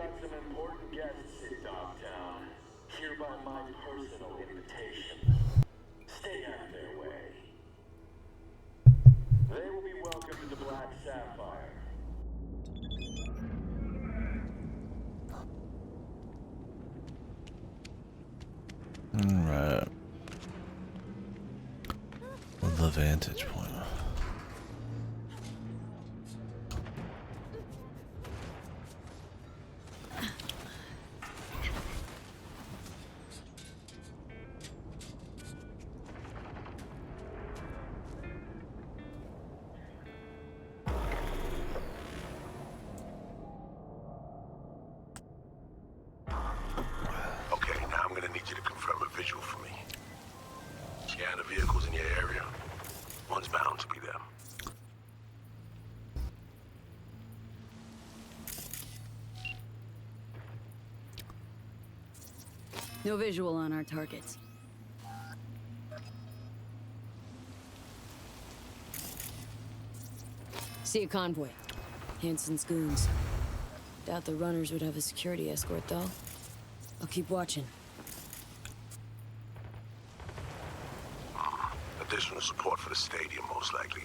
got some important guests in Dogtown. Hereby my personal invitation. Stay out of their way. They will be welcome to the Black Sapphire. Alright. The vantage point. Okay, now I'm gonna need you to confirm a visual for me. Scan the vehicles in your area. One's bound to be them. No visual on our targets. See a convoy. Hansen's goons. Doubt the runners would have a security escort, though. I'll keep watching. Additional support for the stadium, most likely.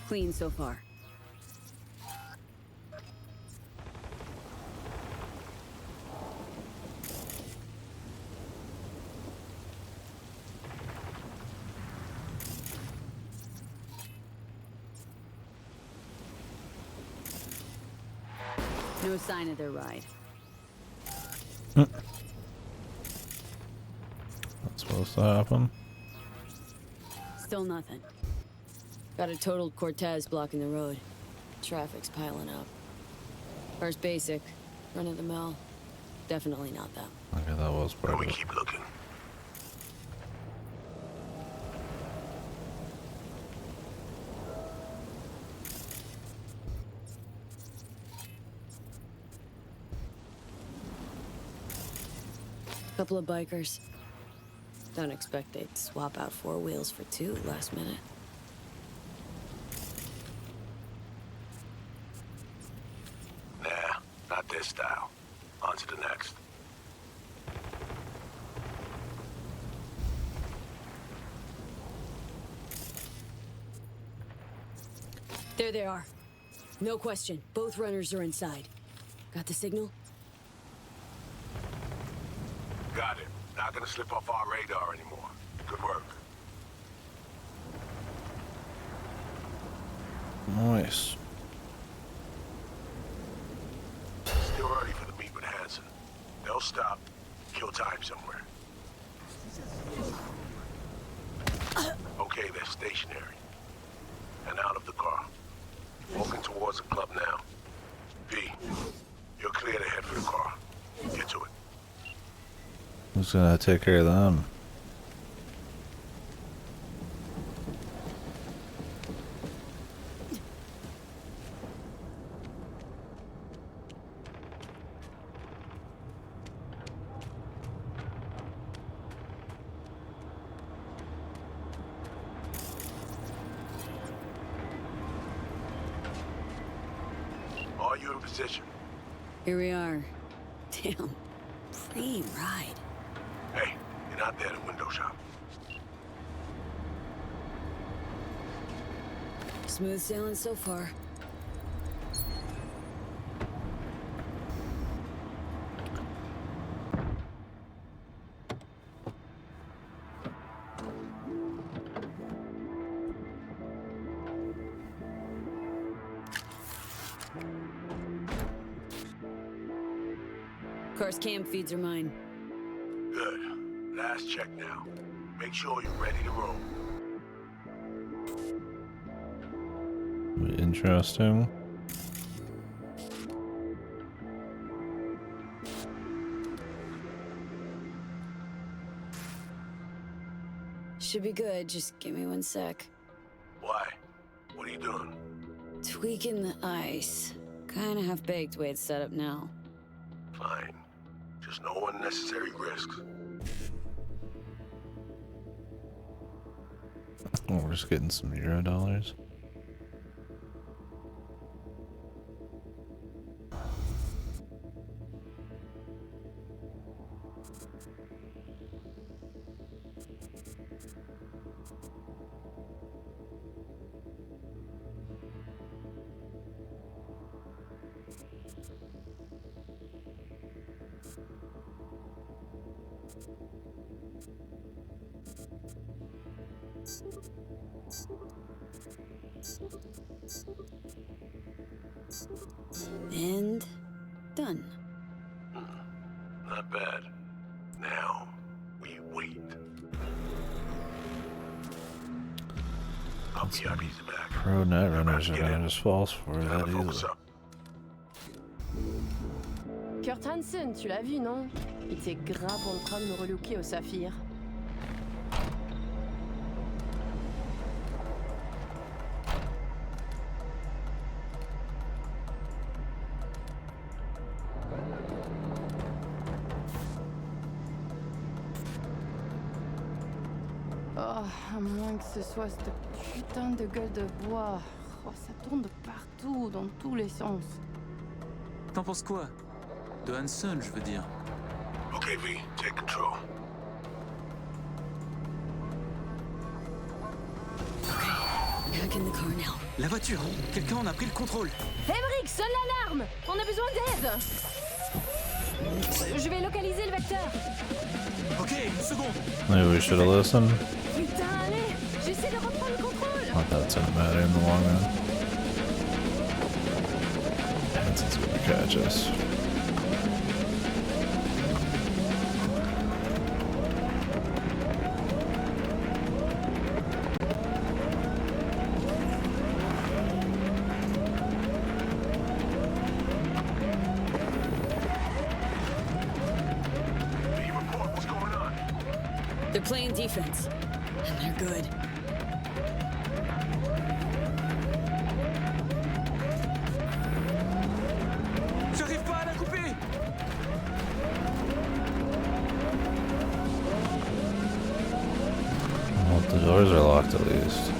Clean so far. No sign of their ride. That's supposed to happen. Still nothing. Got a totaled Cortez blocking the road. Traffic's piling up. First basic, run of the mill. Definitely not them. Okay, that was And part we of it. keep looking. Couple of bikers. Don't expect they'd swap out 4 wheels for 2 last minute. Nah, not this style. On to the next. There they are. No question. Both runners are inside. Got the signal? Got it. Not gonna slip off our radar anymore. Good work. Nice. Still early for the meet with Hansen. They'll stop, kill time somewhere. Okay, they're stationary. And out of the car. Walking towards the club now. V, you're clear to head for the car. Get to it. Who's gonna take care of them? Are you in position? Here we are. Damn. Pre-ride. Hey, you're not there to window shop. Smooth sailing so far. Car's cam feeds are mine. Good. Last check now. Make sure you're ready to roll. Interesting. Should be good, just give me 1 sec. Why? What are you doing? Tweaking the ice. Kinda half-baked way it's set up now. Fine. Just no unnecessary risks. Oh, we're just getting some Euro dollars. And done. Not bad. Now, we wait. I'll be easy back. Pro net runners are gonna just false for Gotta that focus easily. up. Kurt Hansen, tu l'as vu, non? Il était grave en train de me relooker au saphir. Oh, à moins que ce soit cette putain de gueule de bois. Oh, ça tourne de partout, dans tous les sens. T'en penses quoi? De Hanson, je veux dire. Okay, V, take control. Back in the car now. La voiture! Quelqu'un en a pris le contrôle! Emmerich, sonne l'alarme! On a besoin d'aide! Je vais localiser le vecteur. Ok, une seconde! Maybe we should have listened. Putain, allez! J'essaie de reprendre le contrôle! Not that it's gonna matter in the long run. Hanson's gonna catch us. V, report what's going on. They're playing defense. And they're good. J'arrive pas à la couper! Well, the doors are locked at least.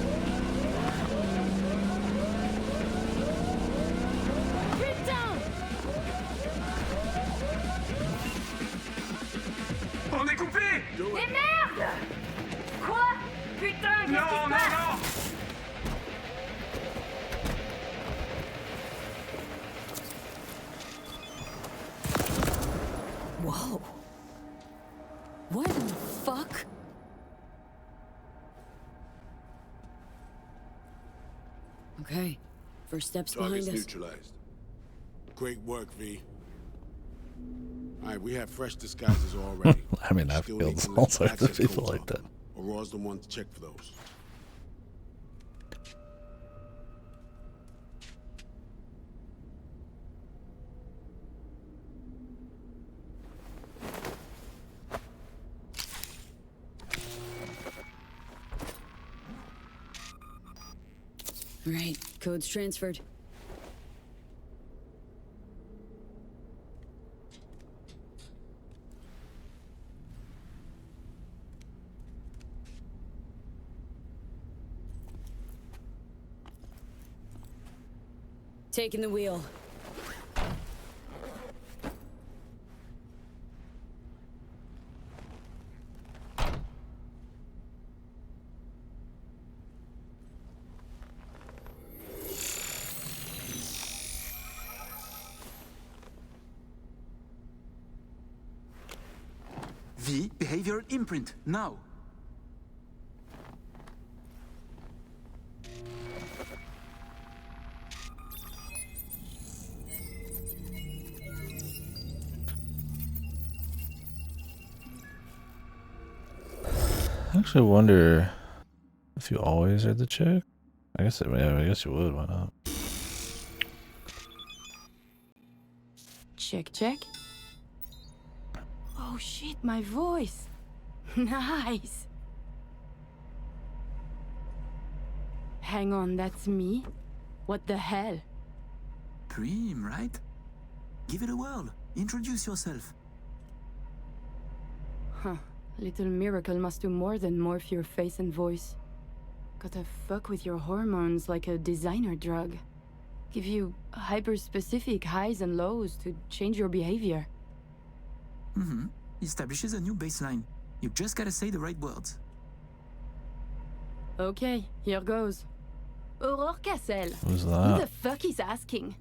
Putain! On est coupé! Et merde! Quoi? Putain, qu'est-ce qui se passe? Whoa. What in the fuck? Okay. First steps behind Target's us. neutralized. Great work, V. Alright, we have fresh disguises already. I mean, I've Still killed need to all list sorts of access people codes like that. up. Aurora's the one to check for those. Right. Code's transferred. Taking the wheel. V, behavioral imprint, now! I actually wonder if you always had to check. I guess I guess you would. Why not? Check, check. Oh shit, my voice. Nice. Hang on, that's me? What the hell? Prim, right? Give it a whirl. Introduce yourself. Huh. Little Miracle must do more than morph your face and voice. Gotta fuck with your hormones like a designer drug. Give you hyper-specific highs and lows to change your behavior. Mm-hmm. Establishes a new baseline. You just gotta say the right words. Okay, here goes. Aurore Cassel. Who's Who that? the fuck is asking?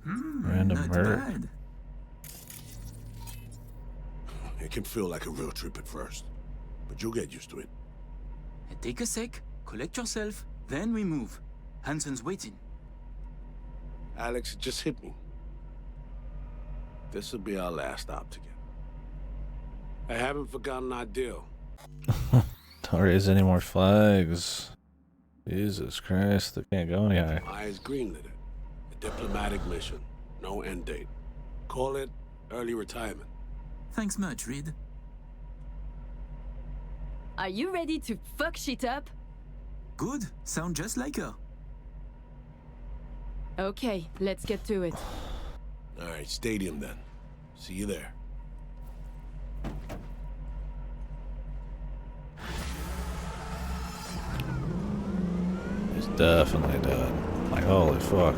Random Not murder. bad. It can feel like a real trip at first, but you'll get used to it. Take a sec, collect yourself, then we move. Hanson's waiting. Alex, it just hit me. This'll be our last stop together. I haven't forgotten our deal. Don't raise any more flags. Jesus Christ, they can't go any higher. Eyes greenlit it. A diplomatic mission. No end date. Call it early retirement. Thanks much, Reed. Are you ready to fuck shit up? Good. Sound just like her. Okay, let's get to it. All right, stadium then. See you there. He's definitely dead. Like, holy fuck.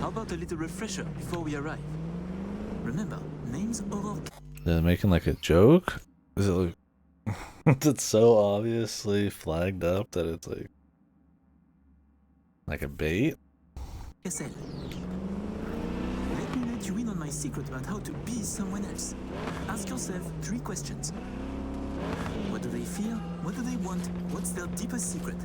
How about a little refresher before we arrive? Remember, name's Aurore. They're making like a joke? Is it like... it's so obviously flagged up that it's like a bait? Cassel. Let me let you in on my secret about how to be someone else. Ask yourself 3 questions. What do they fear? What do they want? What's their deepest secret?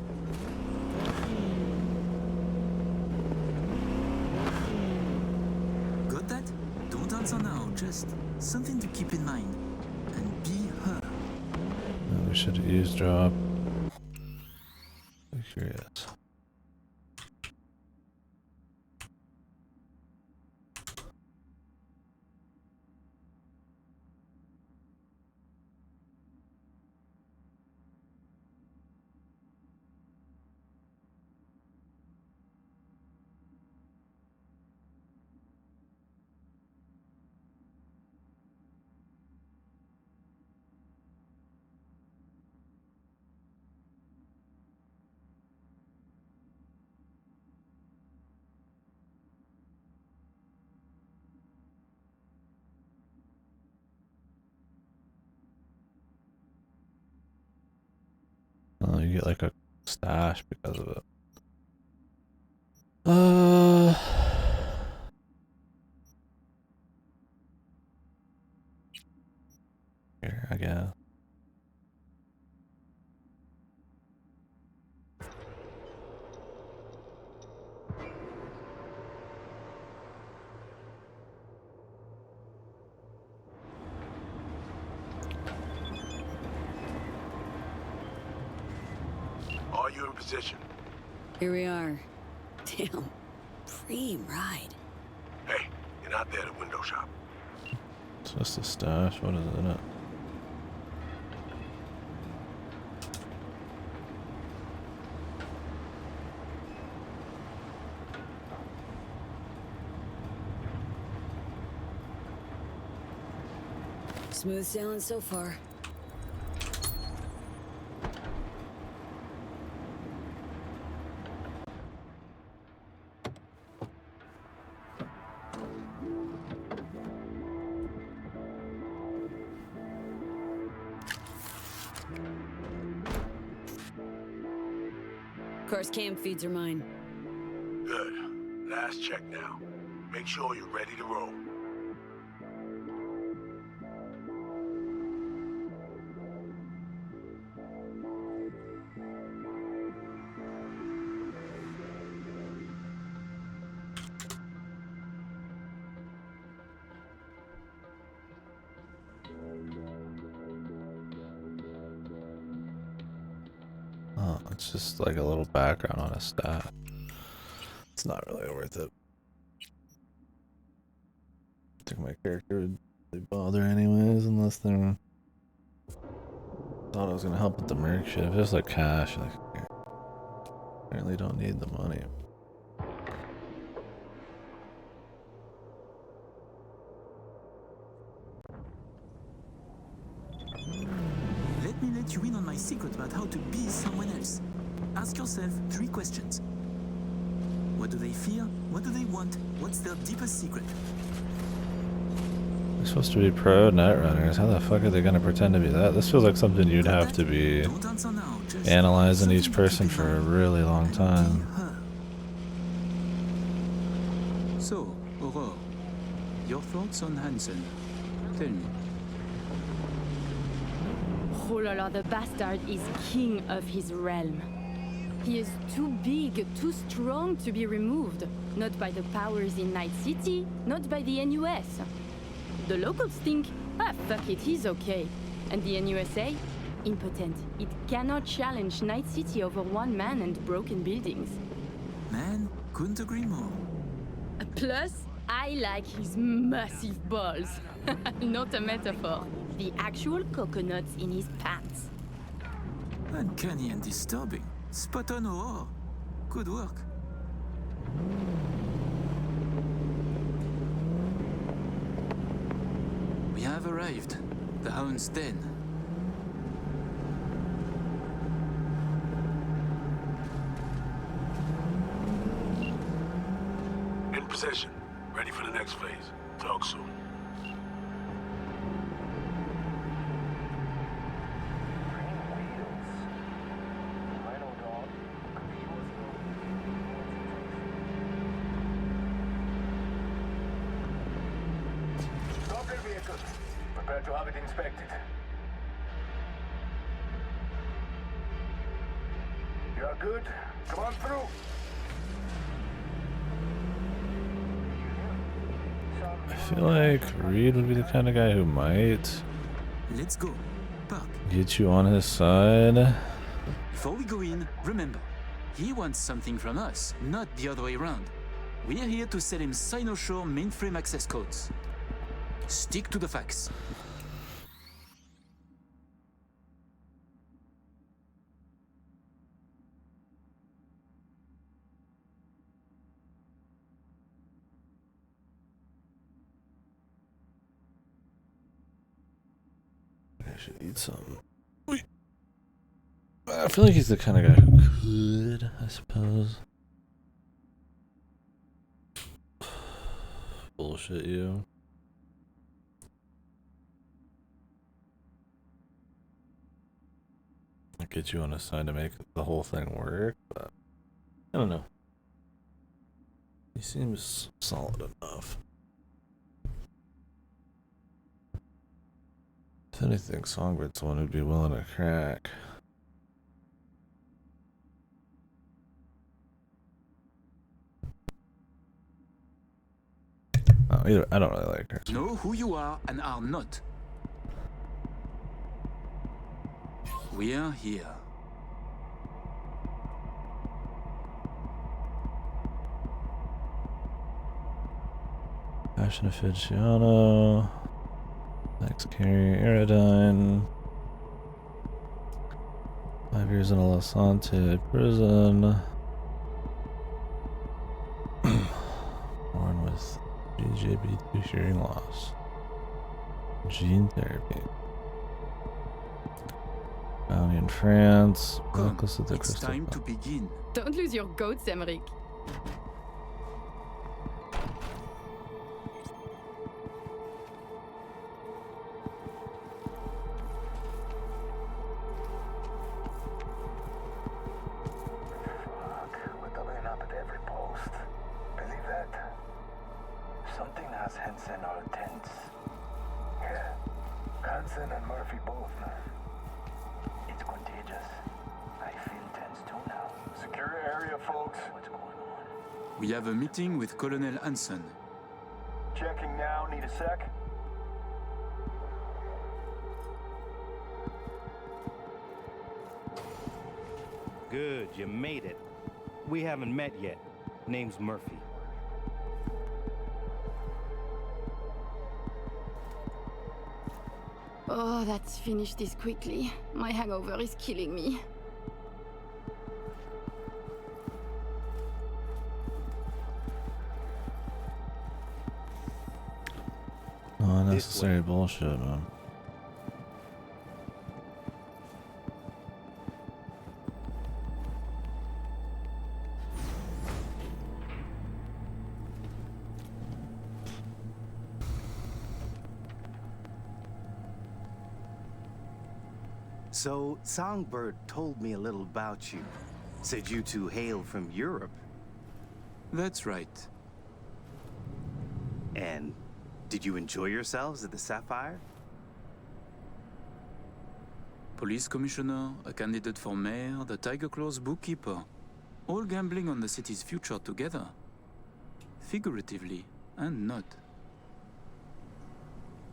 Got that? Don't answer now, just something to keep in mind. And be her. Oh, we should eavesdrop. I'm curious. Oh, you get like a stash because of it. Here, I guess. Are you in position? Here we are. Damn. Preem ride. Hey, you're not there at window shop. It's just a stash. What is it in it? Smooth sailing so far. Car's cam feeds are mine. Good. Last check now. Make sure you're ready to roll. Oh, it's just like a little background on a stat. It's not really worth it. I think my character would really bother anyways, unless they're... Thought I was gonna help with the merc shit. If it's like cash, like, here. Apparently don't need the money. Let me let you in on my secret about how to be someone else. Ask yourself 3 questions. What do they fear? What do they want? What's their deepest secret? They're supposed to be pro netrunners. How the fuck are they gonna pretend to be that? This feels like something you'd have to be Don't answer now, just analyzing each something to person keep in for a mind. really long And be time. her. So, Aurore, your thoughts on Hansen? Tell me. Oh la la, the bastard is king of his realm. He is too big, too strong to be removed. Not by the powers in Night City, not by the NUS. The locals think, ah, fuck it, he's okay. And the NUSA? Impotent. It cannot challenge Night City over one man and broken buildings. Man, couldn't agree more. Plus, I like his massive balls. Not a metaphor. The actual coconuts in his pants. Uncanny and disturbing. Spot on, Aurore. Good work. We have arrived. The Hound's Den. In position. Ready for the next phase. Talk soon. Stop your vehicle. Prepare to have it inspected. You are good? Come on through. I feel like Reed would be the kind of guy who might Let's go. Park. get you on his side. Before we go in, remember, he wants something from us, not the other way around. We're here to sell him Cyberpunk mainframe access codes. Stick to the facts. I should eat something. I feel like he's the kind of guy who could, I suppose, bullshit you. Get you on his side to make the whole thing work, but I don't know. He seems solid enough. If anything, Songbird's the one who'd be willing to crack. Oh, I don't really like her. Know who you are and are not. We're here. Passion aficionado. Next carry, Aerodyne. 5 years in a Lasante prison. Born with GJB2 hearing loss. Gene therapy. Bounty in France. Come, Necklace of the it's Crystal time to Fountain. begin. Don't lose your goats, Emmerich. We're doubling up at every post. Believe that? Something has Hansen all tense. Yeah. Hansen and Murphy both. It's contagious. I feel tense too now. Secure your area, folks. What's going on? We have a meeting with Colonel Hansen. Checking now. Need a sec? Good, you made it. We haven't met yet. Name's Murphy. Oh, let's finish this quickly. My hangover is killing me. Unnecessary bullshit, man. So, Songbird told me a little about you. Said you two hail from Europe. That's right. And did you enjoy yourselves at the Sapphire? Police commissioner, a candidate for mayor, the Tiger Claw's bookkeeper. All gambling on the city's future together. Figuratively, and not.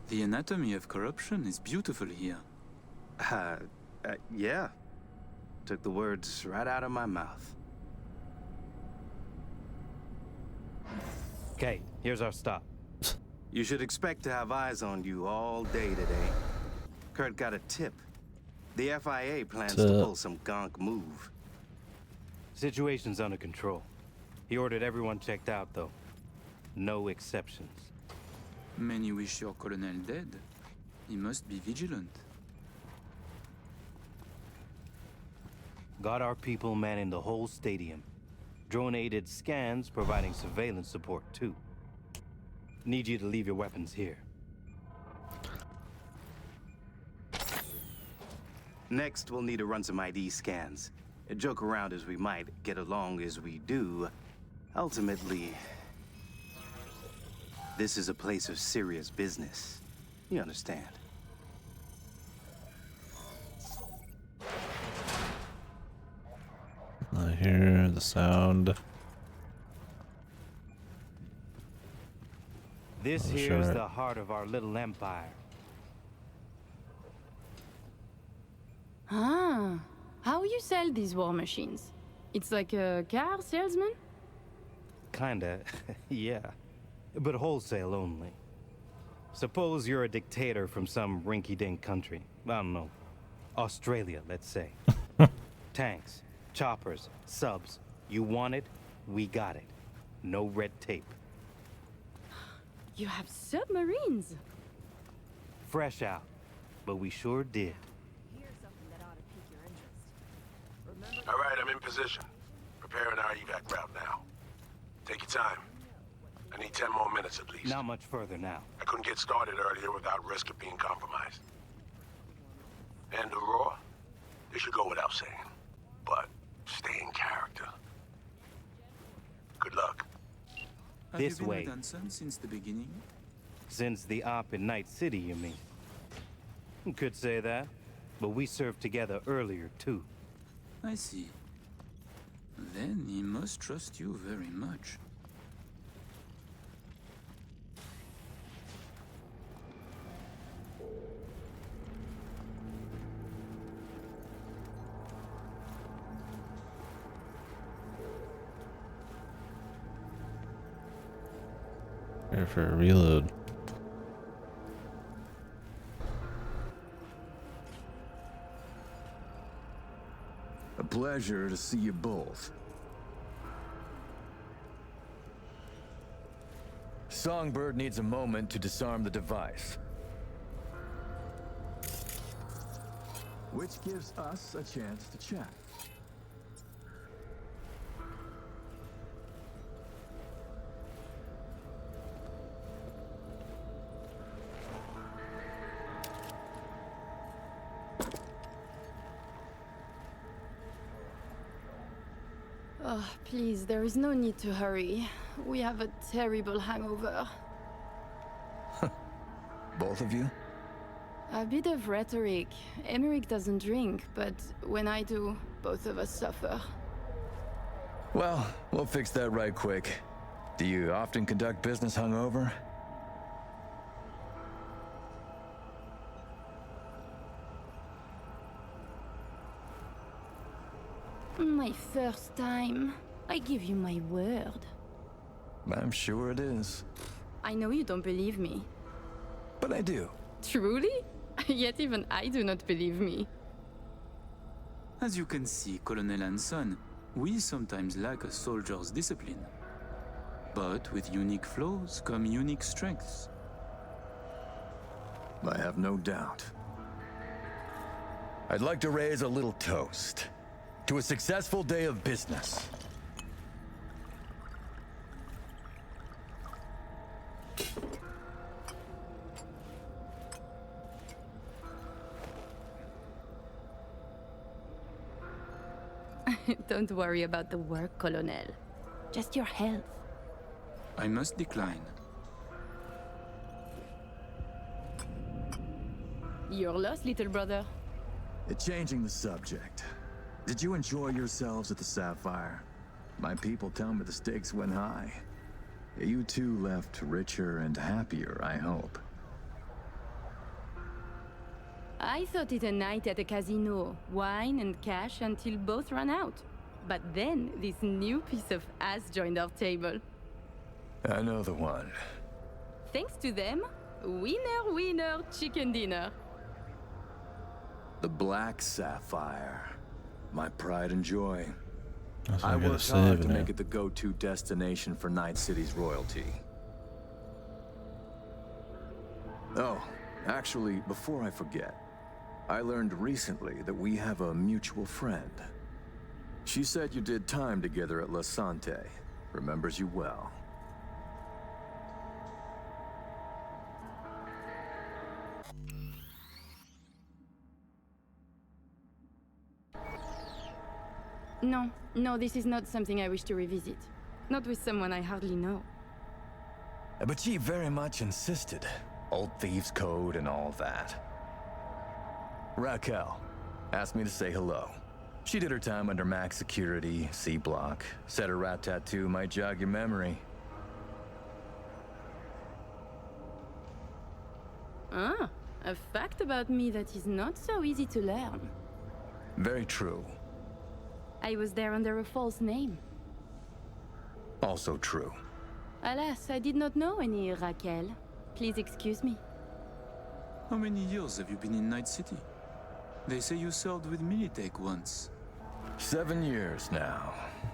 The anatomy of corruption is beautiful here. Yeah. Took the words right out of my mouth. Okay, here's our stop. You should expect to have eyes on you all day today. Kurt got a tip. The FIA plans to pull some gonk move. Situation's under control. He ordered everyone checked out, though. No exceptions. Many wish your colonel dead. He must be vigilant. Got our people manning the whole stadium. Drone-aided scans providing surveillance support, too. Need you to leave your weapons here. Next, we'll need to run some ID scans. Joke around as we might, get along as we do. Ultimately, this is a place of serious business. You understand? I hear the sound. This here's the heart of our little empire. Ah, how you sell these war machines? It's like a car salesman? Kinda, yeah. But wholesale only. Suppose you're a dictator from some rinky-dink country. I don't know. Australia, let's say. Tanks, choppers, subs. You want it, we got it. No red tape. You have submarines? Fresh out, but we sure did. All right, I'm in position. Preparing our evac route now. Take your time. I need 10 more minutes at least. Not much further now. I couldn't get started earlier without risk of being compromised. And the Roar? They should go without saying. But stay in character. Good luck. Have This you been way. with Anson since the beginning? Since the op in Night City, you mean? Could say that. But we served together earlier, too. I see. Then he must trust you very much. Here for a reload. A pleasure to see you both. Songbird needs a moment to disarm the device. Which gives us a chance to chat. Oh, please, there is no need to hurry. We have a terrible hangover. Both of you? A bit of rhetoric. Emmerich doesn't drink, but when I do, both of us suffer. Well, we'll fix that right quick. Do you often conduct business hungover? My first time. I give you my word. I'm sure it is. I know you don't believe me. But I do. Truly? Yet even I do not believe me. As you can see, Colonel Anson, we sometimes lack a soldier's discipline. But with unique flaws come unique strengths. I have no doubt. I'd like to raise a little toast to a successful day of business. Don't worry about the work, Colonel. Just your health. I must decline. You're lost, little brother. Changing the subject. Did you enjoy yourselves at the Sapphire? My people tell me the stakes went high. You two left richer and happier, I hope. I thought it a night at a casino. Wine and cash until both ran out. But then, this new piece of ass joined our table. I know the one. Thanks to them, winner, winner, chicken dinner. The Black Sapphire. My pride and joy. That's I what I gotta worked save hard to now. make it the go-to destination for Night City's royalty. Oh, actually, before I forget, I learned recently that we have a mutual friend. She said you did time together at La Sante. Remembers you well. No, this is not something I wish to revisit. Not with someone I hardly know. But she very much insisted. Old Thieves' Code and all that. Raquel asked me to say hello. She did her time under max security, C block. Said her rat tattoo might jog your memory. Ah, a fact about me that is not so easy to learn. Very true. I was there under a false name. Also true. Alas, I did not know any Raquel. Please excuse me. How many years have you been in Night City? They say you served with Militech once. 7 years now.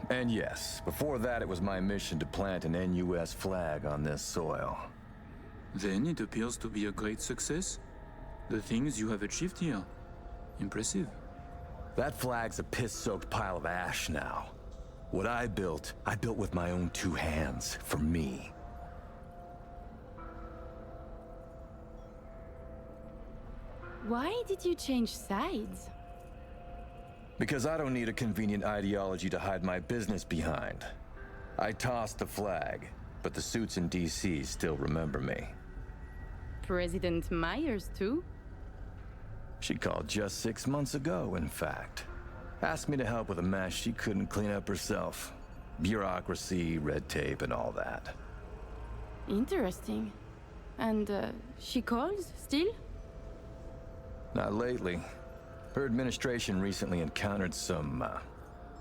And yes, before that it was my mission to plant an NUS flag on this soil. Then it appears to be a great success. The things you have achieved here. Impressive. That flag's a piss-soaked pile of ash now. What I built with my own 2 hands, for me. Why did you change sides? Because I don't need a convenient ideology to hide my business behind. I tossed the flag, but the suits in DC still remember me. President Myers, too? She called just 6 months ago, in fact. Asked me to help with a mess she couldn't clean up herself. Bureaucracy, red tape, and all that. Interesting. And, she calls, still? Not lately. Her administration recently encountered some,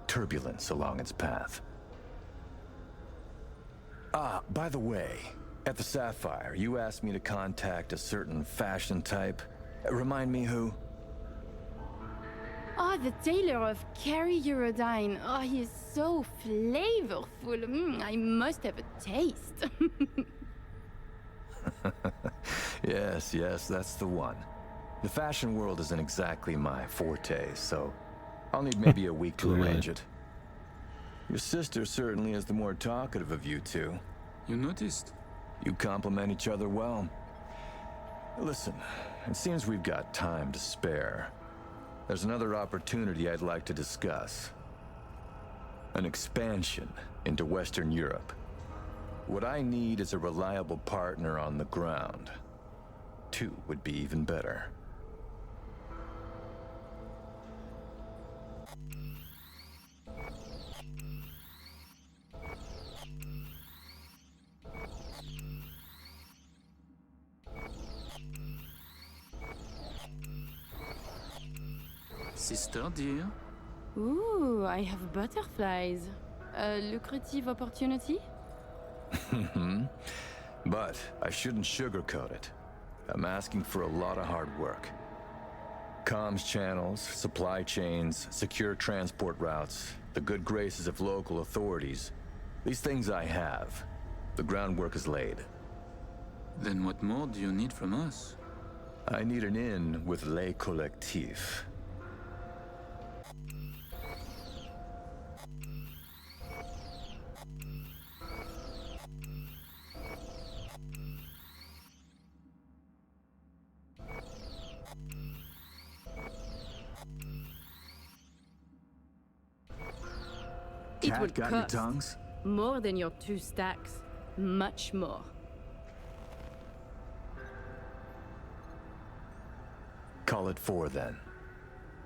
turbulence along its path. Ah, by the way, at the Sapphire, you asked me to contact a certain fashion type. Remind me who? Oh, the tailor of Carrie Eurodyne. Oh, he is so flavorful. I must have a taste. Yes, that's the one. The fashion world isn't exactly my forte, so I'll need maybe a week to arrange it. Your sister certainly is the more talkative of you two. You noticed? You complement each other well. Listen, it seems we've got time to spare. There's another opportunity I'd like to discuss. An expansion into Western Europe. What I need is a reliable partner on the ground. 2 would be even better. Sister, dear? Ooh, I have butterflies. A lucrative opportunity? But I shouldn't sugarcoat it. I'm asking for a lot of hard work. Comms channels, supply chains, secure transport routes, the good graces of local authorities. These things I have. The groundwork is laid. Then what more do you need from us? I need an in with Les Collectifs. It would got any cost tongues? more than your 2 stacks. Much more. Call it 4 then.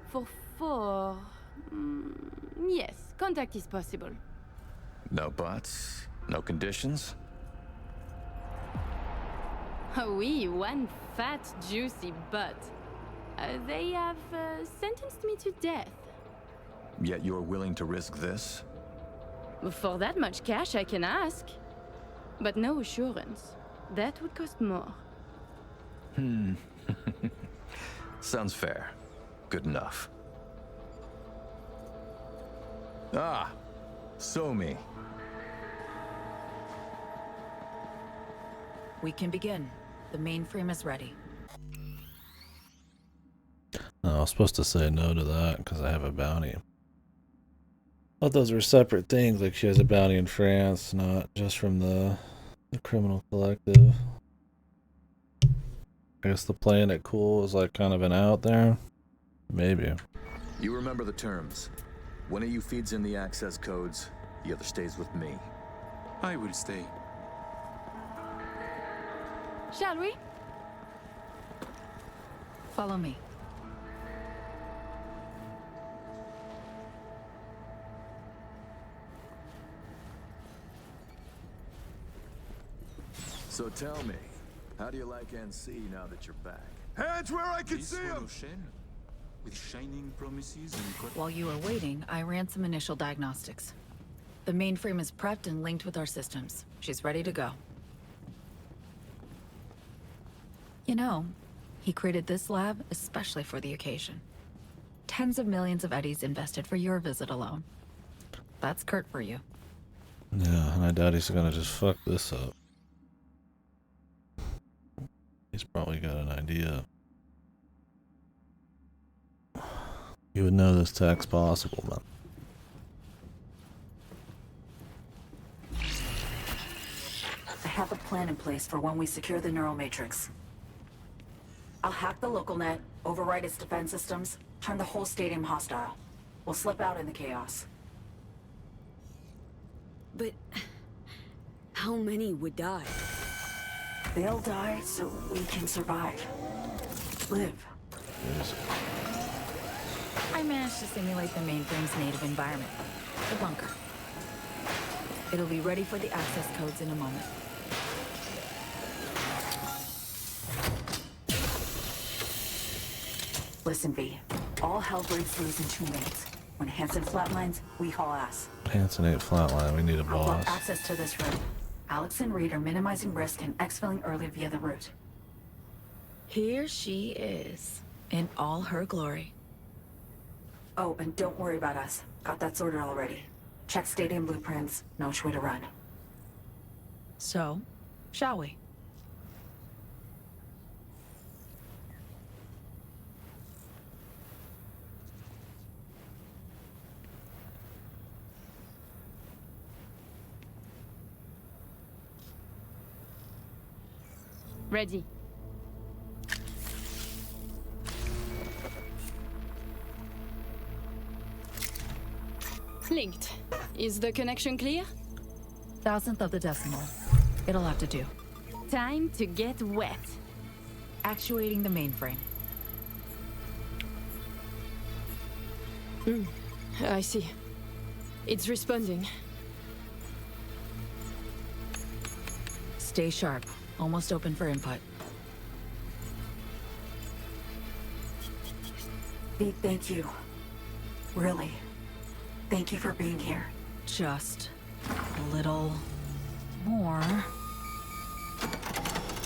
For 4... yes, contact is possible. No buts? No conditions? Oh, oui, one fat, juicy butt. They have sentenced me to death. Yet you're willing to risk this? For that much cash, I can ask. But no assurance. That would cost more. Sounds fair. Good enough. Ah! Somi. We can begin. The mainframe is ready. I was supposed to say no to that because I have a bounty. Thought those were separate things, like she has a bounty in France, not just from the criminal collective. I guess the playing it cool is like kind of an out there. Maybe. You remember the terms. One of you feeds in the access codes, the other stays with me. I will stay. Shall we? Follow me. So tell me, how do you like NC now that you're back? Hands where I can This see hollow them! shell with shining promises and While you were waiting, I ran some initial diagnostics. The mainframe is prepped and linked with our systems. She's ready to go. You know, he created this lab especially for the occasion. Tens of millions of eddies invested for your visit alone. That's Kurt for you. Yeah, and I doubt he's gonna just fuck this up. He's probably got an idea. You would know this tech's possible, man. I have a plan in place for when we secure the neural matrix. I'll hack the local net, override its defense systems, turn the whole stadium hostile. We'll slip out in the chaos. But how many would die? They'll die so we can survive. Live. I managed to simulate the mainframe's native environment, the bunker. It'll be ready for the access codes in a moment. Listen, V. All hell breaks loose in 2 minutes. When Hansen flatlines, we haul ass. Hansen ain't flatline, we need a I'll block boss. access to this room. Alex and Reed are minimizing risk and exfilling early via the route. Here she is, in all her glory. Oh, and don't worry about us. Got that sorted already. Check stadium blueprints, know which way to run. So, shall we? Ready. Linked. Is the connection clear? 1,000th of the decimal. It'll have to do. Time to get wet. Actuating the mainframe. I see. It's responding. Stay sharp. Almost open for input. Big thank you. Really. Thank you for being here. Just a little more.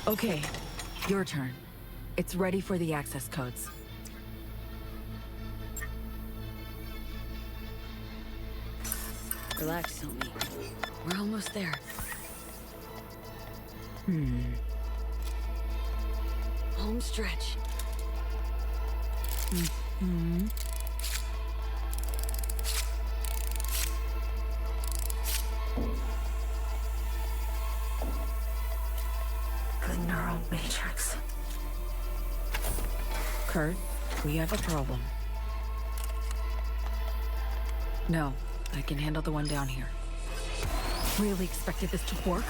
Okay, your turn. It's ready for the access codes. Relax, Somi. We're almost there. Home stretch. The neural matrix. Kurt, we have a problem. No, I can handle the one down here. Really expected this to work?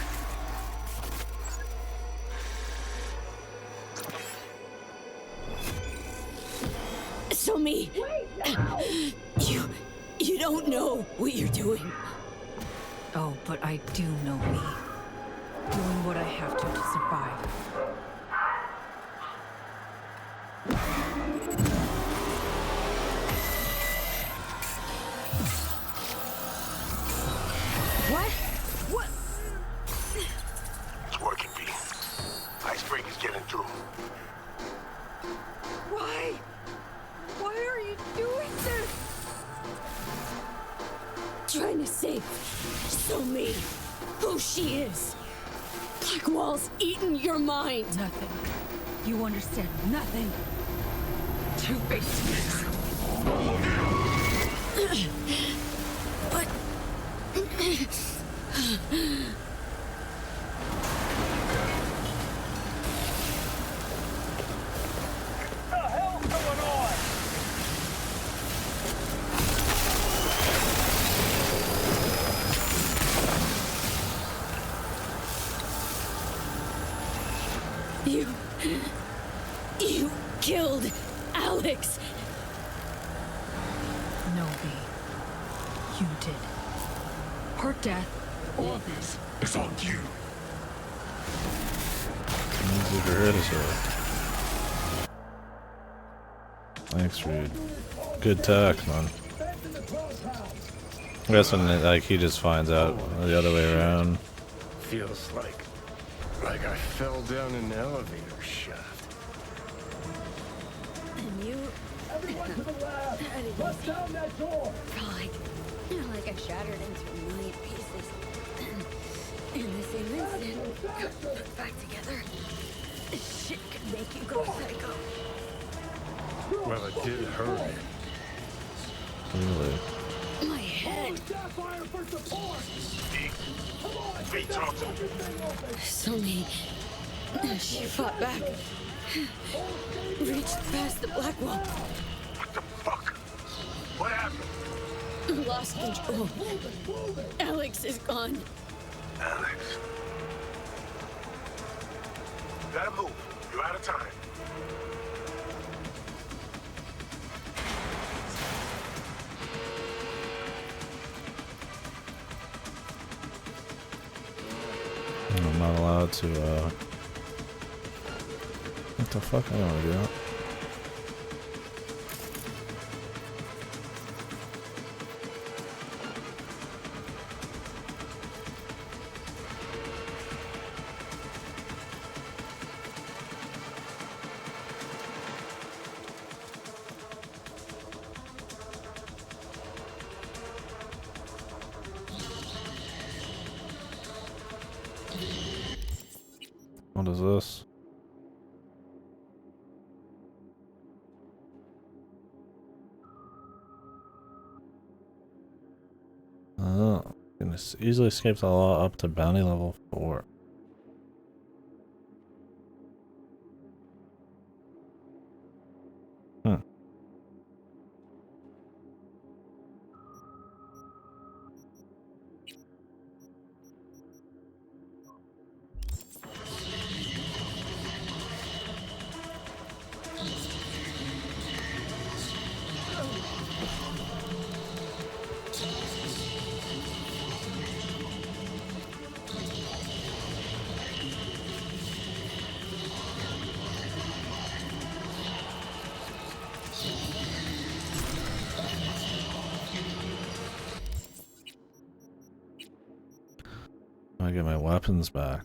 So me. You don't know what you're doing. Oh, but I do know me. Doing what I have to survive. What? What? It's working, B. Icebreaker's getting through. Why? Why are you doing this? Trying to save me. Who she is. Blackwall's eaten your mind. Nothing. You understand nothing. Two-faced. But... You killed Alex. No, V. You did. Her death. All this is on you. Easy for her to say. Thanks, Reed. Good tack, man. I guess when like he just finds out the other way around. Feels like I fell down an elevator shaft. And you... Everyone to the lab! Bust down that door! Like I shattered into a million pieces. In the same instant, put back together. This shit could make you go psycho. Well, it did hurt. Really? My head. B, talk to me. Sony. She fought back. Reached past the Blackwall. What the fuck? What happened? Lost control. Alex is gone. Alex. Gotta move. You're out of time. I'm not allowed to, what the fuck? I don't want to do that. What is this? Oh, goodness. Easily escapes the law up to bounty level 4. I get my weapons back.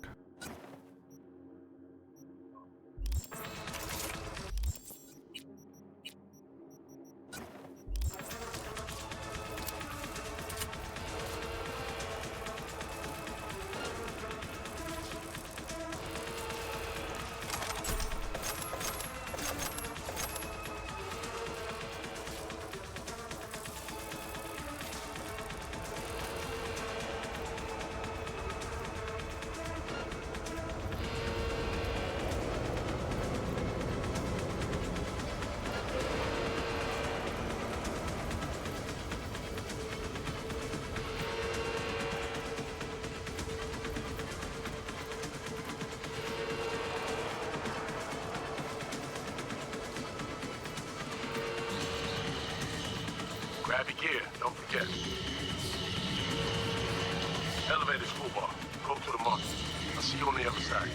Get. Elevator's full bar. Go to the market. I'll see you on the other side.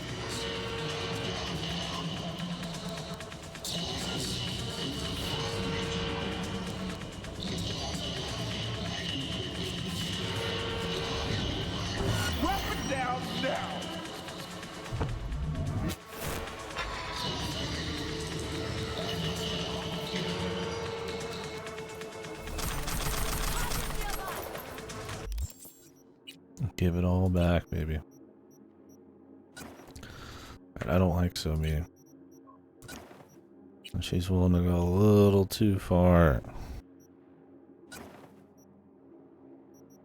Weapon down now! Give it all back, baby. I don't like Somi. She's willing to go a little too far.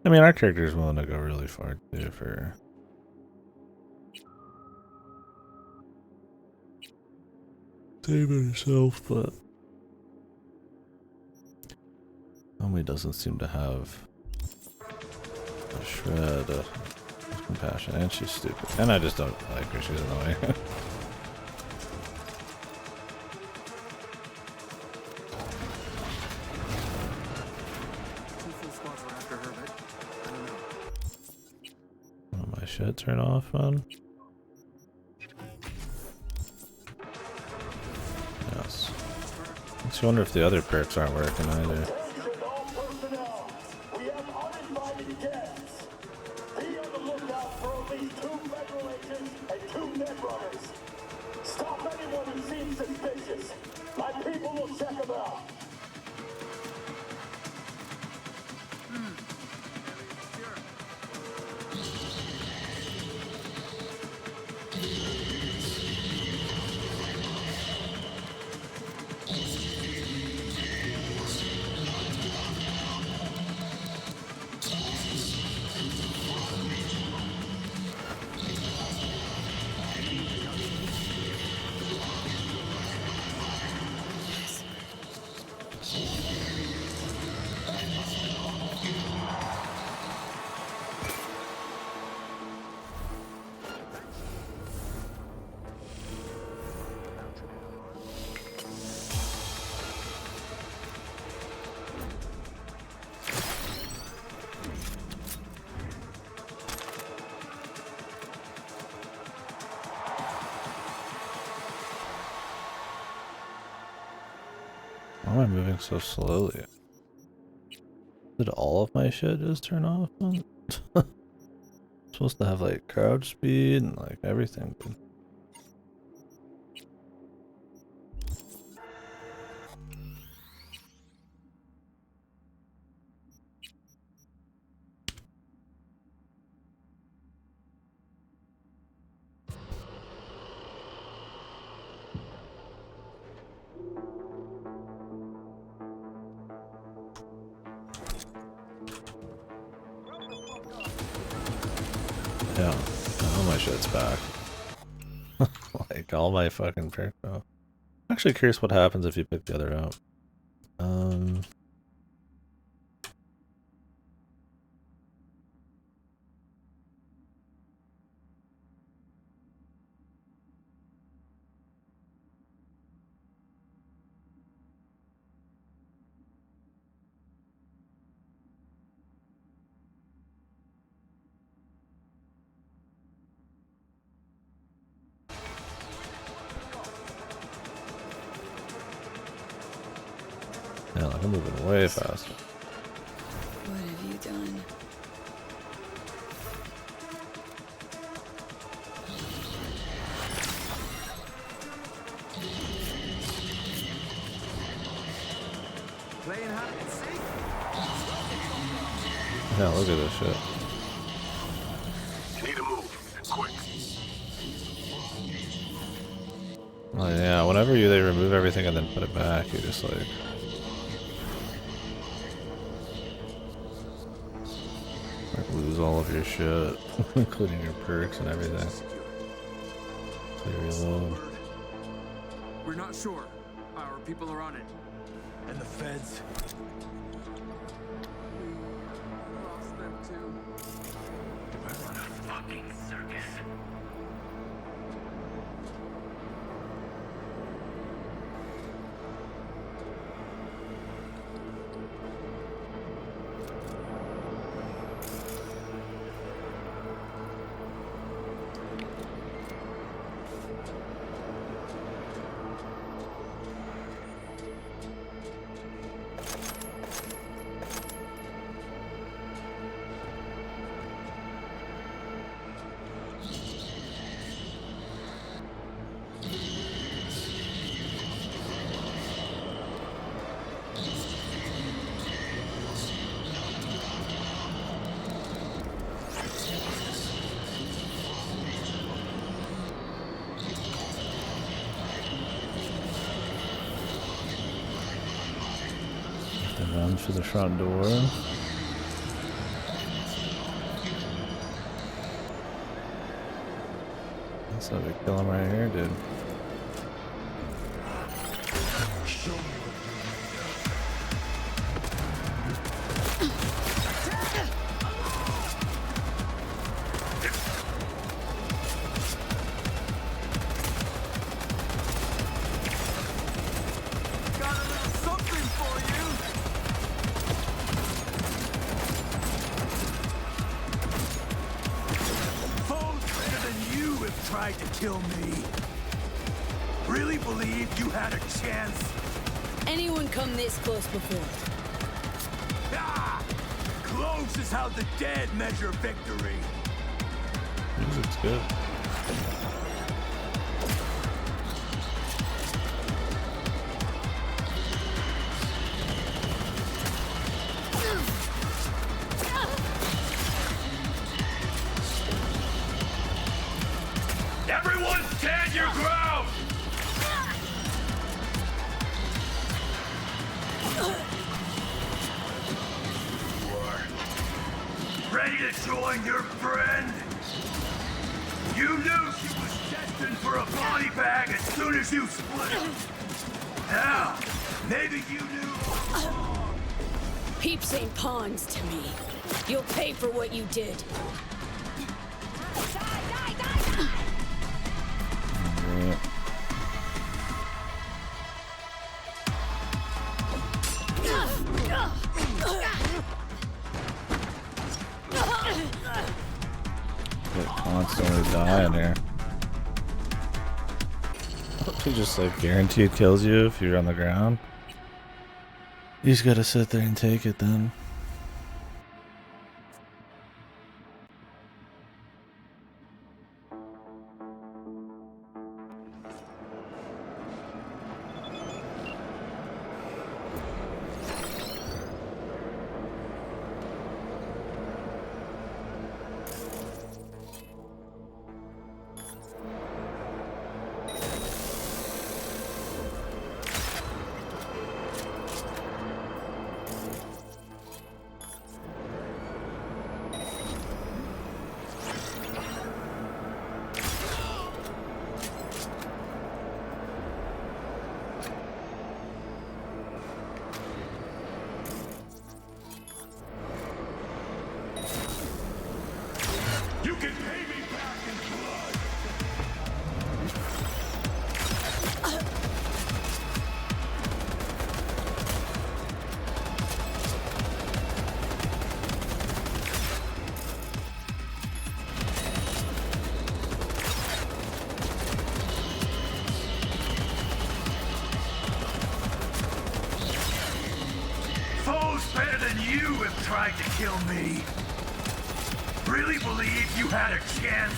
I mean, our character's willing to go really far too for saving herself, but Somi doesn't seem to have a shred of compassion, and she's stupid. And I just don't like her. She's annoying. Oh, my shit turn off, man. Yes. Makes you wonder if the other perks aren't working either. Why am I moving so slowly? Did all of my shit just turn off? I'm supposed to have like crouch speed and like everything. Yeah, all my shit's back. Like all my fucking perk. Oh. I'm actually curious what happens if you pick the other out. Yeah, like I'm moving way faster. What have you done? Playing hide and seek. Yeah, look at this shit. You need to move, and quick. Oh yeah, whenever they remove everything and then put it back, you just like lose all of your shit, including your perks and everything. So you reload. We're not sure. Our people are on it. And the feds? We lost them too. We're on a fucking circus. Runs for the front door. So we kill him right here, dude. Tried to kill me. Really believe you had a chance? Anyone come this close before? Ah! Close is how the dead measure victory. Music's good. Everyone stand your ground! Ready to join your friend? You knew she was destined for a body bag as soon as you split. Now, maybe you knew. Peeps ain't pawns to me. You'll pay for what you did. Constantly dying here. He just like guaranteed kills you if you're on the ground. You just gotta sit there and take it then. You can pay me back in blood! Foes better than you have tried to kill me. Really believe you had a chance?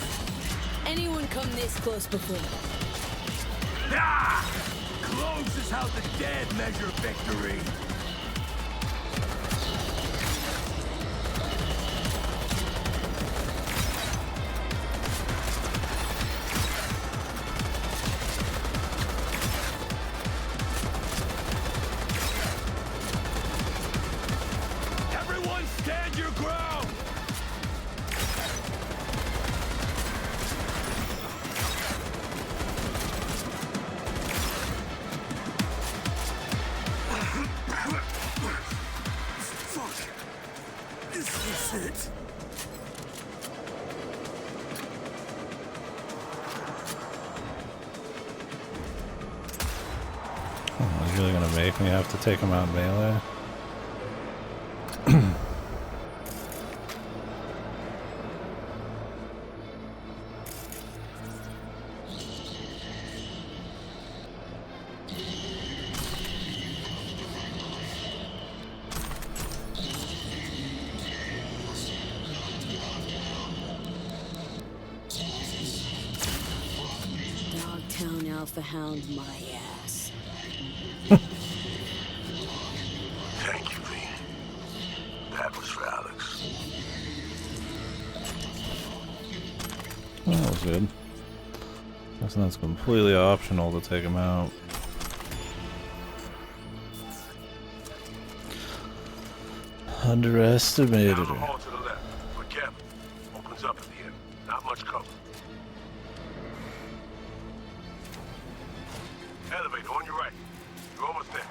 Anyone come this close before? Ah! Close is how the dead measure victory. Everyone stand your ground! It. Oh, he's really gonna make me have to take him out melee? Dogtown Alpha Hound my ass. Thank you, V. That was for Alex. Well, that was good. Guess that's completely optional to take him out. Underestimated Down the her. hall to the left. But careful. Opens up at the end. Not much cover. Elevator on your right. You're almost there.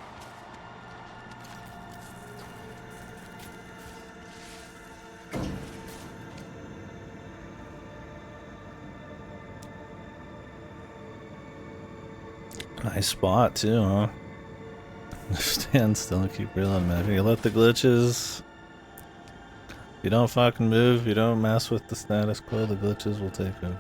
Nice spot too, huh? Stand still and keep reeling, man. If you let the glitches, if you don't fucking move, you don't mess with the status quo, the glitches will take over.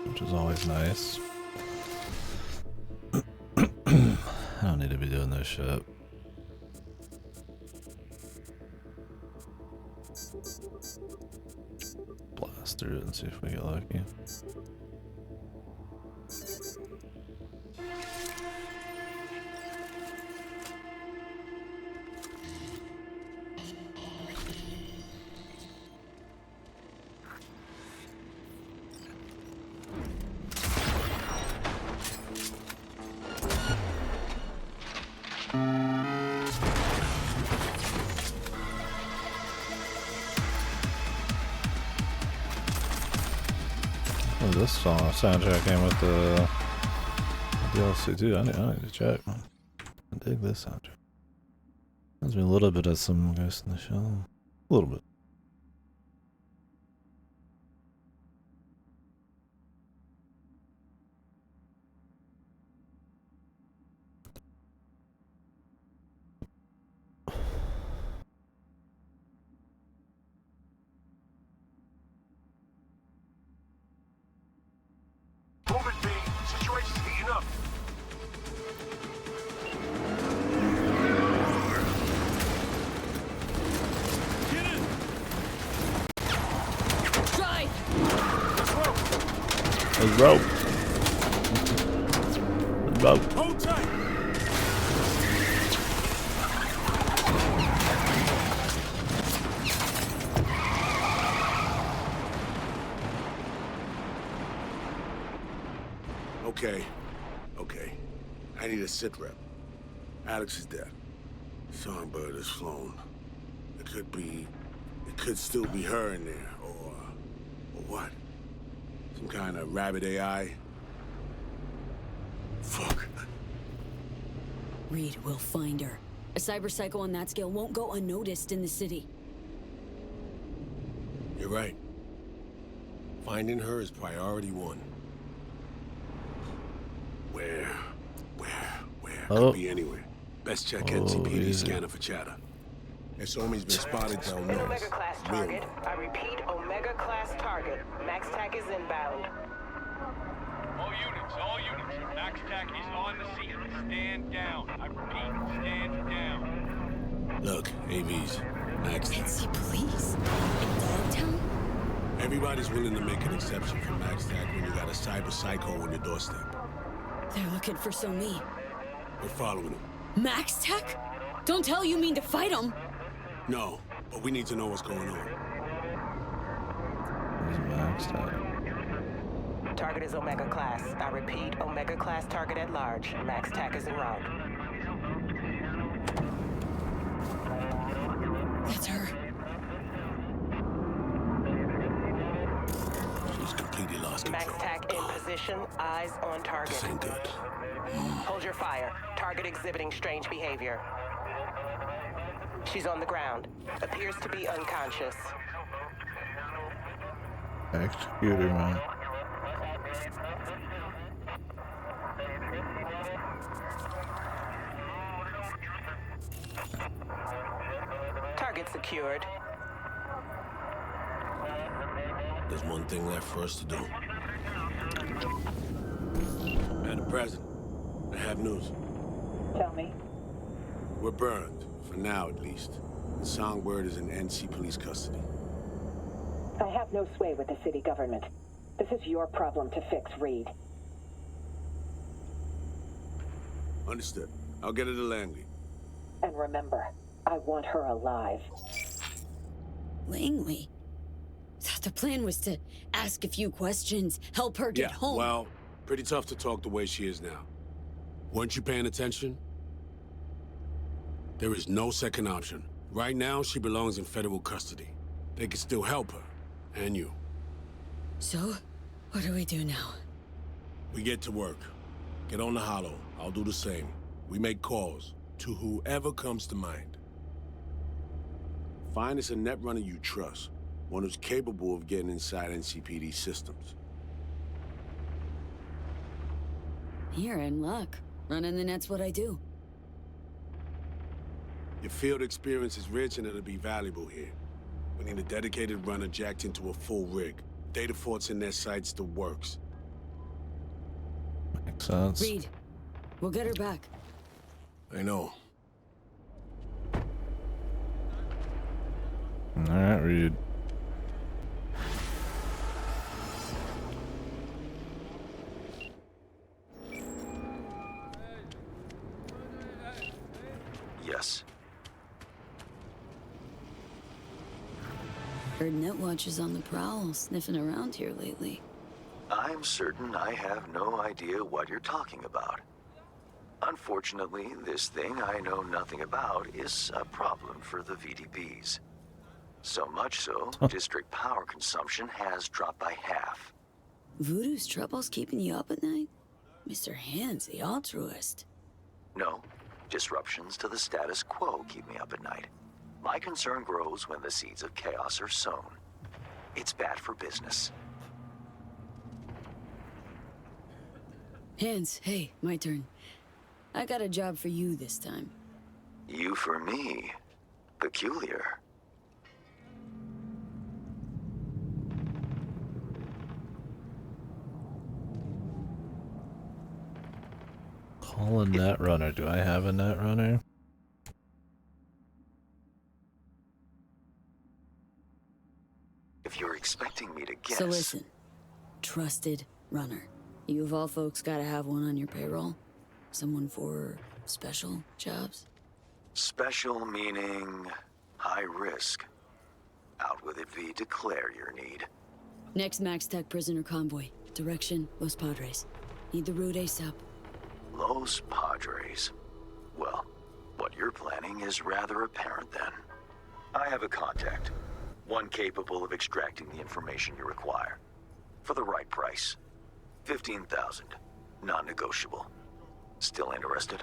Which is always nice. I don't need to be doing this shit. Blast through it and see if we get lucky. Oh, this song soundtrack came with the DLC too. I need to check. I dig this soundtrack. Reminds me a little bit of some Ghost in the Shell. A little bit. Move it, B. Situation's heating up. Drive! Let's rope. Let's rope. Hold tight. Okay. I need a sit rep. Alex is dead. Songbird has flown. It could still be her in there, or what? Some kind of rabbit AI? Fuck. Reed will find her. A cyber psycho on that scale won't go unnoticed in the city. You're right. Finding her is priority one. Where? Oh. Could be anywhere. Best check NCPD scanner for chatter. Somi's been spotted down north. Omega class target. I repeat, Omega class target. Max TAC is inbound. All units. Max TAC is on the scene. Stand down. I repeat, stand down. Look, AVs. Max TAC. NC police? In Dogtown? Everybody's willing to make an exception for Max TAC when you got a cyber psycho on your doorstep. They're looking for Somi. We're following him. Max Tech? Don't tell you mean to fight him. No, but we need to know what's going on. Where's Max Tech? Target is Omega class. I repeat, Omega class target at large. Max TAC is en route. That's her. She's completely lost control. Max TAC in position. Eyes on target. This ain't good. Hold your fire. Target exhibiting strange behavior. She's on the ground. Appears to be unconscious. Execute her, man. Target secured. There's one thing left for us to do. Madam President, I have news. Tell me. We're burned, for now at least. And Songbird is in NC police custody. I have no sway with the city government. This is your problem to fix, Reed. Understood. I'll get her to Langley. And remember, I want her alive. Langley? Thought the plan was to ask a few questions, help her get home. Well, pretty tough to talk the way she is now. Weren't you paying attention? There is no second option. Right now, she belongs in federal custody. They can still help her, and you. So, what do we do now? We get to work. Get on the holo. I'll do the same. We make calls to whoever comes to mind. Find us a netrunner you trust. One who's capable of getting inside NCPD systems. You're in luck. Running the net's what I do. Your field experience is rich and it'll be valuable here. We need a dedicated runner jacked into a full rig. Data forts in their sites, the works. Makes sense. Reed, we'll get her back. I know. Alright, Reed. Yes. Heard Netwatch is on the prowl, sniffing around here lately. I'm certain I have no idea what you're talking about. Unfortunately, this thing I know nothing about is a problem for the VDPs. So much so, district power consumption has dropped by half. Voodoo's trouble's keeping you up at night? Mr. Hands, the altruist. No, disruptions to the status quo keep me up at night. My concern grows when the seeds of chaos are sown. It's bad for business. Hands, hey, my turn. I got a job for you this time. You for me. Peculiar. Call a netrunner. Do I have a netrunner? If you're expecting me to guess... So listen, trusted runner. You of all folks gotta have one on your payroll? Someone for special jobs? Special meaning high risk. Out with it, V. Declare your need. Next Max Tech prisoner convoy. Direction, Los Padres. Need the route ASAP. Los Padres. Well, what you're planning is rather apparent then. I have a contact. One capable of extracting the information you require. For the right price. 15,000. Non-negotiable. Still interested?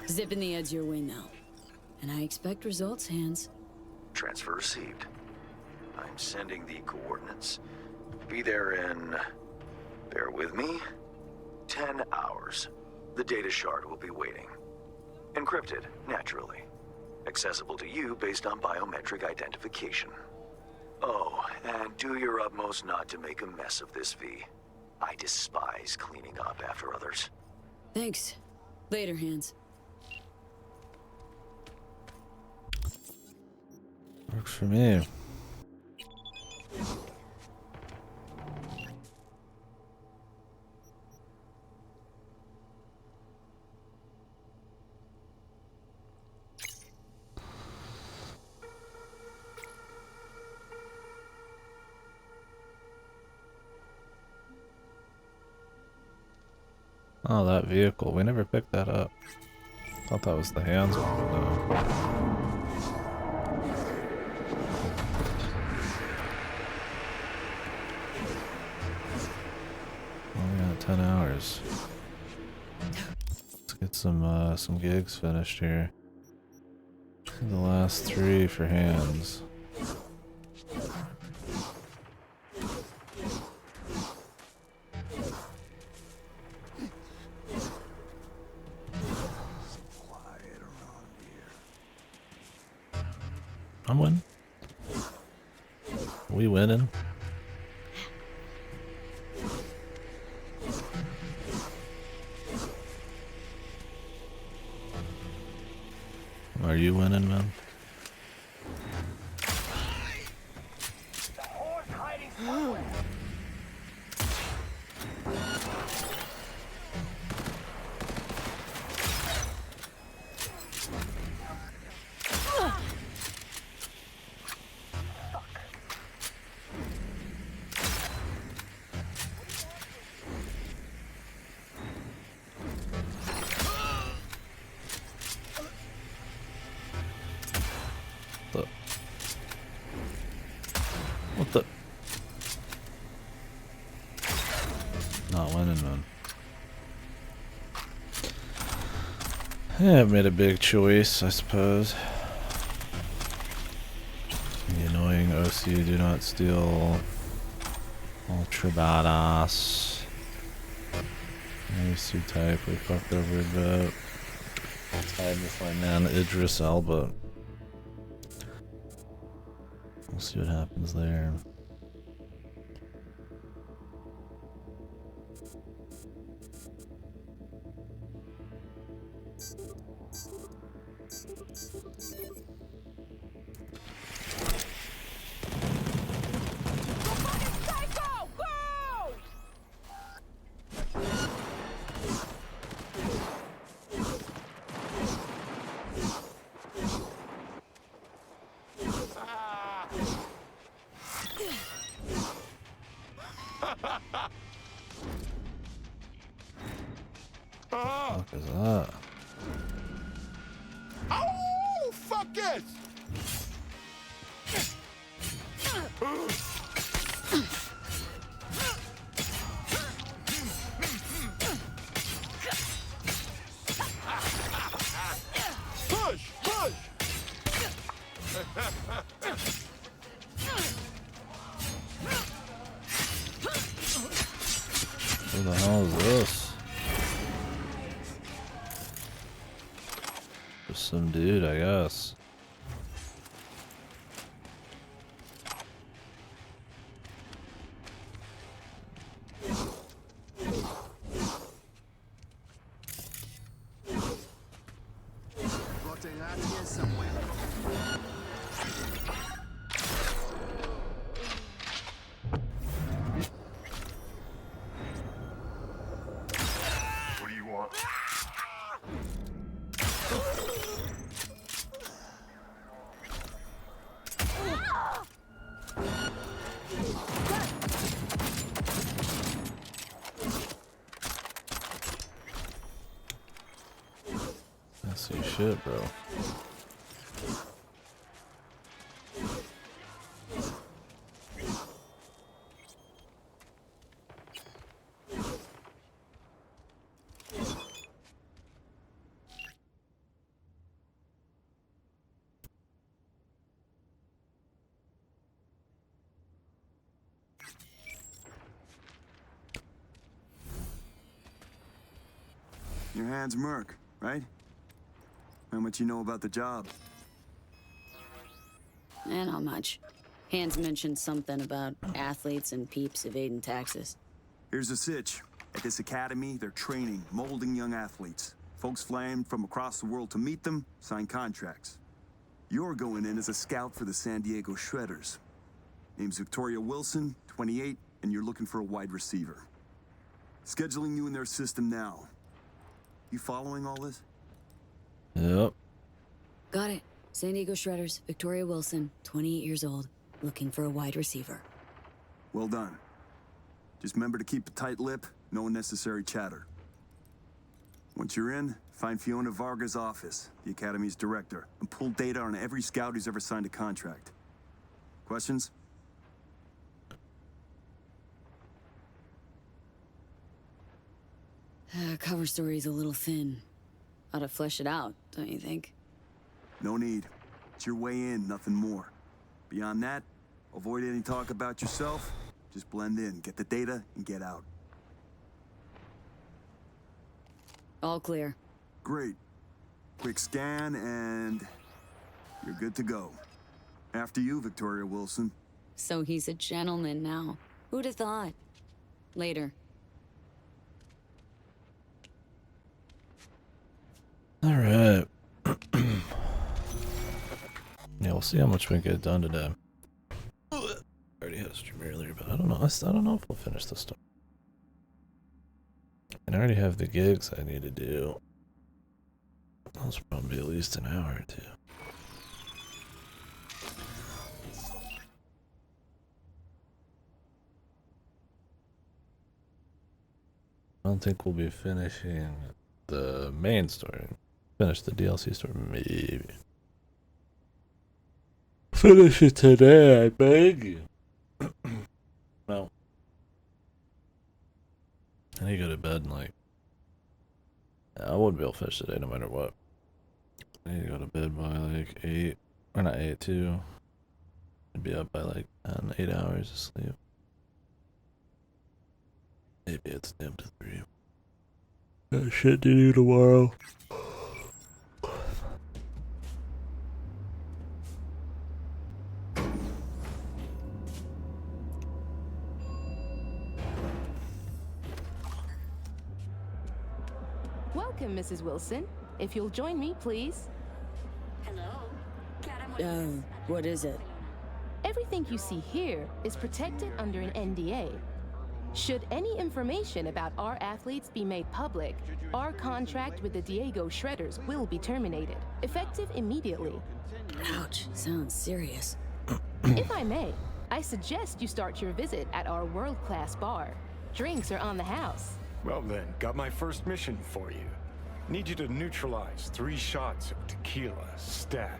Zipping the edge your way now. And I expect results, Hands. Transfer received. I'm sending the coordinates. Be there in... bear with me. 10 hours. The data shard will be waiting. Encrypted, naturally. Accessible to you based on biometric identification. Oh, and do your utmost not to make a mess of this, V. I despise cleaning up after others. Thanks. Later, Hands. Works for me. Oh, that vehicle. We never picked that up. Thought that was the Hands one, but no. Oh yeah, 10 hours. Let's get some gigs finished here. The last 3 for Hands. I'm winning. We winning. Are you winning, man? Yeah, I've made a big choice, I suppose. The annoying OC do not steal. Ultra badass. Nice type, we fucked over a bit. Tied with my man Idris Elba. We'll see what happens there. What is that? Oh, fuck it! Push! Push! Who the hell is this? Just some dude, I guess. What do you want? I see shit, bro. Your hand's Merc, right? How much you know about the job? Not much. Hans mentioned something about athletes and peeps evading taxes. Here's the sitch. At this academy, they're training, molding young athletes. Folks flying from across the world to meet them, sign contracts. You're going in as a scout for the San Diego Shredders. Name's Victoria Wilson, 28, and you're looking for a wide receiver. Scheduling you in their system now. You following all this? Yep. Got it. San Diego Shredders, Victoria Wilson, 28 years old, looking for a wide receiver. Well done. Just remember to keep a tight lip, no unnecessary chatter. Once you're in, find Fiona Varga's office, the Academy's director, and pull data on every scout who's ever signed a contract. Questions? Cover story's a little thin. Ought to flesh it out, don't you think? No need. It's your way in, nothing more. Beyond that, avoid any talk about yourself. Just blend in, get the data, and get out. All clear. Great. Quick scan, and you're good to go. After you, Victoria Wilson. So he's a gentleman now. Who'd have thought? Later. Alright. Yeah, we'll see how much we can get done today. I already had a stream earlier, but I don't know. I don't know if we'll finish this stuff. And I already have the gigs I need to do. Those probably at least an hour or two. I don't think we'll be finishing the main story. Finish the DLC story, maybe. Finish it today, I beg you. No. I need to go to bed and I wouldn't be able to finish today no matter what. I need to go to bed by like 8, or not 8, 2. I'd be up by like 10, 8 hours of sleep. Maybe it's down to 3. Got shit to do tomorrow. Welcome, Mrs. Wilson. If you'll join me, please. What is it? Everything you see here is protected under an NDA. Should any information about our athletes be made public, our contract with the Diego Shredders will be terminated, effective immediately. Ouch, sounds serious. If I may, I suggest you start your visit at our world-class bar. Drinks are on the house. Well then, got my first mission for you. Need you to neutralize 3 shots of tequila, stat.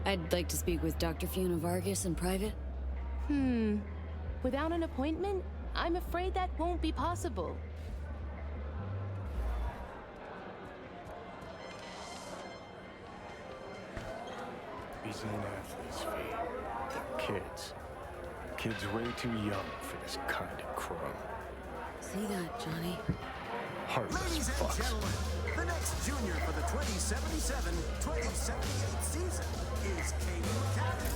I'd like to speak with Dr. Fiona Vargas in private. Without an appointment, I'm afraid that won't be possible. These ain't athletes, V. They're kids. Kids way too young for this kind of crime. See that, Johnny? Heartless Ladies and fucks. gentlemen, the next junior for the 2077-2078 season is KDkill.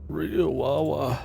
Real Wawa.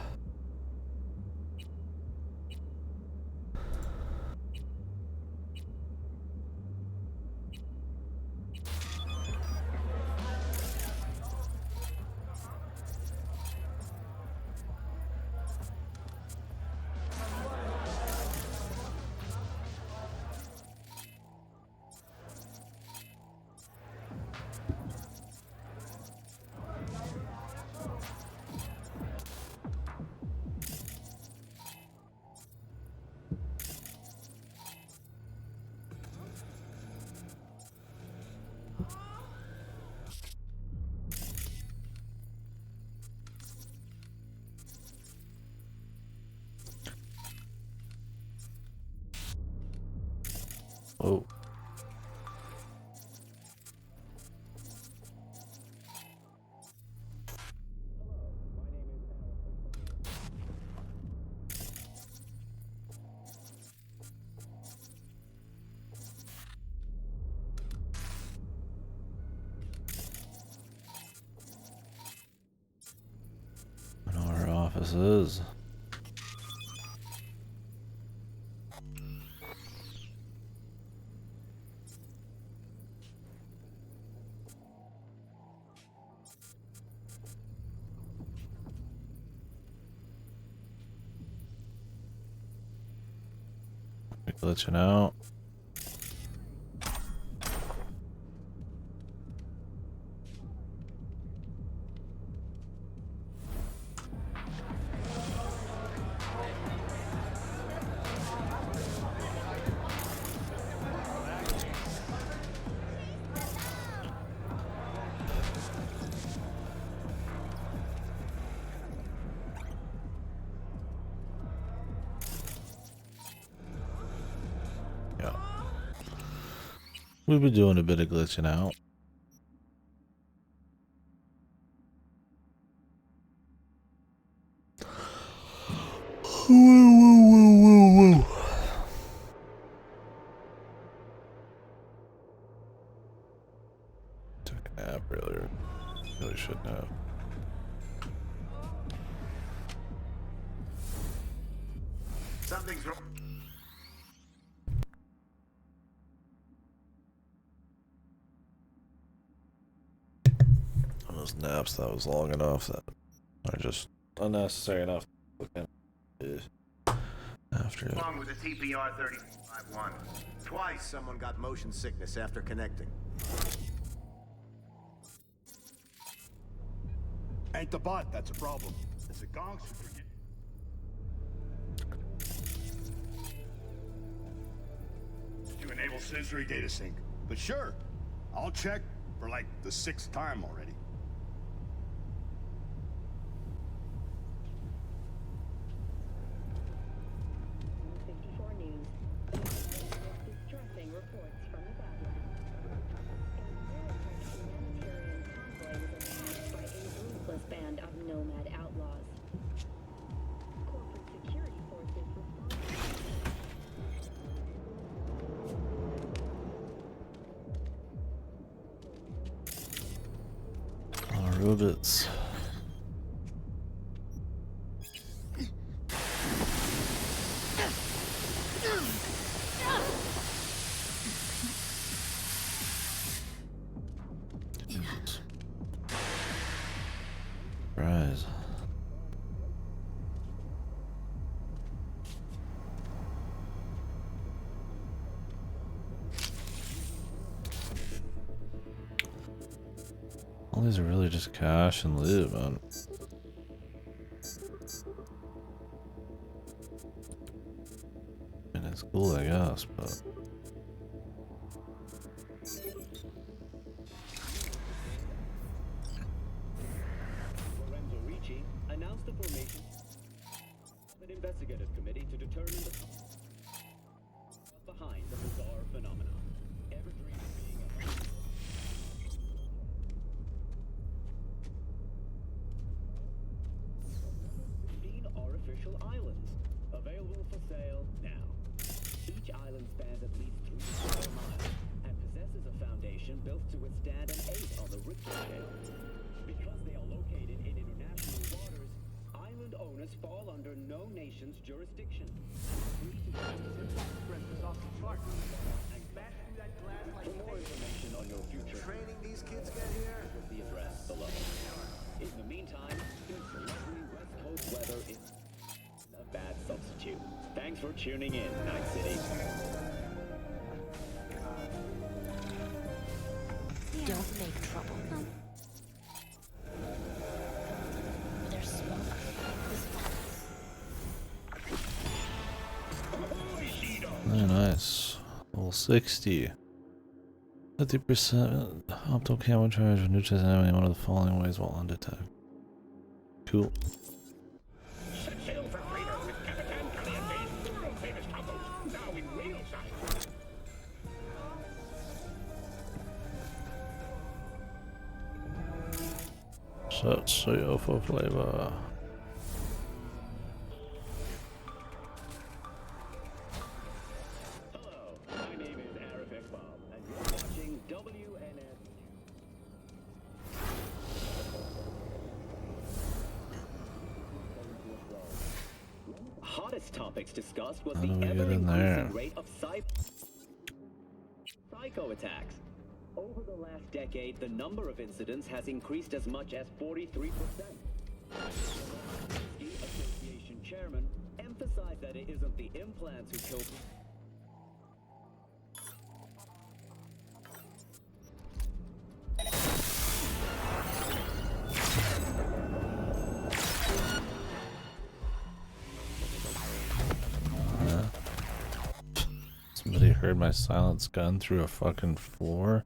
Oh. I know where her office is. Glitching out. We've been doing a bit of glitching out. Took a nap earlier. Really shouldn't have. Something's wrong. Those naps, that was long enough, that are just unnecessary enough to look at after it. Wrong with the TPR 351. Twice someone got motion sickness after connecting. Ain't the bot that's a problem. It's the gongs who forget. enable sensory data sync. But sure, I'll check for like the 6th time already. Distressing reports from the Badlands. A humanitarian convoy was attacked by a ruthless band of nomad outlaws. Corporate security forces Robots. Surprise. All these are really just cash and loot, man. And it's cool, I guess, but announced the formation of an investigative committee to determine the behind the bizarre phenomenon. Ever dreamed of being a 15 artificial islands available for sale now. Each island spans at least 3 square miles and possesses a foundation built to withstand an 8 on the Richter scale. Because they are located in international waters, island owners fall under no nation's jurisdiction. For more information on your future training these kids get here, visit the address below. In the meantime, it's lovely West Coast weather is a bad substitute. Thanks for tuning in, Night City. Don't make trouble. There's smoke. very nice. Level 60. 50% optical camera charge when neutralizing enemy in one of the following ways while undetected. Cool. Set sail for flavor. Hottest topics discussed was How the do we get in ever-increasing there? rate of psycho attacks. Over the last decade, the number of incidents has increased as much as 43%. The Association chairman emphasized that it isn't the implants who kill people. Somebody heard my silenced gun through a fucking floor.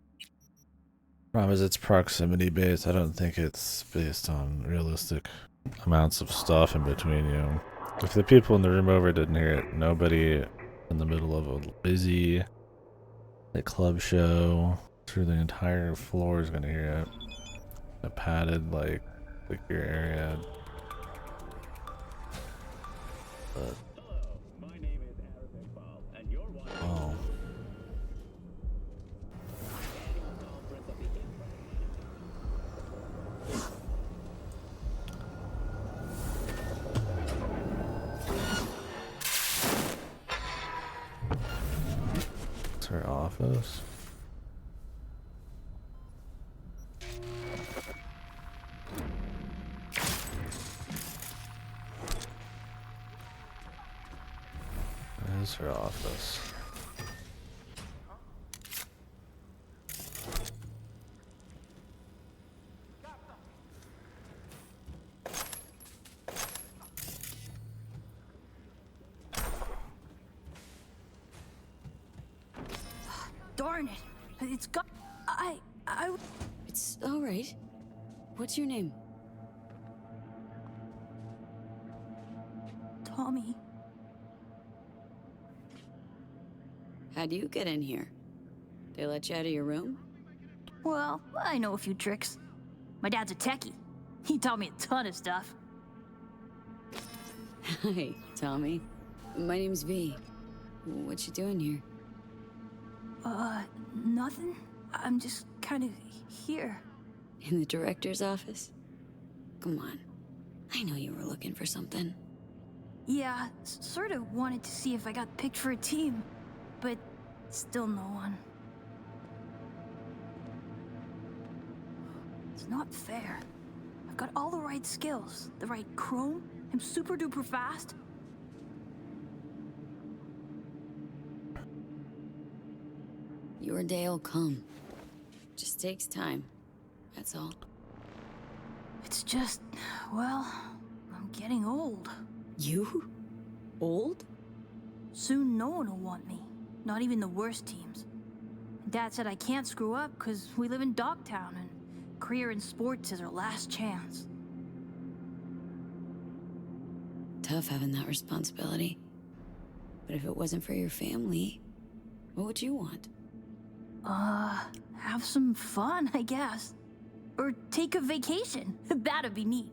Problem is it's proximity based. I don't think it's based on realistic amounts of stuff in between you. If the people in the room over didn't hear it, nobody in the middle of a busy club show through the entire floor is gonna hear it. A padded like your area. But oh. It's her office. Where's her office? darn it. It's got... It's all right. What's your name? Tommy. How'd you get in here? They let you out of your room? Well, I know a few tricks. My dad's a techie. He taught me a ton of stuff. Hi, Tommy. My name's V. What you doing here? Nothing. I'm just kind of here. In the director's office? Come on. I know you were looking for something. Yeah, sort of wanted to see if I got picked for a team, but still no one. It's not fair. I've got all the right skills, the right chrome, I'm super duper fast. Your day will come. Just takes time. That's all. It's just, well, I'm getting old. You? Old? Soon no one will want me. Not even the worst teams. Dad said I can't screw up because we live in Dogtown and career in sports is our last chance. Tough having that responsibility. But if it wasn't for your family, what would you want? Have some fun, I guess. Or take a vacation. That'd be neat.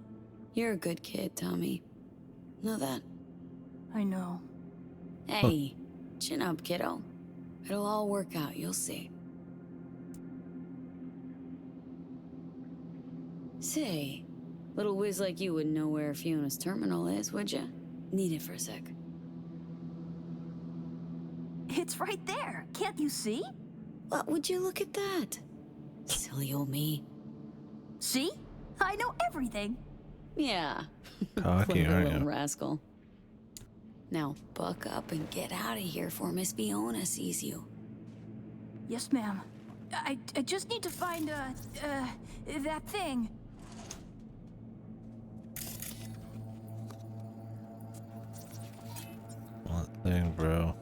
You're a good kid, Tommy. Know that. I know. Hey, chin up, kiddo. It'll all work out, you'll see. Say, little whiz like you wouldn't know where Fiona's terminal is, would ya? Need it for a sec. It's right there. Can't you see? What would you look at that? Silly old me. See? I know everything. Yeah. Cocky, Clever aren't little you? rascal. Now buck up and get out of here before Miss Fiona sees you. Yes, ma'am. I just need to find, that thing. What thing, bro?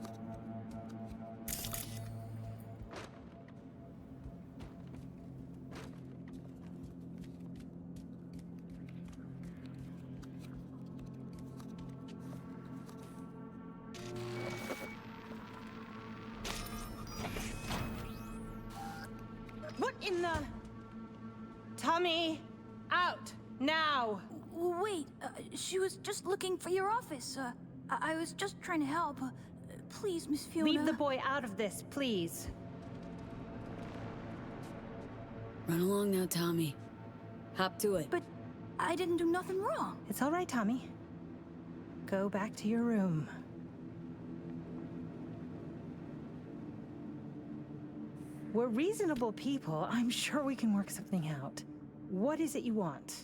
What in the... Tommy, out, now. Wait, she was just looking for your office. I was just trying to help. Please, Miss Fiona. Leave the boy out of this, please. Run along now, Tommy. Hop to it. But I didn't do nothing wrong. It's all right, Tommy. Go back to your room. We're reasonable people. I'm sure we can work something out. What is it you want?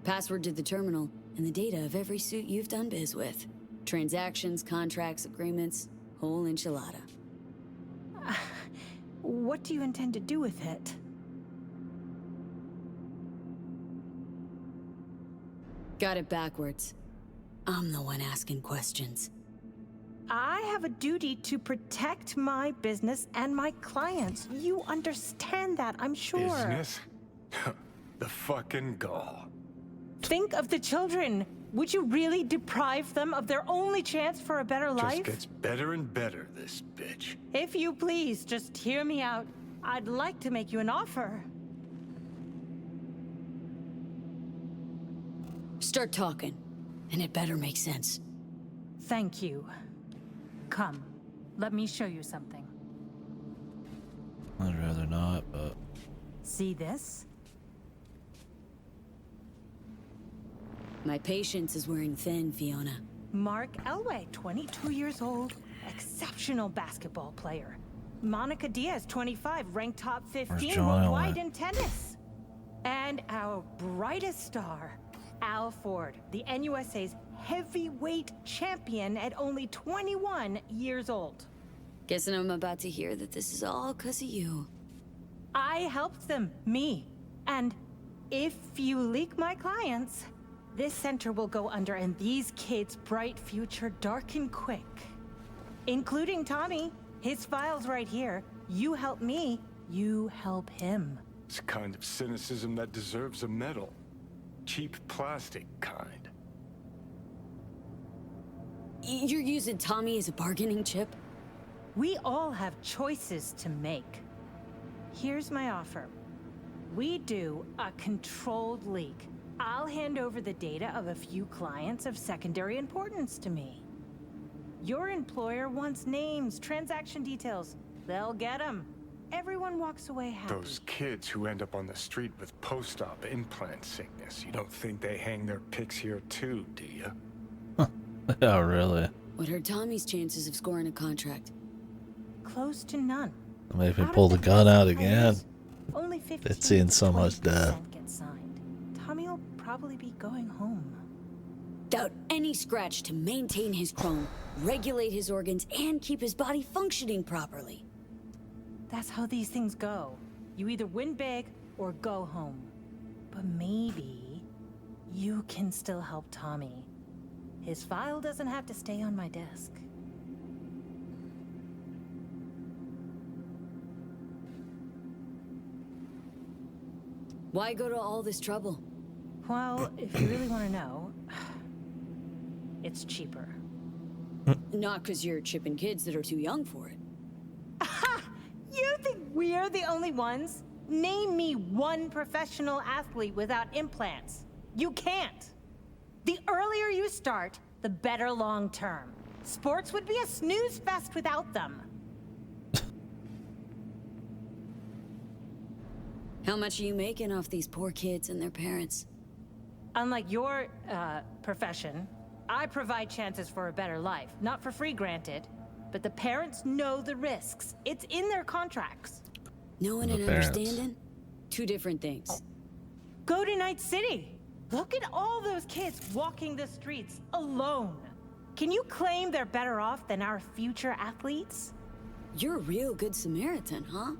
Password to the terminal and the data of every suit you've done biz with. Transactions, contracts, agreements, whole enchilada. What do you intend to do with it? Got it backwards. I'm the one asking questions. I have a duty to protect my business and my clients. You understand that, I'm sure. Business? The fucking gall. Think of the children. Would you really deprive them of their only chance for a better life? Just gets better and better, this bitch. If you please, just hear me out. I'd like to make you an offer. Start talking, and it better make sense. Thank you. Come, let me show you something. I'd rather not, but... See this? My patience is wearing thin, Fiona. Mark Elway, 22 years old, exceptional basketball player. Monica Diaz, 25, ranked top 15 John worldwide Elway? in tennis. And our brightest star, Al Ford, the NUSA's heavyweight champion at only 21 years old. Guessing I'm about to hear that this is all 'cause of you. I helped them, me. And if you leak my clients, This center will go under and these kids' bright future darken quick. Including Tommy. His file's right here. You help me, you help him. It's a kind of cynicism that deserves a medal. Cheap plastic kind. You're using Tommy as a bargaining chip? We all have choices to make. Here's my offer. We do a controlled leak. I'll hand over the data of a few clients of secondary importance to me. Your employer wants names, transaction details. They'll get them. Everyone walks away happy. Those kids who end up on the street with post-op implant sickness, you don't think they hang their pics here too, do you? Yeah, really. What are Tommy's chances of scoring a contract? Close to none. Maybe pull the gun out again. Only 15 It's seeing so much death. get signed. Tommy will probably be going home. Without any scratch to maintain his chrome, regulate his organs, and keep his body functioning properly. That's how these things go. You either win big or go home. But maybe you can still help Tommy. His file doesn't have to stay on my desk. Why go to all this trouble? Well, if you really want to know, it's cheaper. Not because you're chipping kids that are too young for it. You think we're the only ones? Name me one professional athlete without implants. You can't. The earlier you start, the better long term. Sports would be a snooze fest without them. How much are you making off these poor kids and their parents? Unlike your, profession, I provide chances for a better life. Not for free, granted. But the parents know the risks. It's in their contracts. Knowing and understanding? Two different things. Go to Night City. Look at all those kids walking the streets alone. Can you claim they're better off than our future athletes? You're a real good Samaritan, huh?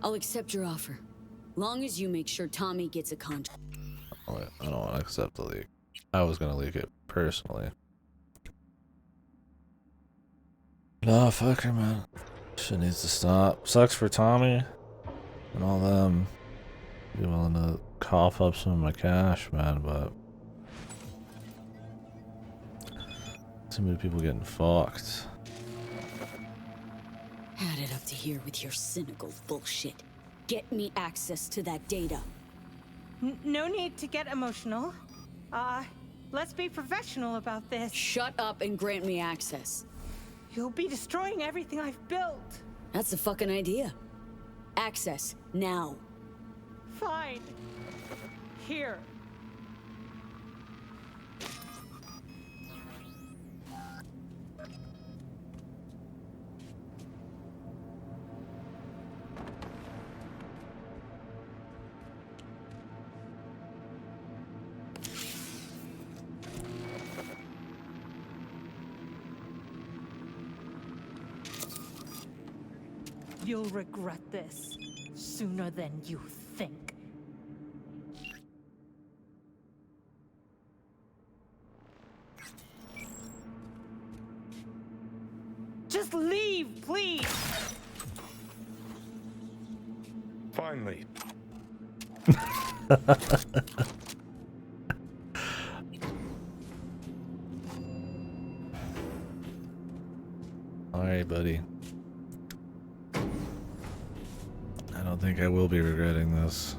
I'll accept your offer. Long as you make sure Tommy gets a contract. Oh, wait, I don't want to accept the leak. I was gonna leak it personally. No, fuck her, man. Shit needs to stop. Sucks for Tommy and all them. Be willing to cough up some of my cash, man, but too many people getting fucked. Had it up to here with your cynical bullshit. Get me access to that data. No need to get emotional. Let's be professional about this. Shut up and grant me access. You'll be destroying everything I've built. That's the fucking idea. Access, now. Fine. Here. You'll regret this sooner than you think. Just leave, please! Finally. Alright, buddy. I don't think I will be regretting this.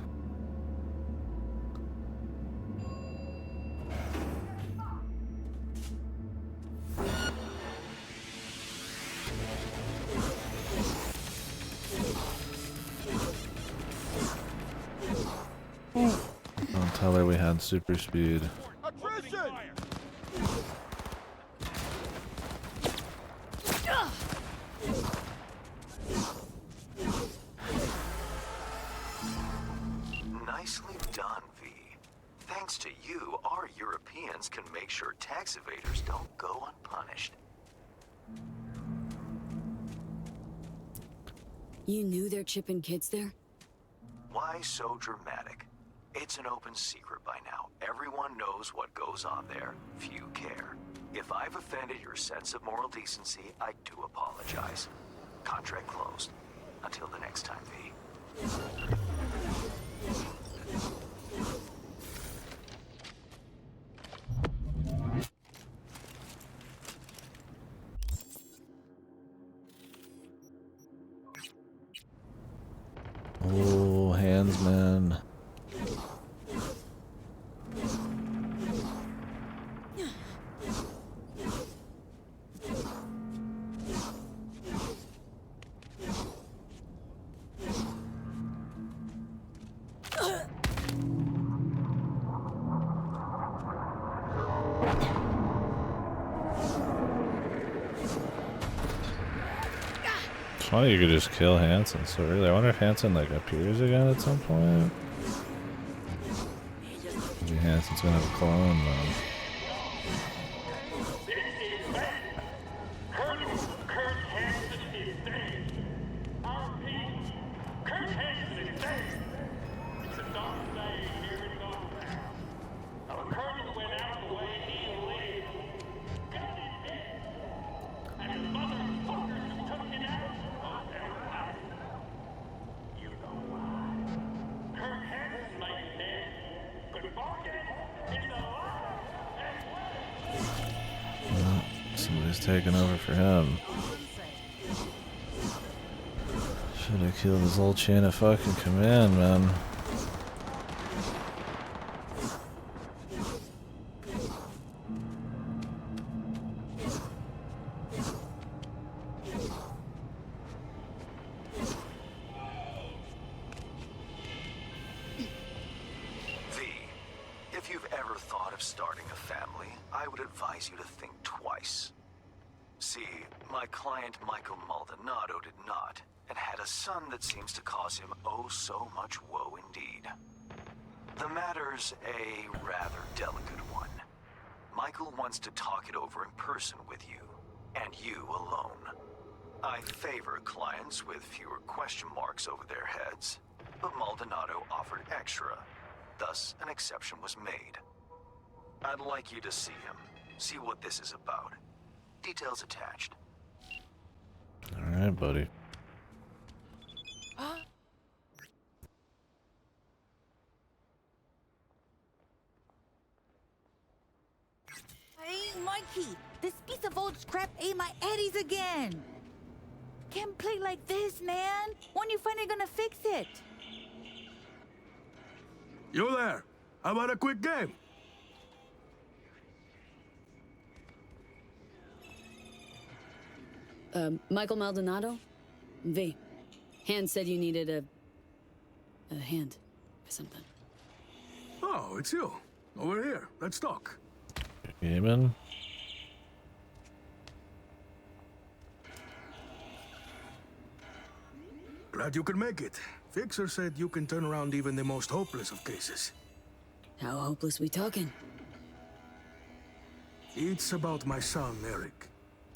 Don't tell her we had super speed. Nicely done, V. Thanks to you, our Europeans can make sure tax evaders don't go unpunished. You knew they're chipping kids there? Why so dramatic? It's an open secret by now. Everyone knows what goes on there. Few care. If I've offended your sense of moral decency, I do apologize. Contract closed. Until the next time, V. Oh, handsman. Funny you could just kill Hansen so early. I wonder if Hansen like appears again at some point. Maybe Hansen's gonna have a clone though. Somebody's taking over for him. Should have killed his whole chain of fucking command, man. If you've ever thought of starting a family, I would advise you to think twice. See, my client Michael Maldonado did not, and had a son that seems to cause him oh so much woe indeed. The matter's a rather delicate one. Michael wants to talk it over in person with you, and you alone. I favor clients with fewer question marks over their heads, but Maldonado offered extra. Thus, an exception was made. I'd like you to see him. See what this is about. Details attached. Alright, buddy. Hey, Mikey! This piece of old scrap ate my eddies again! Can't play like this, man! When you finally gonna fix it? You there? How about a quick game? Michael Maldonado? V. Hand said you needed a hand or something. Oh, it's you. Over here. Let's talk. Gaming? Glad you could make it. Fixer said you can turn around even the most hopeless of cases. How hopeless we talking? It's about my son, Eric.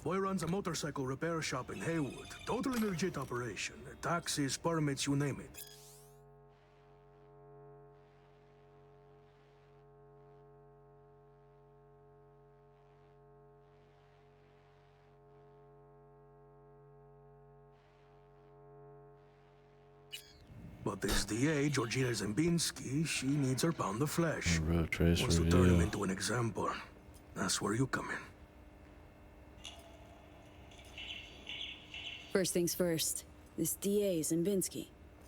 Boy runs a motorcycle repair shop in Haywood. Totally legit operation. Taxes, permits, you name it. But this DA, Georgina Zembinski, she needs her pound of flesh. Road trace Wants to review. turn him into an example. That's where you come in. First things first. This DA, Zembinski.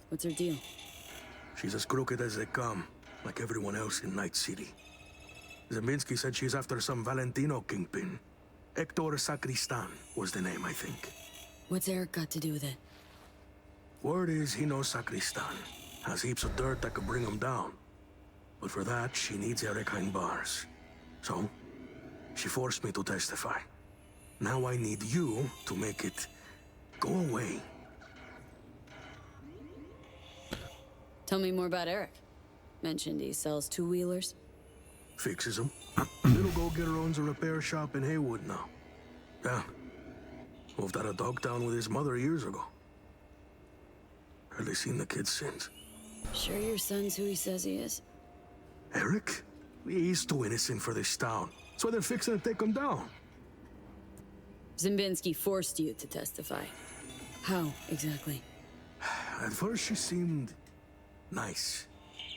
What's her deal? She's as crooked as they come, like everyone else in Night City. Zembinski said she's after some Valentino kingpin. Hector Sacristan was the name, I think. What's Eric got to do with it? Word is he knows Sacristan. Has heaps of dirt that could bring him down. But for that, she needs Eric behind bars. So, she forced me to testify. Now I need you to make it go away. Tell me more about Eric. Mentioned he sells two-wheelers. Fixes them. Little go-getter owns a repair shop in Haywood now. Yeah. Moved out of Dogtown with his mother years ago. Hardly seen the kid since. Sure your son's who he says he is? Eric? He's too innocent for this town. So they're fixing to take him down. Zimbinski forced you to testify. How, exactly? At first, she seemed nice.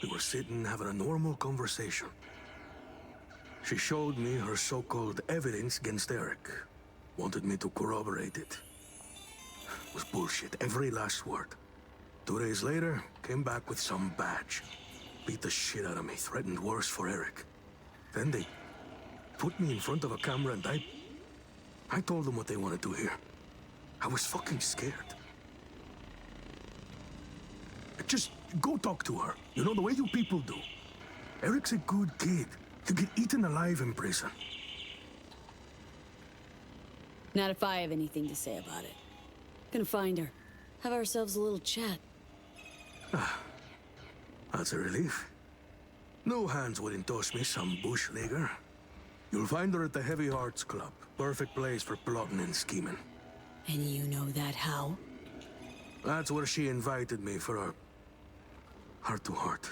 We were sitting having a normal conversation. She showed me her so-called evidence against Eric. Wanted me to corroborate it. It was bullshit, every last word. 2 days later, came back with some badge. Beat the shit out of me, threatened worse for Eric. Then they put me in front of a camera and I told them what they wanted to hear. I was fucking scared. Just go talk to her. You know, the way you people do. Eric's a good kid. He'll get eaten alive in prison. Not if I have anything to say about it. Gonna find her. Have ourselves a little chat. That's a relief. No hands wouldn't toss me some bush leaguer. You'll find her at the Heavy Hearts Club. Perfect place for plotting and scheming. And you know that how? That's where she invited me for our heart-to-heart.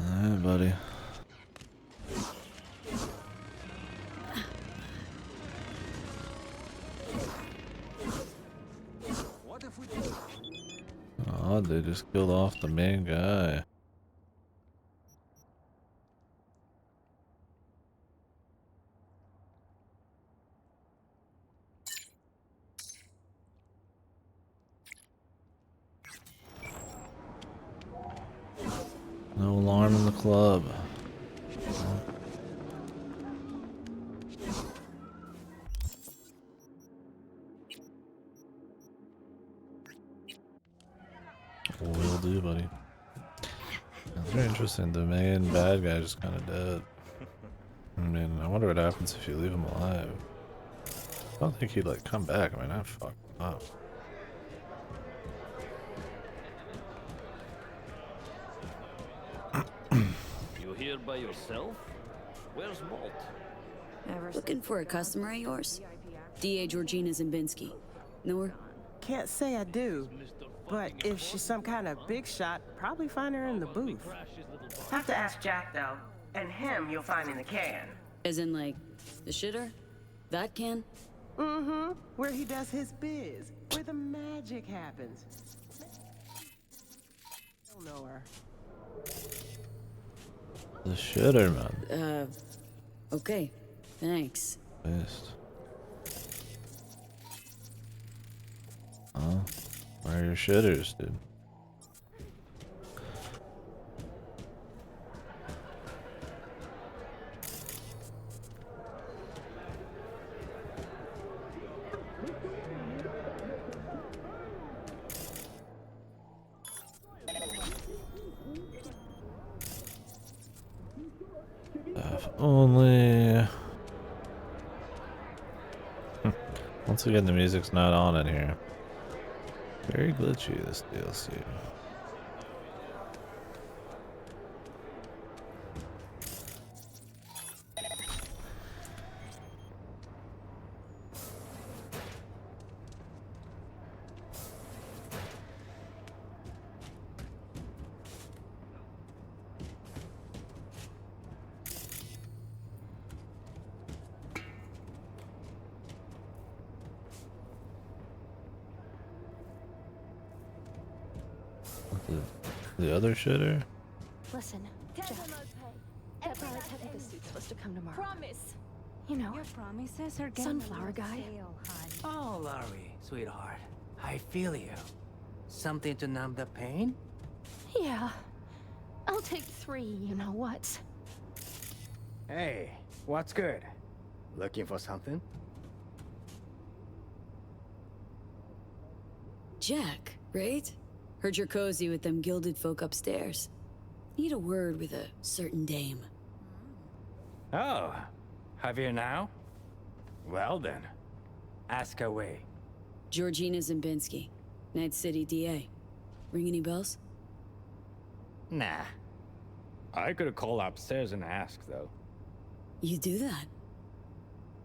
Alright, buddy. Oh, they just killed off the main guy. No alarm in the club. Will do, buddy. That's very interesting. The main bad guy just kind of dead. I mean, I wonder what happens if you leave him alive. I don't think he'd like come back. I mean, that fucked him up. You here by yourself? Where's Walt? Looking for a customer of yours? DA Georgina Zimbinski. Know her? Can't say I do, but if she's some kind of big shot, probably find her in the booth. Have to ask Jack, though. And him you'll find in the can. As in, like, the shitter? That can? Mm-hmm. Where he does his biz. Where the magic happens. Don't know her. The shitter, man. Okay. Thanks. Pissed. Oh, where are your shitters, dude? If only. Once again, the music's not on in here. Very glitchy, this DLC. The other shitter? Listen, Jeff. That pyrotechnica suit's supposed to come tomorrow. Promise. You know, Your promises are getting sunflower guy. Oh, Laurie, sweetheart. I feel you. Something to numb the pain? Yeah. I'll take 3, you know what? Hey, what's good? Looking for something? Jack, right? Heard you're cozy with them gilded folk upstairs. Need a word with a certain dame. Oh, Javier now? Well then, ask away. Georgina Zimbinski, Night City DA. Ring any bells? Nah. I could call upstairs and ask, though. You do that?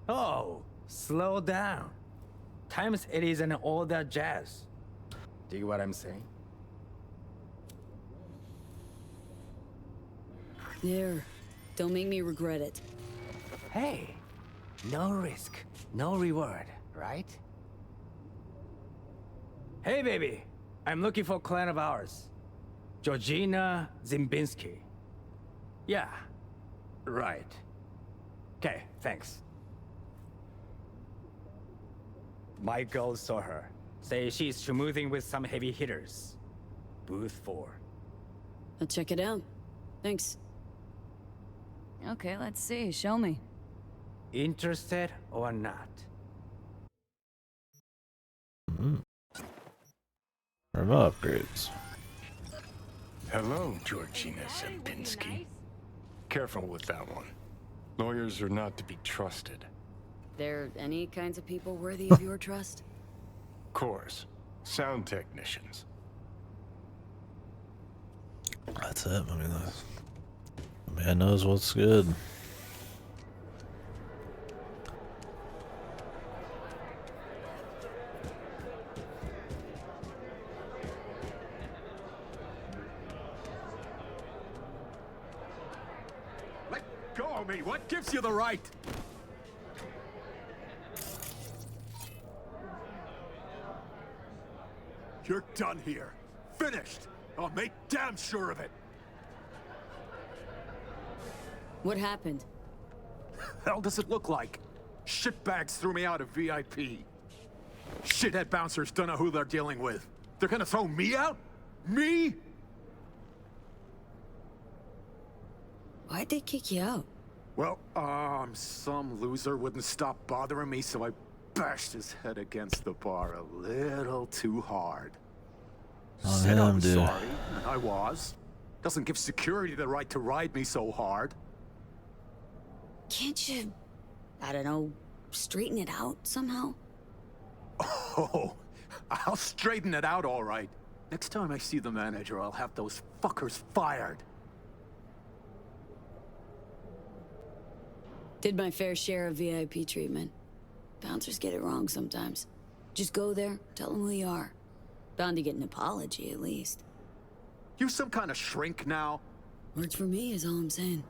Oh, slow down. Times it isn't all that jazz. Dig what I'm saying? There. Don't make me regret it. Hey, no risk, no reward, right? Hey, baby. I'm looking for a client of ours. Georgina Zimbinski. Yeah, right. Okay, thanks. My girls saw her. Say she's schmoozing with some heavy hitters. Booth 4. I'll check it out. Thanks. Okay, let's see. Show me. Interested or not? Remote upgrades. Hello, Georgina Zimbinski. Careful with that one. Lawyers are not to be trusted. There any kinds of people worthy of your trust? Of course. Sound technicians. That's it. I mean, the man knows what's good. Let go of me! What gives you the right? You're done here. Finished. I'll make damn sure of it. What happened? Hell does it look like? Shitbags threw me out of VIP. Shithead bouncers don't know who they're dealing with. They're gonna throw me out? Me? Why'd they kick you out? Well, some loser wouldn't stop bothering me, so I bashed his head against the bar a little too hard. Said I was sorry, and I was. Doesn't give security the right to ride me so hard. Can't you, I don't know, straighten it out somehow? Oh, I'll straighten it out all right. Next time I see the manager, I'll have those fuckers fired. Did my fair share of VIP treatment. Bouncers get it wrong sometimes. Just go there, tell them who you are. Bound to get an apology, at least. You some kind of shrink now? Works for me, is all I'm saying.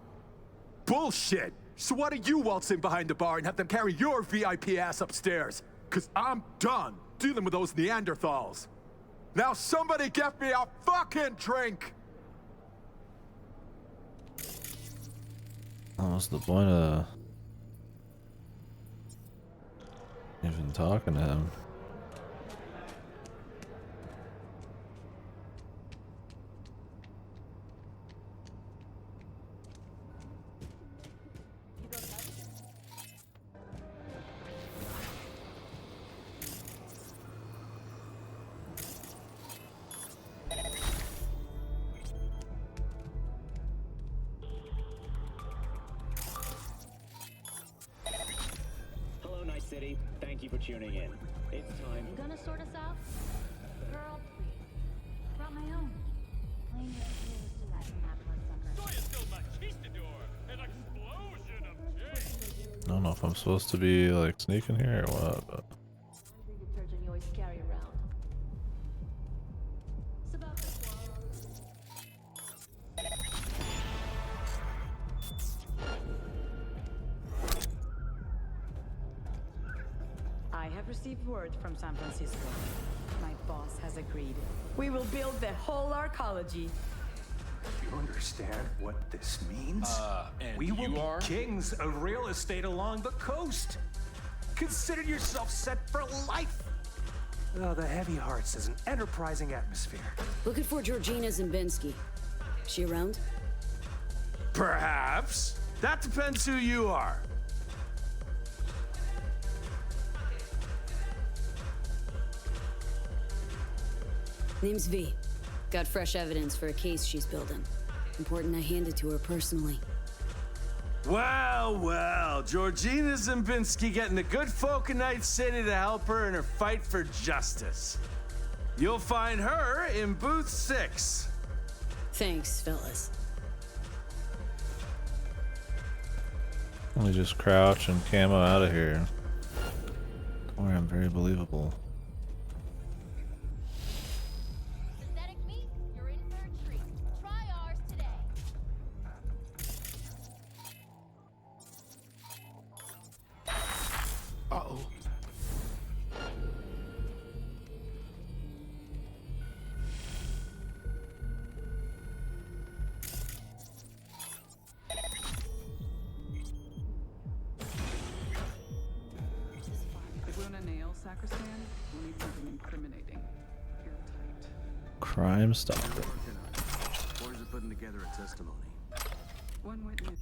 Bullshit! So why don't you waltz in behind the bar and have them carry your VIP ass upstairs? Cause I'm done dealing with those Neanderthals. Now somebody get me a fucking drink! What was the point of even talking to him? Hello, Night City. Thank you for tuning in. It's time. You gonna sort us out? Girl, please. Brought my own. Playing your ears to that I don't know if I'm supposed to be like sneaking here or what, but detergent you always carry around. It's about the I have received word from San Francisco. My boss has agreed. We will build the whole arcology. You understand what this means? And we will you be are? kings of real estate along the coast. Consider yourself set for life. Oh, the Heavy Hearts is an enterprising atmosphere. Looking for Georgina Zimbinski. She around? Perhaps. That depends who you are. Name's V. Got fresh evidence for a case she's building. Important I hand it to her personally. Well, well, Georgina Zimbinski getting the good folk of Night City to help her in her fight for justice. You'll find her in booth 6. Thanks, fellas. let me just crouch and camo out of here. Or I'm very believable. Sacristan, we'll need something incriminating. Airtight. Crime Stopper. Boys are putting together a testimony. One witness.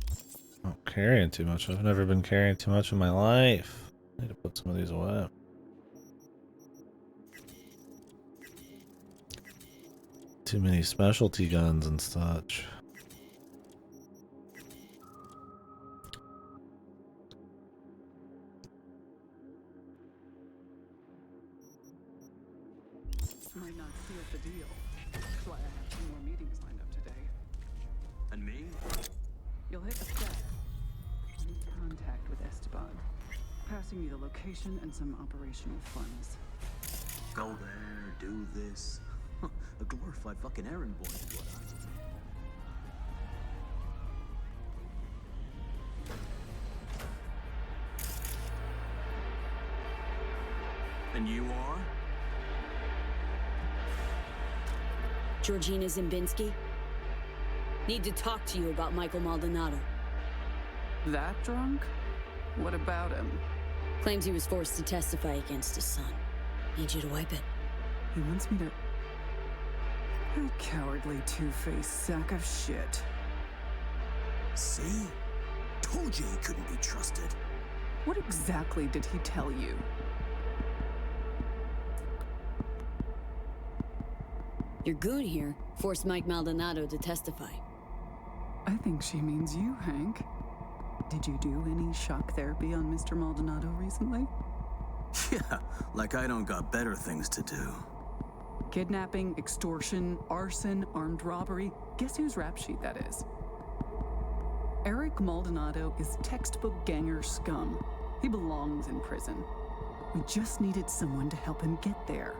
Oh, carrying too much. I've never been carrying too much in my life. I need to put some of these away. Too many specialty guns and such. Might not seal the deal. That's why I have 2 more meetings lined up today. And me? You'll hit the set. I need contact with Esteban. Passing me the location and some operational funds. Go there, do this. A glorified fucking errand boy is what I... And you are? Georgina Zimbinski? Need to talk to you about Michael Maldonado. That drunk? What about him? Claims he was forced to testify against his son. Need you to wipe it. He wants me to... That cowardly two-faced sack of shit. See? Told you he couldn't be trusted. What exactly did he tell you? Your goon here forced Mike Maldonado to testify. I think she means you, Hank. Did you do any shock therapy on Mr. Maldonado recently? Yeah, like I don't got better things to do. Kidnapping, extortion, arson, armed robbery. Guess whose rap sheet that is? Eric Maldonado is textbook ganger scum. He belongs in prison. We just needed someone to help him get there.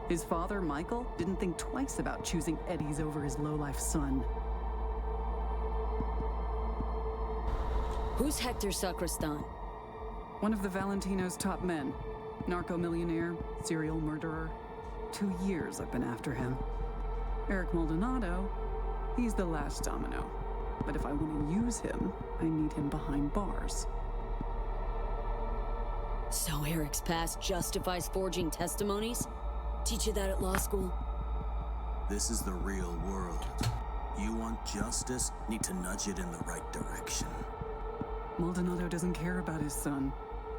His father, Michael, didn't think twice about choosing Eddie's over his lowlife son. Who's Hector Sacristan? One of the Valentino's top men. Narco-millionaire, serial murderer. 2 years I've been after him. Eric Maldonado, he's the last domino. But if I want to use him, I need him behind bars. So Eric's past justifies forging testimonies? Teach you that at law school? This is the real world. You want justice, need to nudge it in the right direction. Maldonado doesn't care about his son.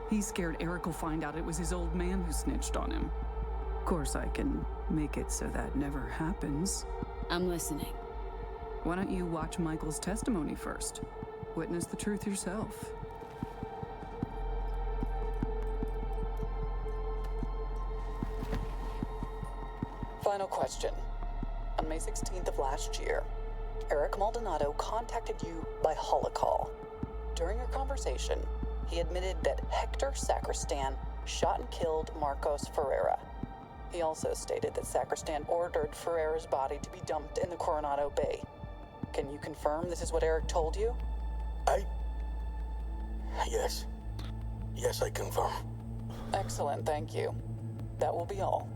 He's scared Eric will find out it was his old man who snitched on him. Of course, I can make it so that never happens. I'm listening. Why don't you watch Michael's testimony first? Witness the truth yourself. Final question. On May 16th of last year, Eric Maldonado contacted you by holocall. During your conversation, he admitted that Hector Sacristan shot and killed Marcos Ferreira. He also stated that Sacristan ordered Ferreira's body to be dumped in the Coronado Bay. Can you confirm this is what Eric told you? Yes. Yes, I confirm. Excellent, thank you. That will be all.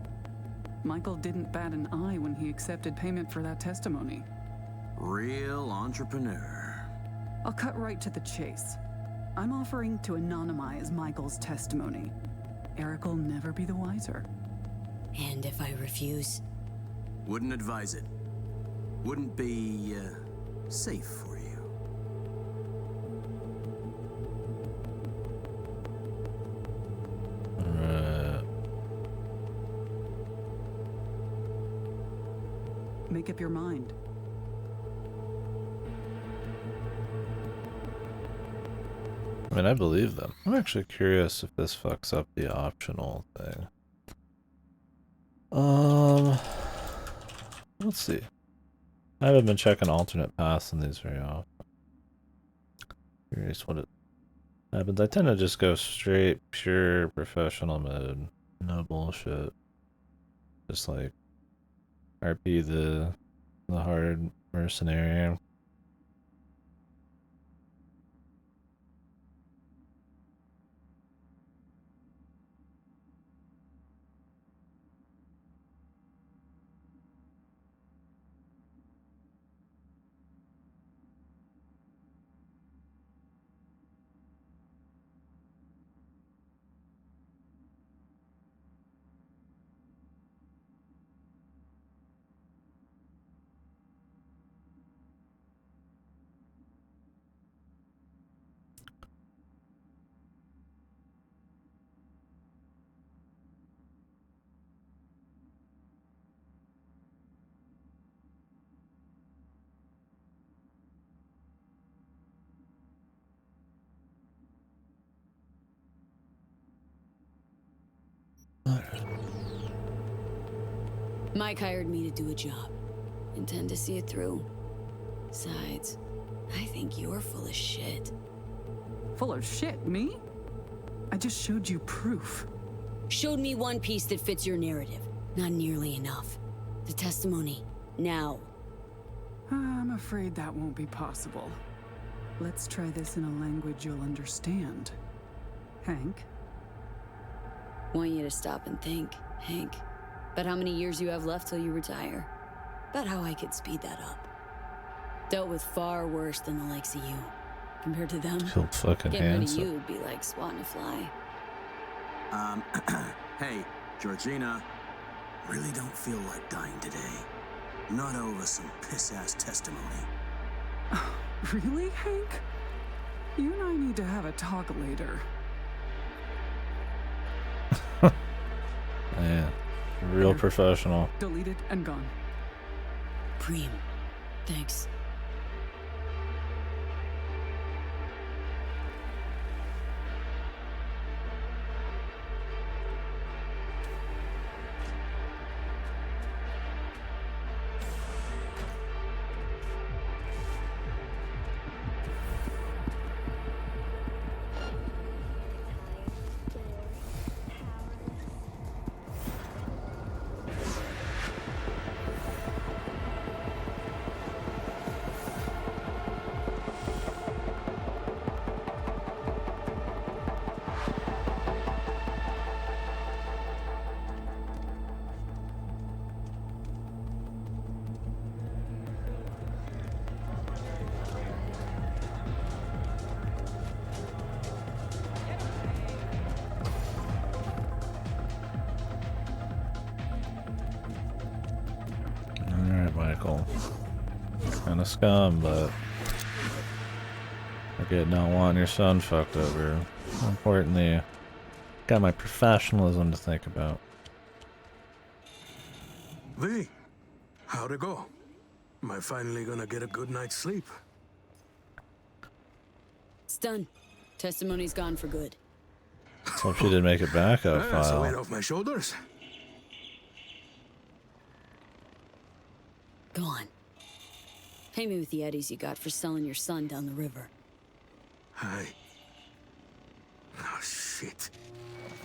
Michael didn't bat an eye when he accepted payment for that testimony. Real entrepreneur. I'll cut right to the chase. I'm offering to anonymize Michael's testimony. Eric will never be the wiser. And if I refuse? Wouldn't advise it. Wouldn't be, safe for you. Make up your mind. I mean, I believe them. I'm actually curious if this fucks up the optional thing. Let's see. I haven't been checking alternate paths in these very often. Curious what it happens. I tend to just go straight, pure professional mode. No bullshit. Just like RP the hard mercenary. Mike hired me to do a job. Intend to see it through. Besides, I think you're full of shit. Full of shit, me? I just showed you proof. Showed me one piece that fits your narrative. Not nearly enough. The testimony. Now. I'm afraid that won't be possible. Let's try this in a language you'll understand. Hank? Want you to stop and think, Hank. About how many years you have left till you retire. About how I could speed that up. Dealt with far worse than the likes of you. Compared to them, Killed fucking getting rid of handsome. you would be like swatting a fly. Hey, Georgina. Really don't feel like dying today. Not over some piss-ass testimony. Really, Hank? You and I need to have a talk later. Man, real professional. Deleted and gone. Preem. Thanks. Alright, Michael. Kinda scum, but I get not wanting your son fucked over. More importantly, got my professionalism to think about. V, how'd it go? Am I finally gonna get a good night's sleep? It's done. Testimony's gone for good. Let's hope she didn't make a backup That's a weight file. off my shoulders. Go on. Pay me with the eddies you got for selling your son down the river. Hi. Oh, shit.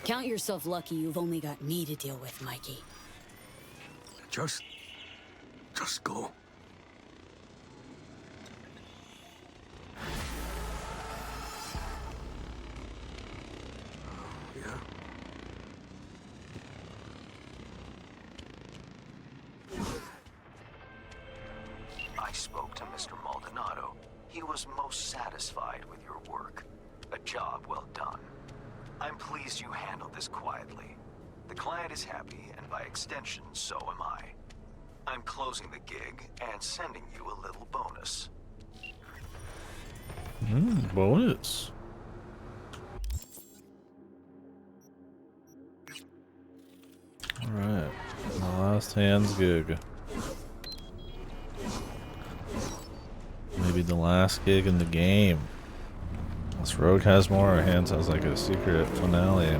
Count yourself lucky you've only got me to deal with, Mikey. Just go. Yeah. I spoke to Mr. Maldonado. He was most satisfied with your work. A job well done. I'm pleased you handled this quietly. The client is happy, and by extension, so am I. I'm closing the gig and sending you a little bonus. Bonus. Alright, the last hands gig. Maybe the last gig in the game. This Rogue has more, or Hands has like a secret finale.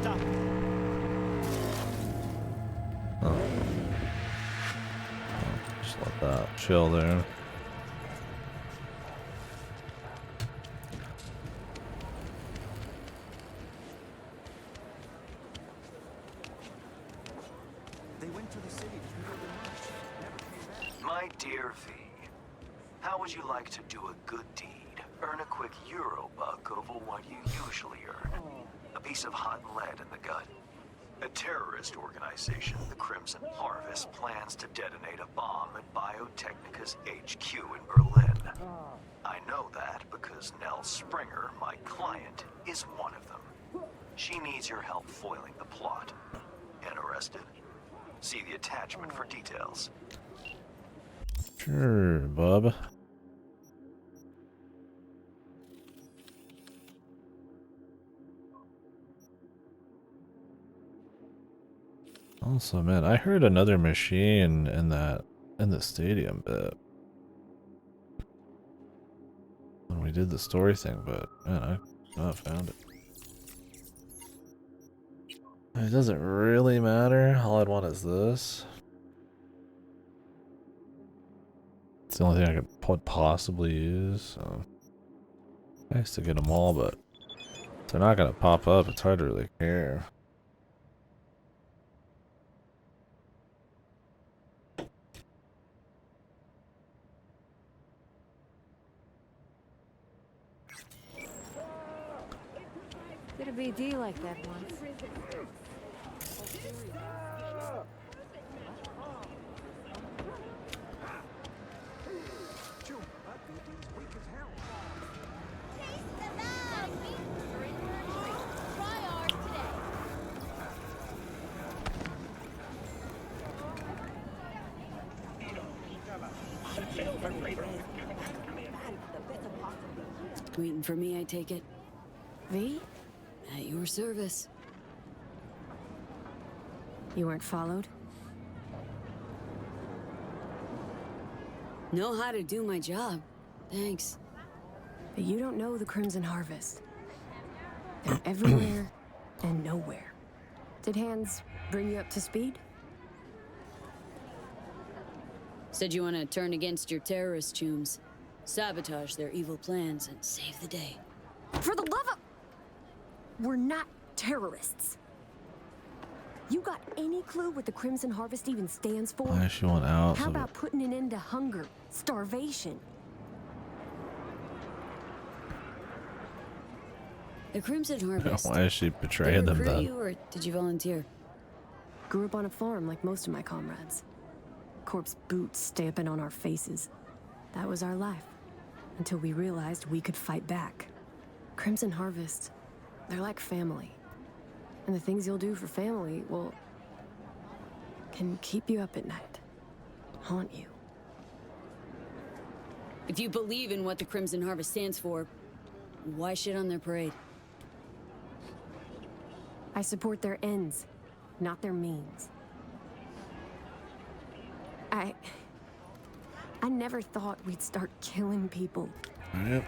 Stop. Just let that chill there. They went to the city to do the march. Never came back. My dear V, how would you like to do a good deed? Earn a quick euro buck over what you usually earn. A piece of hot lead in the gut. A terrorist organization, the Crimson Harvest, plans to detonate a bomb at Biotechnica's HQ in Berlin. I know that because Nell Springer, my client, is one of them. She needs your help foiling the plot. Interested? See the attachment for details. Sure, bub. Also, man, I heard another machine in the stadium bit when we did the story thing, but man, I not found it. It doesn't really matter. All I'd want is this. It's the only thing I could possibly use. So. Nice to get them all, but if they're not gonna pop up, it's hard to really care. Did a BD like that once. Waiting for me, I take it. V? At your service. You weren't followed? Know how to do my job. Thanks. But you don't know the Crimson Harvest. They're everywhere and nowhere. Did Hands bring you up to speed? Said you want to turn against your terrorist chooms. Sabotage their evil plans and save the day. For the love of... We're not terrorists. You got any clue what the Crimson Harvest even stands for? Why does she want out? How about putting an end to hunger, starvation? The Crimson Harvest. Why is she betraying them then? You, or did you volunteer? Grew up on a farm like most of my comrades. Corpse boots stamping on our faces. That was our life. Until we realized we could fight back. Crimson Harvest, they're like family. And the things you'll do for family, well, can keep you up at night. Haunt you. If you believe in what the Crimson Harvest stands for, why shit on their parade? I support their ends, not their means. I never thought we'd start killing people. Yep.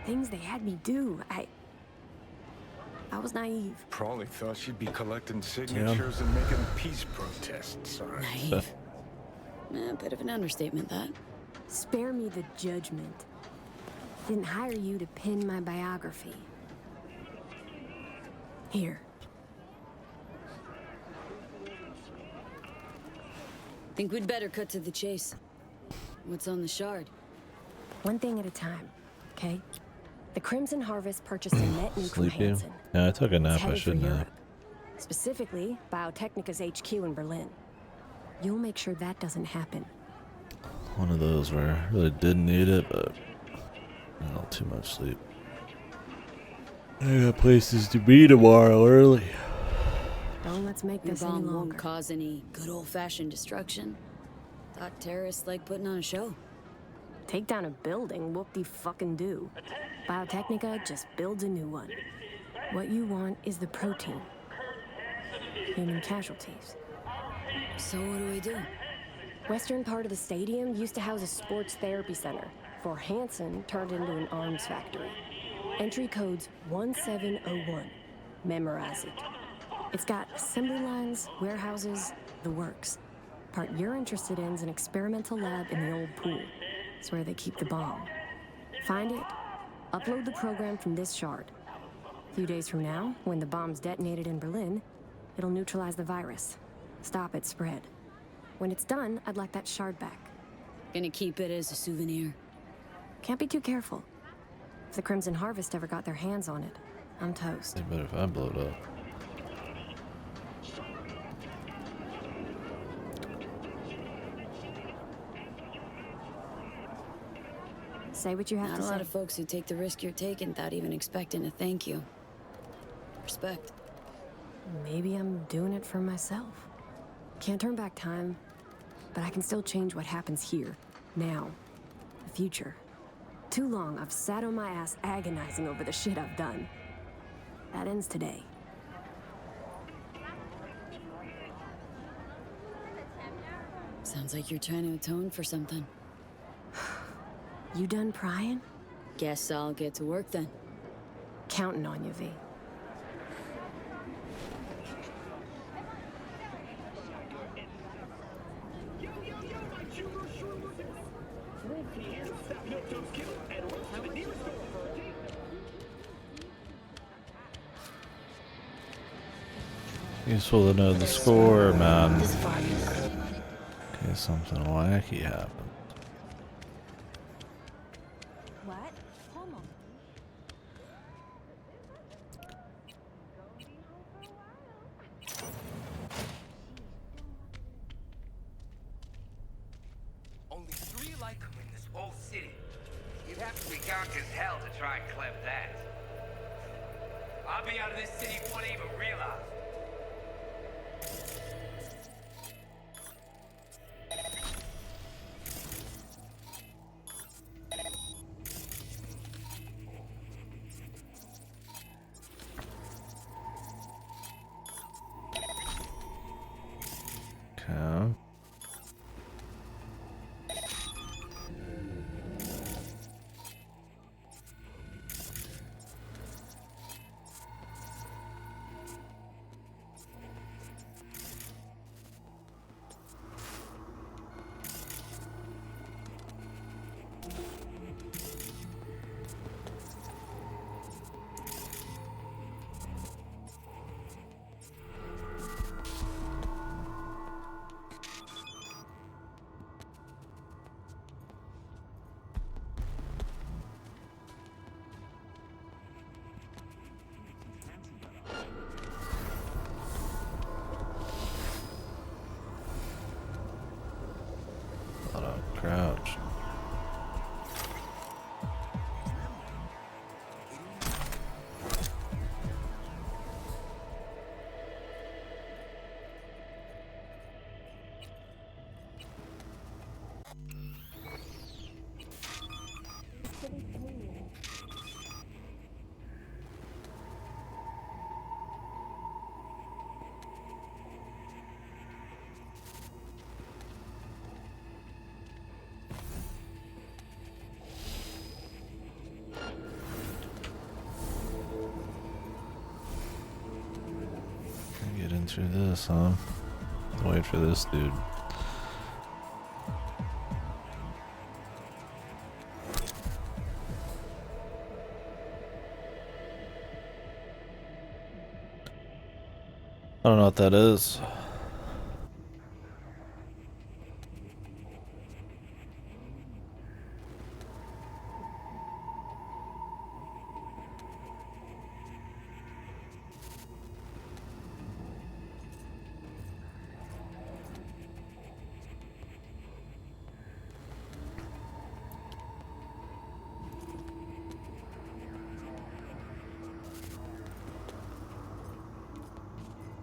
Things they had me do. I was naive. Probably thought she'd be collecting signatures and making peace protests. Naive? A bit of an understatement, that. Spare me the judgment. Didn't hire you to pen my biography. Here. Think we'd better cut to the chase. What's on the shard? One thing at a time, okay? The Crimson Harvest purchased a net nuke from Sleepy? Hansen. Yeah, I took a nap. It's I headed should for nap. Europe. Specifically, Biotechnica's HQ in Berlin. You'll make sure that doesn't happen. One of those where I really didn't need it, but too much sleep. I got places to be tomorrow early. Don't let's make Your this any bomb longer. won't cause any good old-fashioned destruction. Thought terrorists like putting on a show. Take down a building, whoop-de-fucking-do. Biotechnica just builds a new one. What you want is the protein. Human casualties. So what do I do? Western part of the stadium used to house a sports therapy center, before Hansen turned into an arms factory. Entry code's 1701. Memorize it. It's got assembly lines, warehouses, the works. Part you're interested in is an experimental lab in the old pool. It's where they keep the bomb. Find it, upload the program from this shard. A few days from now, when the bomb's detonated in Berlin, it'll neutralize the virus. Stop its spread. When it's done, I'd like that shard back. Gonna keep it as a souvenir. Can't be too careful. If the Crimson Harvest ever got their hands on it, I'm toast. Hey, but if I blow it up. Say what you have Not to a say. lot of folks who take the risk you're taking without even expecting a thank you. Respect. Maybe I'm doing it for myself. Can't turn back time, but I can still change what happens here, now, the future. Too long I've sat on my ass agonizing over the shit I've done. That ends today. Sounds like you're trying to atone for something. You done prying? Guess I'll get to work then. Counting on you, V. Useful to know the score, man. In case something wacky happens. What? Hold on. Only 3 like him in this whole city. You'd have to be gunk as hell to try and clev that. I'll be out of this city before they even realize. Okay. Crouch. Get in through this, huh? Wait for this dude. I don't know what that is.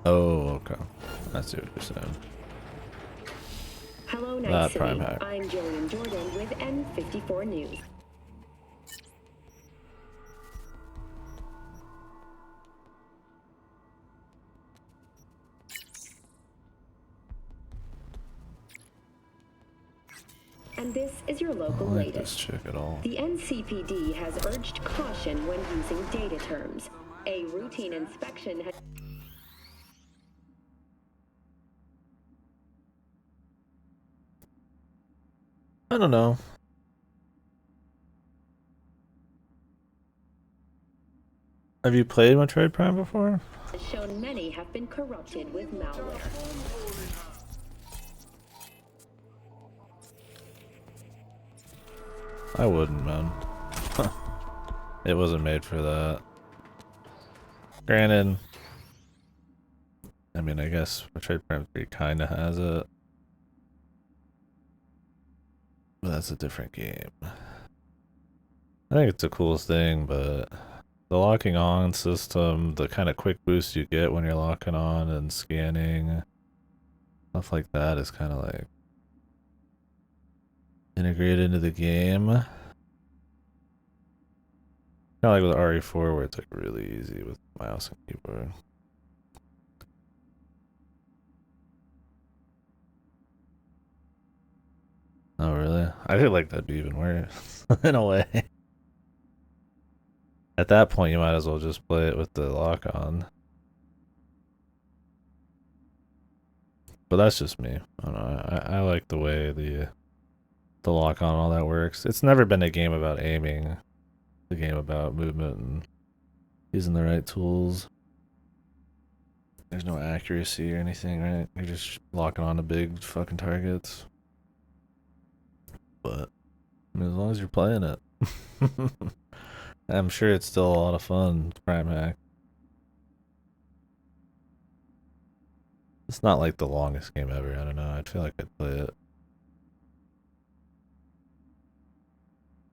Oh, okay. I see what you're saying. Hello, That Night City. Prime hack. I'm Jillian Jordan with N54 News. And this is your I local don't like this latest. chick at all. The NCPD has urged caution when using data terms. A routine inspection has... I don't know. Have you played Metroid Prime before? has shown many have been corrupted with malware. I wouldn't, man. It wasn't made for that. Granted, I mean, I guess Metroid Prime 3 kinda has it. But that's a different game. I think it's the coolest thing, but The locking on system, the kind of quick boost you get when you're locking on and scanning, stuff like that is kind of like integrated into the game. Kind of like with RE4 where it's like really easy with mouse and keyboard. Oh really? I feel like that'd be even worse in a way. At that point, you might as well just play it with the lock on. But that's just me. I don't know. I like the way the lock on and all that works. It's never been a game about aiming. It's a game about movement and using the right tools. There's no accuracy or anything, right? You're just locking on to big fucking targets. But I mean, as long as you're playing it. I'm sure it's still a lot of fun, Prime Hack. It's not like the longest game ever, I don't know. I feel like I'd play it.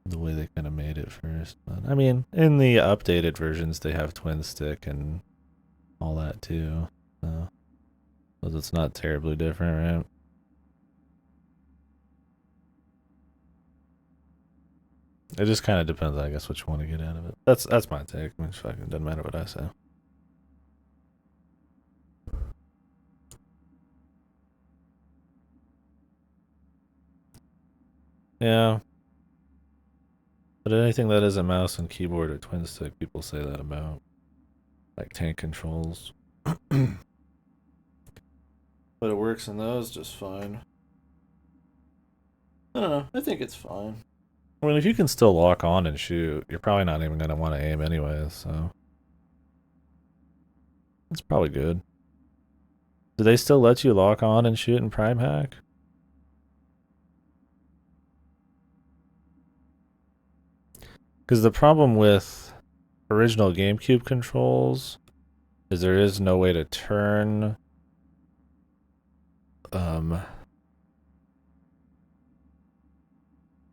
The way they kind of made it first. But, I mean, in the updated versions, they have twin stick and all that too. So it's not terribly different, right? It just kind of depends, I guess, what you want to get out of it. That's my take. I mean, it fucking doesn't matter what I say. Yeah. But anything that isn't mouse and keyboard or twin stick, people say that about. Like tank controls. But it works in those just fine. I don't know. I think it's fine. I mean, if you can still lock on and shoot, you're probably not even going to want to aim anyways, so. It's probably good. Do they still let you lock on and shoot in Prime Hack? Because the problem with original GameCube controls is there is no way to turn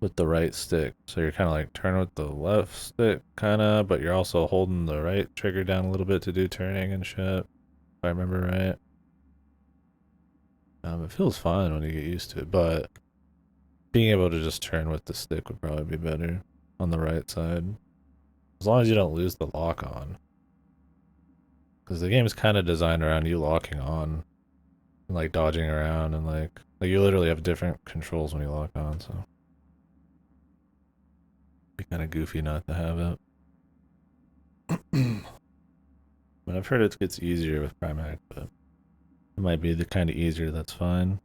with the right stick. So you're kind of like turn with the left stick, kind of, but you're also holding the right trigger down a little bit to do turning and shit, if I remember right. It feels fine when you get used to it, but being able to just turn with the stick would probably be better on the right side. As long as you don't lose the lock on. Because the game is kind of designed around you locking on and like dodging around and like you literally have different controls when you lock on, so it'd be kind of goofy not to have it. But I've heard it gets easier with Prime Hack, but it might be the kind of easier that's fine.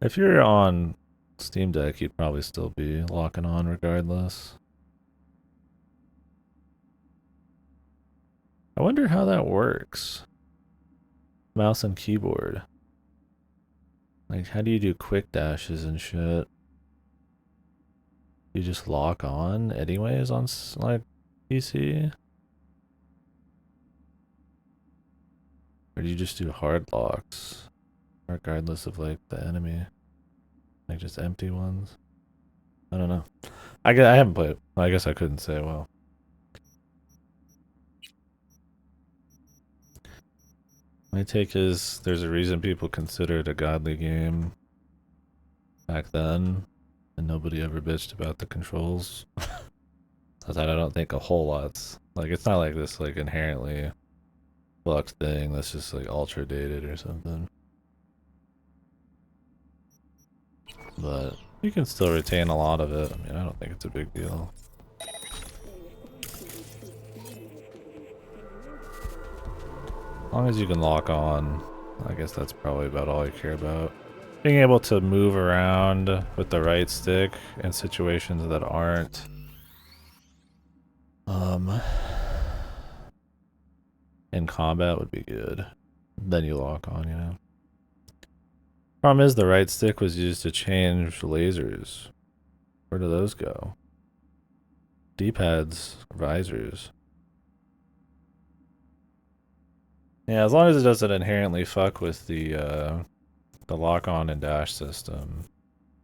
If you're on Steam Deck, you'd probably still be locking on regardless. I wonder how that works. Mouse and keyboard. Like, how do you do quick dashes and shit? You just lock on anyways on, like, PC? Or do you just do hard locks? Regardless of, like, the enemy? Like, just empty ones? I don't know. I haven't played it. I guess I couldn't say, well. My take is there's a reason people consider it a godly game back then, and nobody ever bitched about the controls. I don't think a whole lot's like, it's not like this like inherently fucked thing that's just like ultra dated or something. But you can still retain a lot of it. I mean, I don't think it's a big deal. As long as you can lock on, I guess that's probably about all you care about. Being able to move around with the right stick in situations that aren't in combat would be good. Then you lock on, you know. Problem is the right stick was used to change lasers. Where do those go? D-pads, visors. Yeah, as long as it doesn't inherently fuck with the lock-on and dash system.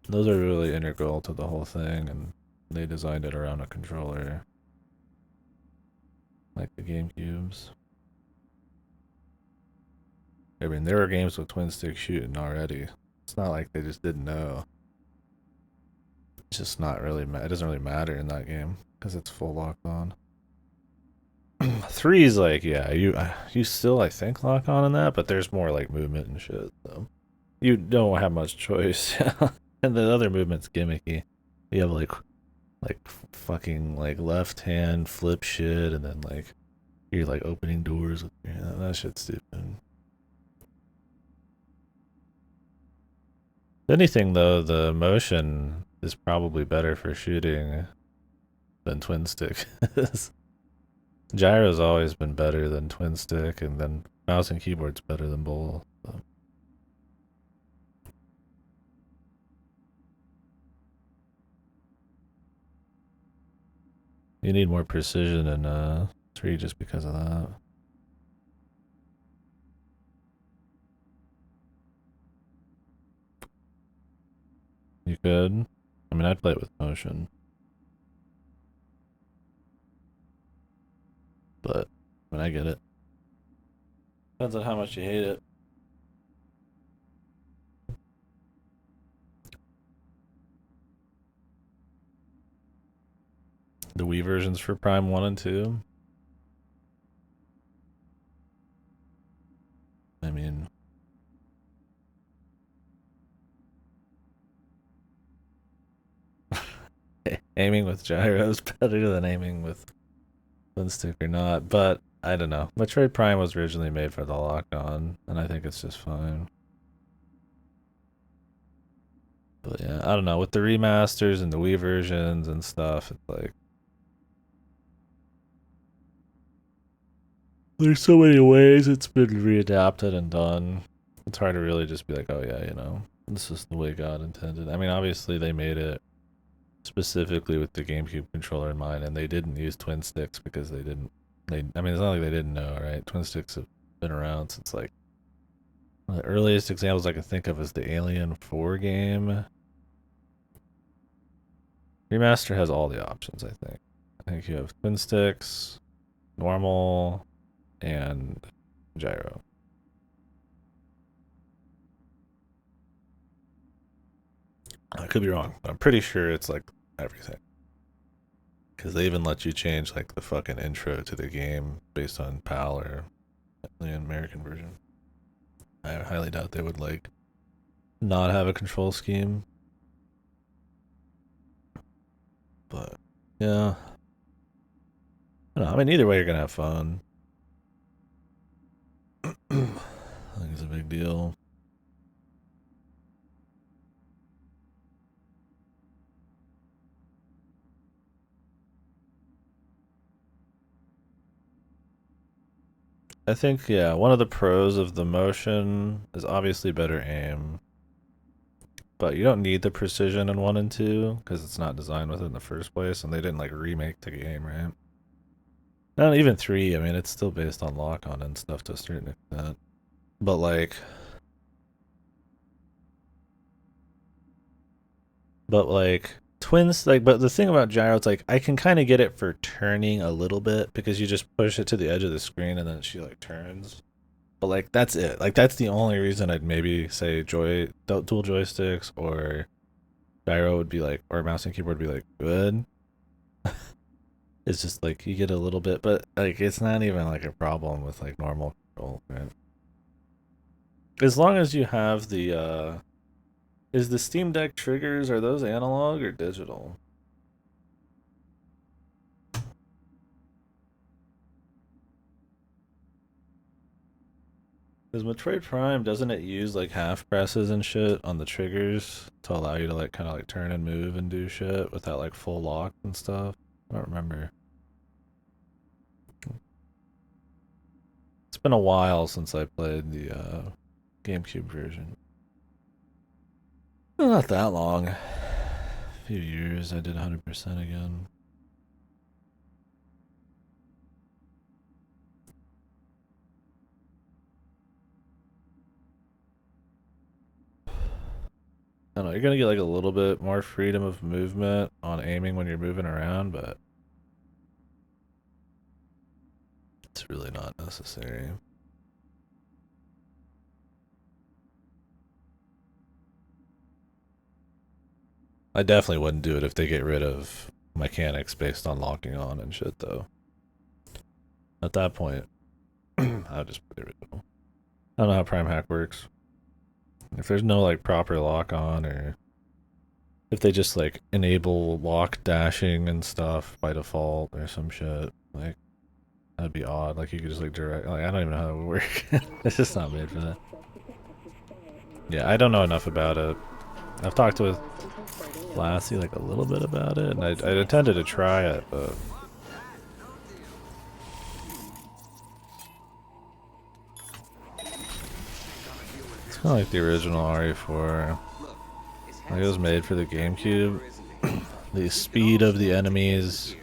Those are really integral to the whole thing, and They designed it around a controller. Like the GameCubes. I mean, there were games with twin stick shooting already. It's not like they just didn't know. It's just not really, it doesn't really matter in that game because it's full locked on. 3 is like, yeah, you still, I think, lock on in that, but there's more like movement and shit, so you don't have much choice. And the other movement's gimmicky. You have like fucking like left hand flip shit, and then like you're like opening doors with that shit's stupid. If anything though, the motion is probably better for shooting than twin stick is. Gyro's always been better than twin stick, and then mouse and keyboard's better than both. So. You need more precision in 3 just because of that. You could. I mean, I'd play it with motion. But, I mean, I get it. Depends on how much you hate it. The Wii versions for Prime 1 and 2. I mean... aiming with gyro is better than aiming with twin stick or not, but I don't know. Metroid Prime was originally made for the lock-on, and I think it's just fine. But yeah, I don't know. With the remasters and the Wii versions and stuff, it's like... there's so many ways it's been readapted and done. It's hard to really just be like, oh yeah, you know, this is the way God intended. I mean, obviously they made it specifically with the GameCube controller in mind, and they didn't use twin sticks because they didn't... I mean, it's not like they didn't know, right? Twin sticks have been around since like... one of the earliest examples I can think of is the Alien 4 game. Remaster has all the options, I think. I think you have twin sticks, normal, and gyro. I could be wrong, but I'm pretty sure it's like everything. Because they even let you change like the fucking intro to the game based on PAL or the American version. I highly doubt they would like not have a control scheme. But yeah. I don't know, I mean, either way you're gonna have fun. I think it's a big deal. I think, yeah, one of the pros of the motion is obviously better aim. But you don't need the precision in 1 and 2, because it's not designed with it in the first place, and they didn't, like, remake the game, right? Not even 3, I mean, it's still based on lock-on and stuff to a certain extent. But, like... twins, like, but the thing about gyro, it's like, I can kind of get it for turning a little bit, because you just push it to the edge of the screen, and then she, like, turns. But, like, that's it. Like, that's the only reason I'd maybe say dual joysticks or gyro would be, like, or mouse and keyboard would be, like, good. It's just, like, you get a little bit, but, like, it's not even, like, a problem with, like, normal control, right? As long as you have the, is the Steam Deck triggers, are those analog or digital? Because Metroid Prime, doesn't it use like half presses and shit on the triggers to allow you to like kind of like turn and move and do shit without like full lock and stuff? I don't remember. It's been a while since I played the GameCube version. Well, not that long. A few years. I did 100% again. I don't know, you're gonna get like a little bit more freedom of movement on aiming when you're moving around, but it's really not necessary. I definitely wouldn't do it if they get rid of mechanics based on locking on and shit, though. At that point, I would just play original. I don't know how Prime Hack works. If there's no like proper lock on, or if they just like enable lock dashing and stuff by default or some shit, like that'd be odd. Like you could just like direct, like I don't even know how that would work. It's just not made for that. Yeah, I don't know enough about it. I've talked with Lassie like a little bit about it, and I intended to try it, but it's kind of like the original RE4. Like it was made for the GameCube. The speed of the enemies,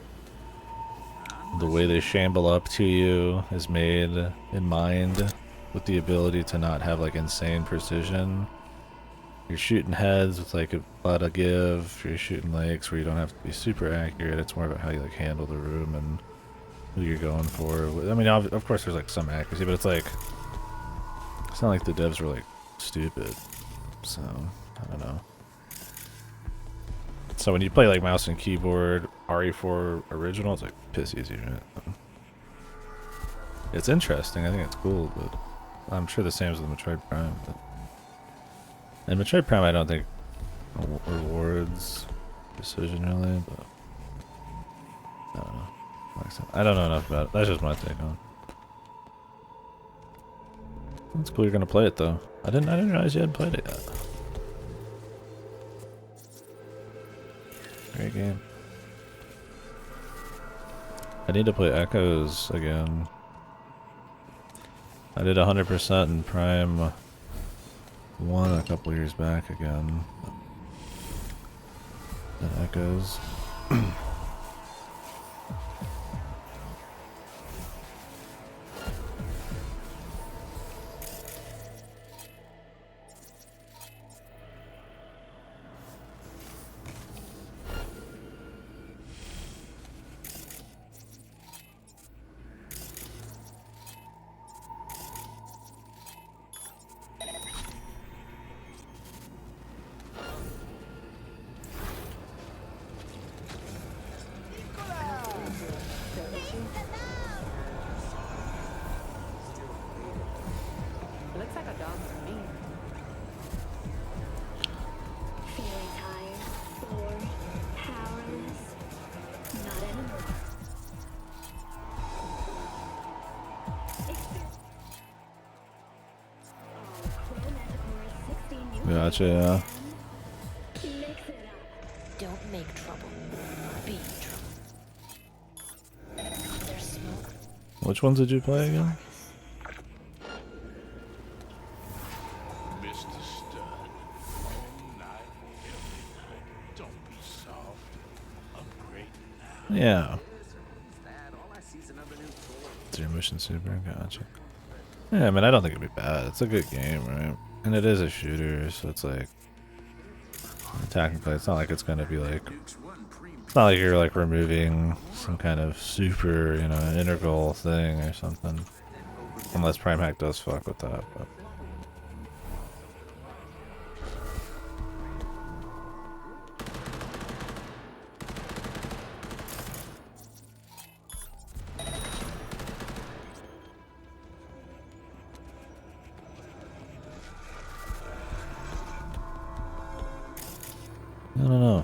the way they shamble up to you is made in mind with the ability to not have like insane precision. You're shooting heads with like a lot of give. You're shooting legs where you don't have to be super accurate. It's more about how you like handle the room and who you're going for. I mean, of course there's like some accuracy, but it's like, it's not like the devs were like stupid. So, I don't know. So when you play like mouse and keyboard RE4 original, it's like piss easy, right? It's interesting. I think it's cool, but I'm sure the same as with Metroid Prime. But and Metroid Prime, I don't think rewards precision really, but I don't know. I don't know enough about it. That's just my take on it. It's cool you're gonna play it though. I didn't realize you hadn't played it yet. Great game. I need to play Echoes again. I did 100% in Prime 1 a couple years back again. And Echoes. Looks like a dog for me. Feeling tired, bored, powerless? Not anymore. Gotcha, yeah. Don't make trouble. Be trouble. There's smoke. Which ones did you play again? Yeah. Zero Mission Super, gotcha. Yeah, I mean, I don't think it'd be bad. It's a good game, right? And it is a shooter, so it's like, technically, it's not like it's gonna be like, it's not like you're like removing some kind of super, you know, integral thing or something. Unless Prime Hack does fuck with that, but. I don't know.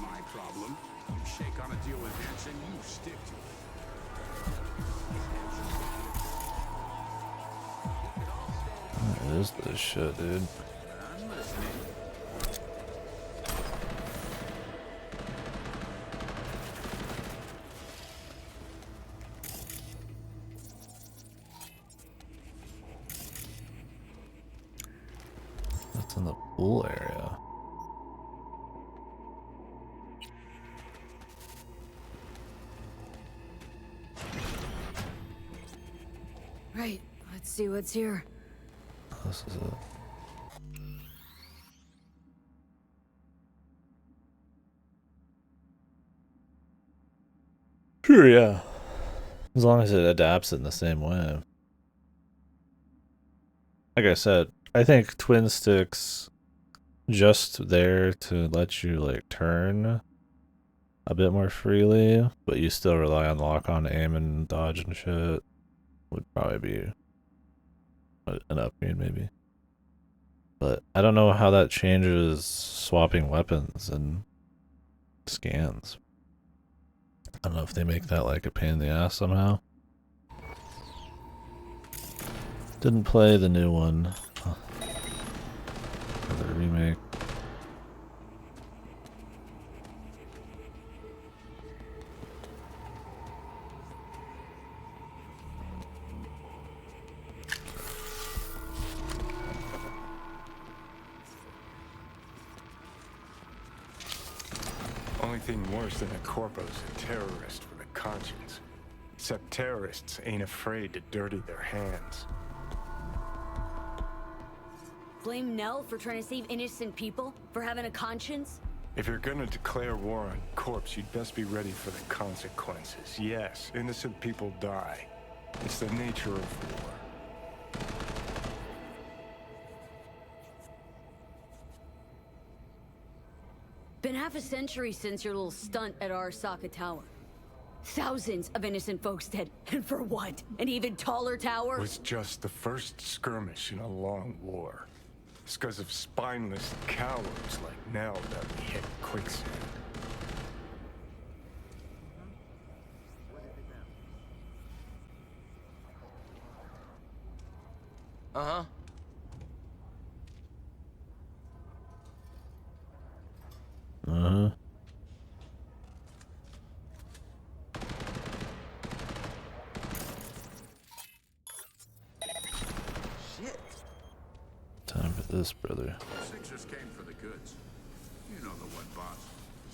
My problem. You shake on a deal with Hanson, you stick to it. What is this shit, dude? That's in the pool area. see what's here. This is it. Sure, yeah. As long as it adapts it in the same way. Like I said, I think twin sticks just there to let you like turn a bit more freely, but you still rely on lock-on aim and dodge and shit. Would probably be an upgrade maybe. But I don't know how that changes swapping weapons and scans. I don't know if they make that like a pain in the ass somehow. Didn't play the new one. The remake. Only thing worse than a corpo's a terrorist with a conscience. Except terrorists ain't afraid to dirty their hands. Blame Nell for trying to save innocent people? For having a conscience? If you're gonna declare war on corpse, you'd best be ready for the consequences. Yes, innocent people die. It's the nature of war. Been half a century since your little stunt at Arasaka Tower. Thousands of innocent folks dead, and for what? An even taller tower? It was just the first skirmish in a long war. It's because of spineless cowards like Nell that we hit quicksand. Uh-huh. Uh-huh. Shit. Time for this, brother. Sixers came for the goods. You know the one, boss.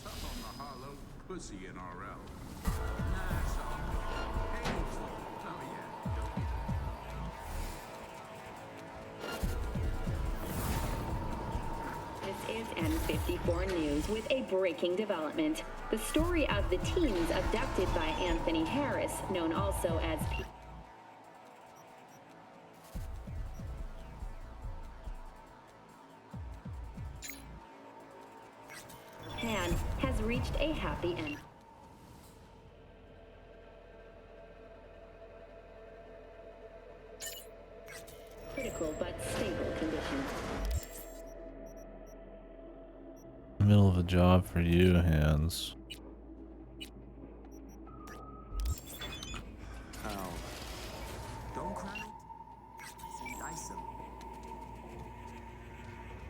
Stop on the hollow pussy in RL. Nah, it's all good. Painful. Oh, yeah. This is N54 News with a breaking development. The story of the teens abducted by Anthony Harris, known also as Pan, has reached a happy end. Critical but stable condition. Middle of a job for you, Hands. Don't cry. Nice.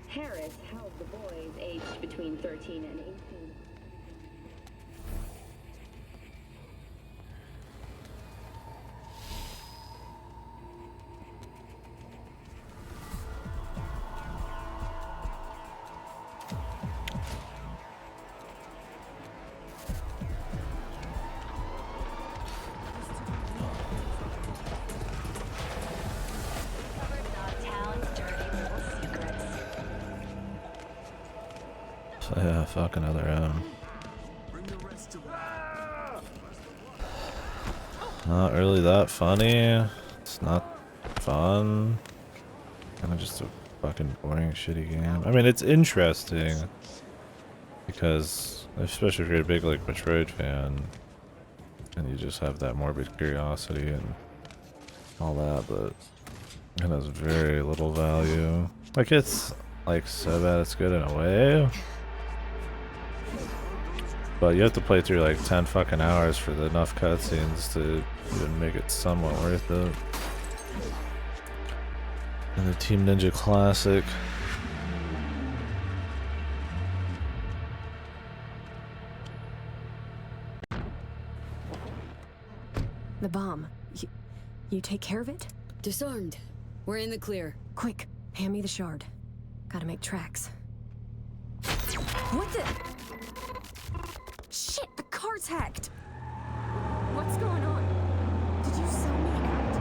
Harris held the boys aged between 13 and 18. So yeah, fucking other M. Not really that funny. It's not fun. Kind of just a fucking boring, shitty game. I mean, it's interesting because, especially if you're a big like Metroid fan, and you just have that morbid curiosity and all that, but it has very little value. Like, it's like so bad it's good in a way, but you have to play through like 10 fucking hours for the enough cutscenes to even make it somewhat worth it. And the Team Ninja Classic. The bomb. You take care of it? Disarmed. We're in the clear. Quick, hand me the shard. Gotta make tracks. What the? Shit, the car's hacked! What's going on? Did you sell me out?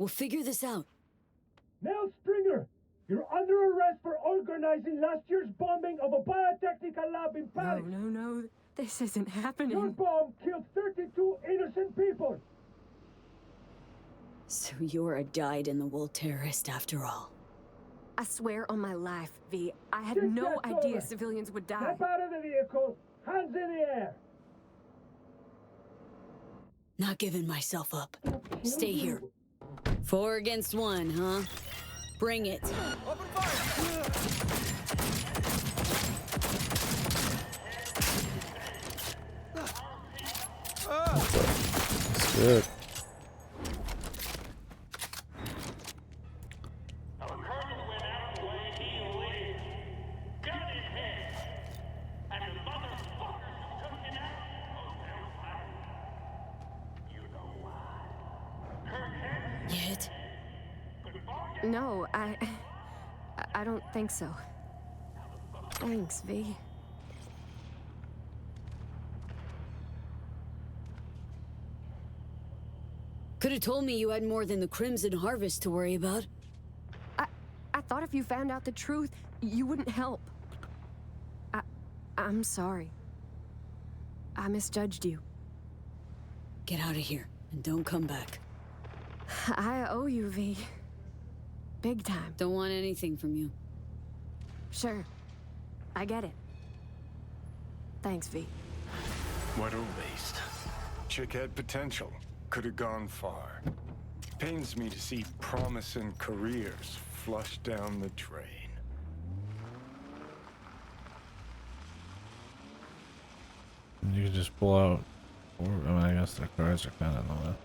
We'll figure this out. Now, Stringer, you're under arrest for organizing last year's bombing of a biotechnical lab in Paris. No. This isn't happening. Your bomb killed 32 innocent people. So you're a dyed-in-the-wool terrorist after all. I swear on my life, V, I had Get no that idea over. civilians would die. Step out of the vehicle, hands in the air. Not giving myself up. Stay here. 4 against 1, huh? Bring it. Open fire! That's good. Yet? No, I don't think so. Thanks, V. Could have told me you had more than the Crimson Harvest to worry about. I thought if you found out the truth, you wouldn't help. I'm sorry. I misjudged you. Get out of here, and don't come back. I owe you, V. Big time. Don't want anything from you. Sure. I get it. Thanks, V. What a waste. Chick had potential. Could have gone far. Pains me to see promising careers flushed down the drain. You can just pull out. I mean, I guess their cars are kind of in the way.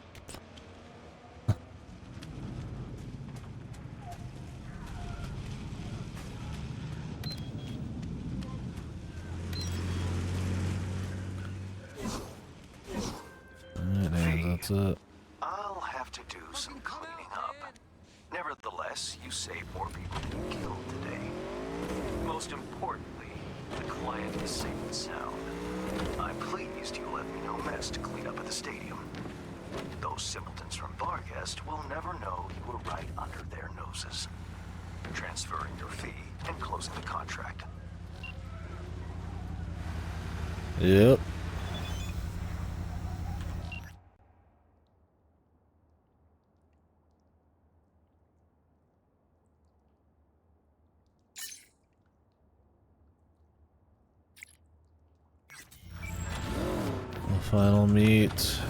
That's it. I'll have to do some cleaning up. Nevertheless, you saved more people than killed today. Most importantly, the client is safe and sound. I'm pleased you left me no mess to clean up at the stadium. Those simpletons from Vargest will never know you were right under their noses. Transferring your fee and closing the contract. Yep. Final meet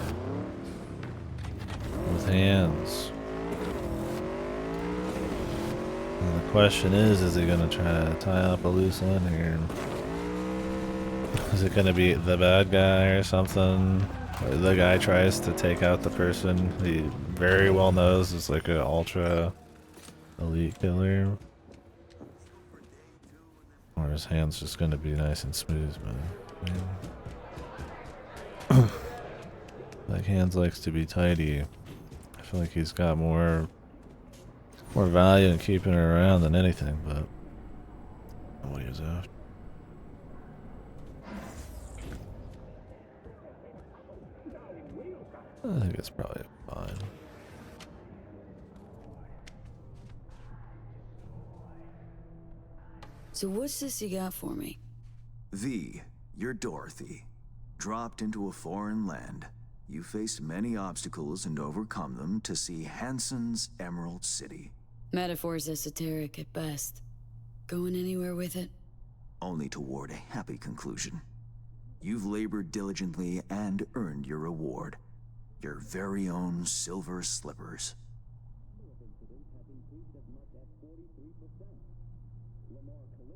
with hands. And the question is he gonna try to tie up a loose end here? Is it gonna be the bad guy or something? Or the guy tries to take out the person he very well knows is like an ultra elite killer? Or his hand's just gonna be nice and smooth, man. Like Hands likes to be tidy. I feel like he's got more value in keeping her around than anything, but what he was after. I think it's probably fine. So what's this you got for me? V, you're Dorothy. Dropped into a foreign land. You faced many obstacles and overcome them to see Hansen's Emerald City. Metaphor's esoteric at best. Going anywhere with it? Only toward a happy conclusion. You've labored diligently and earned your reward. Your very own silver slippers.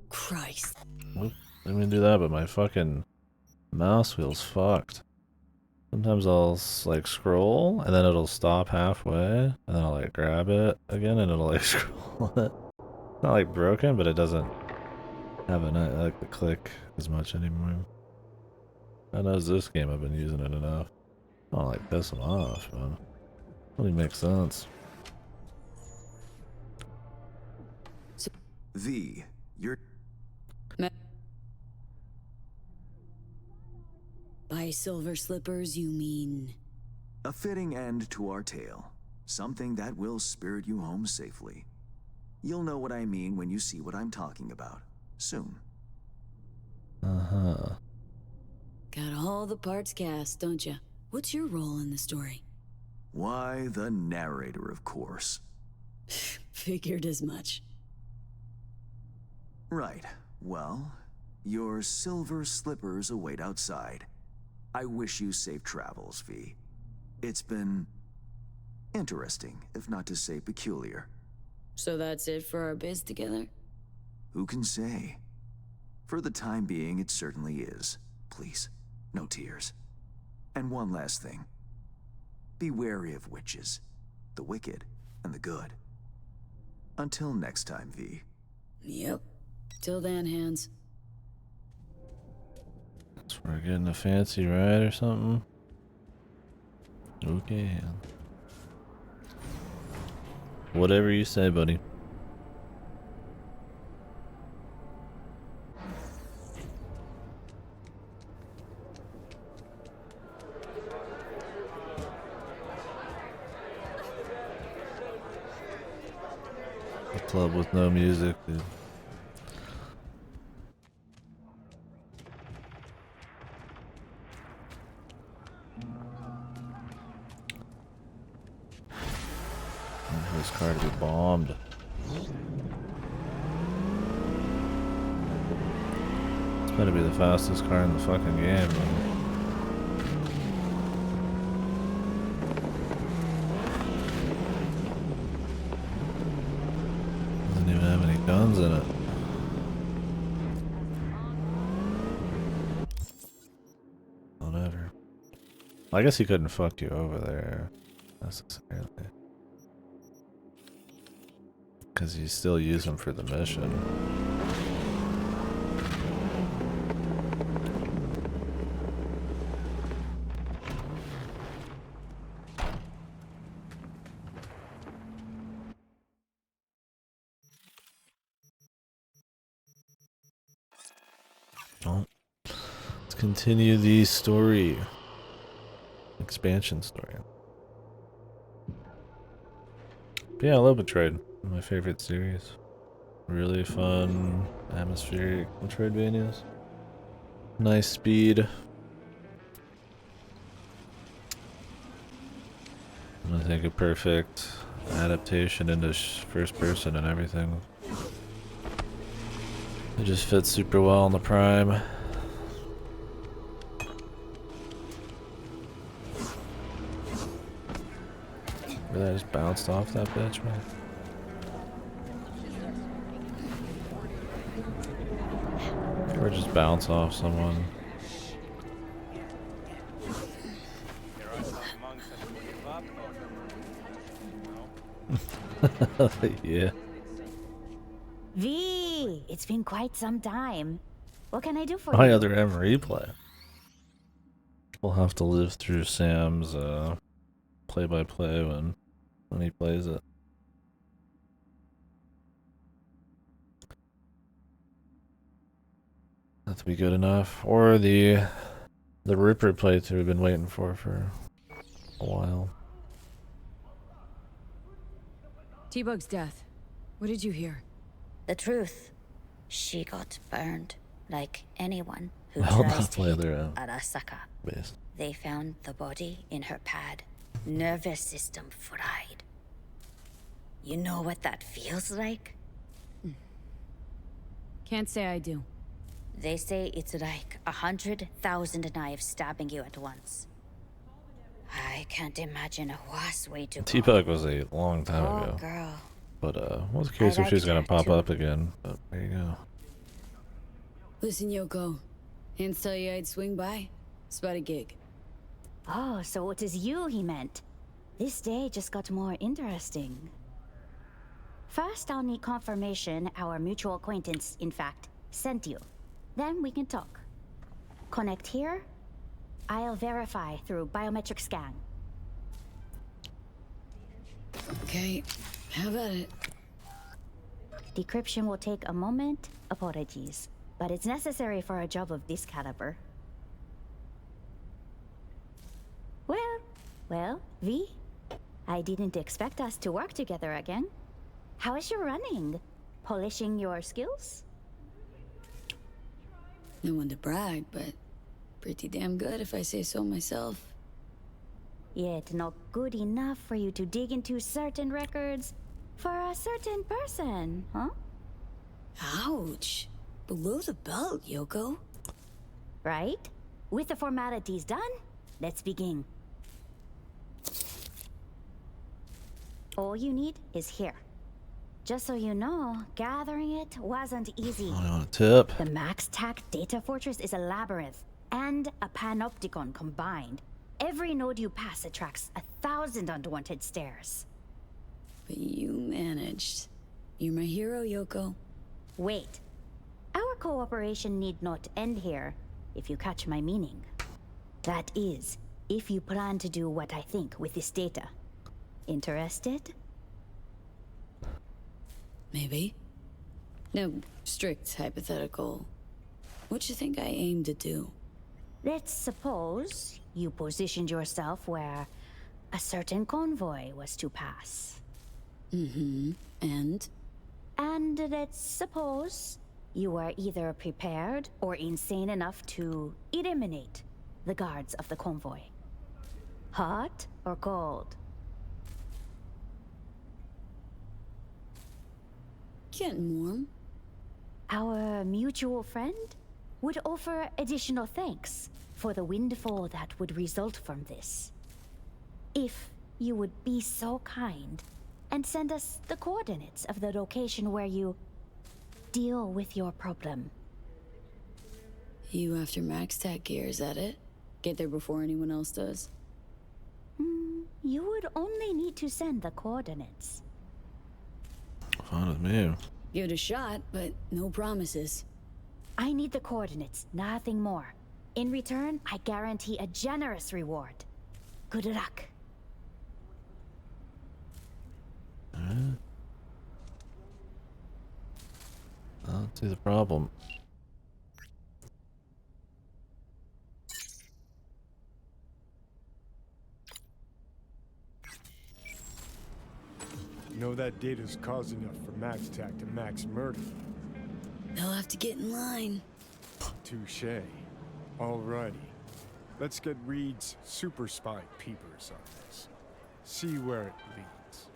Christ. Whoop, let me do that, but my fucking mouse wheel's fucked. Sometimes I'll like scroll and then it'll stop halfway and then I'll like grab it again and it'll like scroll it. It's not like broken, but it doesn't have like the click as much anymore. I know this game I've been using it enough. I don't like piss them off, man. Really makes sense. V, you're By silver slippers, you mean? a fitting end to our tale. Something that will spirit you home safely. You'll know what I mean when you see what I'm talking about. Soon. Uh-huh. Got all the parts cast, don't you? What's your role in the story? Why, the narrator, of course. Figured as much. Right. Well, your silver slippers await outside. I wish you safe travels, V. It's been interesting, if not to say peculiar. So that's it for our biz together? Who can say? For the time being, it certainly is. Please, no tears. And one last thing. Be wary of witches, the wicked and the good. Until next time, V. Yep. Till then, Hands. So we're getting a fancy ride or something? Okay. Whatever you say, buddy. A club with no music, dude. This car to be bombed. It's better be the fastest car in the fucking game, man. Doesn't even have any guns in it. Whatever. I guess he couldn't fuck you over there necessarily. Because you still use them for the mission. Well, let's continue the story. Expansion story. But yeah, I love Betrayed. My favorite series. Really fun, atmospheric Metroidvanias. Nice speed. And I think a perfect adaptation into first person and everything. It just fits super well on the Prime. Really, I just bounced off that bitch, man. Or just bounce off someone. Yeah. V, it's been quite some time. What can I do for My you? other M replay. We'll have to live through Sam's play-by-play when he plays it. That to be good enough, or the Ripper playthrough we've been waiting for a while. T-Bug's death. What did you hear? The truth. She got burned, like anyone who Well, tries not to play hit their Arasaka. base. They found the body in her pad. Nervous system fried. You know what that feels like? Can't say I do. They say it's like 100,000 knives stabbing you at once. I can't imagine a worse way to go. T-Bug was a long time Oh, ago. girl. But I was curious if she was gonna pop up again. But there you go. Listen, Yoko. Hands tell you I'd swing by. It's about a gig. Oh, so it is you he meant. This day just got more interesting. First, I'll need confirmation our mutual acquaintance, in fact, sent you. Then we can talk. Connect here. I'll verify through biometric scan. Okay, how about it? Decryption will take a moment. Apologies. But it's necessary for a job of this caliber. Well, V? I didn't expect us to work together again. How is your running? Polishing your skills? No one to brag, but pretty damn good if I say so myself. Yet not good enough for you to dig into certain records for a certain person, huh? Ouch. Below the belt, Yoko. Right? With the formalities done, let's begin. All you need is here. Just so you know, gathering it wasn't easy. I want a tip. The MaxTac data fortress is a labyrinth and a panopticon combined. Every node you pass attracts 1,000 unwanted stares. But you managed. You're my hero, Yoko. Wait. Our cooperation need not end here, if you catch my meaning. That is, if you plan to do what I think with this data. Interested? Maybe. No strict hypothetical. What you think I aim to do? Let's suppose you positioned yourself where a certain convoy was to pass. Mm-hmm. And? And let's suppose you were either prepared or insane enough to eliminate the guards of the convoy. Hot or cold? Getting warm. Our mutual friend would offer additional thanks for the windfall that would result from this. If you would be so kind and send us the coordinates of the location where you deal with your problem. You after MaxTac gear, is that it? Get there before anyone else does? You would only need to send the coordinates. Fine with me. Give it a shot, but no promises. I need the coordinates, nothing more. In return, I guarantee a generous reward. Good luck. Alright. I don't see the problem. You know that data's cause enough for MaxTac to max murder. They'll have to get in line. Touché. Alrighty. Let's get Reed's super spy peepers on this. See where it leads.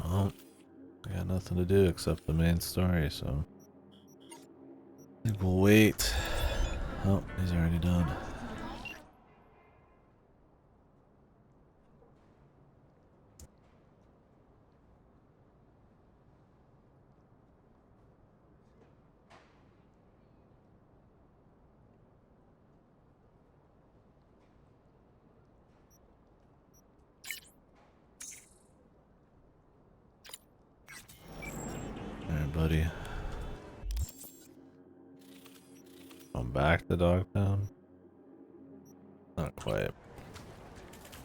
Well, I got nothing to do except the main story, so I think we'll wait. Oh, he's already done. Alright, buddy. I'm back to Dogtown. Not quite.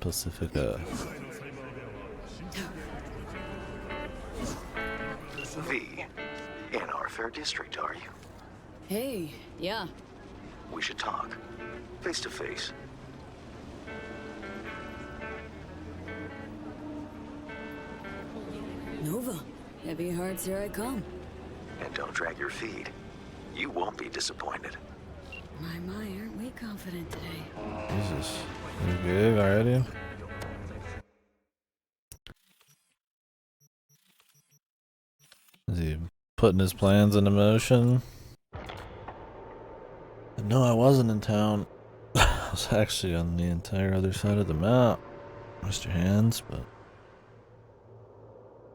Pacifica. V. In our fair district, are you? Hey, yeah. We should talk. Face to face. Nova. Heavy hearts, here I come. And don't drag your feet. You won't be disappointed. My, aren't we confident today? Jesus. You good already? Is he putting his plans into motion? No, I wasn't in town. I was actually on the entire other side of the map. Mr. Hands, but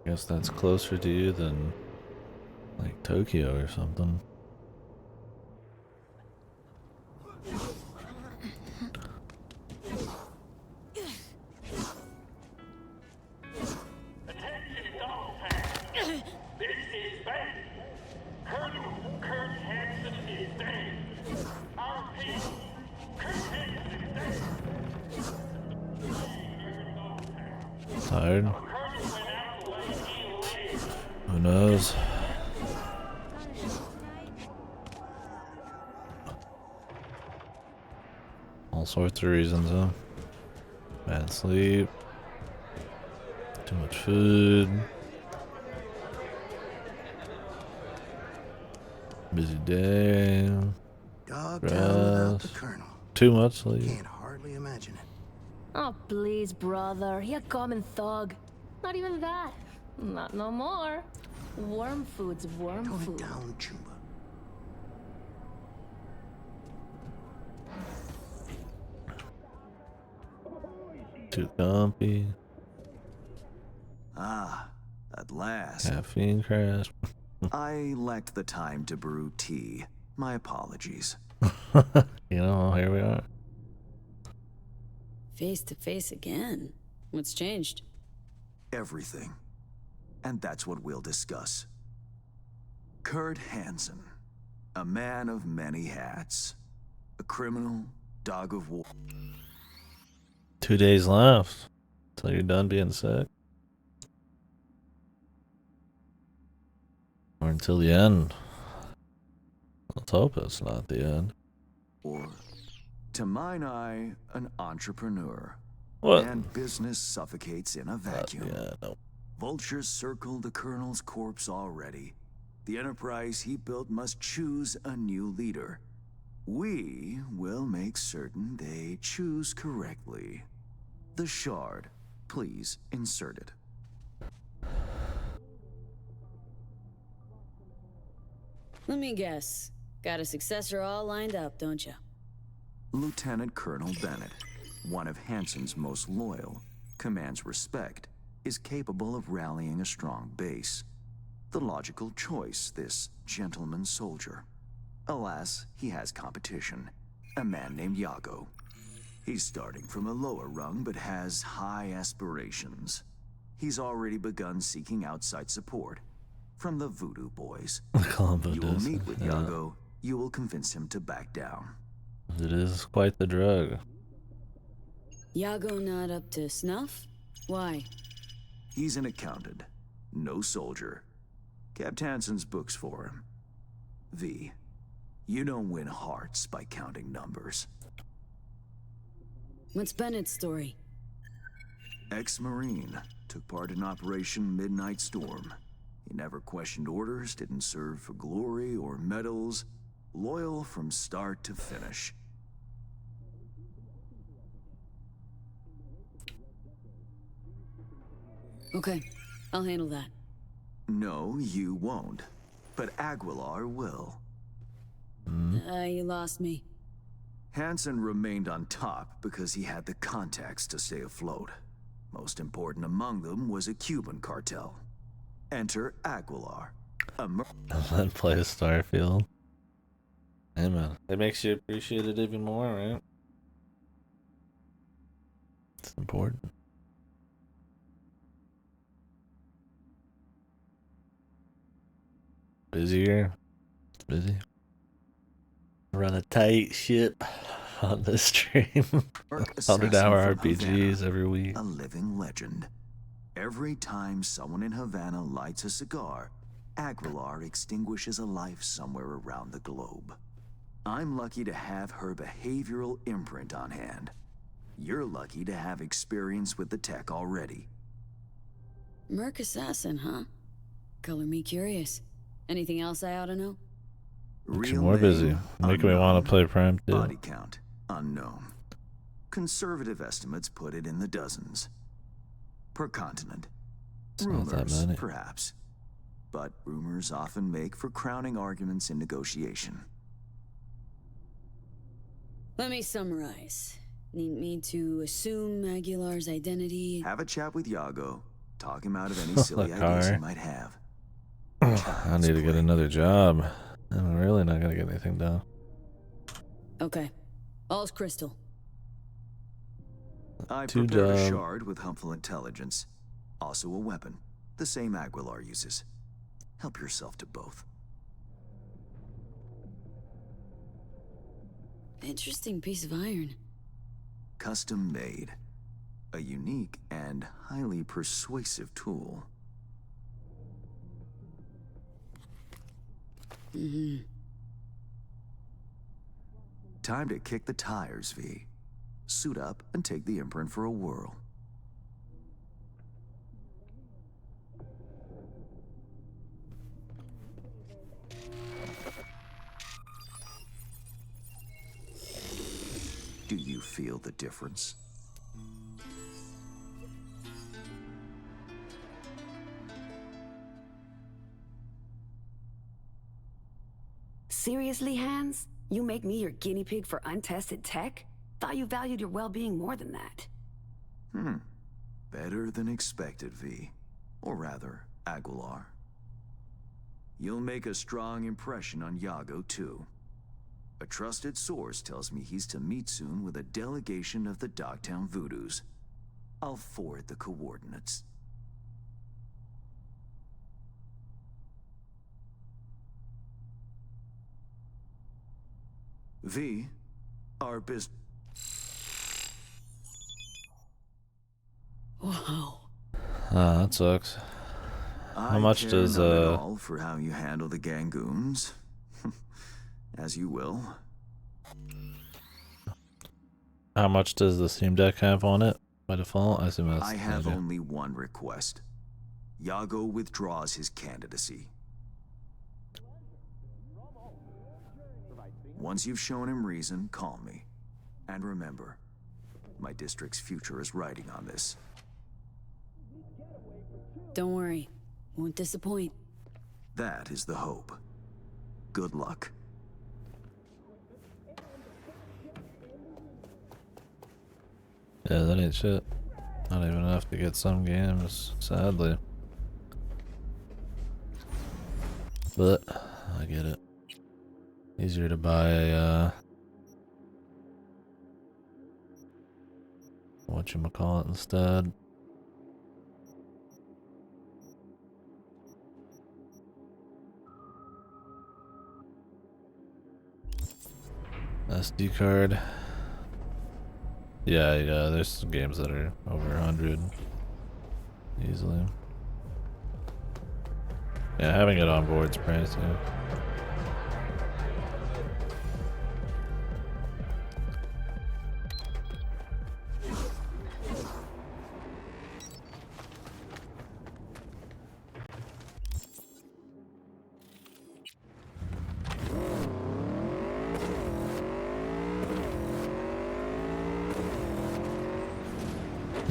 I guess that's closer to you than like Tokyo or something. Tired? Who knows? All sorts of reasons, huh? Bad sleep. Too much food. Busy day. Dogtown without the Stress. Colonel. Too much sleep. Can't hardly imagine it. Oh, please, brother. He a common thug. Not even that. Not no more. Worm food's worm food. Down, Chumba. Too comfy. Ah, at last. Caffeine crash. I lacked the time to brew tea. My apologies. You know, here we are. Face to face again. What's changed? Everything. And that's what we'll discuss. Kurt Hansen, a man of many hats. A criminal, dog of war. 2 days left till you're done being sick. Or until the end. Let's hope it's not the end. Or, to mine eye, an entrepreneur. What? And business suffocates in a vacuum. Yeah, no. Vultures circle the Colonel's corpse already. The enterprise he built must choose a new leader. We will make certain they choose correctly. The Shard, please insert it. Let me guess. Got a successor all lined up, don't you? Lieutenant Colonel Bennett, one of Hansen's most loyal, commands respect, is capable of rallying a strong base. The logical choice, this gentleman soldier. Alas, he has competition, a man named Yago. He's starting from a lower rung, but has high aspirations. He's already begun seeking outside support from the Voodoo Boys. You will meet with Yago. You will convince him to back down. It is quite the drug. Yago not up to snuff? Why? He's an accountant, no soldier. Kept Hansen's books for him. V, you don't win hearts by counting numbers. What's Bennett's story? Ex-Marine, took part in Operation Midnight Storm. He never questioned orders, didn't serve for glory or medals. Loyal from start to finish. Okay, I'll handle that. No, you won't. But Aguilar will. You lost me. Hansen remained on top because he had the contacts to stay afloat. Most important among them was a Cuban cartel. Enter Aguilar, a Then play a Starfield. Hey man, it makes you appreciate it even more, right? It's important. Busier. It's busy. Run a tight ship on this stream. 100-hour RPGs every week. A living legend. Every time someone in Havana lights a cigar, Aguilar extinguishes a life somewhere around the globe. I'm lucky to have her behavioral imprint on hand. You're lucky to have experience with the tech already. Merc assassin, huh? Color me curious. Anything else I ought to know? Makes you more busy. Making me want to play Prime 2. Body count, unknown. Conservative estimates put it in the dozens. Per continent. It's not that Rumors, many. perhaps. But rumors often make for crowning arguments in negotiation. Let me summarize. Need me to assume Aguilar's identity? Have a chat with Yago. Talk him out of any silly ideas he might have. I need to get another job. I'm really not gonna get anything done. Okay. All's crystal. I Too prepared a dumb. shard with helpful intelligence. Also a weapon. The same Aguilar uses. Help yourself to both. Interesting piece of iron. Custom made. A unique and highly persuasive tool. Time to kick the tires, V. suit up and take the imprint for a whirl. Do you feel the difference? Seriously, Hans? You make me your guinea pig for untested tech? Thought you valued your well-being more than that. Better than expected, V. Or rather, Aguilar. You'll make a strong impression on Yago, too. A trusted source tells me he's to meet soon with a delegation of the Dogtown Voodoos. I'll forward the coordinates. V, our Wow. That sucks. How much does not at all for how you handle the Gangoons. As you will. how much does the Steam Deck have on it by default? I assume that's I have only one request. Yago withdraws his candidacy. Once you've shown him reason, call me. And remember, my district's future is riding on this. Don't worry. Won't disappoint. That is the hope. Good luck. Yeah, that ain't shit. Not even enough to get some games, sadly. But I get it. Easier to buy a whatchamacallit instead. SD card. Yeah, there's some games that are over 100 easily. Yeah, having it on board's pricey.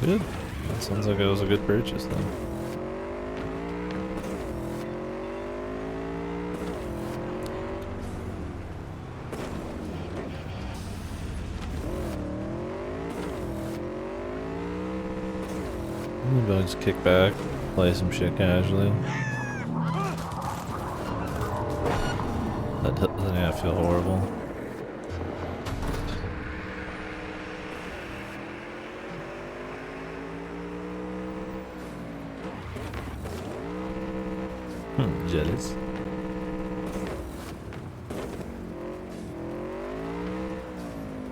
Good. That sounds like it was a good purchase then. Maybe I'll just kick back, play some shit casually. That doesn't feel horrible. Jealous.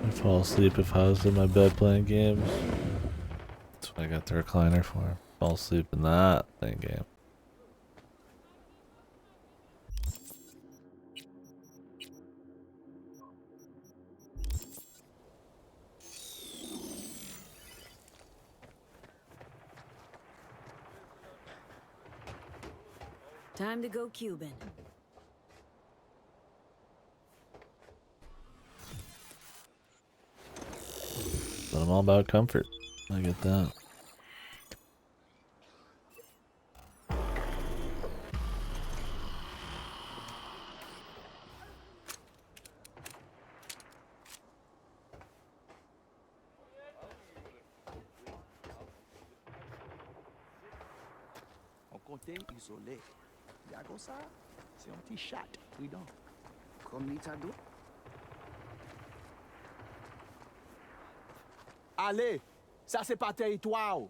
I fall asleep if I was in my bed playing games. That's what I got the recliner for. Fall asleep in that playing game. Time to go Cuban. But I'm all about comfort. I get that. On côté isolé. Yago ça, c'est un petit chat, prudent. Comme Nitado. Allez, ça c'est pas territoire.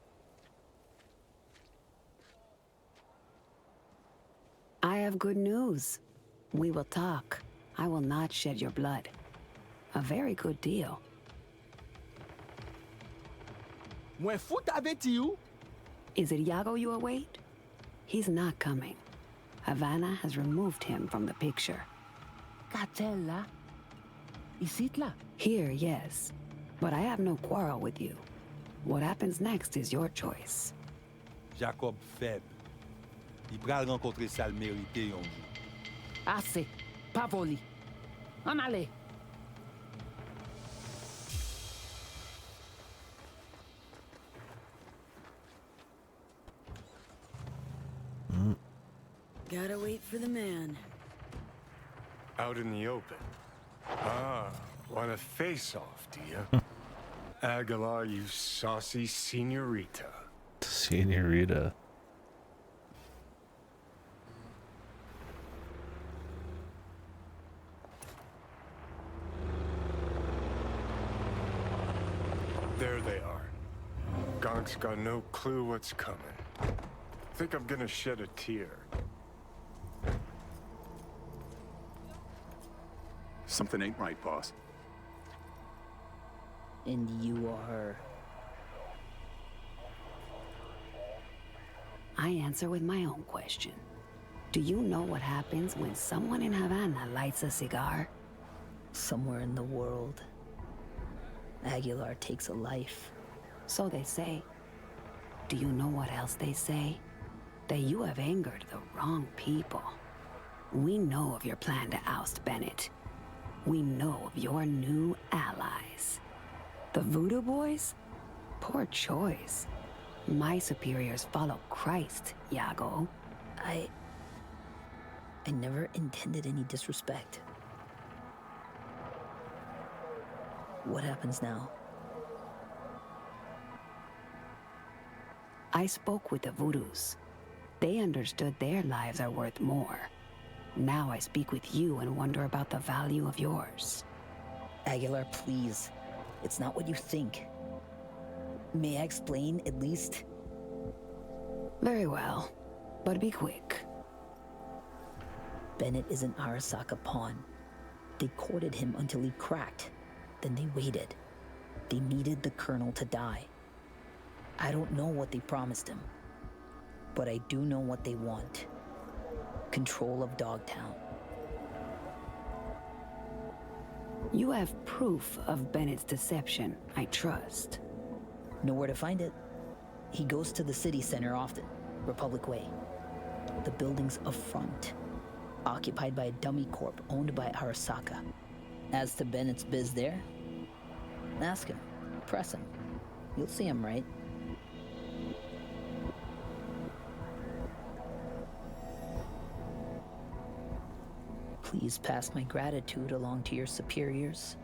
I have good news. We will talk. I will not shed your blood. A very good deal. Mwen fout avec you. Is it Yago you await? He's not coming. Havana has removed him from the picture. Cartel là. Ici là. Here, yes. But I have no quarrel with you. What happens next is your choice. Jacob faible. Il pral rencontrer ça le mérité yon jour. Assez. Pas voli. En allez. Gotta wait for the man. Out in the open. Ah, want a face-off, do you? Aguilar, you saucy senorita. Senorita. There they are. Gonk's got no clue what's coming. Think I'm gonna shed a tear. Something ain't right, boss. And you are... I answer with my own question. Do you know what happens when someone in Havana lights a cigar? Somewhere in the world, Aguilar takes a life. So they say. Do you know what else they say? That you have angered the wrong people. We know of your plan to oust Bennett. We know of your new allies. The Voodoo Boys? Poor choice. My superiors follow Christ, Iago. I never intended any disrespect. What happens now? I spoke with the Voodoos. They understood their lives are worth more. Now I speak with you and wonder about the value of yours. Aguilar, please. It's not what you think. May I explain, at least? Very well, but be quick. Bennett is an Arasaka pawn. They courted him until he cracked. Then they waited. They needed the Colonel to die. I don't know what they promised him, but I do know what they want. Control of Dogtown. You have proof of Bennett's deception, I trust. Know where to find it. He goes to the city center often, Republic Way. The building's a front, occupied by a dummy corp owned by Arasaka. As to Bennett's biz there, ask him, press him. You'll see him, right? Please pass my gratitude along to your superiors.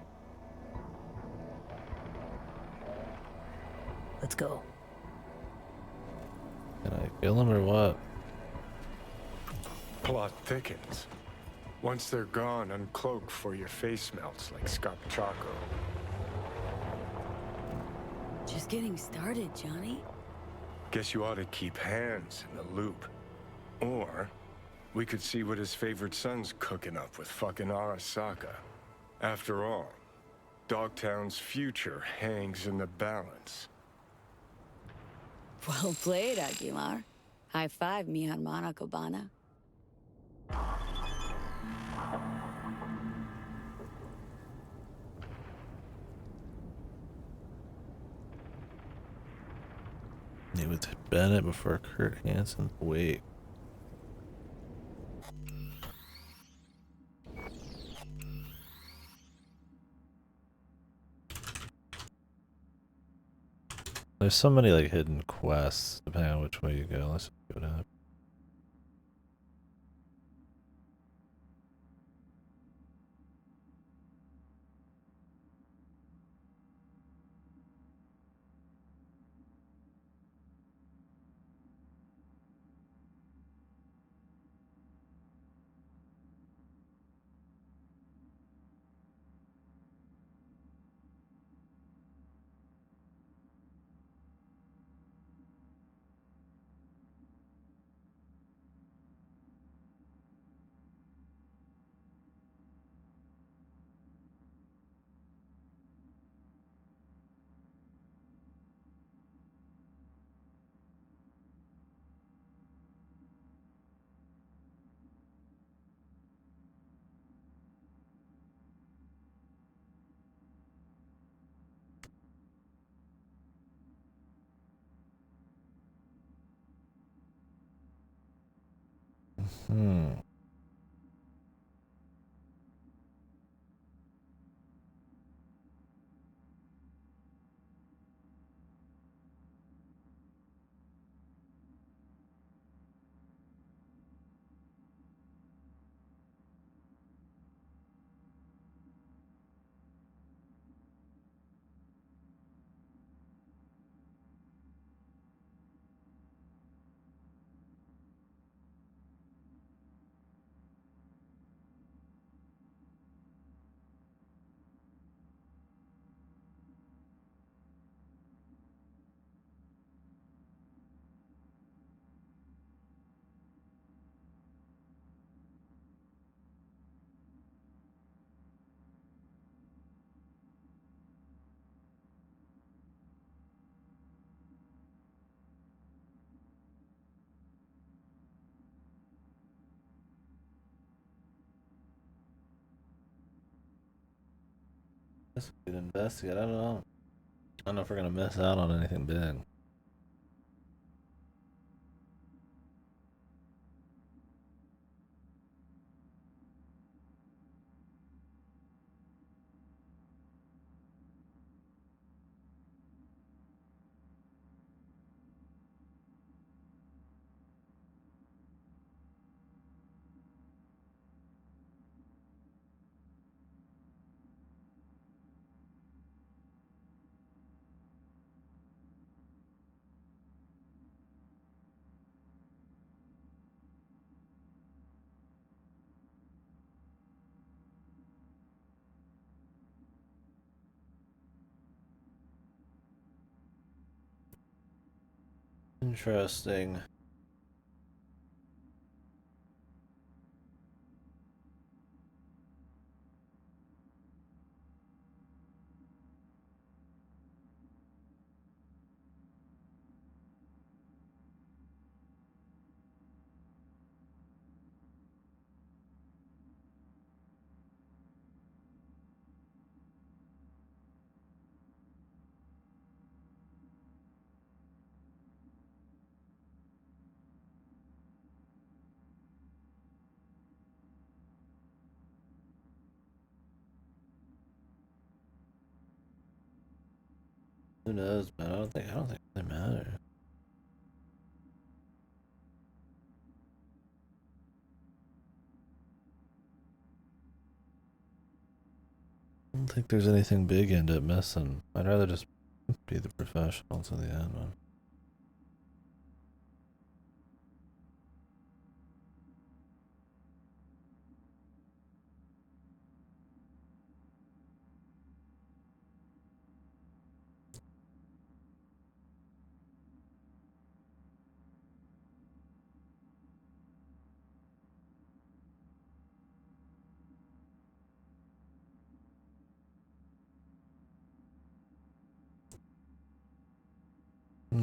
Let's go. Can I kill him or what? Plot thickens. Once they're gone, uncloak for your face melts like Scott Choco. Just getting started, Johnny. Guess you ought to keep hands in the loop. Or we could see what his favorite son's cooking up with fucking Arasaka. After all, Dogtown's future hangs in the balance. Well played, Aguilar. High five, mi hermana Cubana. Meet with Bennett before Kurt Hansen. Wait. There's so many like hidden quests depending on which way you go. Let's see what happens. Guess we could investigate. I don't know. I don't know if we're gonna miss out on anything big. Interesting. Who knows, man? I don't think it really matters. I don't think there's anything big end up missing. I'd rather just be the professional to the end, man.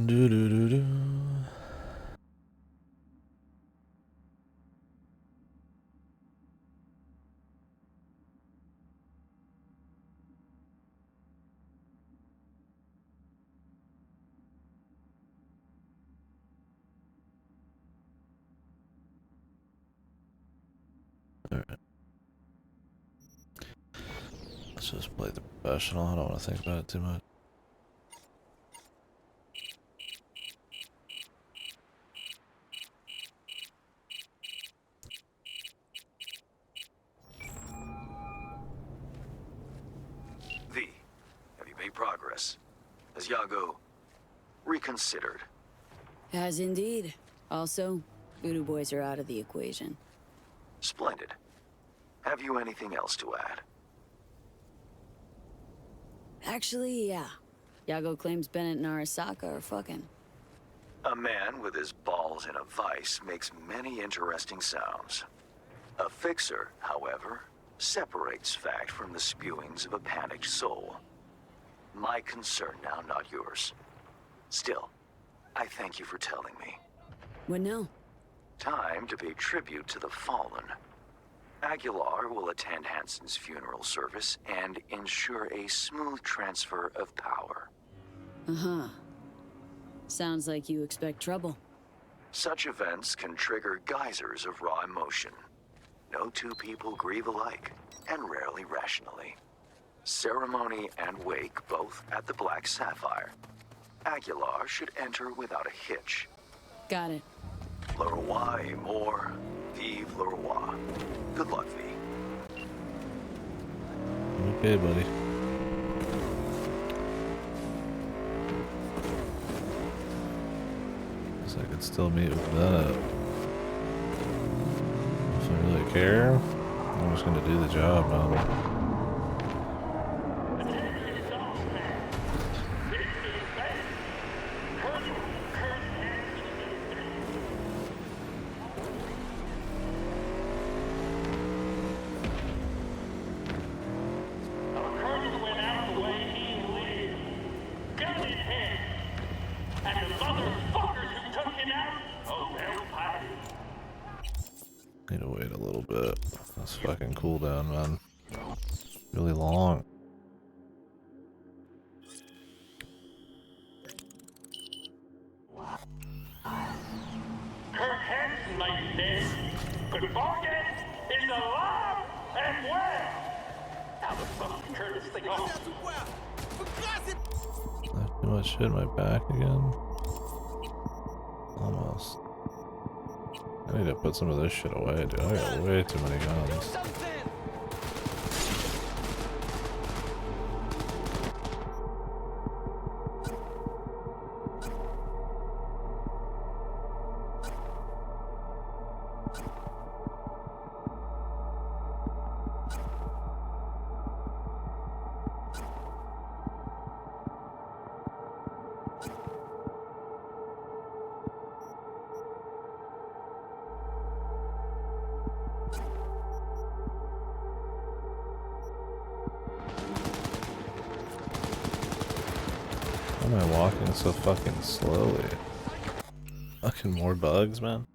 Do do do do. Alright. Let's just play the professional. I don't want to think about it too much. Have you made progress? Has Yago reconsidered? Has indeed. Also, Voodoo Boys are out of the equation. Splendid. Have you anything else to add? Actually, yeah. Yago claims Bennett and Arasaka are fucking. A man with his balls in a vice makes many interesting sounds. A fixer, however, separates fact from the spewings of a panicked soul. My concern now, not yours. Still, I thank you for telling me. What now? Time to pay tribute to the fallen. Aguilar will attend Hansen's funeral service and ensure a smooth transfer of power. Uh-huh. Sounds like you expect trouble. Such events can trigger geysers of raw emotion. No two people grieve alike, and rarely rationally. Ceremony and wake both at the Black Sapphire. Aguilar should enter without a hitch. Got it. Le roi est mort, vive le roi. Good luck, V. Okay, buddy. Guess I could still meet with that. If I really care, I'm just gonna do the job, man. Need to wait a little bit. That's fucking cooldown, man. Really long. Kirk Hansen, like this. Good forget is alive and well. How the fuck you turn this thing off? I have too much shit in my back again. Almost. I need to put some of this shit away, dude. I got way too many guns. Why am I walking so fucking slowly? Fucking more bugs, man.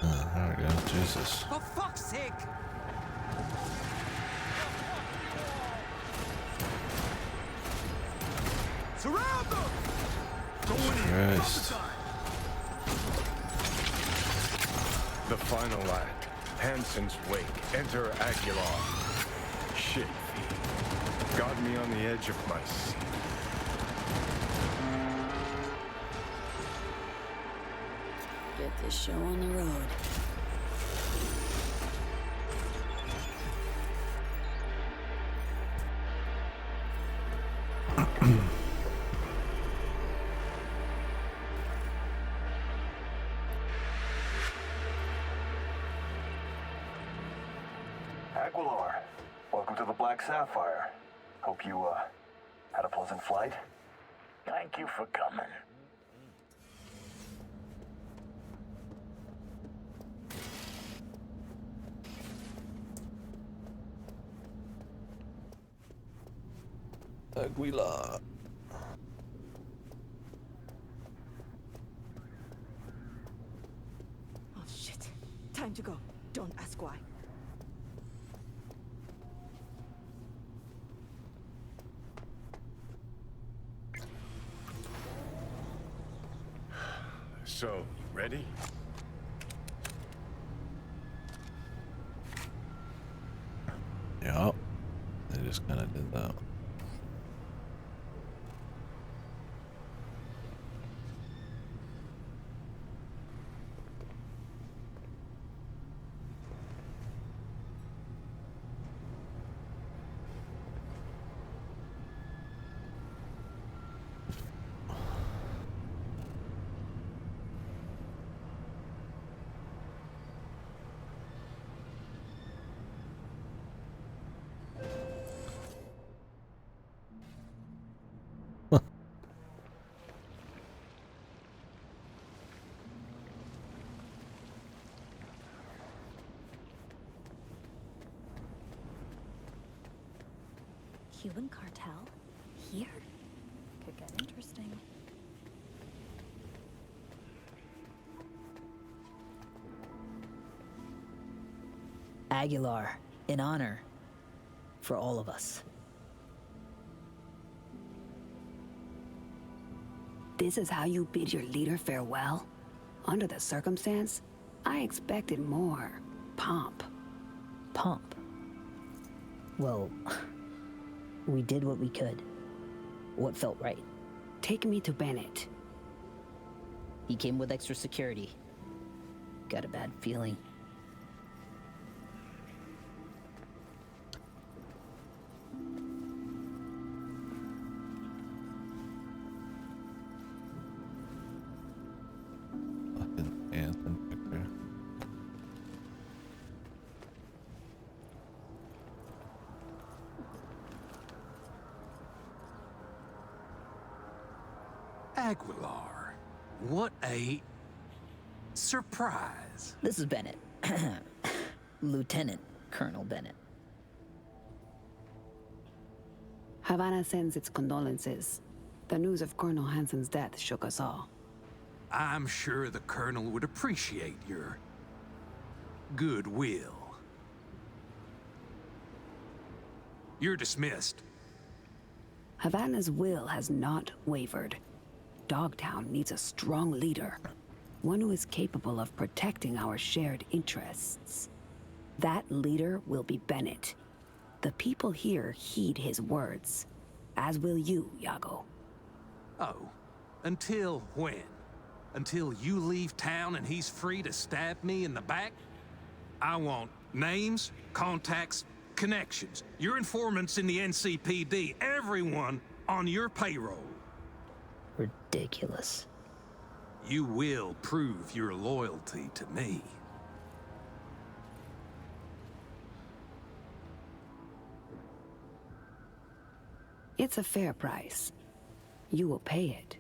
There we go. Jesus. For fuck's sake! Surround them! Christ. The final act. Hansen's wake. Enter Aguilar. Shit. Got me on the edge of my seat. Get this show on the road. Aguilar, welcome to the Black Sapphire. Hope you, had a pleasant flight. Thank you for coming. Aguilar. Oh shit. Time to go. Don't ask why. So, ready? Yup. They just kind of did that. Cuban cartel? Here? Could get interesting. Aguilar, in honor, for all of us. This is how you bid your leader farewell? Under the circumstance, I expected more pomp. Pomp? Well, we did what we could. What felt right. Take me to Bennett. He came with extra security. Got a bad feeling. Aguilar, what a surprise. This is Bennett. Lieutenant Colonel Bennett. Havana sends its condolences. The news of Colonel Hansen's death shook us all. I'm sure the Colonel would appreciate your goodwill. You're dismissed. Havana's will has not wavered. Dogtown needs a strong leader, one who is capable of protecting our shared interests. That leader will be Bennett. The people here heed his words, as will you, Iago. Oh, until when? Until you leave town and he's free to stab me in the back? I want names, contacts, connections, your informants in the NCPD, everyone on your payroll. Ridiculous. You will prove your loyalty to me. It's a fair price. You will pay it.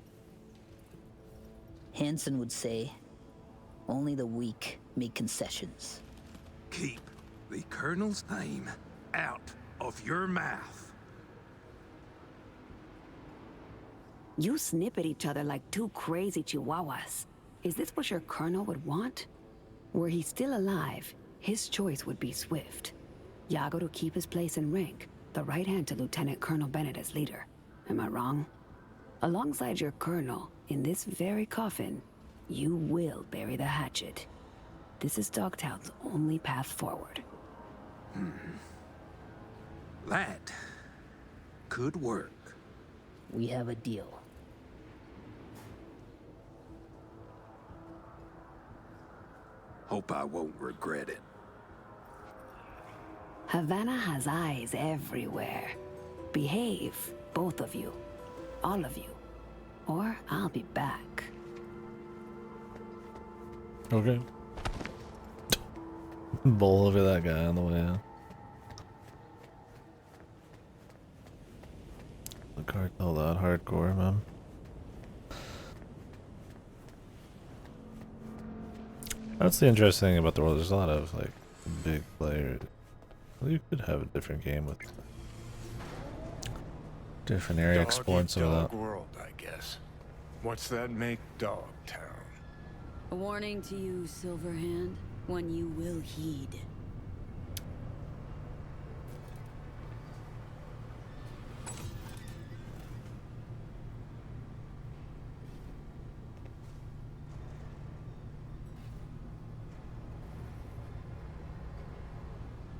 Hansen would say, only the weak make concessions. Keep the Colonel's name out of your mouth. You snip at each other like two crazy chihuahuas. Is this what your colonel would want? Were he still alive, his choice would be swift. Iago to keep his place in rank, the right hand to Lieutenant Colonel Bennett as leader. Am I wrong? Alongside your colonel, in this very coffin, you will bury the hatchet. This is Dogtown's only path forward. That could work. We have a deal. Hope I won't regret it. Havana has eyes everywhere. Behave, both of you. All of you. Or I'll be back. Okay. Bowl over that guy on the way out. The cartel that hardcore, man. That's the interesting thing about the world. There's a lot of like big players. Well, you could have a different game with different area exploits of that. World, I guess. What's that make Dogtown? A warning to you, Silverhand, one you will heed.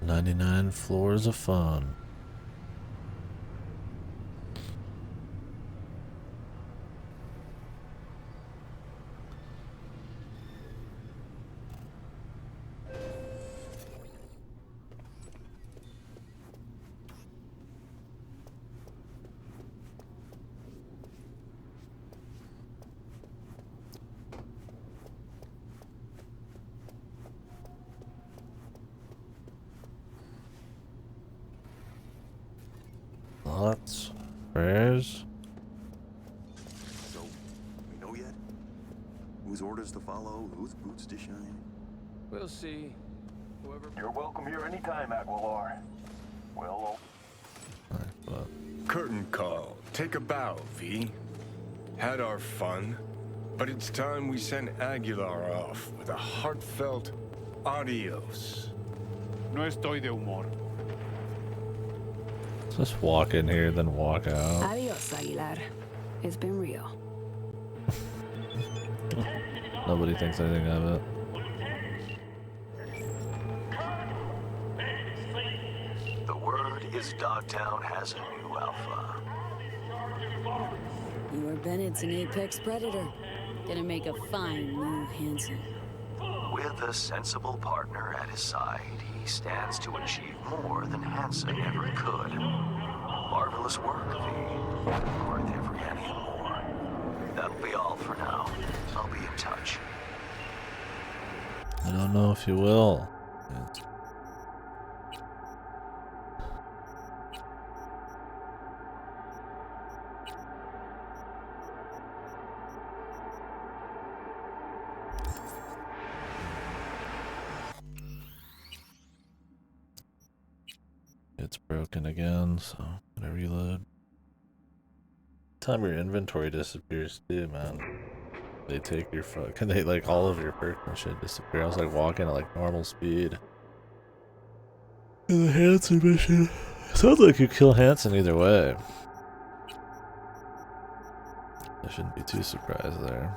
"99 floors of fun." Thoughts? Prayers? So, we know yet? Whose orders to follow, whose boots to shine? We'll see. Whoever... You're welcome here anytime, Aguilar. Well, Curtain call. Take a bow, V. Had our fun, but it's time we send Aguilar off with a heartfelt adios. No estoy de humor. Just walk in here, then walk out. Adios, Aguilar. It's been real. Nobody thinks anything of it. The word is Dogtown has a new alpha. You are Bennett's an apex predator. Gonna make a fine new Hanson. With a sensible partner at his side, he stands to achieve more than Hansen ever could. Marvelous work, V. Worth every penny and more. That'll be all for now. I'll be in touch. I don't know if you will. It's broken again, so I'm gonna reload. Time your inventory disappears too, man. They take your fucking, they like all of your perks and shit disappear. I was like walking at like normal speed. In the Hanson mission. Sounds like you kill Hanson either way. I shouldn't be too surprised there.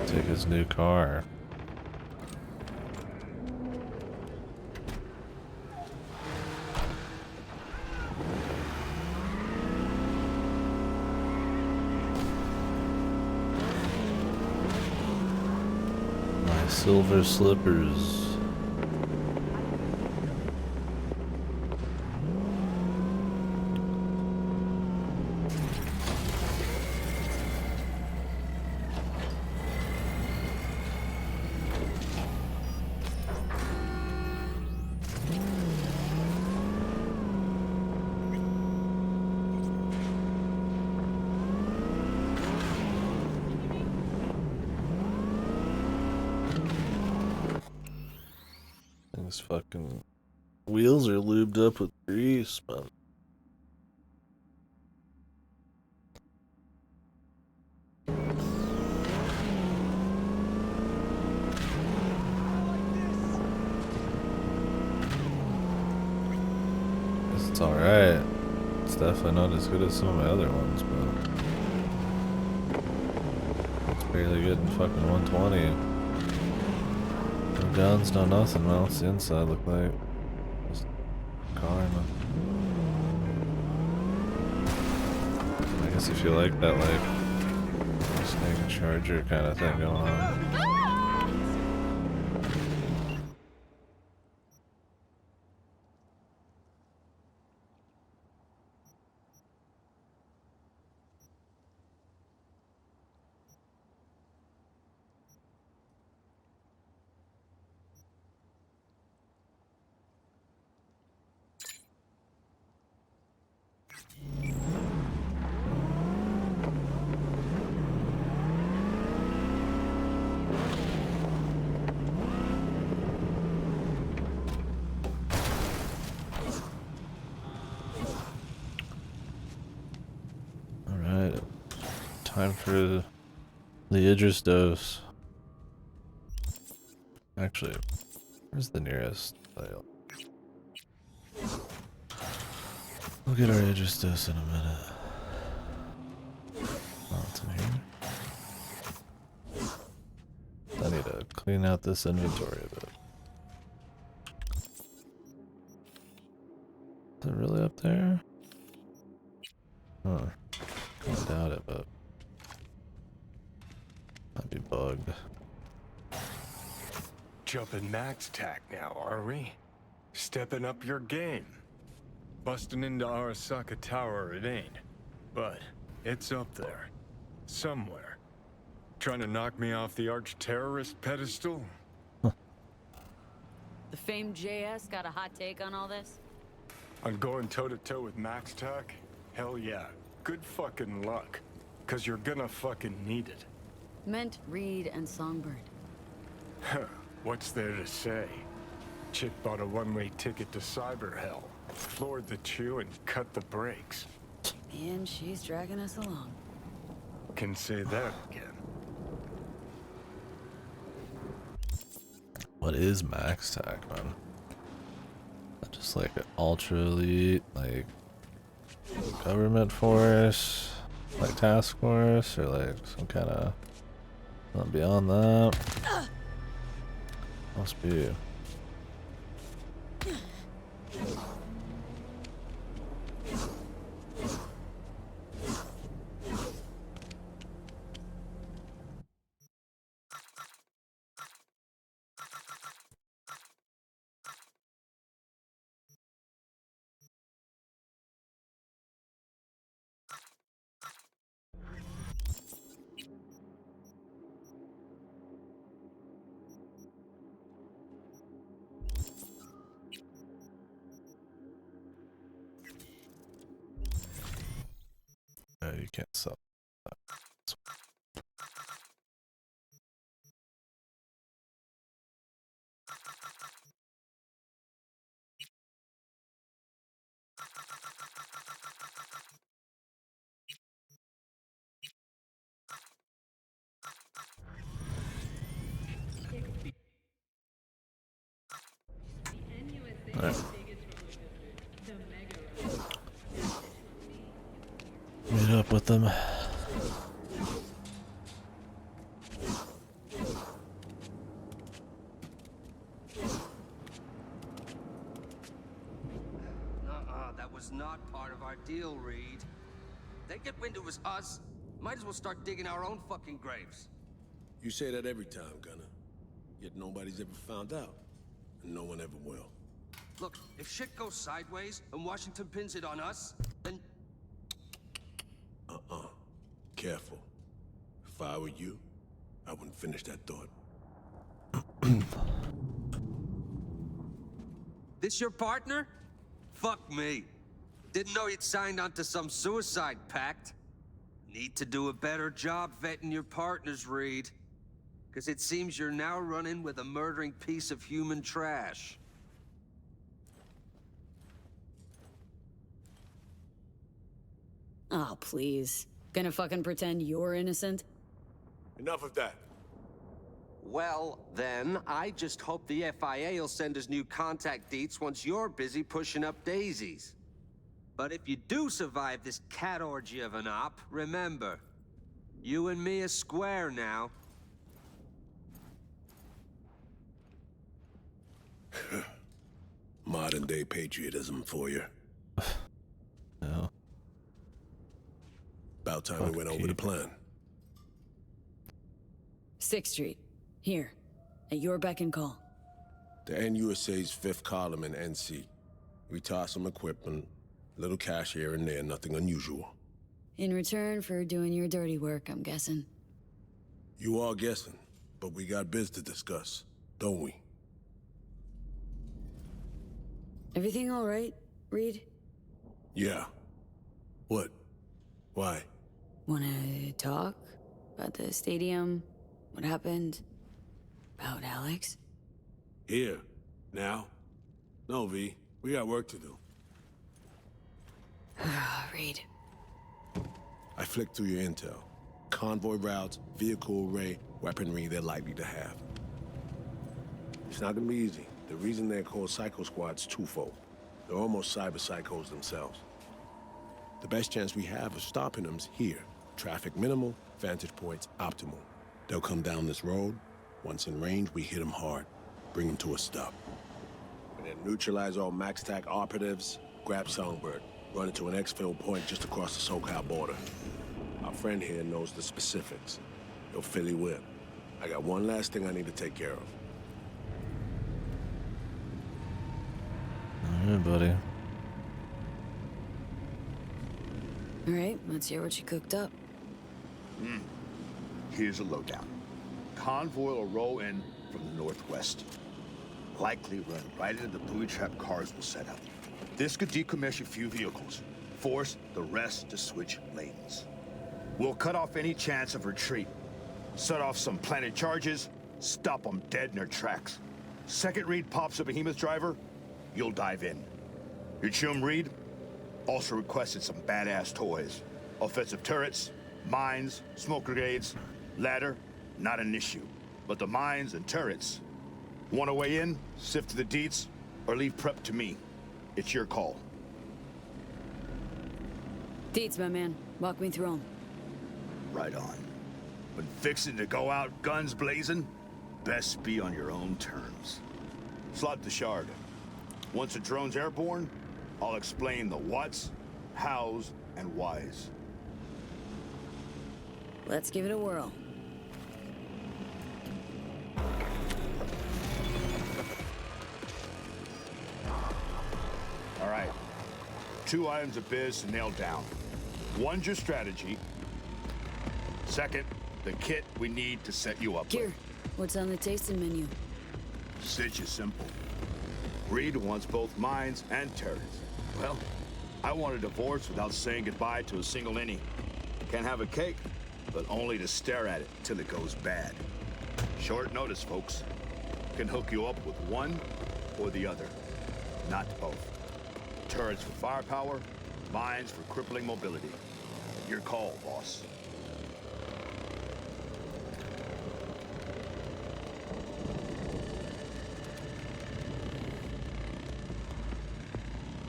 Take his new car. My silver slippers. These fucking wheels are lubed up with grease, man. It's alright. It's definitely not as good as some of my other ones, but it's barely getting fucking 120. No guns, no nothing. Well, what's the inside look like? Just a car and I guess if you like that, like, snake charger kind of thing going on. Time for the Idris dose. Actually, where's the nearest? We'll get our Idris dose in a minute. Oh, it's in here. I need to clean out this inventory a bit. Is it really up there? Huh. I doubt it, but might be bugged. Jumping max tack now, are we? Stepping up your game. Busting into Arasaka Tower it ain't, but it's up there. Somewhere. Trying to knock me off the arch-terrorist pedestal? The famed JS got a hot take on all this? On going toe-to-toe with Max Tack? Hell yeah. Good fucking luck. Cause you're gonna fucking need it. Meant Reed and Songbird. Huh. What's there to say? Chick bought a one-way ticket to cyber hell, floored the chew and cut the brakes. And she's dragging us along. Can say that again. What is Max Tack, man? Just like an ultra elite, like government force, like task force, or like some kind of beyond that. Must be. No, you can't sell that. Alright. Meet up with them. That was not part of our deal, Reed. They get wind it was us, might as well start digging our own fucking graves. You say that every time, Gunner. Yet nobody's ever found out. And no one ever will. Look, if shit goes sideways and Washington pins it on us, then... Careful. If I were you, I wouldn't finish that thought. This your partner? Fuck me. Didn't know you'd signed onto some suicide pact. Need to do a better job vetting your partners, Reed. Because it seems you're now running with a murdering piece of human trash. Oh, please. Gonna fucking pretend you're innocent? Enough of that. Well, then, I just hope the FIA will send us new contact deets once you're busy pushing up daisies. But if you do survive this cat orgy of an op, remember, you and me are square now. Modern day patriotism for you. No. About time we went over the plan. 6th Street. Here. At your beck and call. The NUSA's 5th column in NC. We toss some equipment, little cash here and there, nothing unusual. In return for doing your dirty work, I'm guessing. You are guessing, but we got biz to discuss, don't we? Everything all right, Reed? Yeah. What? Why? Wanna talk? About the stadium? What happened? About Alex? Here? Now? No, V. We got work to do. Reed. I flicked through your intel. Convoy routes, vehicle array, weaponry they're likely to have. It's not gonna be easy. The reason they're called Psycho Squad's twofold. They're almost cyber psychos themselves. The best chance we have of stopping them's here. Traffic minimal, vantage points optimal. They'll come down this road. Once in range, we hit them hard. Bring them to a stop. And then neutralize all Max Tack operatives, grab Songbird, run it to an exfil point just across the SoCal border. Our friend here knows the specifics. He'll fill you in. I got one last thing I need to take care of. Alright, buddy. Alright, let's hear what you cooked up. Here's a lowdown. Convoy will roll in from the northwest. Likely run right into the booby trap cars will set up. This could decommission a few vehicles, force the rest to switch lanes. We'll cut off any chance of retreat, set off some planted charges, stop them dead in their tracks. Second Reed pops a behemoth driver, you'll dive in. Your chum Reed also requested some badass toys. Offensive turrets, mines, smoke grenades, ladder, not an issue. But the mines and turrets, want to weigh in, sift to the deets, or leave prep to me? It's your call. Deets, my man. Walk me through 'em. Right on. When fixing to go out guns blazing, best be on your own terms. Slot the shard. Once the drone's airborne, I'll explain the whats, hows, and whys. Let's give it a whirl. All right. 2 items of biz to nail down. One's your strategy. Second, the kit we need to set you up Gear. with. What's on the tasting menu? Sitch is simple. Reed wants both mines and turrets. Well, I want a divorce without saying goodbye to a single innie. Can't have a cake, but only to stare at it till it goes bad. Short notice, folks. Can hook you up with one or the other, not both. Turrets for firepower, mines for crippling mobility. Your call, boss.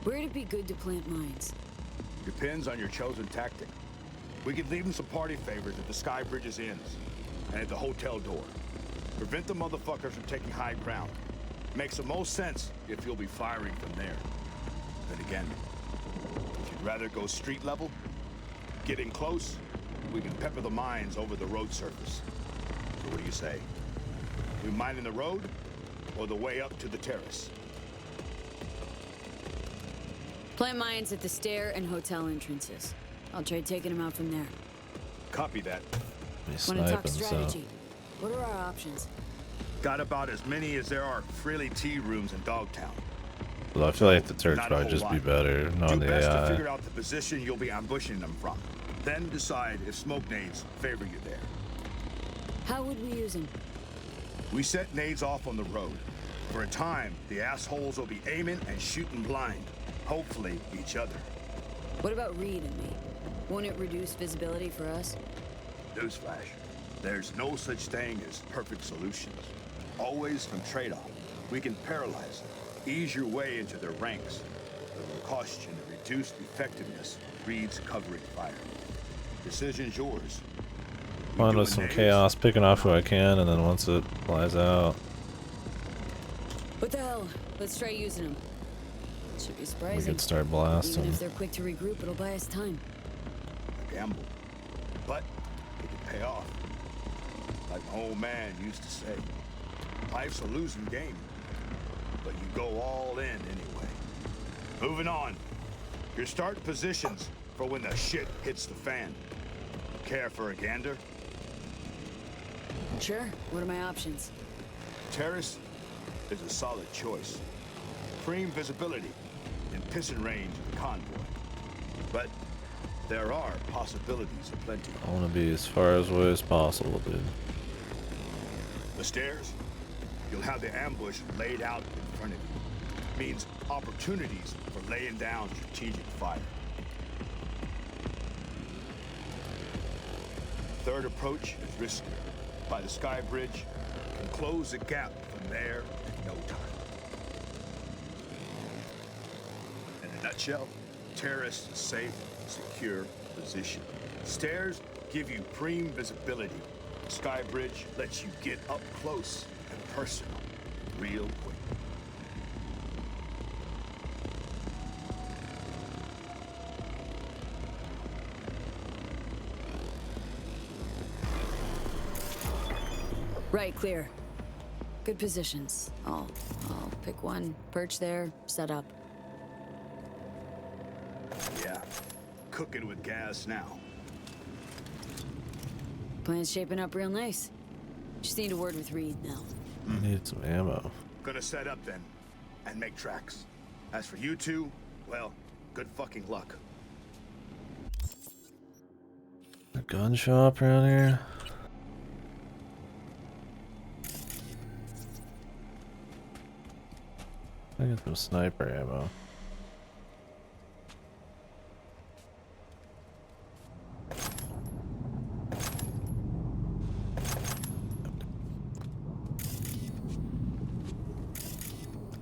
Where'd it be good to plant mines? Depends on your chosen tactic. We could leave them some party favors at the Sky Bridge's inns and at the hotel door. Prevent the motherfuckers from taking high ground. Makes the most sense if you'll be firing from there. Then again, if you'd rather go street level, getting close, we can pepper the mines over the road surface. So what do you say? We mining the road or the way up to the terrace? Plant mines at the stair and hotel entrances. I'll try taking them out from there. Copy that. Want to talk strategy? What are our options? Got about as many as there are freely tea rooms in Dogtown. Well, I feel like the turrets Not a probably whole just be lot. better. No, Do the best to AI. figure out the position you'll be ambushing them from. Then decide if smoke nades favor you there. How would we use them? We set nades off on the road. For a time, the assholes will be aiming and shooting blind. Hopefully, each other. What about Reed and me? Won't it reduce visibility for us? Newsflash. There's no such thing as perfect solutions. Always some trade-off. We can paralyze them, ease your way into their ranks. It will cost you to reduce effectiveness. Reed's covering fire. Decision's yours. Fun with some chaos, picking off who I can, and then once it flies out, What the hell? Let's try using them. Should be we surprising. could start Even blasting. if they're quick to regroup, it'll buy us time. A gamble. But it can pay off. Like my old man used to say, life's a losing game, but you go all in anyway. Moving on. Your start positions for when the shit hits the fan. Care for a gander? Sure. What are my options? Terrace is a solid choice. Supreme visibility and pissing range of the convoy. But there are possibilities aplenty. I want to be as far away as possible, dude. The stairs, you'll have the ambush laid out in front of you. Means opportunities for laying down strategic fire. Third approach is riskier. By the Sky Bridge, can close the gap from there in no time. In a nutshell, terrorists a safe, secure position. Stairs give you prime visibility. Sky Bridge lets you get up close and personal, real quick. Right, clear. Good positions. I'll pick one, perch there, set up. Yeah, cooking with gas now. Plan's shaping up real nice. Just need a word with Reed now. Need some ammo. Gonna set up then, and make tracks. As for you two, Well, good fucking luck. A gun shop around here? I get some sniper ammo.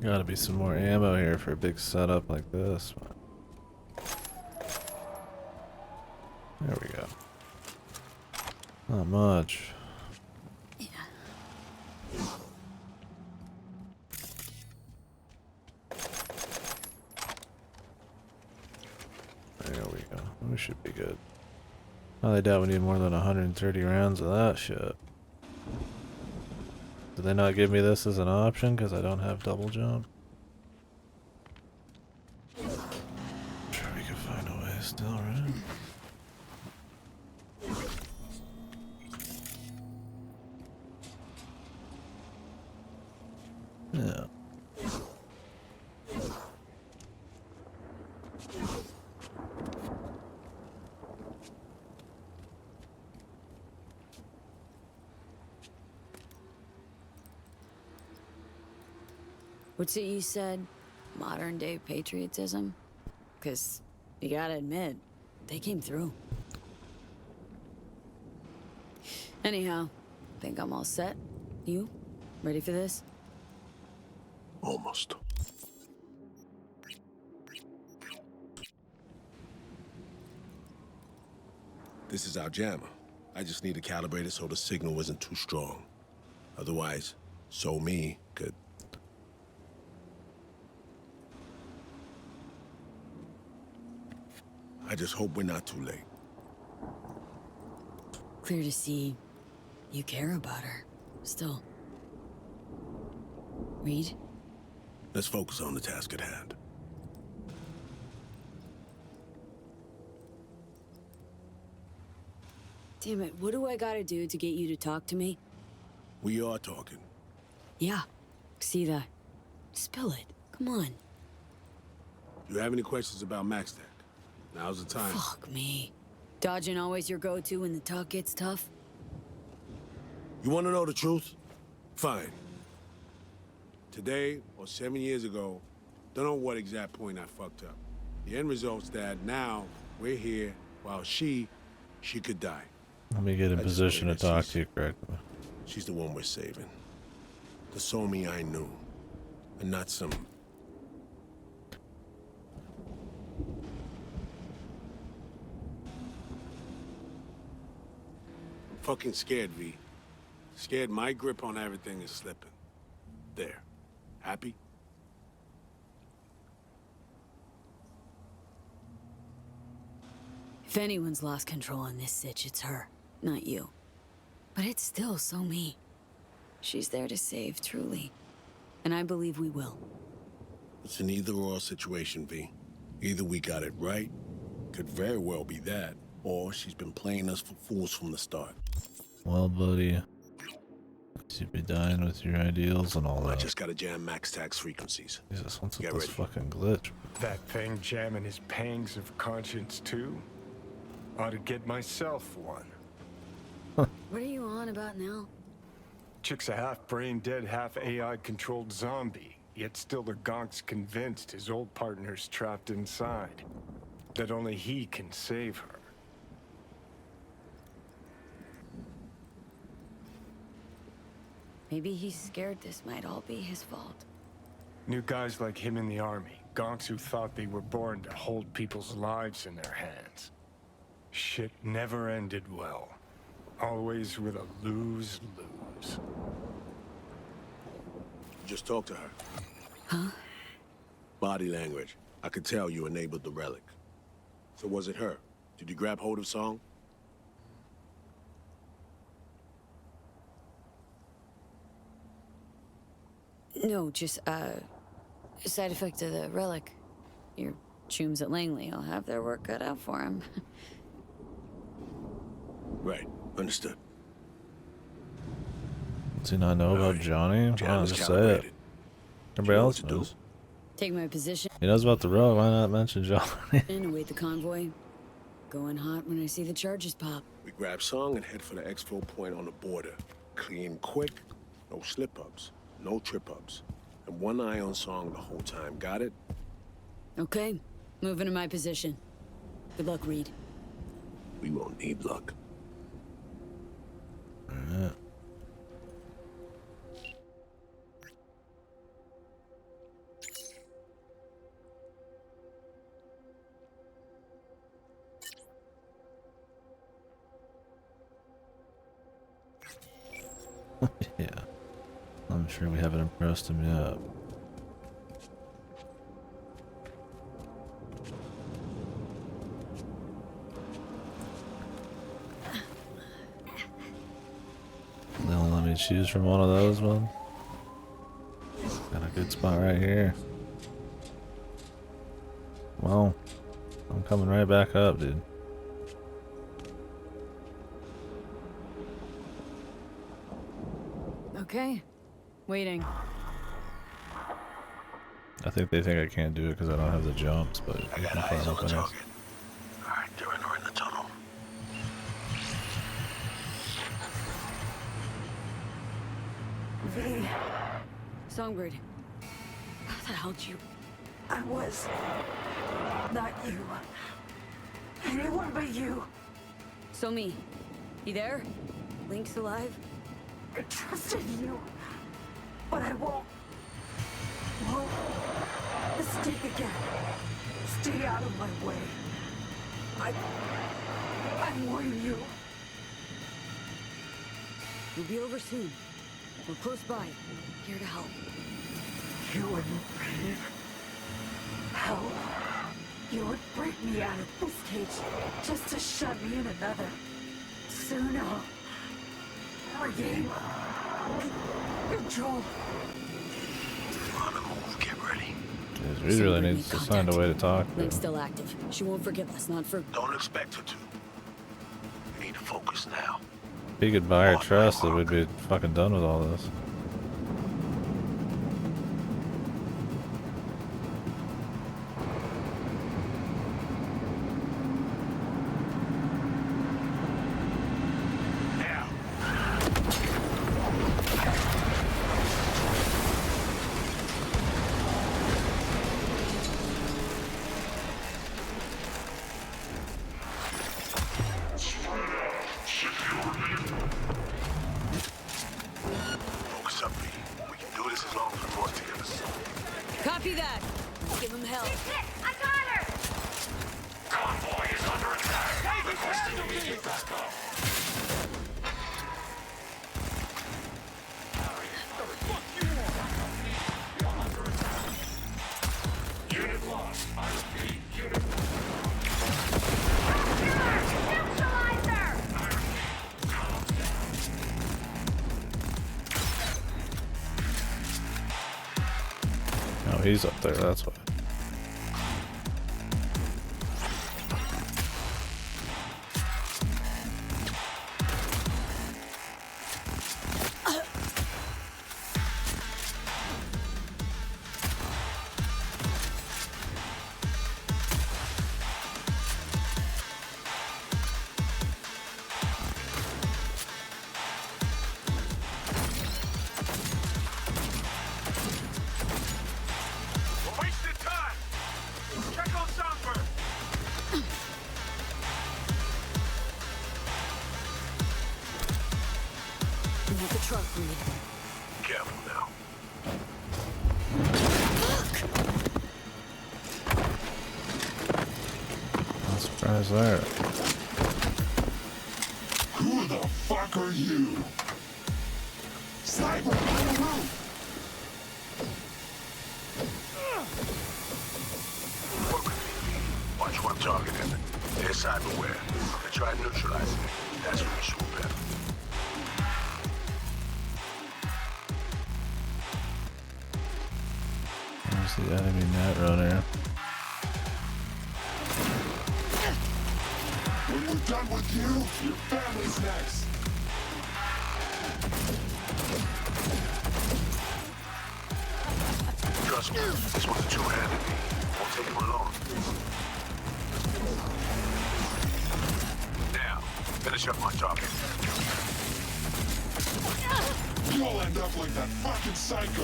Gotta be some more ammo here for a big setup like this. There we go. Not much. There we go. We should be good. I doubt we need more than 130 rounds of that shit. Did they not give me this as an option because I don't have double jump? I'm sure we can find a way still, right? Yeah. What's it you said? Modern day patriotism? Because you gotta admit, they came through. Anyhow, think I'm all set. You? Ready for this? Almost. This is our jammer. I just need to calibrate it so the signal isn't too strong. Otherwise, so me could... I just hope we're not too late. Clear to see you care about her. Still. Reed? Let's focus on the task at hand. Damn it, what do I gotta do to get you to talk to me? We are talking. Yeah, see that. Spill it. Come on. You have any questions about MaxTech? Now's the time. Fuck me. Dodging always your go-to when the talk gets tough? You want to know the truth? Fine. Today, or 7 years ago, don't know what exact point I fucked up. The end result's that now we're here while she could die. Let me get in position to talk to you correctly. She's the one we're saving. The Somi I knew, and not some... I'm fucking scared, V. Scared my grip on everything is slipping. There. Happy? If anyone's lost control in this sitch, it's her, not you. But it's still so me. She's there to save, truly. And I believe we will. It's an either-or situation, V. Either we got it right, could very well be that, or she's been playing us for fools from the start. Well, buddy, you'd be dying with your ideals and all that. I just gotta jam MaxTech's frequencies. Jesus, what's with Get this ready. fucking glitch? That thing jamming his pangs of conscience too? Ought to get myself one. What are you on about now? Chick's a half brain dead, half AI controlled zombie. Yet still the gonk's convinced his old partner's trapped inside. That only he can save her. Maybe he's scared this might all be his fault. New guys like him in the army. Gonks who thought they were born to hold people's lives in their hands. Shit never ended well. Always with a lose-lose. Just talk to her. Huh? Body language. I could tell you enabled the relic. So was it her? Did you grab hold of Song? No, just, side effect of the relic. Your chooms at Langley will have their work cut out for him. Right. Understood. Does he not know about Johnny? Why not just say it? Everybody else knows. Take my position. He knows about the road. Why not mention John? And await the convoy. Going hot when I see the charges pop. We grab Song and head for the exfil point on the border. Clean quick, no slip-ups, no trip-ups. And one eye on Song the whole time, got it? Okay, moving to my position. Good luck, Reed. We won't need luck. Alright. Yeah. I'm sure we haven't impressed him yet. They only let me choose from one of those, man. Got a good spot right here. Well, I'm coming right back up, dude. Okay, waiting. I think they think I can't do it because I don't have the jumps, but I got eyes on the target. Alright, they're in or in the tunnel. V. Songbird. How the hell did you... I was not you. Anyone but you. So me. You there? Link's alive? I trusted you, but I won't mistake again. Stay out of my way. I warn you. We'll be over soon. We're close by. Here to help. You wouldn't leave. Hell, you would break me out of this cage just to shut me in another. Soon I'll regain control. On the move, get ready. Jeez, we really need to find a way to talk. Link's still active. She won't forgive us, not for... Don't expect her to. We need to focus now. If he could buy our trust, then we'd be fucking done with all this. Focus up, B. We can do this as long as we work together. Copy that! Give him hell. I got her! Convoy is under attack. Requesting immediate backup. Unit lost. I repeat, unit Oh, he's up there, that's why. Not the truck, Reed. Careful now. I'm surprised there. Who the fuck are you? Cyber on the roof! Work with me. Watch who I'm targeting. They're cyberware. They try neutralizing me. That's when you swoop in. Where's the enemy net runner? When we're done with you, your family's next. Trust me, this one's a two-handed. Won't take him long. Now, finish up my target. You'll end up like that fucking psycho.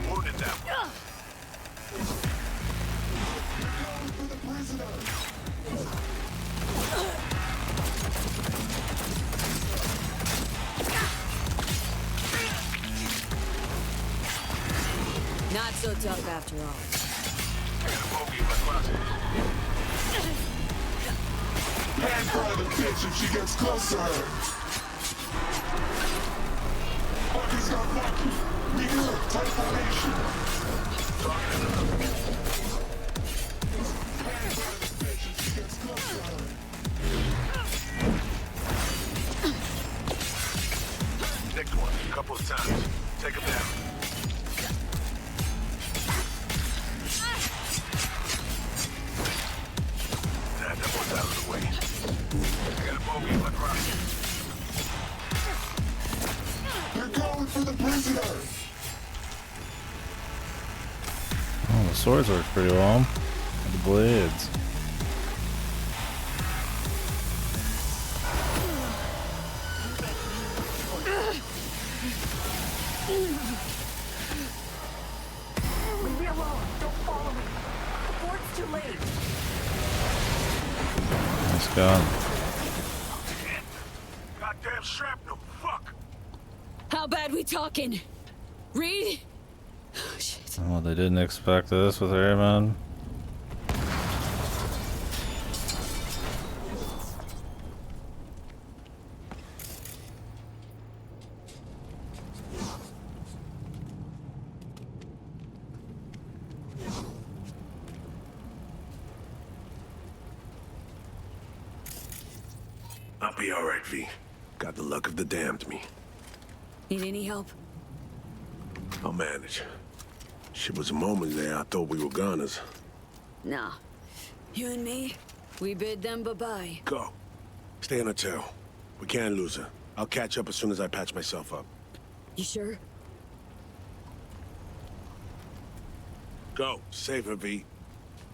Wounded them. Not so tough after all. Hand fry the bitch if she gets closer. Bucky's got lucky. We good. Tight formation. Hand fry the bitch if she gets closer. Next one, a couple of times. Take him down. Nah, that one's out of the way. I got a bogey in my crossing. They're going for the prisoner. Oh, the swords work pretty well. And the blades. Leave me alone. Don't follow me. The board's too late. Nice gun. Goddamn shrapnel. Fuck. How bad we talking? Reed? Oh, shit. Oh, they didn't expect this with her, man. I'll be alright, V. Got the luck of the damned me. Need any help? I'll manage. Shit was a moment there I thought we were goners. Nah. You and me, we bid them bye-bye. Go. Stay on her tail. We can't lose her. I'll catch up as soon as I patch myself up. You sure? Go. Save her, V.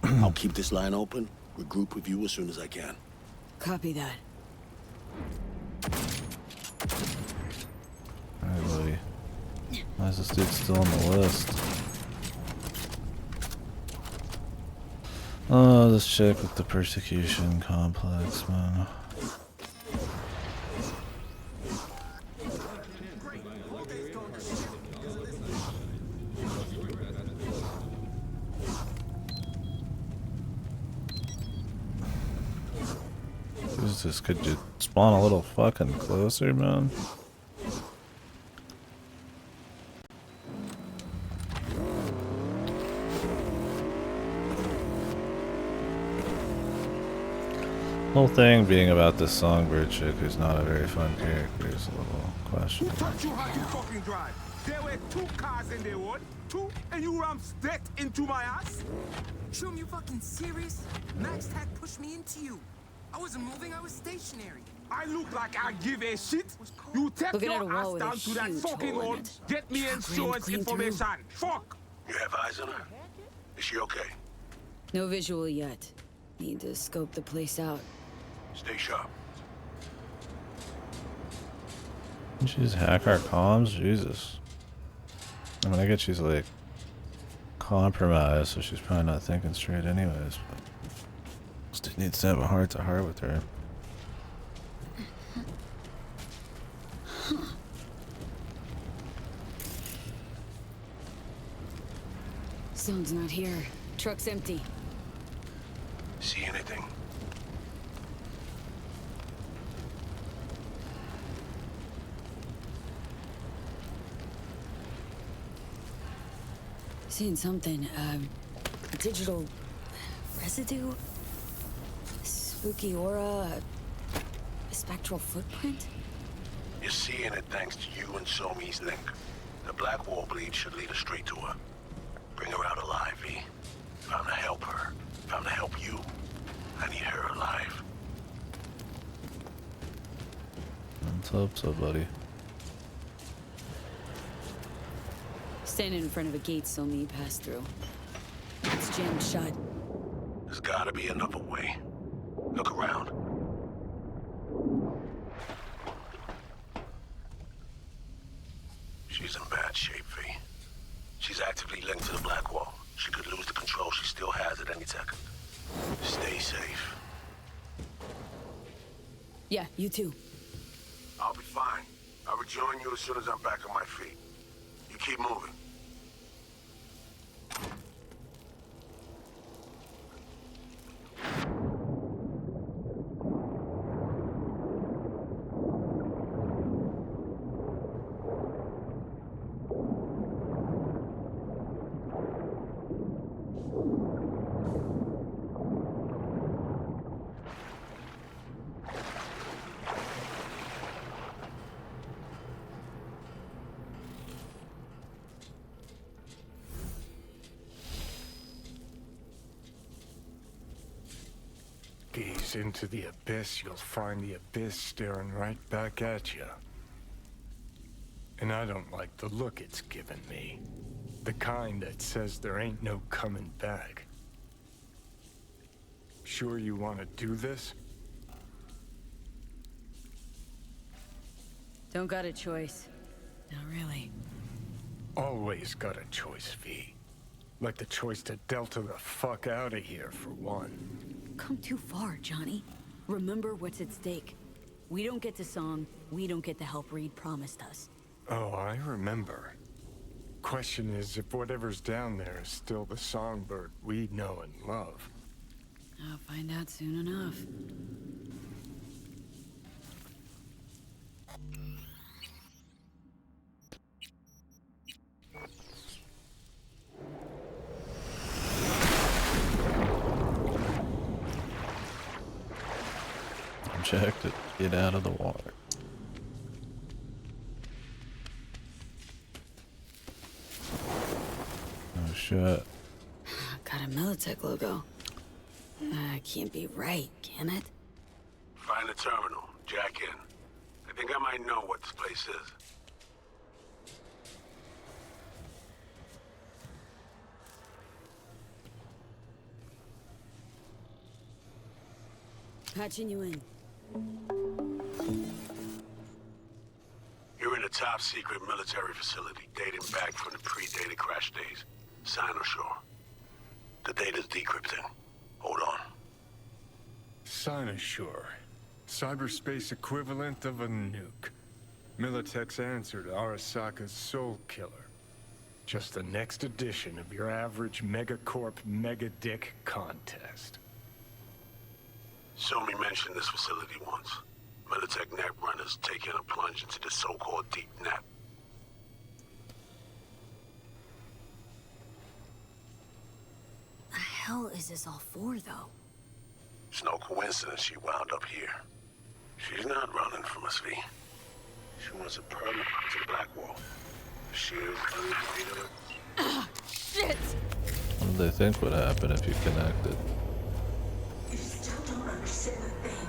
I'll keep this line open. Regroup with you as soon as I can. Copy that. Alright, buddy. Why is this dude still on the list? Oh, this chick with the persecution complex, man. Jesus, could you spawn a little fucking closer, man? Whole thing being about this songbird chick who's not a very fun character is a little questionable. Who taught you how to fucking drive? There were 2 cars in the road, 2, and you rammed straight into my ass? Shum, you fucking serious? Max Tack pushed me into you. I wasn't moving, I was stationary. I look like I give a shit? You take Looking at a your wall ass with a down to that huge fucking hole in road, it. get me Grand insurance clean through. information. Fuck! You have eyes on her? Is she okay? No visual yet. Need to scope the place out. Stay sharp. Didn't she just hack our comms? Jesus. I mean, I get she's like compromised, so she's probably not thinking straight anyways, but still needs to have a heart-to-heart with her. Stone's not here. Truck's empty. See anything? Seen something. Digital residue? Spooky aura? A spectral footprint? You're seeing it thanks to you and Somi's link. The black wall bleed should lead us straight to her. V. If I'm to help her, if I'm to help you, I need her alive. Let's hope so, buddy. Standing in front of a gate so me pass through. It's jammed shut. There's gotta be another way. Look around. She's in bad shape, V. She's actively linked to the Black Wall. She could lose the control she still has at any second. Stay safe. Yeah, you too. I'll be fine. I'll rejoin you as soon as I'm back on my feet. You keep moving. Gaze into the abyss, you'll find the abyss staring right back at you. And I don't like the look it's given me. The kind that says there ain't no coming back. Sure you want to do this? Don't got a choice. Not really. Always got a choice, V. Like the choice to Delta the fuck out of here, for one. Come too far, Johnny. Remember what's at stake. We don't get the song, we don't get the help Reed promised us. Oh, I remember. Question is if whatever's down there is still the songbird we know and love. I'll find out soon enough. Checked it. Get out of the water. Oh shit. Got a Militech logo. Can't be right, can it? Find the terminal. Jack in. I think I might know what this place is. Patching you in. You're in a top-secret military facility dating back from the pre-data crash days. Cyberpunk. The data's decrypting. Hold on. Cyberpunk. Cyberspace equivalent of a nuke. Militech's answer to Arasaka's soul killer. Just the next edition of your average megacorp mega-dick contest. Somi mentioned this facility once. Militech net runners taking a plunge into the so-called deep net. The hell is this all for, though? It's no coincidence she wound up here. She's not running from us, V. She wants a permit to the Black Wall. She is shit! What do they think would happen if you connected? You still don't understand a thing,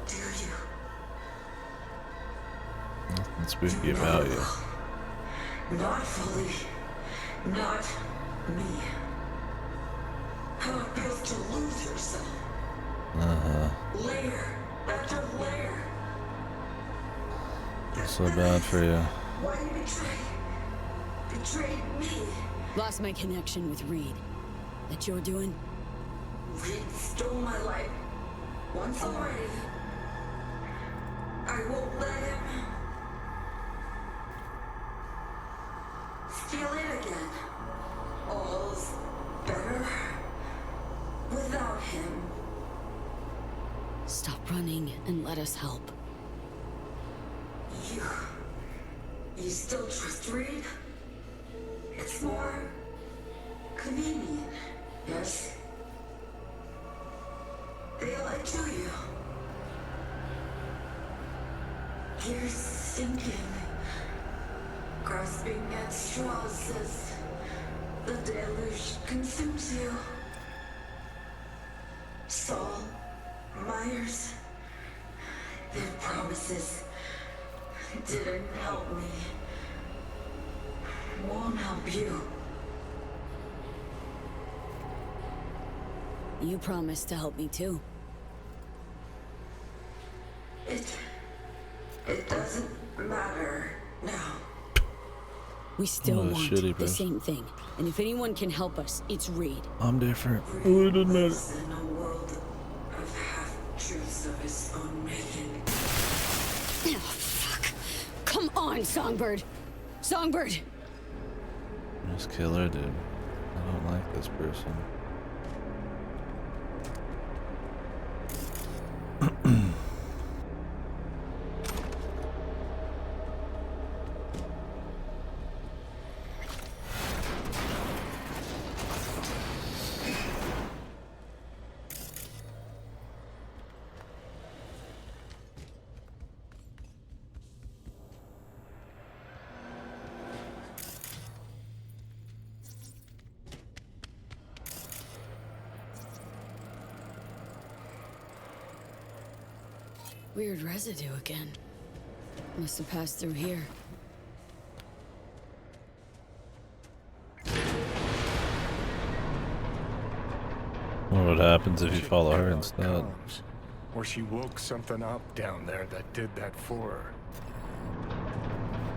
do you? Nothing spooky about you. Not fully. Not me. How it feels to lose yourself. Layer after layer. So bad for you. Why you betrayed me? Lost my connection with Reed. That you're doing? Reed stole my life once already. I won't let him steal it again. All's better without him. Stop running and let us help. You still trust Reed? It's more convenient, yes? They lied to you. You're sinking, grasping at straws as the deluge consumes miss you. Saul, Myers, their promises didn't help me. Won't help you. You promised to help me too. It doesn't matter now. We still want shitty the person. same thing. And if anyone can help us, it's Reed. I'm different. Oh, it doesn't matter. Lives in a world of half-truths of his own making. Oh, fuck. Come on, Songbird. Songbird! Just kill her, dude. I don't like this person. Weird residue again. Must have passed through here. What happens if you follow her instead? Or she woke something up down there that did that for her.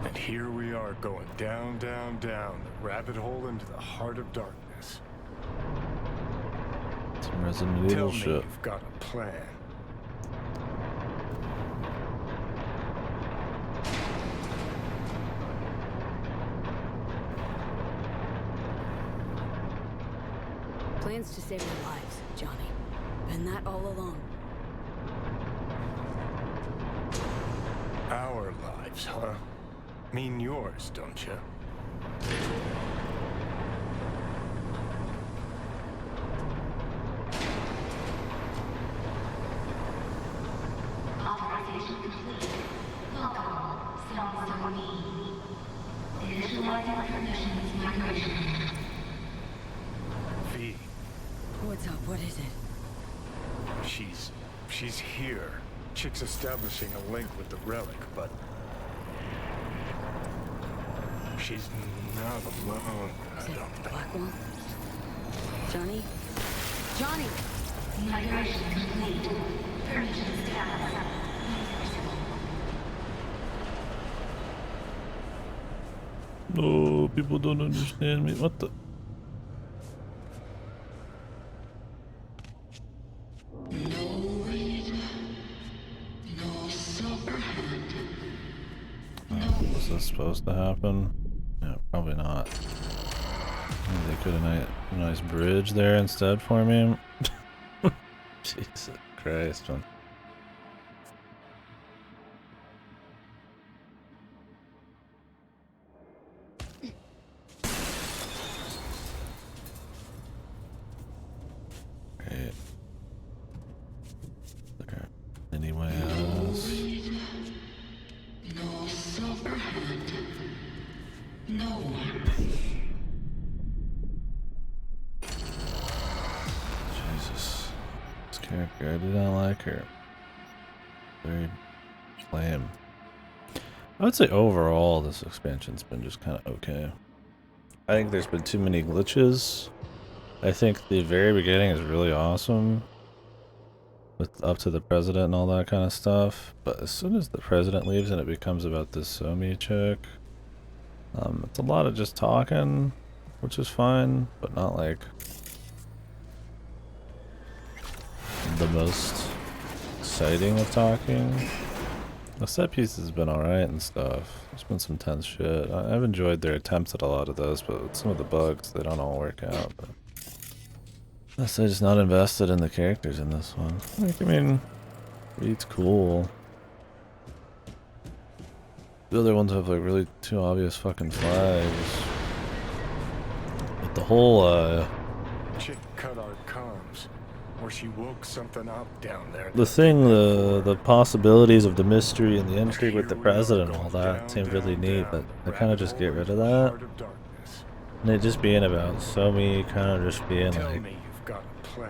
And here we are going down, down, down, the rabbit hole into the heart of darkness. Some Resident Tell Evil me shit. you've got a plan. Plans to save our lives, Johnny. Been that all along. Our lives, huh? Mean yours, don't you? Authorization complete. Welcome, Sound Initializing permissions migration. V, What's up? What is it? she's here. Chick's establishing a link with the relic, but she's not alone. I don't think. Blackwell? Johnny? Johnny! Migration complete. Permission status. No, people don't understand me. What the? Was this supposed to happen? Yeah, probably not. Maybe they could have made a nice bridge there instead for me. Jesus Christ, man. Great. Okay. Anyway else? No silver hand. No one. Jesus. This character, I do not like her. Very lame. I would say overall this expansion's been just kind of okay. I think there's been too many glitches. I think the very beginning is really awesome. With up to the president and all that kind of stuff. But as soon as the president leaves and it becomes about this Somi chick, it's a lot of just talking, which is fine, but not like the most exciting of talking. The set piece has been alright and stuff. There's been some tense shit. I've enjoyed their attempts at a lot of this, but with some of the bugs, they don't all work out. But I'm just not invested in the characters in this one. Like, I mean, Reed's cool. The other ones have like really two obvious fucking flags. But the whole Chick cut our comms, or she woke something up down there. the thing, the possibilities of the mystery and the intrigue with the president and all that seemed really neat, but they kind of just get rid of that. And it just being about so me kind of just being Tell like, me you've got a plan.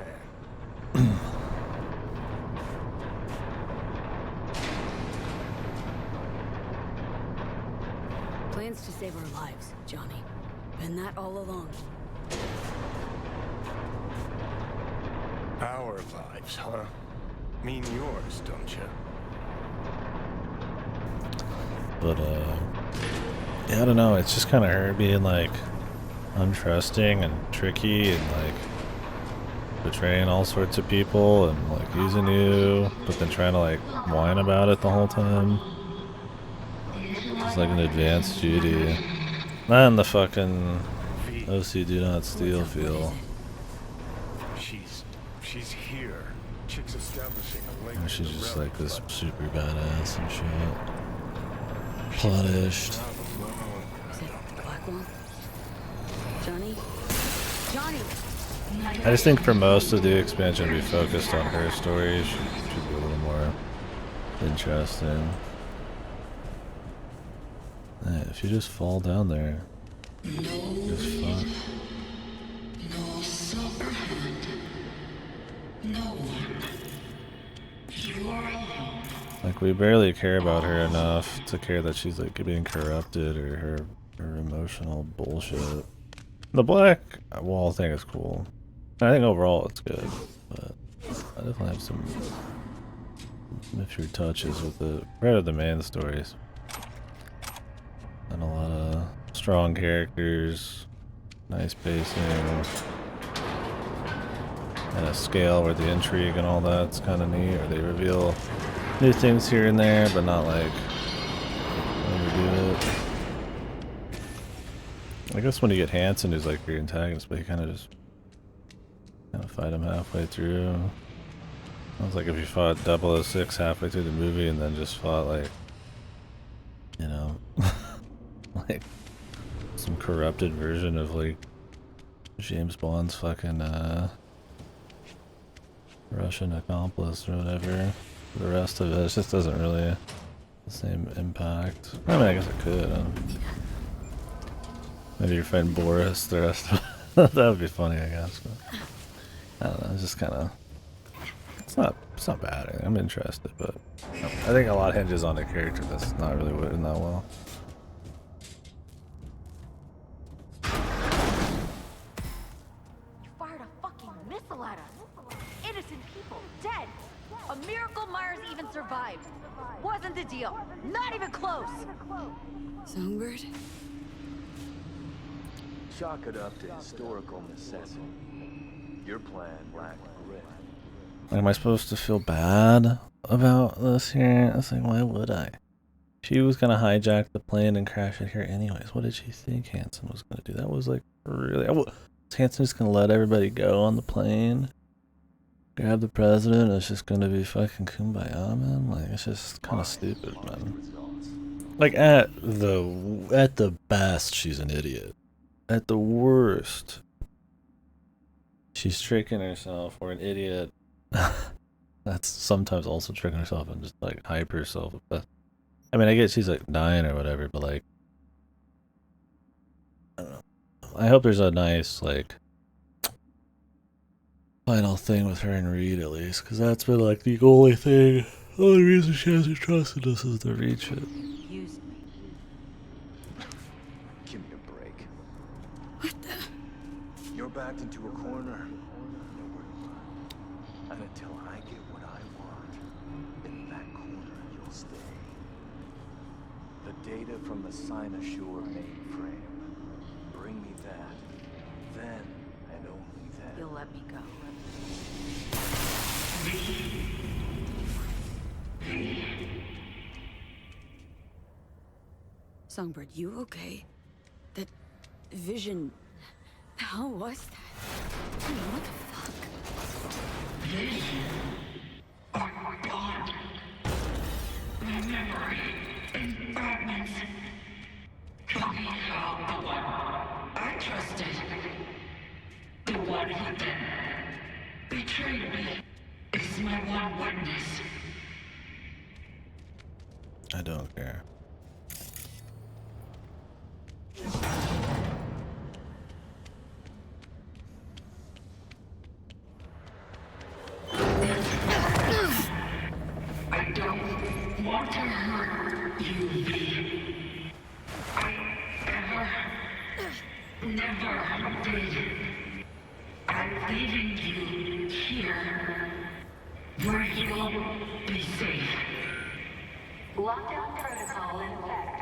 Plans to save our lives, Johnny. Been that all along. Our lives, huh? Mean yours, don't you? but yeah, I don't know. It's just kind of her being like untrusting and tricky and like betraying all sorts of people and like using you, but then trying to like whine about it the whole time. It's like an advanced Judy. Not in the fucking OC do not steal feel. She's here. Chick's establishing a link. Or she's just like this super badass and shit. Punished. Is it the black one? Johnny? Johnny! I just think for most of the expansion we focused on her story. Should be a little more interesting. Hey, if you just fall down there, just fuck. No silver hand. No one. You are alone. Like, we barely care about her enough to care that she's like being corrupted or her emotional bullshit. The black wall thing is cool. I think overall it's good, but I definitely have some few touches with the part of the main stories. And a lot of strong characters, nice pacing, and a scale where the intrigue and all that's kind of neat, or they reveal new things here and there, but not like overdo it. I guess when you get Hanson, who's like your antagonist, but you kind of just fight him halfway through. Sounds like if you fought 006 halfway through the movie and then just fought like, you know, like some corrupted version of like James Bond's fucking Russian accomplice or whatever. The rest of it just doesn't really have the same impact. I mean, I guess it could. Maybe your friend Boris, the rest of it. That would be funny, I guess. But I don't know. It's just kind of. It's not bad. I'm interested, but I think a lot hinges on a character that's not really written that well. You fired a fucking missile at us. Innocent people dead. A miracle Myers even survived. Wasn't the deal. Not even close. Songbird? Chalk it up to historical necessity. Your plan lacked grit. Like, am I supposed to feel bad about this here? I was like, why would I? She was gonna hijack the plane and crash it here anyways. What did she think Hanson was gonna do? That was like really. Was Hanson just gonna let everybody go on the plane? Grab the president? It's just gonna be fucking kumbaya, man. Like, it's just kind of stupid, man. Like, at the best, she's an idiot. At the worst, she's tricking herself, or an idiot. That's sometimes also tricking herself and just like hype herself. But I mean, I get she's like dying or whatever, but like, I don't know. I hope there's a nice like final thing with her and Reed at least, because that's been like the only thing. The only reason she hasn't trusted us is the Reed shit. Use me. Give me a break. What the? You're backed into a corner. Nowhere to run. And until I get what I want, in that corner you'll stay. The data from the Cynosure mainframe. Bring me that. Then, and only then. You'll let me go. Songbird, you okay? That vision... How was that? I mean, what the fuck? Vision. Or more gone. Memory in fragments. Johnny found the one I trusted. The one who then betrayed me is my one witness. I don't care. matter who you be, I never did. I'm leaving you here, where you'll be safe. Lockdown protocol in effect.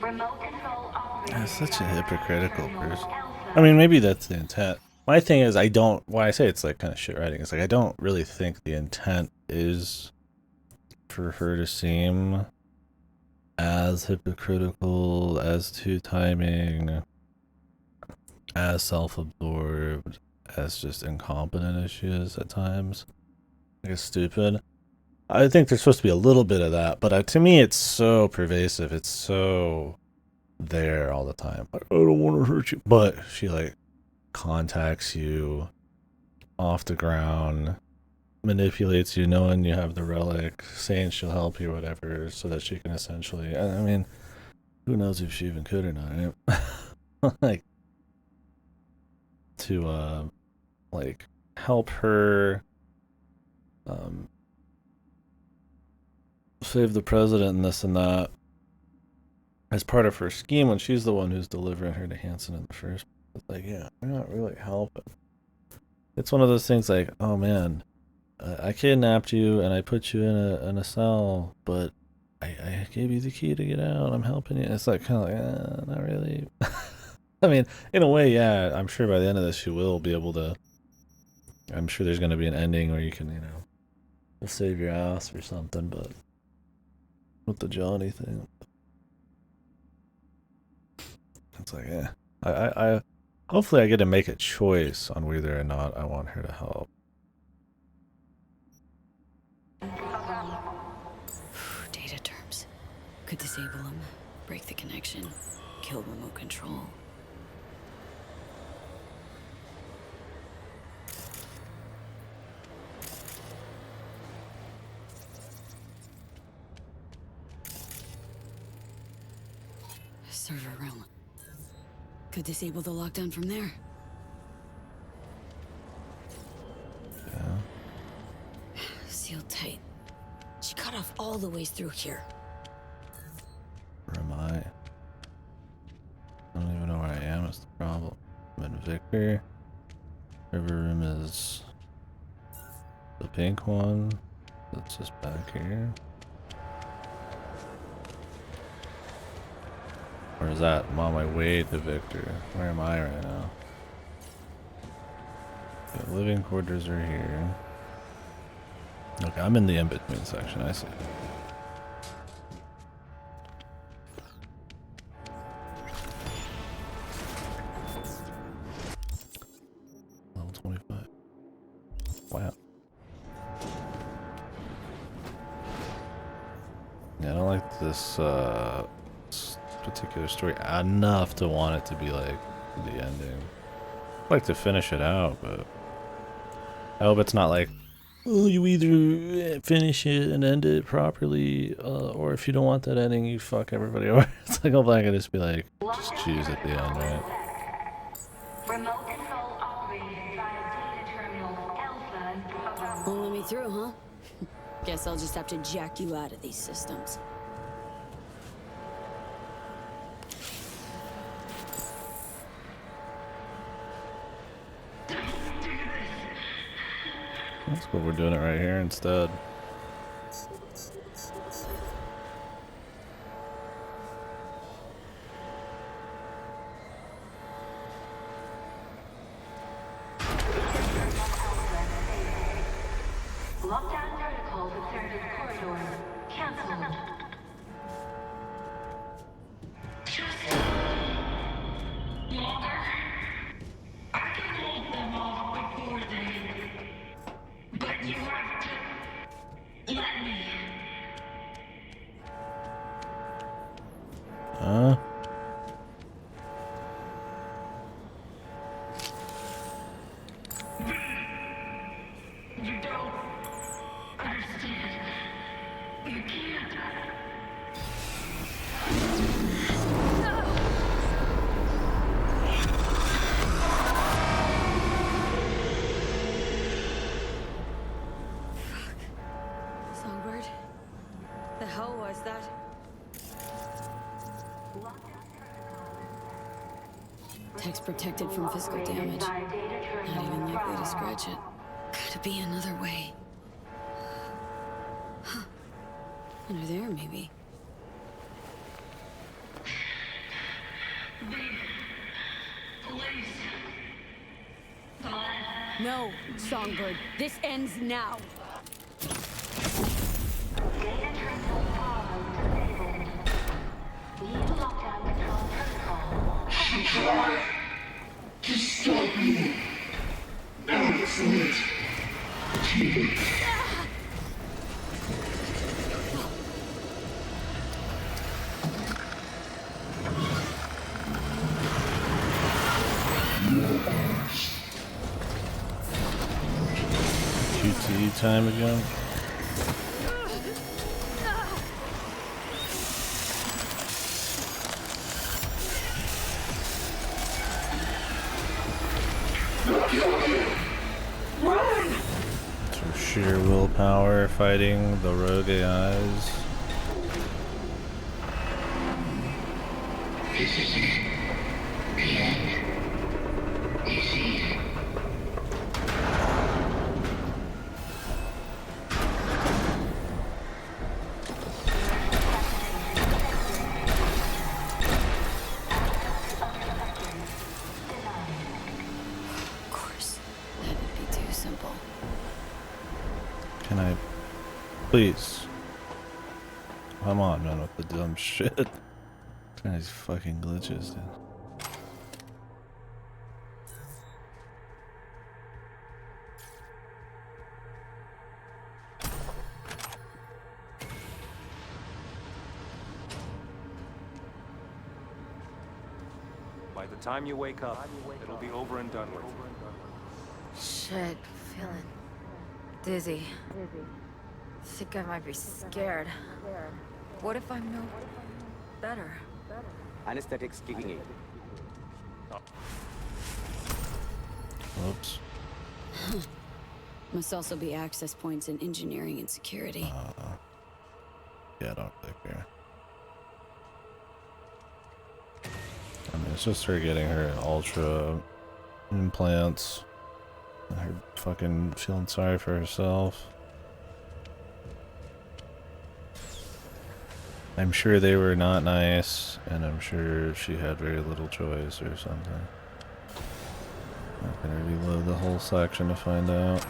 Remote control operating. That's such a hypocritical person. I mean, maybe that's the intent. My thing is, I don't. Why I say it's like kind of shit writing. It's like I don't really think the intent is for her to seem as hypocritical, as two-timing, as self-absorbed, as just incompetent as she is at times. I guess stupid. I think there's supposed to be a little bit of that, but to me, it's so pervasive. It's so there all the time. Like, I don't want to hurt you, but she like contacts you off the ground, manipulates you, knowing you have the relic, saying she'll help you, whatever, so that she can essentially. I mean, who knows if she even could or not? Right? Like to like help her save the president and this and that as part of her scheme when she's the one who's delivering her to Hansen in the first place. It's like, yeah, you're not really helping. It's one of those things like, oh man, I kidnapped you and I put you in a cell, but I gave you the key to get out. I'm helping you. It's like kind of like, not really. I mean, in a way, yeah, I'm sure by the end of this she will be able to. I'm sure there's going to be an ending where you can, save your ass or something, but with the Johnny thing, it's like, yeah. I hopefully I get to make a choice on whether or not I want her to help. Data terms. Could disable them, break the connection, kill remote control. Server room. Could disable the lockdown from there. Yeah. Sealed tight. She cut off all the ways through here. Where am I? I don't even know where I am, is the problem. I'm in Victor. River room is the pink one. That's just back here. Or is that? I'm on my way to Victor. Where am I right now? The living quarters are here. Okay, I'm in the in-between section, I see. Level 25. Wow. Yeah, I don't like this particular story enough to want it to be like the ending. I'd like to finish it out, but I hope it's not like, oh, you either finish it and end it properly, or if you don't want that ending, you fuck everybody over. It's like, hopefully I can just be like, just choose at the end, right? Remote control operated via data terminal Alpha. Won't let me through, huh? Guess I'll just have to jack you out of these systems. That's cool, we're doing it right here instead. Lockdown protocols observed in corridor. Cancelled. Longer. I can hold them off before they... But you have to... let me. Huh? You don't understand. You can't. was that? Text protected from physical damage. Not even likely to scratch it. Gotta be another way. Huh. Under there, maybe. No, Songbird. This ends now. She tried to stop me. Now it's late. Keep it. QTE time again. Through sheer willpower fighting the rogue AIs. Can I please? Come on, man, with the dumb shit. These fucking glitches, dude. By the time you wake up, it'll be over and done with. Shit, feeling dizzy. Think I might be scared. What if I'm no better? Anesthetics kicking in. Whoops. Must also be access points in engineering and security. Yeah, I don't think care. I mean, it's just her getting her ultra implants. And her fucking feeling sorry for herself. I'm sure they were not nice, and I'm sure she had very little choice or something. Not gonna reload the whole section to find out.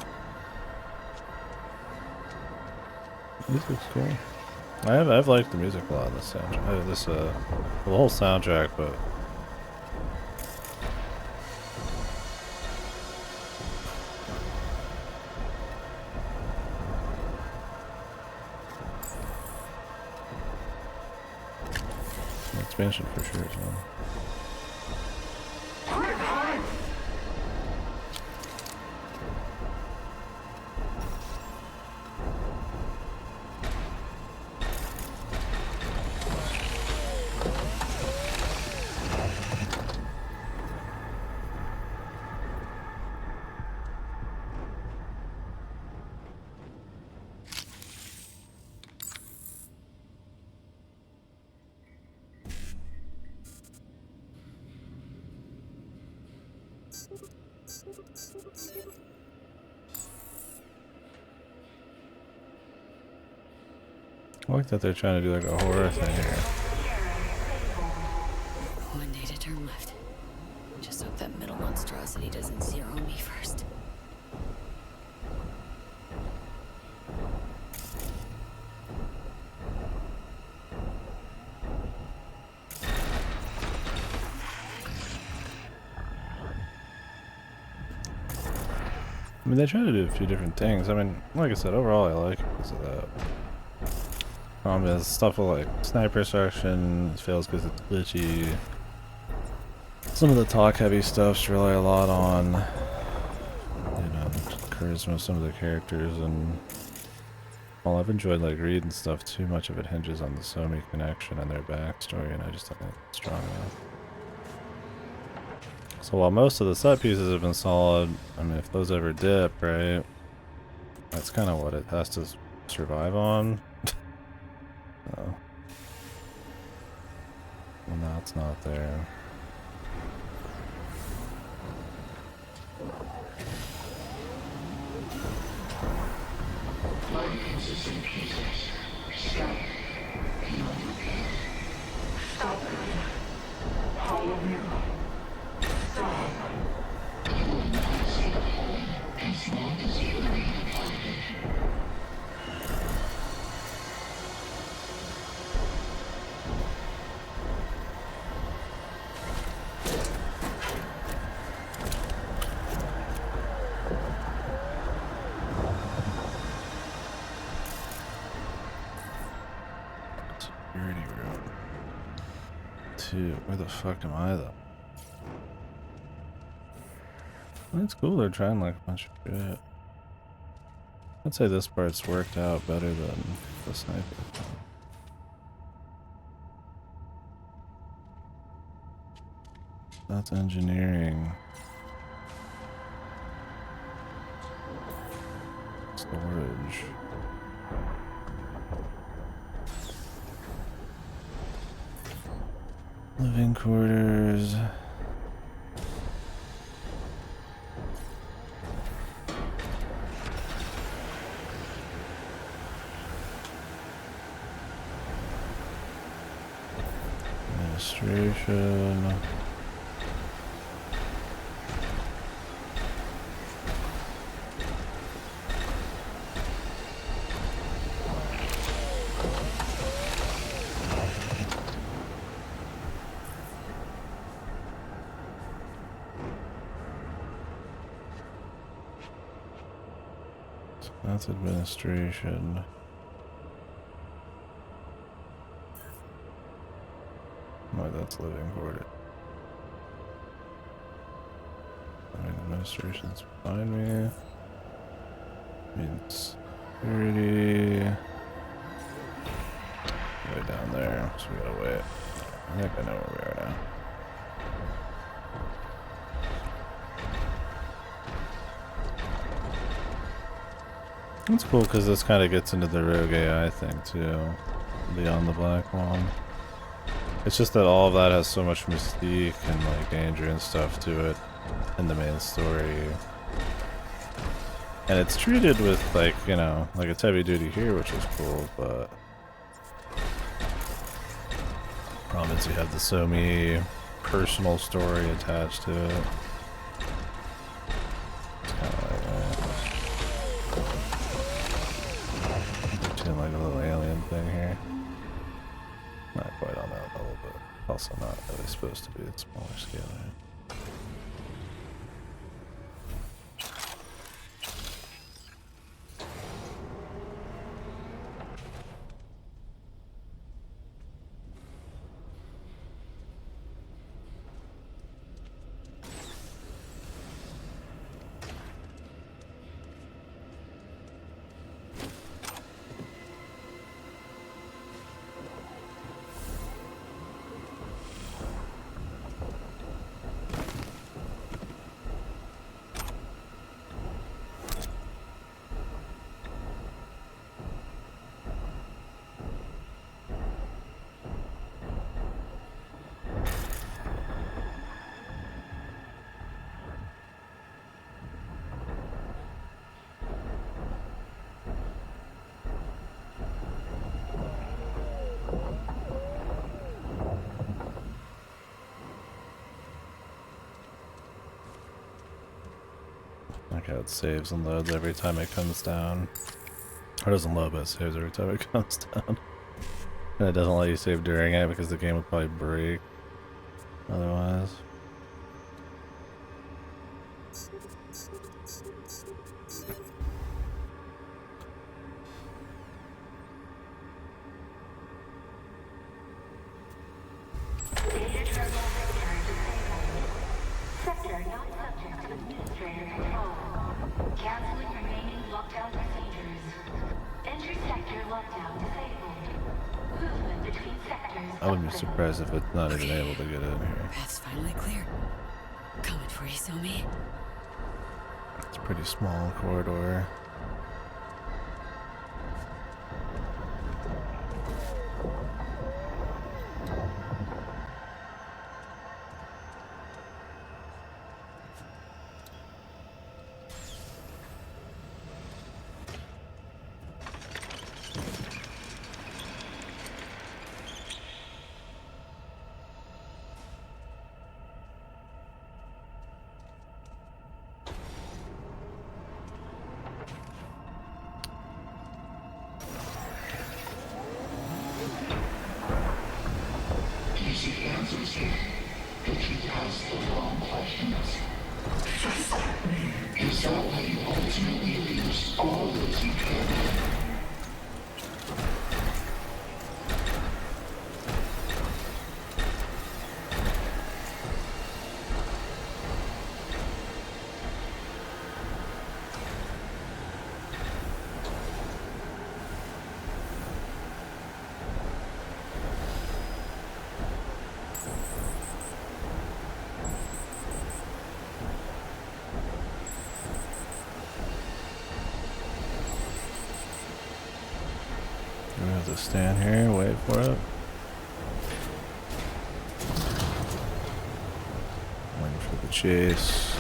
Music's cool. I've liked the music a lot in this soundtrack. The whole soundtrack, but expansion for sure as well. I like that they're trying to do like a horror thing here. One data term left. Just hope that middle monstrosity doesn't zero me first. I mean, they try to do a few different things. I mean, like I said, overall I like it because of that. There's stuff with like sniper section, it fails because it's glitchy. Some of the talk heavy stuffs rely a lot on, you know, charisma of some of the characters, and while I've enjoyed like reading stuff, too much of it hinges on the Somi connection and their backstory, and I just don't think it's strong enough. So while most of the set pieces have been solid, I mean, if those ever dip, right, that's kind of what it has to survive on. Oh. Well, now it's not there. Inconsistent pieces. Stop. Cannot repeat. Stop. Follow me. Stop. You will not escape home as long as you remain blinded. Security room. 2. Where the fuck am I though? That's cool, they're trying like a bunch of shit. I'd say this part's worked out better than the sniper. That's engineering. Storage. Living quarters. Administration. That's administration. Oh, that's living quarter. I mean, administration's behind me. Means security. Way down there, so we gotta wait. I think I know where we are now. It's cool because this kind of gets into the rogue AI thing too, beyond the black one. It's just that all of that has so much mystique and like danger and stuff to it in the main story. And it's treated with like, you know, like it's heavy duty here, which is cool, but problem is you have the Somi personal story attached to it. It's kind of like like a little alien thing here. Not quite on that level, but also not really supposed to be at smaller scale. Like how it saves and loads every time it comes down. Or doesn't load, but it saves every time it comes down. And it doesn't let you save during it because the game would probably break otherwise. I wouldn't be surprised if it's not even able to get in here. Path's finally clear. Coming for you, Somi. It's a pretty small corridor. just stand here and wait for it. Waiting for the chase.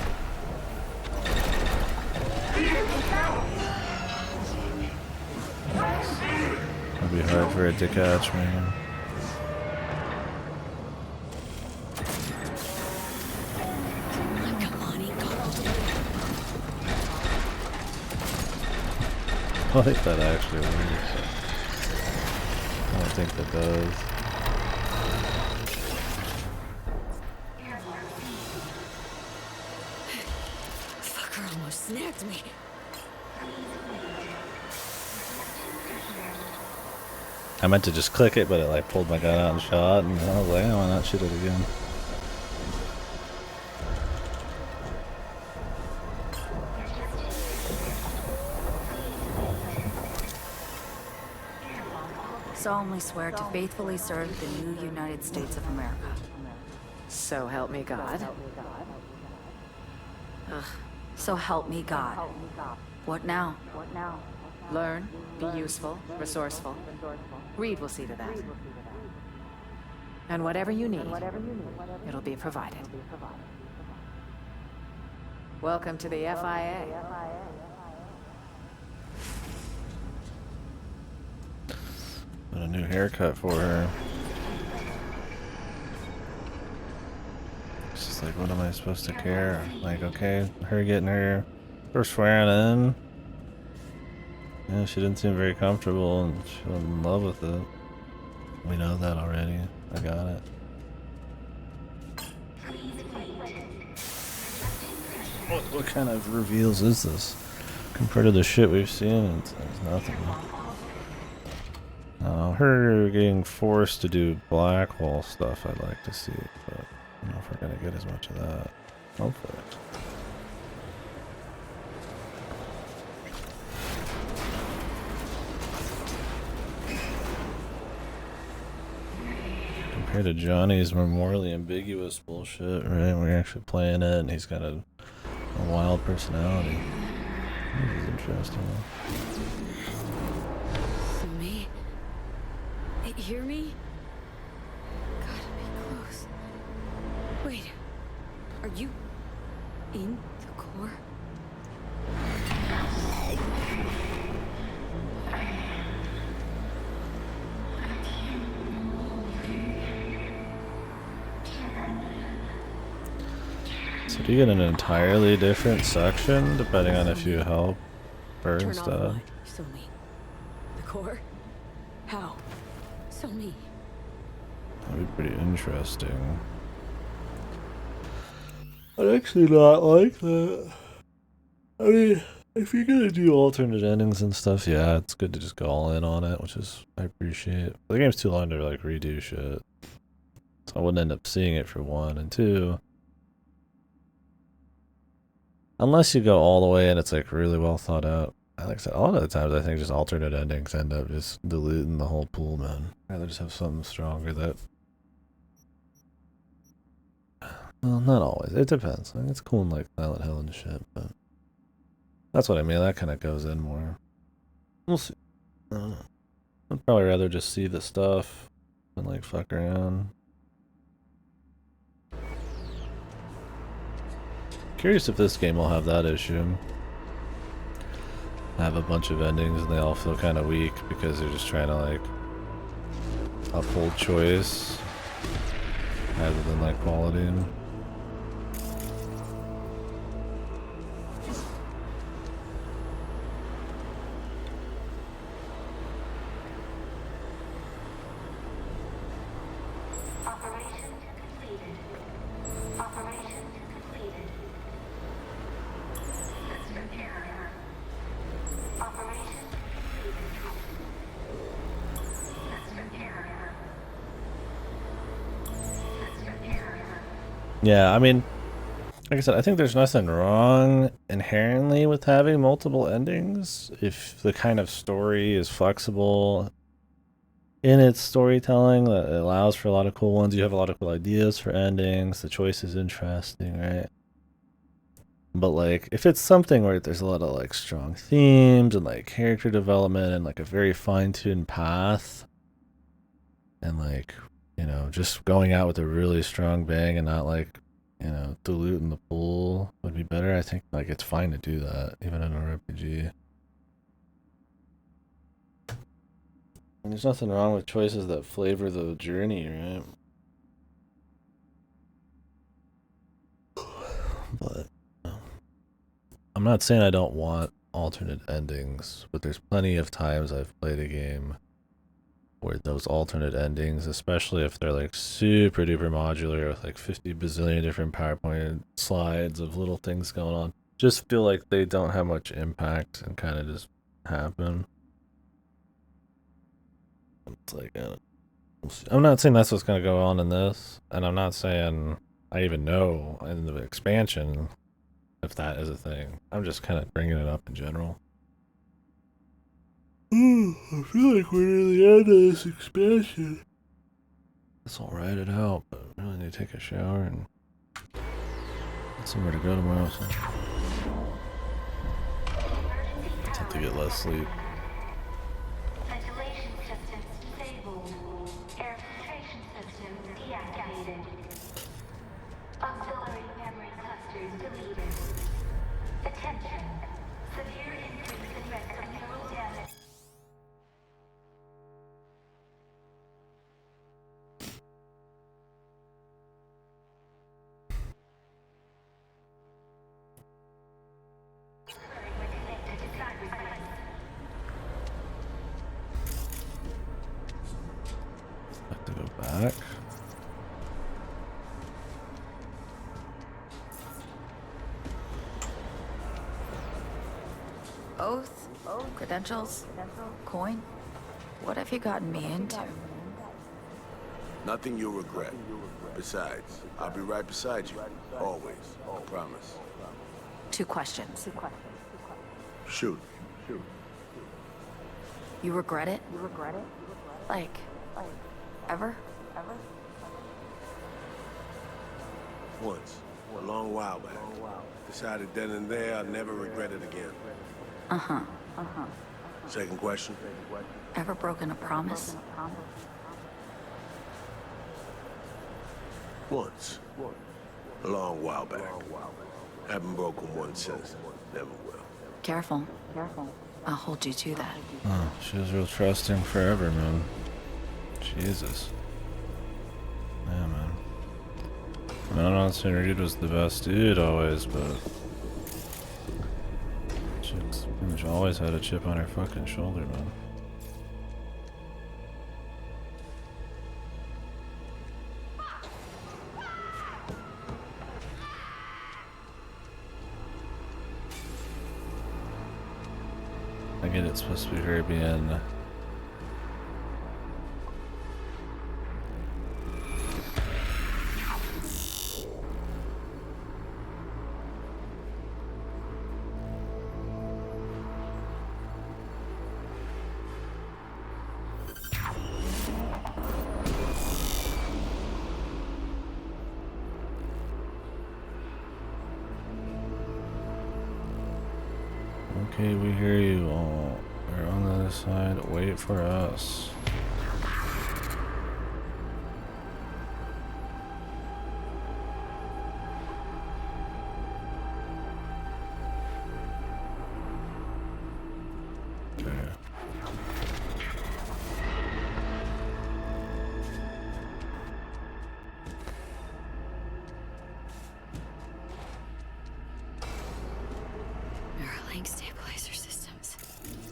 It'll be hard for it to catch me. I think that actually works. I don't think that does. Fucker almost snagged me. I meant to just click it, but it like pulled my gun out and shot, and I was like, oh, why not shoot it again? Solemnly swear to faithfully serve the new United States of America. So help me God. Ugh. So help me God. What now? Learn, be useful, resourceful. Reed will see to that. And whatever you need, it'll be provided. Welcome to the FIA. Got a new haircut for her. It's just like, what am I supposed to care? Like, okay, her getting her first swearing in. Yeah, she didn't seem very comfortable and she was in love with it. We know that already. I got it. What kind of reveals is this? Compared to the shit we've seen, it's nothing. Her getting forced to do black hole stuff I'd like to see, but I don't know if we're gonna get as much of that. Hopefully. Compared to Johnny's more morally ambiguous bullshit, right? We're actually playing it and he's got a wild personality. This is interesting. Me? Hear me? Gotta be close. Wait, are you in the core? So do you get an entirely different section depending on if you help her Turn instead? off what? So me. The core? How? So me. That'd be pretty interesting. I'd actually not like that. I mean, if you're gonna do alternate endings and stuff, yeah, it's good to just go all in on it, which is, I appreciate. The game's too long to like redo shit. So I wouldn't end up seeing it for one, and two, unless you go all the way and it's like really well thought out. Like I said, a lot of the times I think just alternate endings end up just diluting the whole pool, man. I'd rather just have something stronger that... Well, not always. It depends. I mean, it's cool in like Silent Hill and shit, but... That's what I mean. That kind of goes in more. We'll see. I don't know. I'd probably rather just see the stuff than like fuck around. Curious if this game will have that issue. Have a bunch of endings and they all feel kind of weak because they're just trying to like uphold choice rather than like quality. Yeah, I mean, like I said, I think there's nothing wrong inherently with having multiple endings if the kind of story is flexible in its storytelling that it allows for a lot of cool ones. You have a lot of cool ideas for endings. The choice is interesting, right? But like, if it's something where there's a lot of like strong themes and like character development and like a very fine-tuned path, and like, you know, just going out with a really strong bang and not like, you know, diluting the pool would be better. I think like it's fine to do that even in an RPG. And there's nothing wrong with choices that flavor the journey, right? But I'm not saying I don't want alternate endings, but there's plenty of times I've played a game where those alternate endings, especially if they're like super duper modular with like 50 bazillion different PowerPoint slides of little things going on, just feel like they don't have much impact and kind of just happen. It's like, I'm not saying that's what's going to go on in this, and I'm not saying I even know in the expansion if that is a thing. I'm just kind of bringing it up in general. I feel like we're near the end of this expansion. Let's all ride it out, but I really need to take a shower and get somewhere to go tomorrow, so I have to get less sleep. Ventilation systems disabled. Air filtration systems deactivated. Auxiliary memory clusters deleted. Attention. Severe increase in risk of neural damage. I have to go back. Oath? Credentials? Coin? What have you gotten me into? Nothing you'll regret. Besides, I'll be right beside you. Always. I promise. 2 questions. Shoot. You regret it? Like, ever? Once. A long while back. Decided then and there I'd never regret it again. Uh-huh. Second question? Ever broken a promise? Once. A long while back. Haven't broken one since. Never will. Careful. I'll hold you to that. Oh, she was real trusting forever, man. Jesus. Yeah, man. I mean, I'm not saying Reed was the best dude always, but she's pretty much always had a chip on her fucking shoulder, man. I get it's supposed to be her being okay, we hear you all. We're on the other side. Wait for us. Okay. Neuralink stabilizer systems.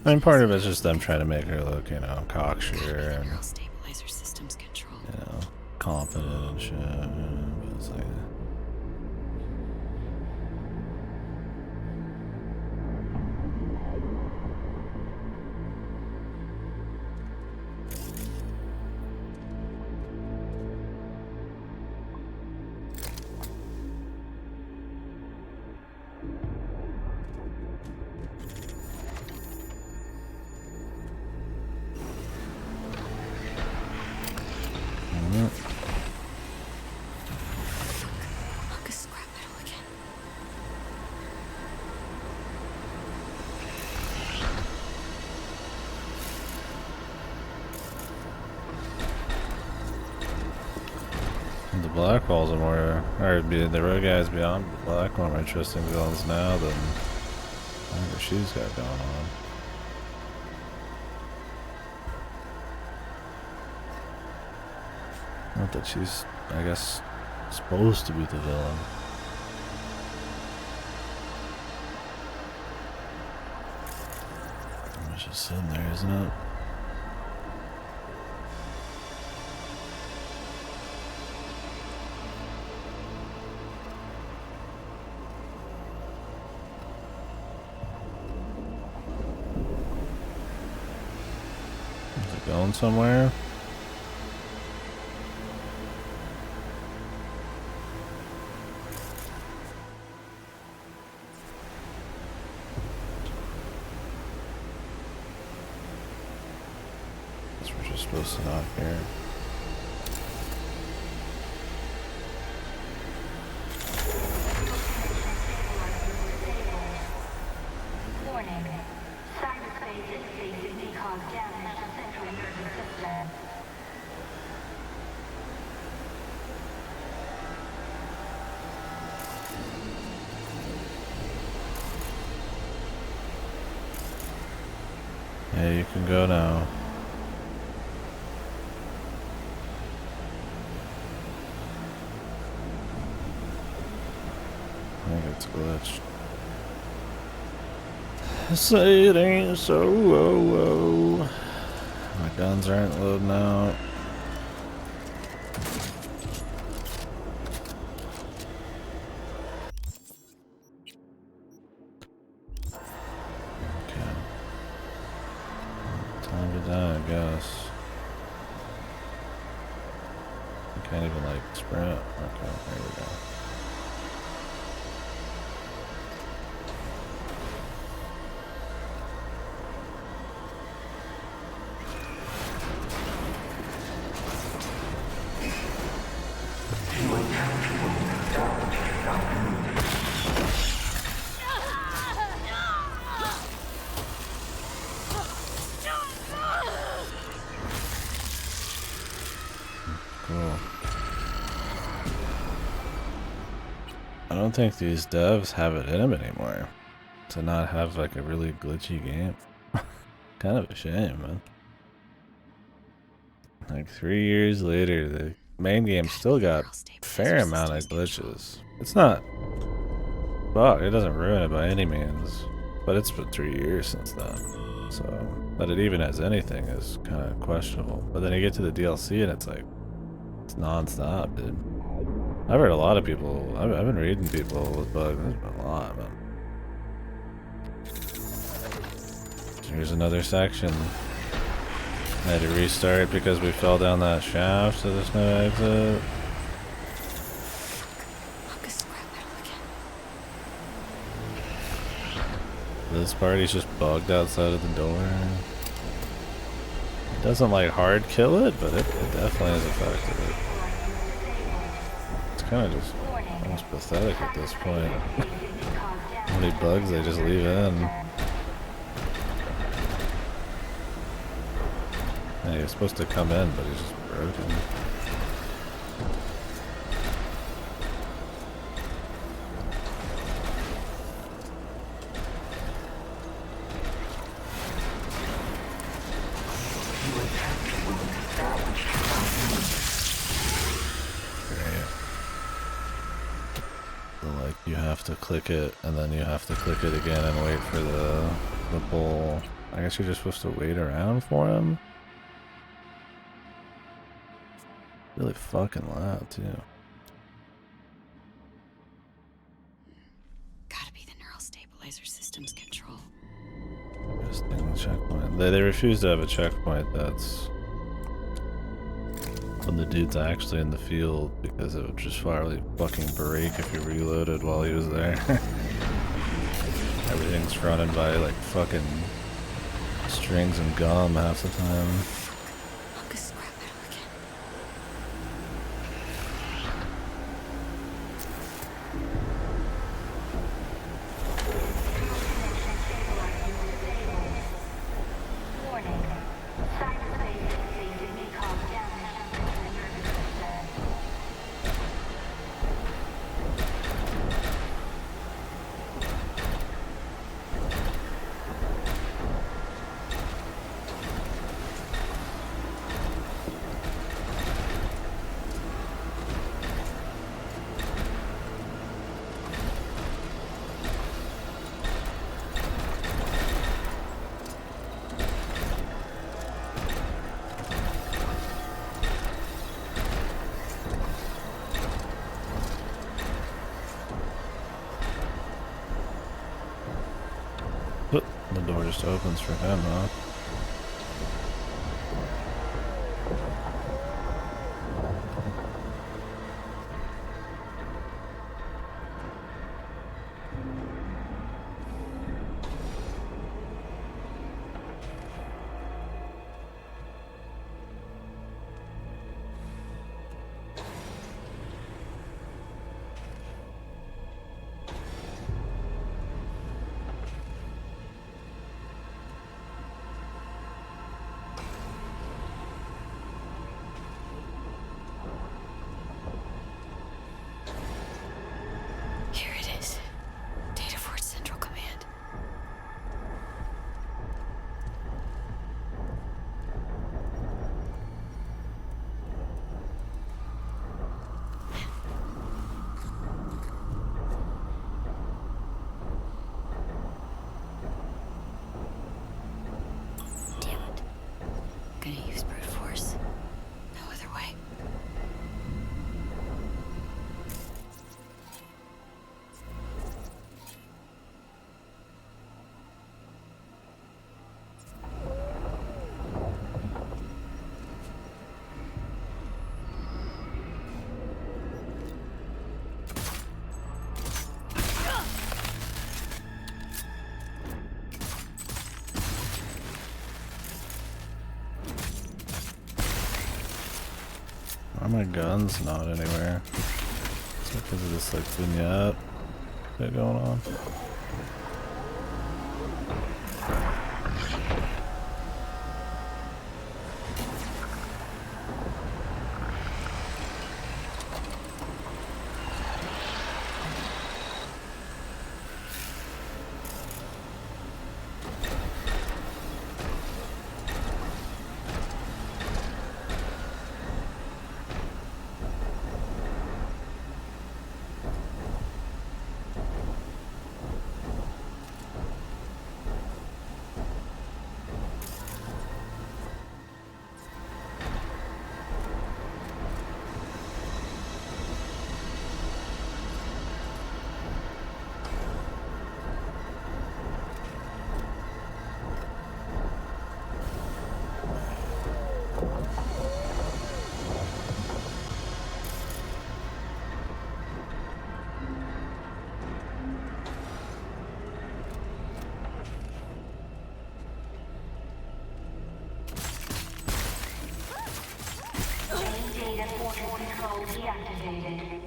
I mean, part of it's just them trying to make her look, you know, cocksure and, Neural stabilizer systems control. you know, confident and shit. But it's like, Black Holes are more, or the road guys beyond the Black Hole are more interesting villains now than whatever she's got going on. Not that she's, I guess, supposed to be the villain. It's just sitting there, isn't it? Is it going somewhere? Supposed to knock here. Warning. Cyberspace interfaces may cause damage to central nervous system. Yeah, you can go now. I think it's glitched. Say it ain't so. My guns aren't loading out. Okay. Time to die, I guess. I can't even like sprint. Okay, there we go. I don't think these devs have it in them anymore to not have like a really glitchy game. Kind of a shame, man. Like 3 years later, the main game still got a fair amount of glitches. It's not bugged, it doesn't ruin it by any means, but it's been 3 years since then. So that it even has anything is kind of questionable. But then you get to the DLC and it's like, it's non-stop, dude. I've heard a lot of people, I've been reading people with bugs, there's been a lot, man. Here's another section. I had to restart because we fell down that shaft, so there's no exit. This party's just bugged outside of the door. It doesn't like hard kill it, but it definitely is affected. It's kind of just almost pathetic at this point. How many bugs they just leave in. Yeah, he was supposed to come in, but he's just broken. You have to click it, and then you have to click it again and wait for the bull. I guess you're just supposed to wait around for him? Really fucking loud, too. Gotta be the neural stabilizer system's control. Just thing, checkpoint. They refuse to have a checkpoint that's when the dude's actually in the field, because it would just finally fucking break if you reloaded while he was there. Everything's fronted by like fucking strings and gum half the time. But the door just opens for him, huh? Here it is. Data Force Central Command. Damn it. Gonna use brute force. No other way. Why are my guns not anywhere? Is it because of this like vignette thing going on? Data portal control deactivated.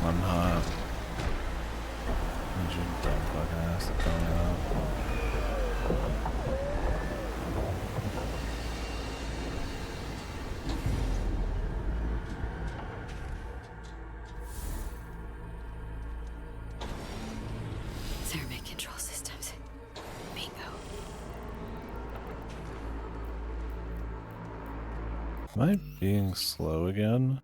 I'm not. You dumb fucking ass to tell me that. Thermic control systems. Bingo. Am I being slow again?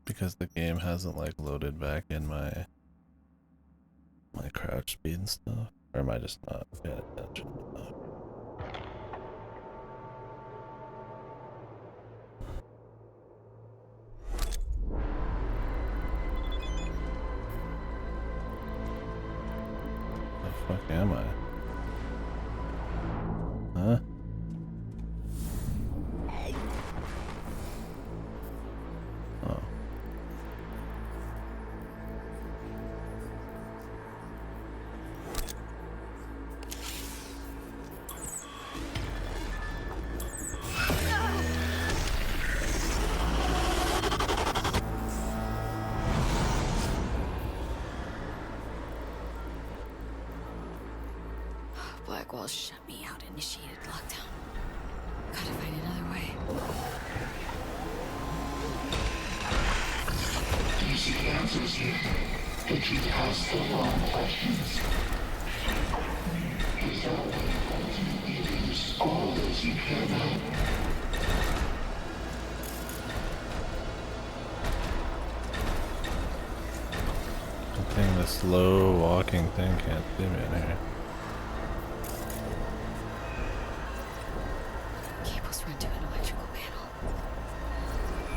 Because the game hasn't like loaded back in my crouch speed and stuff? Or am I just not paying attention enough? The fuck am I? Huh? Oh. Blackwall shut me out, initiated lockdown. Gotta find another way. Do you see the answers here? that you pass along questions. Resolve ultimately lose all those you care about. I think this slow walking thing can't do me in here. Cables run to an electrical panel.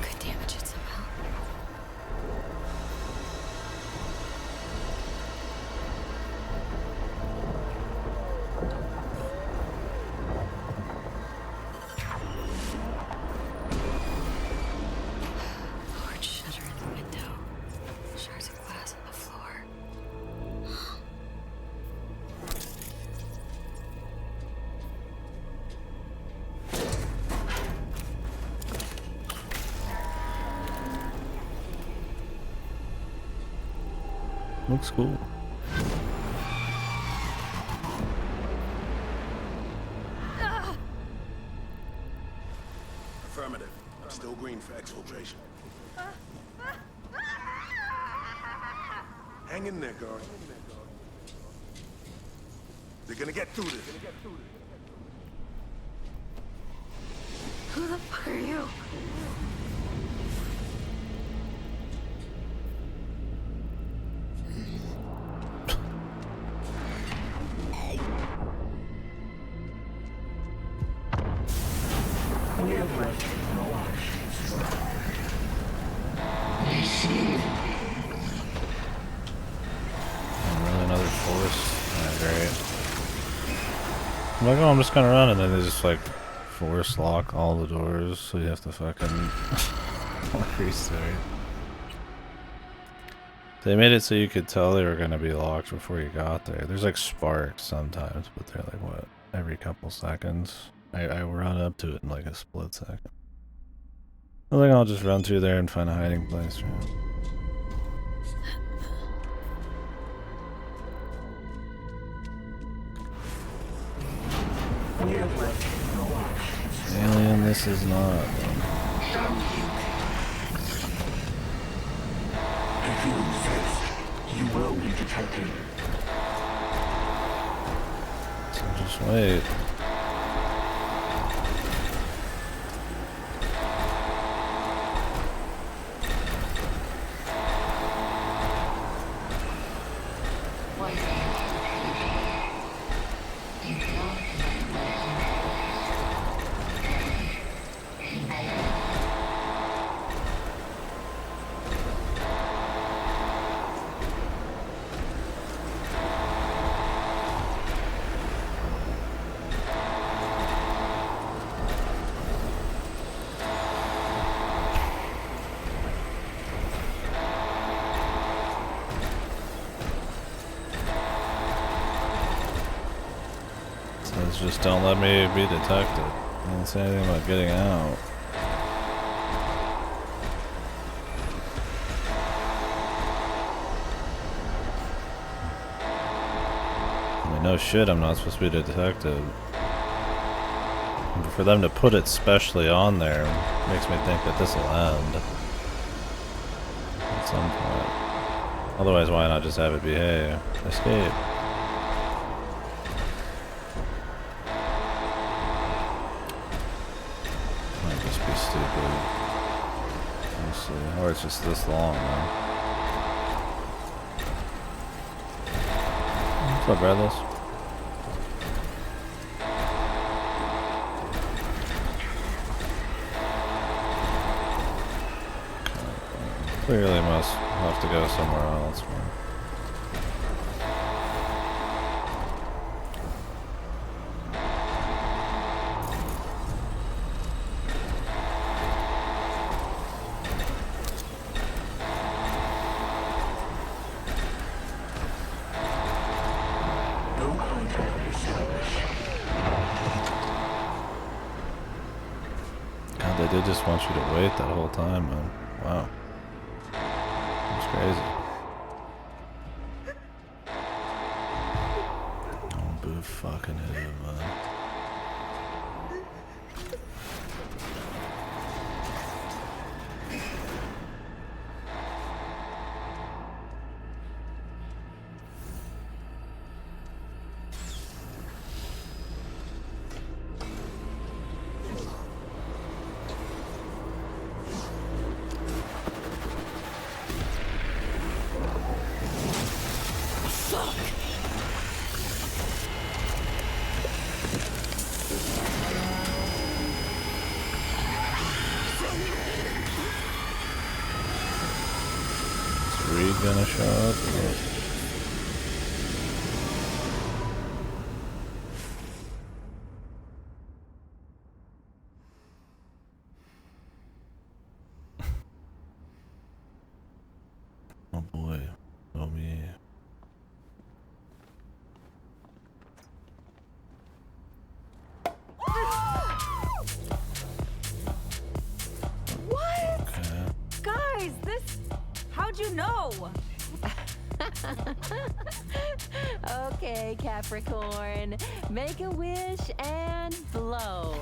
Could damage it somehow. Large shutter in the window. Shards of glass on the floor. Looks cool. Affirmative. Still green for exfiltration. Hang in there, guard. They're gonna get through this. Who the fuck are you? Really another force? Alright, great. I'm like, oh, I'm just gonna run, and then they just like force lock all the doors, so you have to fucking restart. They made it so you could tell they were gonna be locked before you got there. There's like sparks sometimes, but they're like, what, every couple seconds? I run up to it in like a split second. I think I'll just run through there and find a hiding place. Alien, this is not. If you resist, you will be detected. So just wait. Just don't let me be detected. I didn't say anything about getting out. I mean, no shit, I'm not supposed to be detected. But for them to put it specially on there makes me think that this will end at some point. Otherwise, why not just have it be, hey, escape? Or it's just this long, man. What's up, Breathless? Clearly must have to go somewhere else, man. They just want you to wait that whole time, man. Wow. That's crazy. Oh, boo fucking him, man. Reed gonna show up? Oh boy. Oh me. What? Okay. Guys, this... How'd you know? Okay, Capricorn. Make a wish and blow.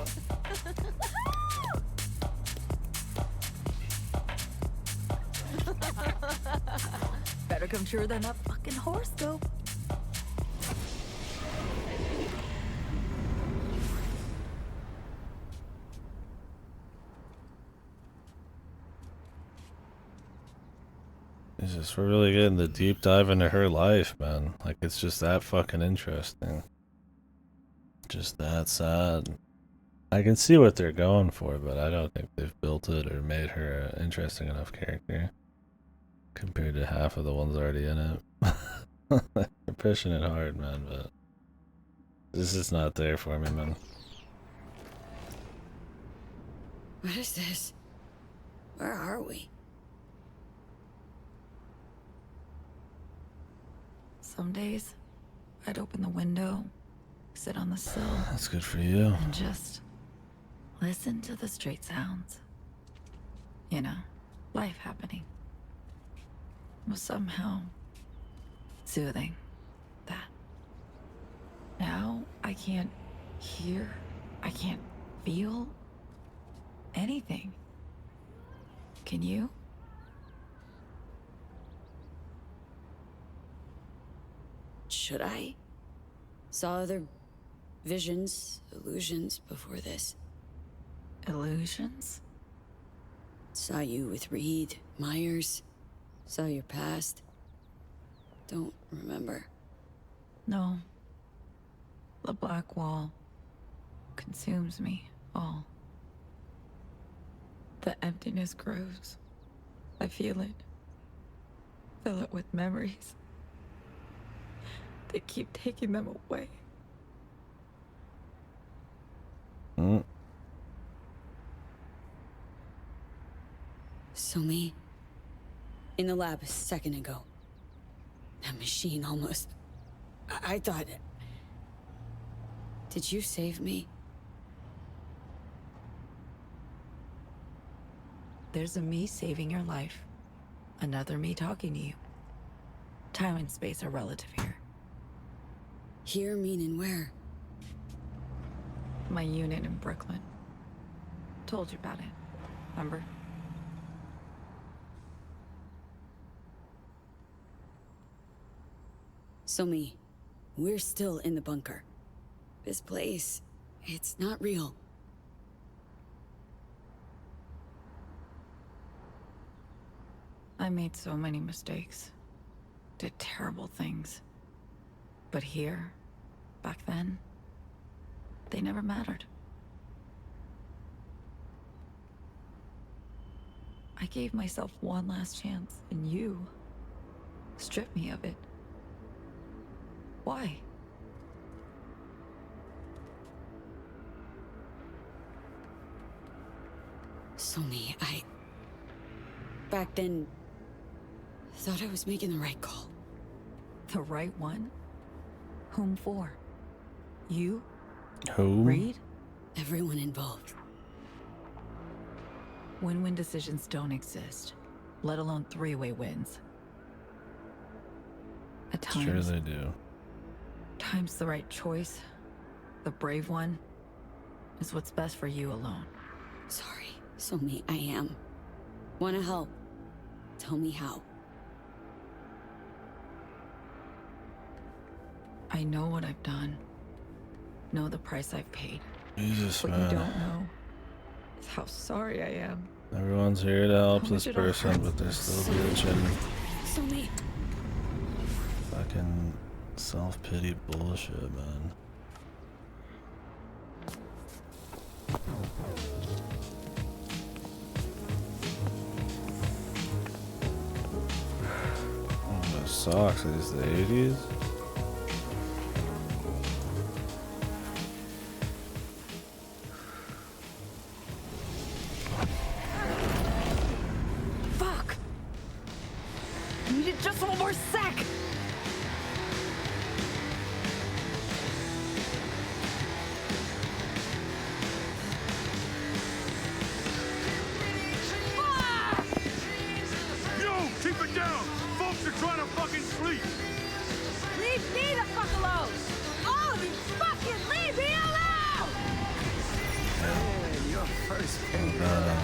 Better come true than a fucking horoscope. Jesus, we're really getting the deep dive into her life, man. Like, it's just that fucking interesting. Just that sad. I can see what they're going for, but I don't think they've built it or made her an interesting enough character compared to half of the ones already in it. They're pushing it hard, man, but this is not there for me, man. What is this? Where are we? Some days, I'd open the window, sit on the sill. That's good for you. And just listen to the street sounds. You know, life happening. It was somehow soothing, that. Now, I can't hear, I can't feel anything. Can you? Should I? Saw other visions, illusions before this. Illusions? Saw you with Reed, Myers. Saw your past. Don't remember. No. The black wall consumes me all. The emptiness grows. I feel it. Fill it with memories. They keep taking them away. So me. In the lab a second ago. That machine almost... I thought... Did you save me? There's a me saving your life. Another me talking to you. Time and space are relative here. Here meaning where? My unit in Brooklyn. Told you about it, remember? So me. We're still in the bunker. This place, it's not real. I made so many mistakes. Did terrible things. But here, back then, they never mattered. I gave myself one last chance, and you stripped me of it. Why? So me, back then, thought I was making the right call. The right one? Whom for? You? Who? Reed? Everyone involved. Win-win decisions don't exist, let alone three-way wins. At times... Sure they do. Time's the right choice. The brave one is what's best for you alone. Sorry. So me, I am. Wanna help? Tell me how. I know what I've done. Know the price I've paid. Jesus, what man. you don't know is how sorry I am. Everyone's here to help How this much it all person, hurts. but they're still glitching. So me. Fucking self-pity bullshit, man. socks? Are these the 80s? Fuck! I needed just one more sec! Keep it down! Folks are trying to fucking sleep! Leave me the fuck alone! All of you fucking leave me alone! Man, your first payday.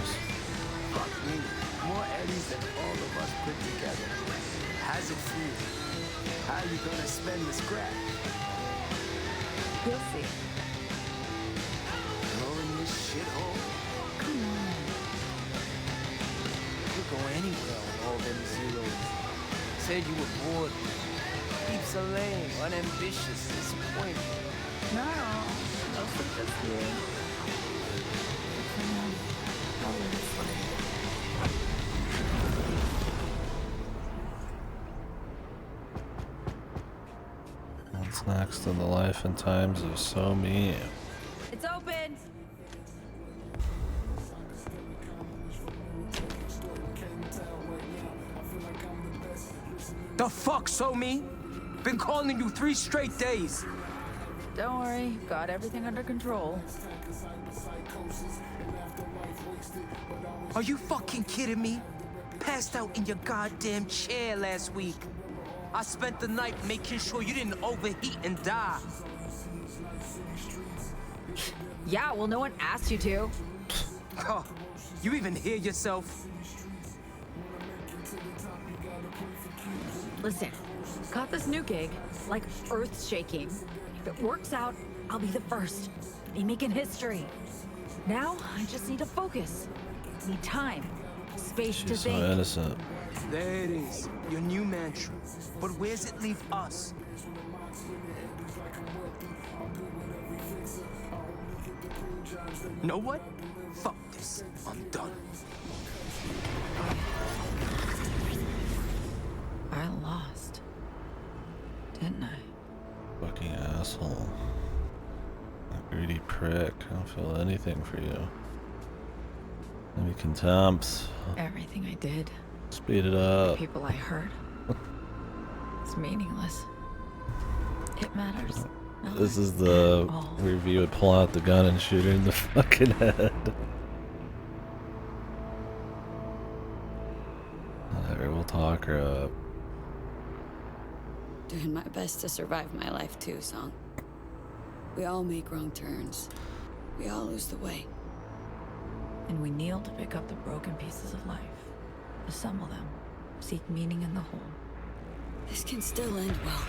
Fuck me. More Eddies than all of us put together. How's it feel? How you gonna spend the scrap? You'll see. Blowing this shithole? Come on. Could go anywhere with all them zeros. Said you were bored. Heaps of lame, unambitious, disappointed. No, mostly just you. Come on. I'll leave this way. What's next in the life and times of So Me? It's open! The fuck, so me? Been calling you 3 straight days. Don't worry, got everything under control. Are you fucking kidding me? Passed out in your goddamn chair last week. I spent the night making sure you didn't overheat and die. Yeah, well, no one asked you to. Huh, you even hear yourself? Listen, got this new gig, like earth-shaking. If it works out, I'll be the first. Be making history. Now, I just need to focus. Need time. Space to She's so think. innocent. There it is, your new mantra. But where's it leave us? Know what? Fuck this. I'm done. I lost. Didn't I? Fucking asshole. A greedy prick. I don't feel anything for you. Maybe contempt. Everything I did. Speed it The up. people I hurt. It's meaningless. It matters. This is the where you would pull out the gun and shoot her in the fucking head. Whatever, we'll talk her up. Doing my best to survive my life too, Song. We all make wrong turns. We all lose the way. And we kneel to pick up the broken pieces of life. Assemble them. Seek meaning in the whole. This can still end well.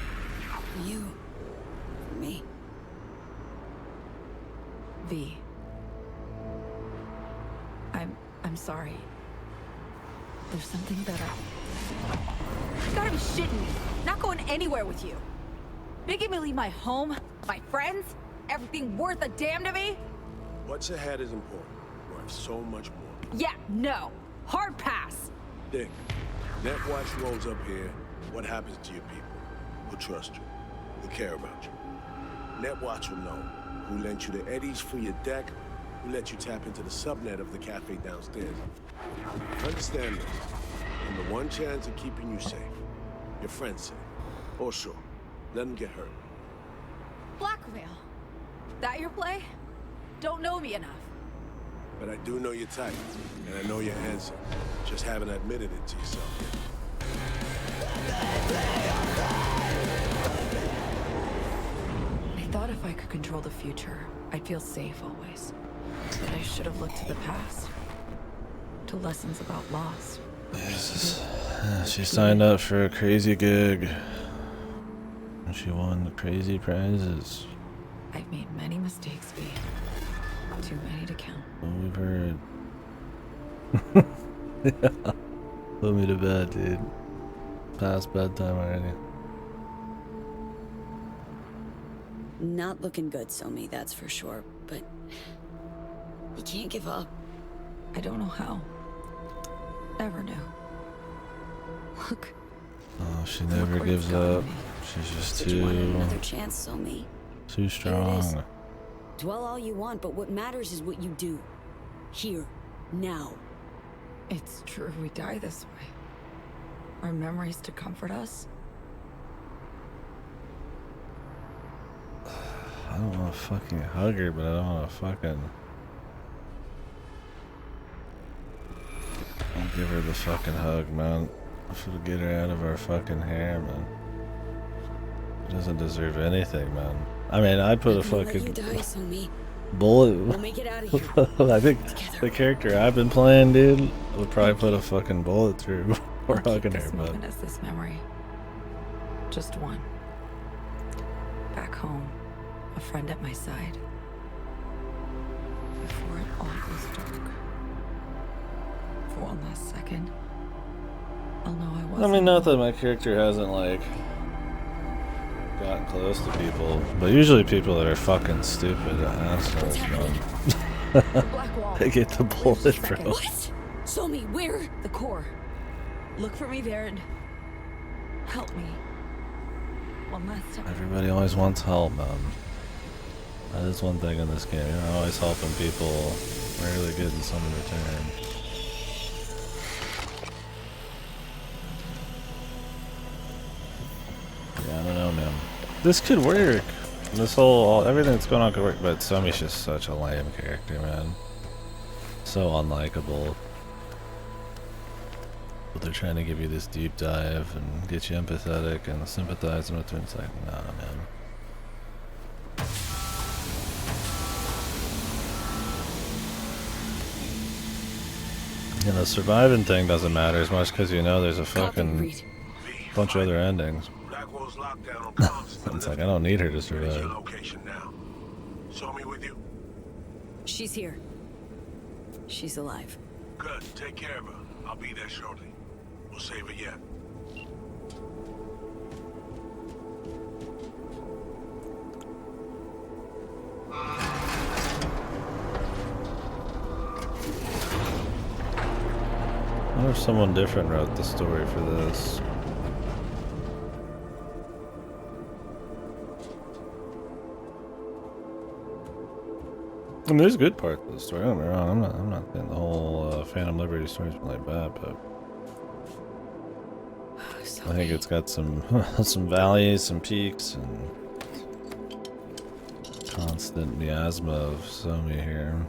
For you. For me. V. I'm sorry. There's something that You gotta be shitting me. Not going anywhere with you. Making me leave my home, my friends, everything worth a damn to me? What's ahead is important. Worth so much more. Yeah, no. Hard pass. Dick, Netwatch rolls up here. What happens to your people? Who trust you? Who care about you? Netwatch will know who lent you the eddies for your deck, who let you tap into the subnet of the cafe downstairs. Understand this. And the one chance of keeping you safe. Your friends safe. Or sure. Let them get hurt. Blackmail. That your play? Don't know me enough. But I do know your type, and I know your answer. Just haven't admitted it to yourself yet. I thought if I could control the future, I'd feel safe always. But I should have looked to the past. To lessons about loss. She signed up for a crazy gig. And she won the crazy prizes. I've made many mistakes, V. Too many to count. What we've heard. Yeah. Put me to bed, dude. Past bedtime already. Not looking good, Somi, that's for sure. But you can't give up. I don't know how. Never knew. Look, Oh, she never gives up. She's just But you wanted too another chance, Somi. strong. Dwell all you want, but what matters is what you do. Here. Now. It's true we die this way. Our memories to comfort us. I don't want to fucking hug her, but I don't want to fucking... I'll give her the fucking hug, man. If it'll get her out of our fucking hair, man. She doesn't deserve anything, man. I mean, I put a fucking bullet... We'll make it out of here. I think the character I've been playing, dude, would probably put a fucking bullet through before hugging her, but... As this memory. Just one. Back home. A friend at my side. Before it all goes dark. For one last second, I'll know I wasn't. I mean, not that my character hasn't, like, gotten close to people, but usually people that are fucking stupid assholes, man. They get the bullet, bro. What? Somi, where? The core. Look for me there and help me. One last time. Everybody always wants help, man. That is one thing in this game. You're always helping people, rarely getting some in return. Yeah, I don't know, man. This could work. This whole, everything that's going on could work, but Somi's just such a lame character, man. So unlikable. But they're trying to give you this deep dive and get you empathetic and sympathizing with her. It's like, nah, man. You know, the surviving thing doesn't matter as much because you know there's a fucking bunch of other endings. It's like, I don't need her to survive. Somi with you? She's here. She's alive. Good. Take care of her. I'll be there shortly. We'll save her yet. I wonder if someone different wrote the story for this. I mean, there's good parts of the story. Don't get me wrong. I'm not saying the whole Phantom Liberty story's been like that, but I think it's got some some valleys, some peaks, and constant miasma of Somi here.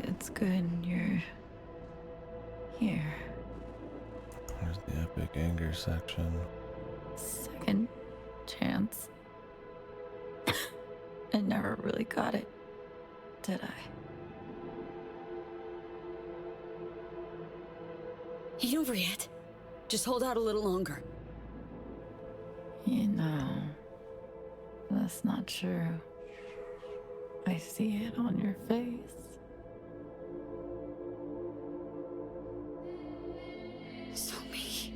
It's good you're here. There's the epic anger section. Second chance. I never really got it, did I? Ain't over yet. Just hold out a little longer. You know, that's not true. I see it on your face. Somi.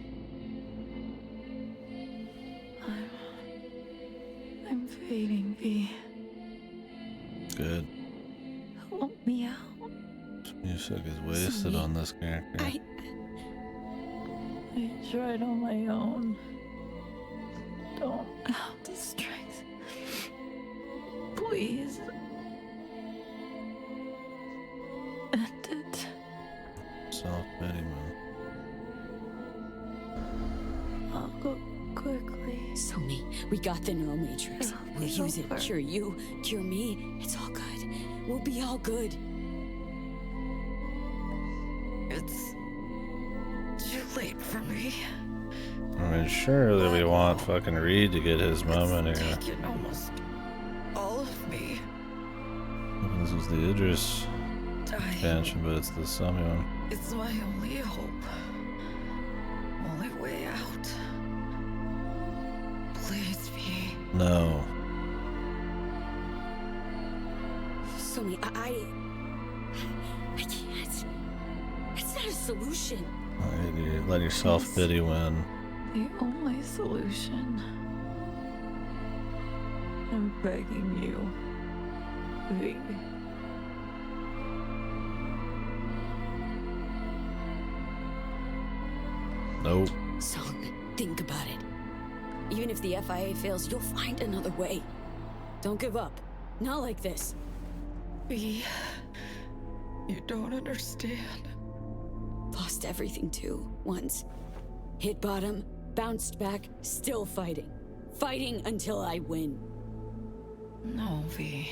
I'm fading, V. Good. Help me out. This music is wasted on this character. I tried on my own. Don't have the strength. Please. End it. Self-pity, man. I'll go quickly. Somi, we got the neural matrix. We'll use it. over. Cure you, cure me. It's all good. We'll be all good. It's too late for me. I mean, surely we want fucking Reed to get his moment here. Taken almost all of me. This is the Idris expansion, but it's the Somi one. It's my only hope. Only way out. Please be. No. Somi, I can't. It's not a solution. Let your self-pity win. The only solution. I'm begging you, V. Nope. Song, think about it. Even if the FIA fails, you'll find another way. Don't give up. Not like this. V, you don't understand. Lost everything too, once. Hit bottom, bounced back, still fighting. Fighting until I win. No, V.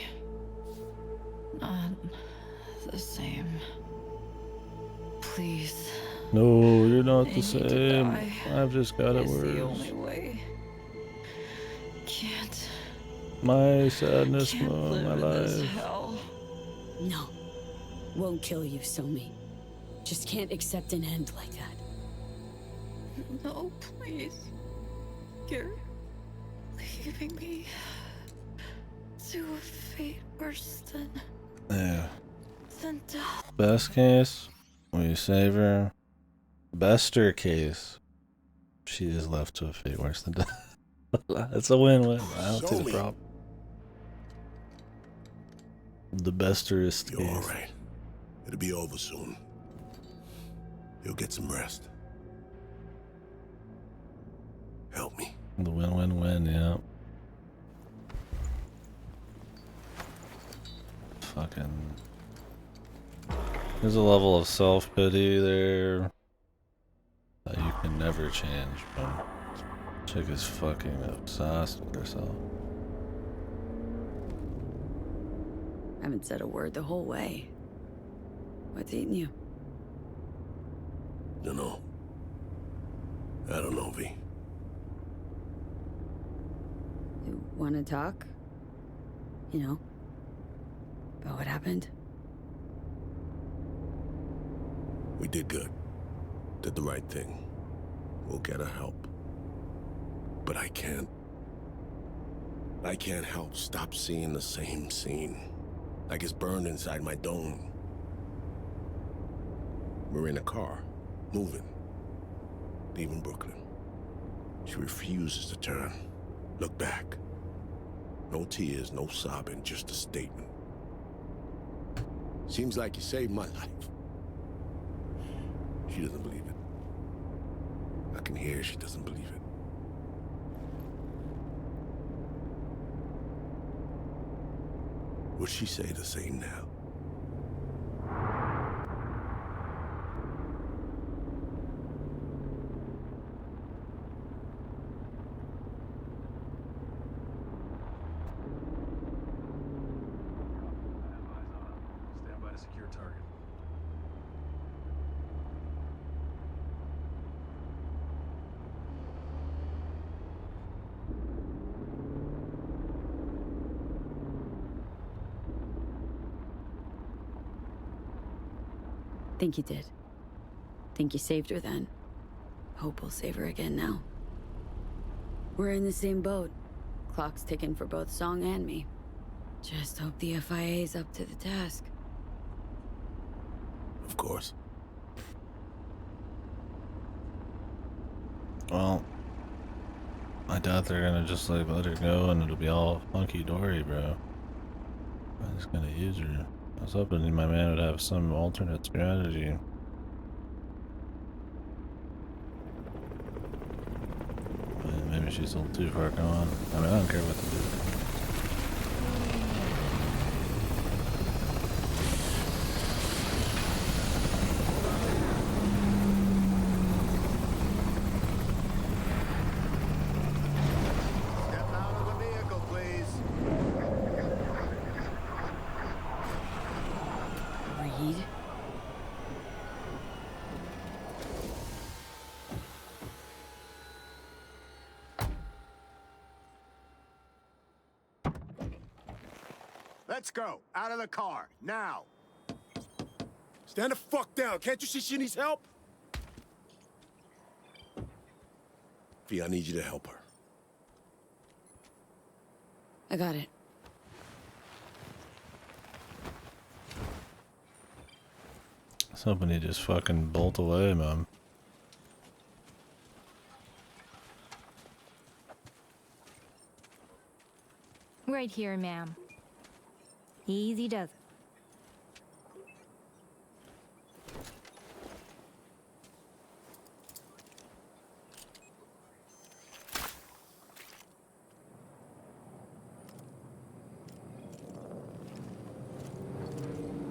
Not the same. Please. No, you're not I the need to same. die. I've just got it It's the worse. only way. Can't. My sadness, Can't my live in this life. hell. No. Won't kill you, Somi. Just can't accept an end like that. No, please. You're leaving me to a fate worse than Yeah. death. Best case, we save her. Bester case, she is left to a fate worse than death. It's a win-win. I don't see the problem. The besterest You're case. all right. It'll be over soon. You'll get some rest. Help me. The win-win-win, yeah. Fucking. There's a level of self-pity there that you can never change, bro. Chick is fucking obsessed with herself. I haven't said a word the whole way. What's eating you? Dunno. I don't know, V. You wanna talk? You know? About what happened? We did good. Did the right thing. We'll get her help. But I can't help stop seeing the same scene. Like it's burned inside my dome. We're in a car, moving, leaving Brooklyn. She refuses to turn, look back. No tears, no sobbing, just a statement. Seems like you saved my life. She doesn't believe it. I can hear she doesn't believe it. Would she say the same now? Stand by to secure target. Think you did. Think you saved her then. Hope we'll save her again now. We're in the same boat. Clock's ticking for both Song and me. Just hope the FIA's up to the task. Of course. Well, I doubt they're gonna just like let her go and it'll be all hunky-dory, bro. I'm just gonna use her. I was hoping my man would have some alternate strategy. But maybe she's a little too far gone. I mean, I don't care what to do. Step out of the vehicle, please. Reed? Let's go. Out of the car. Now. Stand the fuck down. Can't you see she needs help? V, I need you to help her. I got it. was hoping he'd just fucking bolt away, man. Right here, ma'am. Easy does it.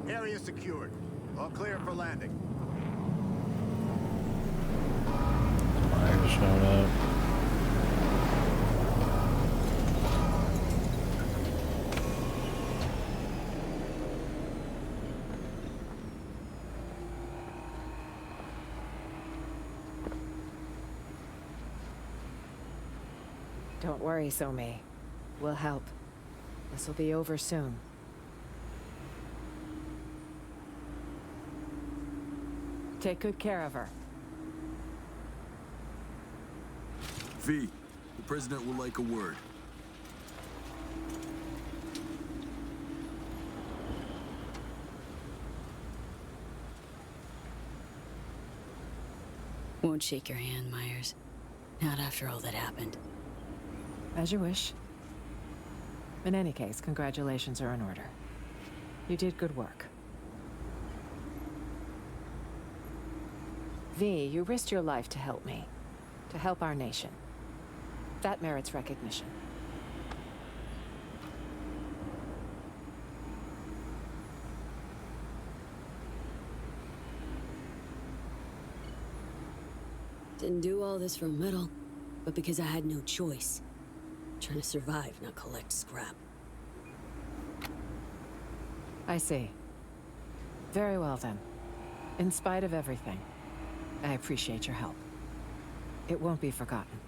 Area secured. All clear for landing. Myers showed up. Don't worry, Somi. We'll help. This will be over soon. Take good care of her. V, the president will like a word. Won't shake your hand, Myers. Not after all that happened. As you wish. In any case, congratulations are in order. You did good work. V, you risked your life to help me. To help our nation. That merits recognition. Didn't do all this for a medal, but because I had no choice. Trying to survive, not collect scrap. I see. Very well then. In spite of everything, I appreciate your help. It won't be forgotten.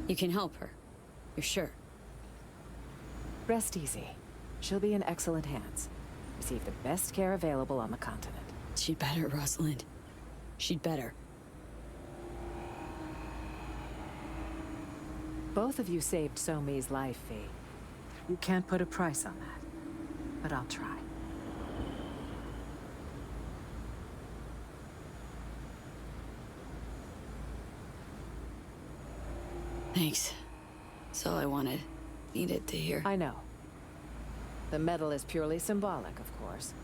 You can help her. You're sure? Rest easy. She'll be in excellent hands. Receive the best care available on the continent. She'd better, Rosalind. She'd better. Both of you saved Somi's life, V. You can't put a price on that. But I'll try. Thanks. That's all I needed to hear. I know. The medal is purely symbolic, of course.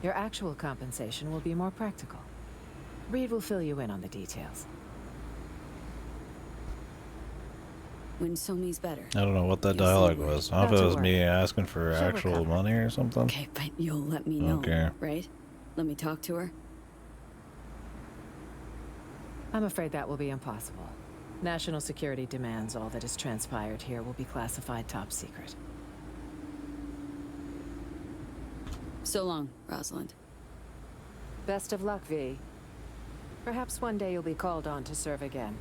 Your actual compensation will be more practical. Reed will fill you in on the details. When Somi's better. I don't know what that dialogue was. I don't know if it was me asking for actual money or something. Okay, but you'll let me know, right? Let me talk to her? I'm afraid that will be impossible. National security demands all that has transpired here will be classified top secret. So long, Rosalind. Best of luck, V. Perhaps one day you'll be called on to serve again.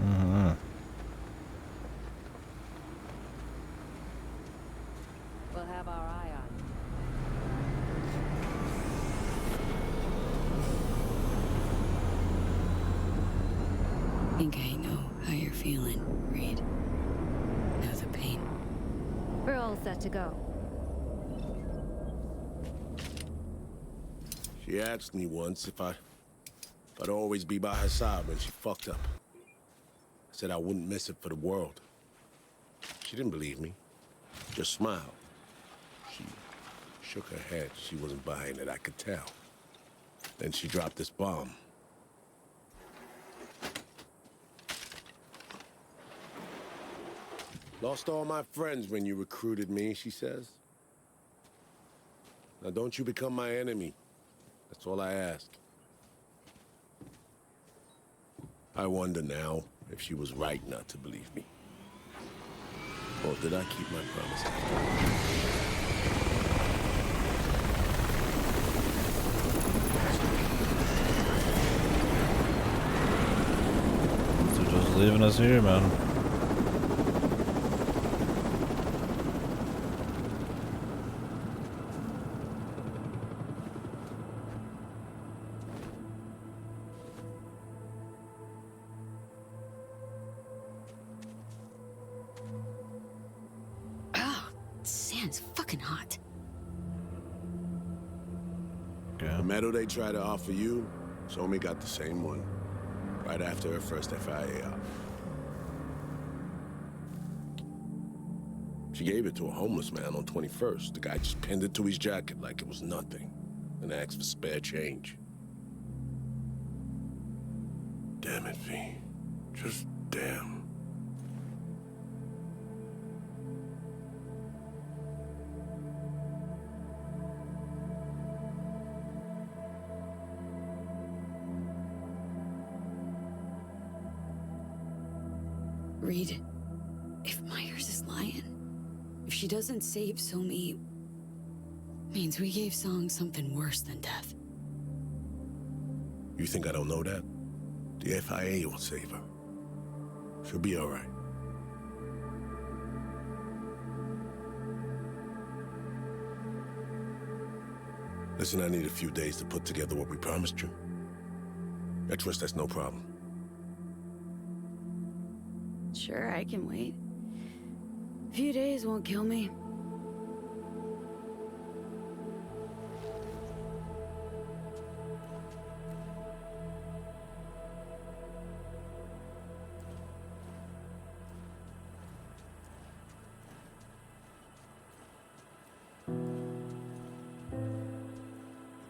Mm-hmm. We'll have our eye on I think I know how you're feeling, Reed. Know the pain. We're all set to go. She asked me once if I'd always be by her side when she fucked up. I said I wouldn't miss it for the world. She didn't believe me, just smiled. She shook her head. She wasn't buying it, I could tell. Then she dropped this bomb. Lost all my friends when you recruited me, she says. Now don't you become my enemy. That's all I ask. I wonder now if she was right not to believe me. Or did I keep my promise after all? So just leaving us here, man. Man, it's fucking hot. The medal they tried to offer you, Somi got the same one. Right after her first FIA op. She gave it to a homeless man on 21st. The guy just pinned it to his jacket like it was nothing. And asked for spare change. Damn it, V. Just damn. Reed, if Myers is lying, if she doesn't save Somi, means we gave Song something worse than death. You think I don't know that? The FIA will save her. She'll be all right. Listen, I need a few days to put together what we promised you. I trust that's no problem. Sure, I can wait. A few days won't kill me.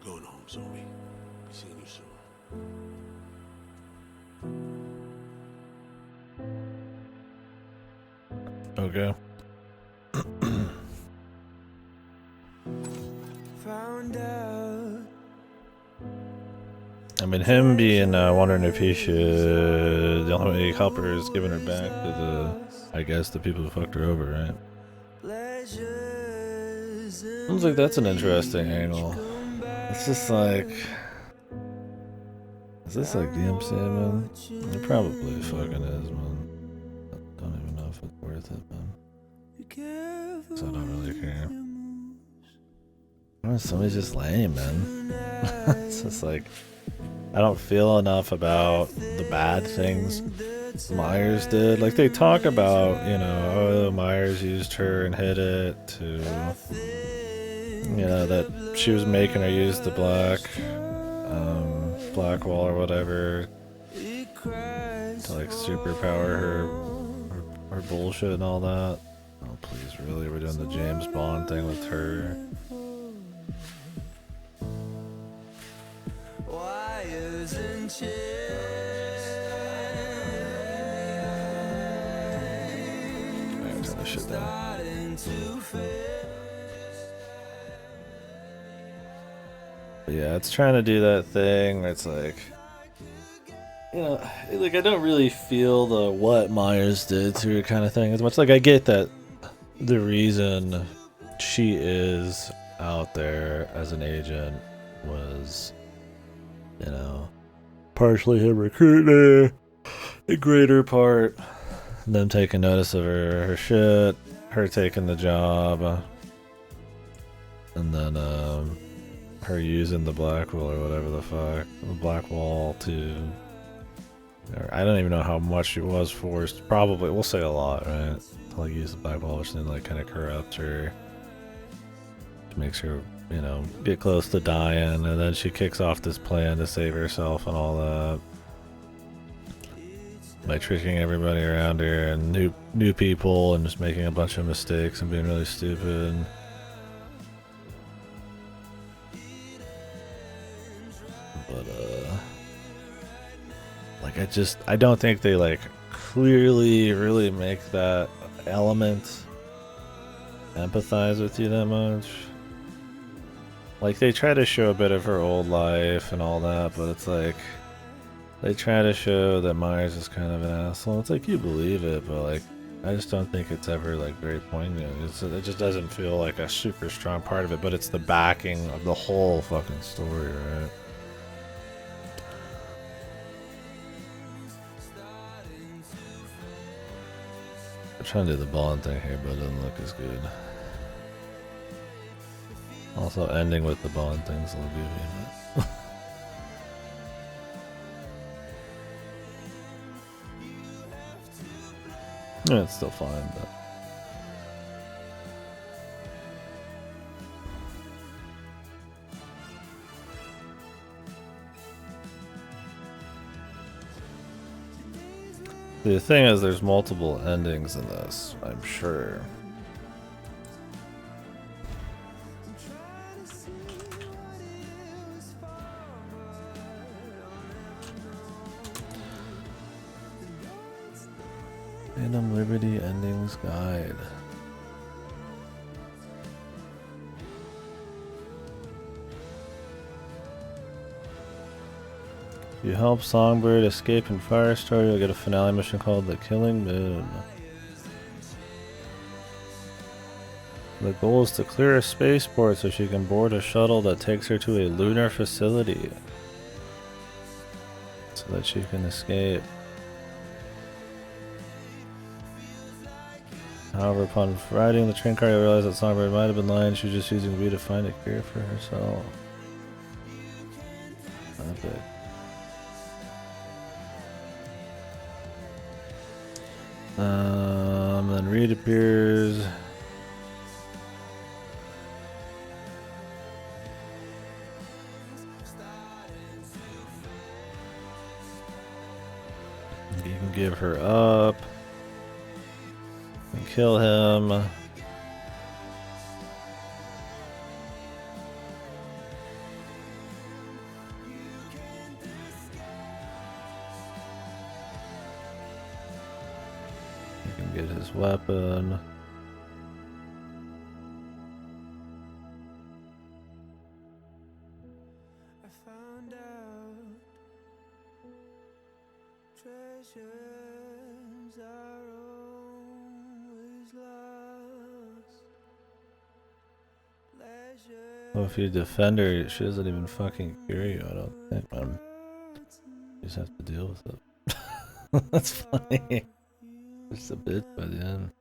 Going home, Zoe. Be seeing you soon. Okay. Found out. I mean, him being wondering if he should, the only way to help her is giving her back to the, I guess, the people who fucked her over, right? Sounds like that's an interesting angle. It's just like, is this like DMC, man? It probably fucking is, man. I don't even know if it's worth it, man. So I don't really care. Somebody's just lame, man. It's just like, I don't feel enough about the bad things Myers did. Like, they talk about, you know, oh, Myers used her and hid it to, you know, that she was making her use the black wall or whatever to, like, superpower her bullshit and all that. Oh, please, really? We're doing the James Bond thing with her. Wires and chains. Turn this shit down. But yeah, it's trying to do that thing where it's like, you know, like I don't really feel the what Myers did to her kind of thing as much. Like, I get that the reason she is out there as an agent was, you know, partially him recruiting her, a greater part them taking notice of her shit, her taking the job, and then her using the black wall or whatever the fuck, the black wall to, I don't even know how much she was forced, probably, we'll say a lot, right, to like use the black wall, which then like kind of corrupts her, makes her, you know, get close to dying, and then she kicks off this plan to save herself and all that by tricking everybody around her and new people and just making a bunch of mistakes and being really stupid. But like I don't think they like clearly really make that element empathize with you that much. Like, they try to show a bit of her old life and all that, but it's like, they try to show that Myers is kind of an asshole. It's like, you believe it, but like, I just don't think it's ever like very poignant. It just doesn't feel like a super strong part of it, but it's the backing of the whole fucking story, right? I'm trying to do the Bond thing here, but it doesn't look as good. Also, ending with the Bond thing's a little goofy. Yeah, it's still fine, but The thing is, there's multiple endings in this, I'm sure. Phantom Liberty Endings Guide. If you help Songbird escape in Firestar, you'll get a finale mission called The Killing Moon. The goal is to clear a spaceport so she can board a shuttle that takes her to a lunar facility, so that she can escape. However, upon riding the train car, you realize that Songbird might have been lying. She was just using V to find a cure for herself. Epic. Then Reed appears. You can give her up and kill him. You can get his weapon. Well, if you defend her, she doesn't even fucking cure you, I don't think, man. You just have to deal with it. That's funny. Just a bit by the end.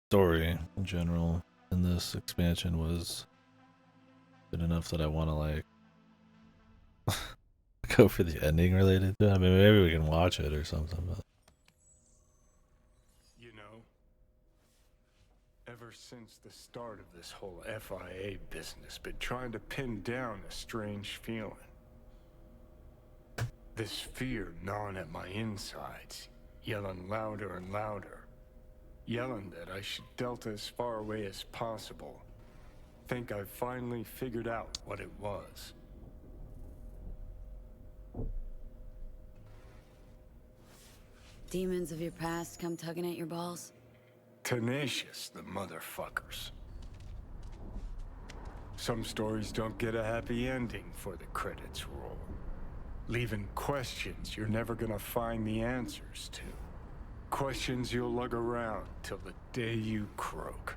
story in general in this expansion was good enough that I want to like go for the ending related to it. I mean, maybe we can watch it or something, but You know, ever since the start of this whole FIA business, been trying to pin down a strange feeling. This fear gnawing at my insides, yelling louder and louder. Yelling that I should delta as far away as possible. Think I've finally figured out what it was. Demons of your past come tugging at your balls? Tenacious, the motherfuckers. Some stories don't get a happy ending for the credits roll. Leaving questions you're never gonna find the answers to. Questions you'll lug around till the day you croak.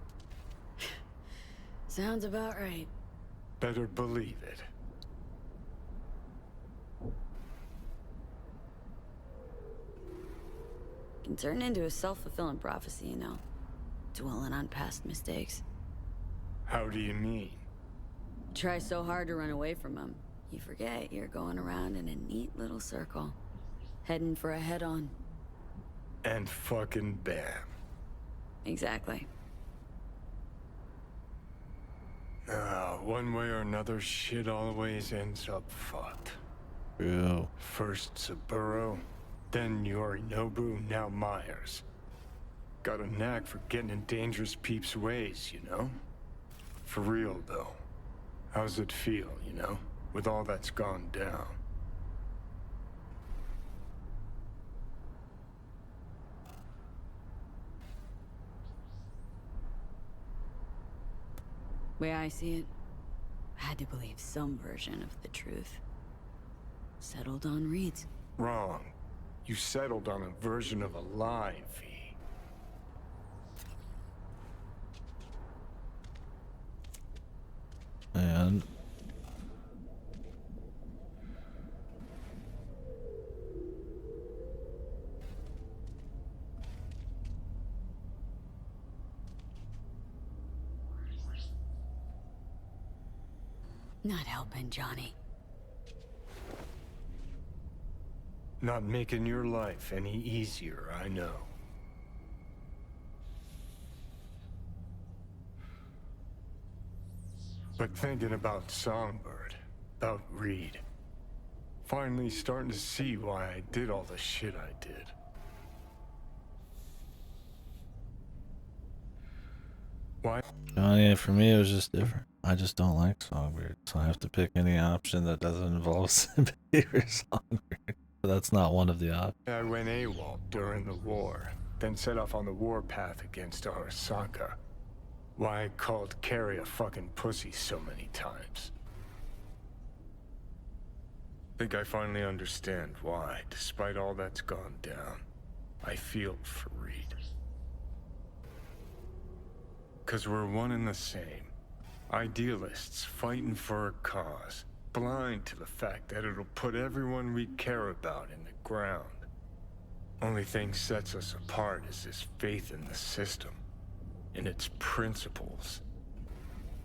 Sounds about right. Better believe it. Can turn into a self-fulfilling prophecy, you know. Dwelling on past mistakes. How do you mean? Try so hard to run away from them, you forget you're going around in a neat little circle. Heading for a head-on. And fucking bam. Exactly. One way or another, shit always ends up fucked. True. First Saburo, then Yorinobu, now Myers. Got a knack for getting in dangerous peeps' ways, you know? For real, though. How's it feel, you know? With all that's gone down. Way I see it, I had to believe some version of the truth. Settled on Reed's. Wrong. You settled on a version of a lie, V. and Not helping, Johnny. Not making your life any easier, I know. But thinking about Songbird, about Reed, finally starting to see why I did all the shit I did. Why? for me, it was just different. I just don't like Songbird, so I have to pick any option that doesn't involve sympathy for Songbird. But that's not one of the options. I went AWOL during the war, then set off on the warpath against Arasaka. Why I called Carrie a fucking pussy so many times. Think I finally understand why, despite all that's gone down, I feel for Reed. 'Cause we're one and the same. Idealists fighting for a cause, blind to the fact that it'll put everyone we care about in the ground. Only thing sets us apart is this faith in the system, in its principles.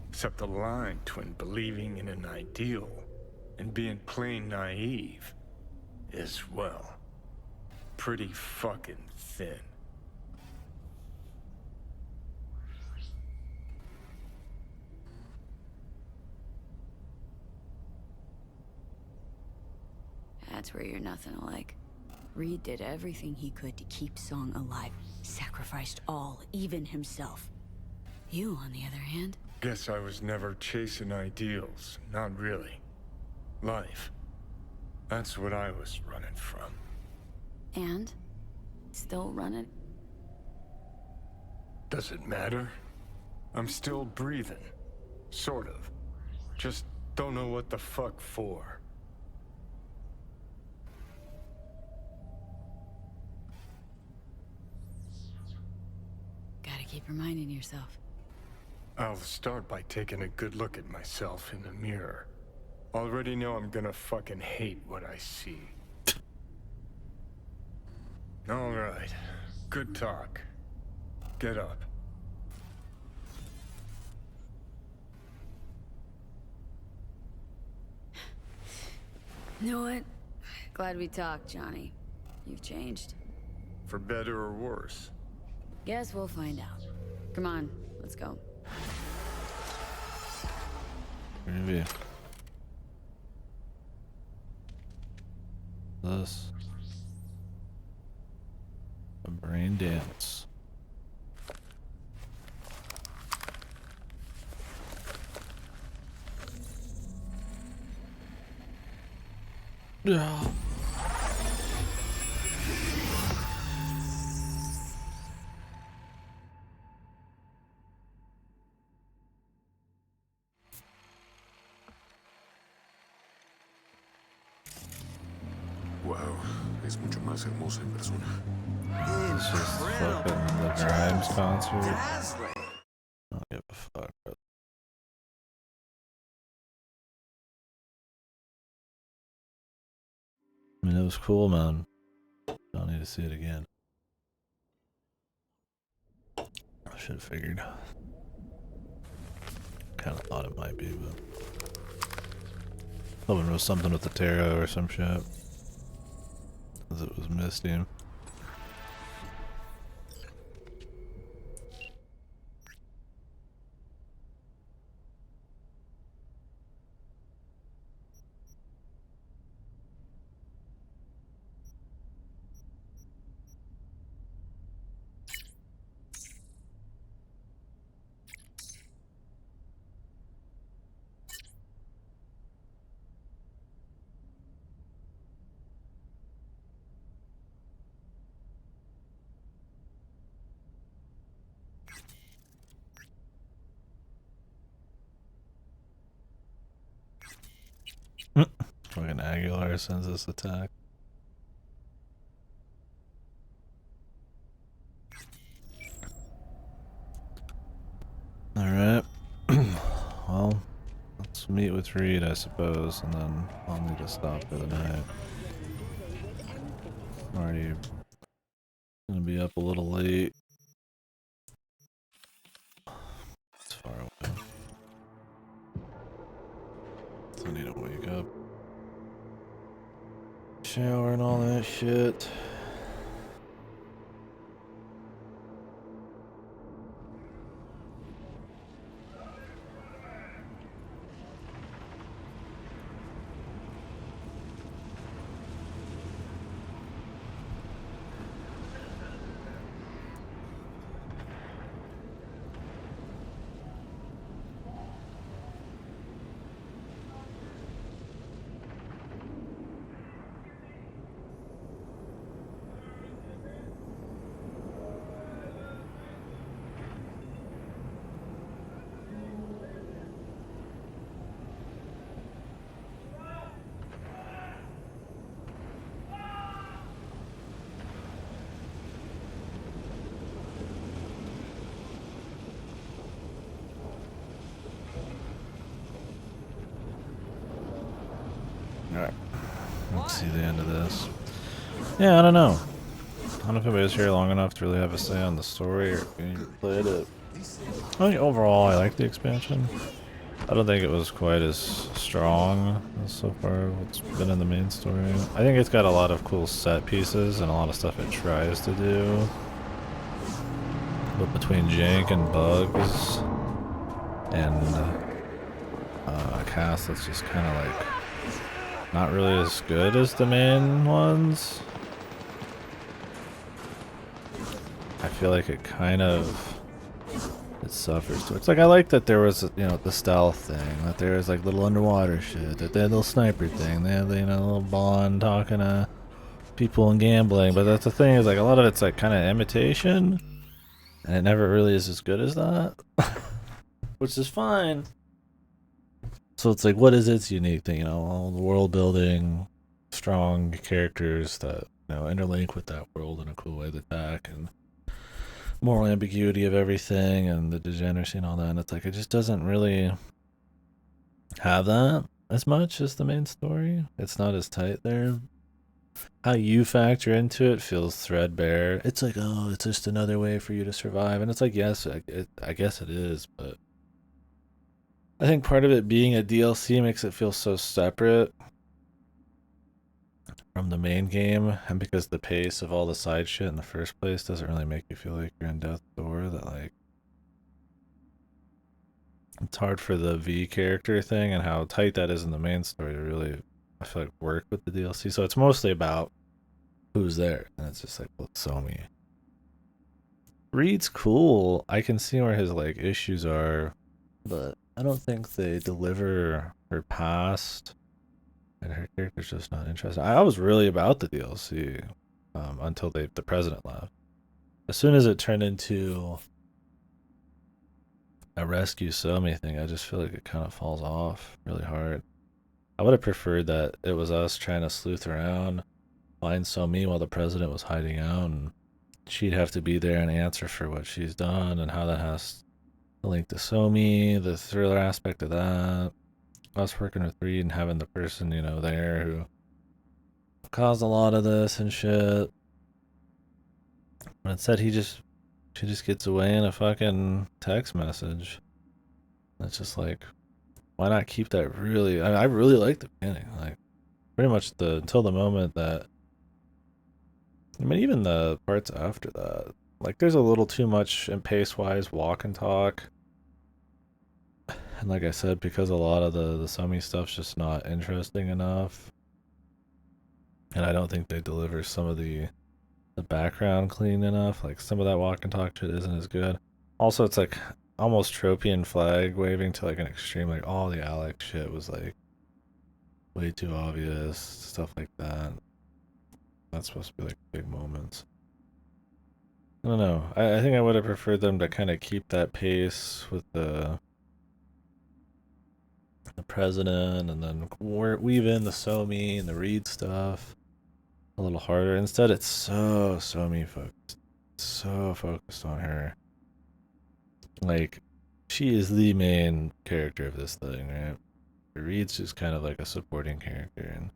Except the line between believing in an ideal and being plain naive is, well, pretty fucking thin. That's where you're nothing alike. Reed did everything he could to keep Song alive. Sacrificed all, even himself. You, on the other hand... Guess I was never chasing ideals. Not really. Life. That's what I was running from. And? Still running? Does it matter? I'm still breathing. Sort of. Just don't know what the fuck for. Gotta keep reminding yourself. I'll start by taking a good look at myself in the mirror. Already know I'm gonna fucking hate what I see. All right. Good talk. Get up. You know what? Glad we talked, Johnny. You've changed. For better or worse? Guess we'll find out. Come on, let's go. Maybe. This. A brain dance. Yeah. Wow, es mucho más hermosa en persona. This is fucking the Grimes concert. I don't give a fuck. I mean, it was cool, man. Don't need to see it again. I should have figured. Kind of thought it might be, but hoping it was something with the tarot or some shit. Because it was misty. Fucking Aguilar sends this attack. Alright. Well, let's meet with Reed, I suppose, and then I'll need to stop for the night. I'm already gonna be up a little late. It's far away. So I need to wake up. Shower and all that shit. Alright. Let's see the end of this. Yeah, I don't know. I don't know if anybody's here long enough to really have a say on the story or if you played it. I think overall I like the expansion. I don't think it was quite as strong as so far what's been in the main story. I think it's got a lot of cool set pieces and a lot of stuff it tries to do. But between jank and bugs and a cast that's just kind of like not really as good as the main ones, I feel like it kind of it suffers too. It's like I like that there was, you know, the stealth thing, that there was like little underwater shit, that they had a little sniper thing, they had, you know, a little Bond talking to people and gambling, but that's the thing is like a lot of it's like kind of imitation, and it never really is as good as that, which is fine. So it's like, what is its unique thing? You know, all the world building, strong characters that, you know, interlink with that world in a cool way, the tech and moral ambiguity of everything and the degeneracy and all that. And it's like it just doesn't really have that as much as the main story. It's not as tight there. How you factor into it feels threadbare. It's like, oh, it's just another way for you to survive. And it's like, yes, I guess it is, but I think part of it being a DLC makes it feel so separate from the main game, and because the pace of all the side shit in the first place doesn't really make you feel like you're in death's door, that like it's hard for the V character thing and how tight that is in the main story to really, I feel like, work with the DLC. So it's mostly about who's there, and it's just like, well, it's Somi. Reed's cool. I can see where his like issues are, but I don't think they deliver her past, and her character's just not interesting. I was really about the DLC until the president left. As soon as it turned into a rescue Somi thing, I just feel like it kind of falls off really hard. I would have preferred that it was us trying to sleuth around, find Somi while the president was hiding out, and she'd have to be there and answer for what she's done and how that has to link to Somi, the thriller aspect of that. Us working with Reed and having the person, you know, there who caused a lot of this and shit. But instead she just gets away in a fucking text message. It's just like, why not keep that really, I really like the beginning. Like, pretty much until the moment that, I mean, even the parts after that, like, there's a little too much in pace-wise walk and talk. And like I said, because a lot of the Somi stuff's just not interesting enough. And I don't think they deliver some of the background clean enough. Like, some of that walk and talk shit isn't as good. Also, it's like almost tropian flag waving to like an extreme. Like, all the Alex shit was like way too obvious, stuff like that. That's supposed to be like big moments. I don't know. I think I would have preferred them to kind of keep that pace with the president, and then weave in the Somi and the Reed stuff a little harder. Instead, it's so Somi focused. So focused on her. Like, she is the main character of this thing, right? Reed's just kind of like a supporting character, and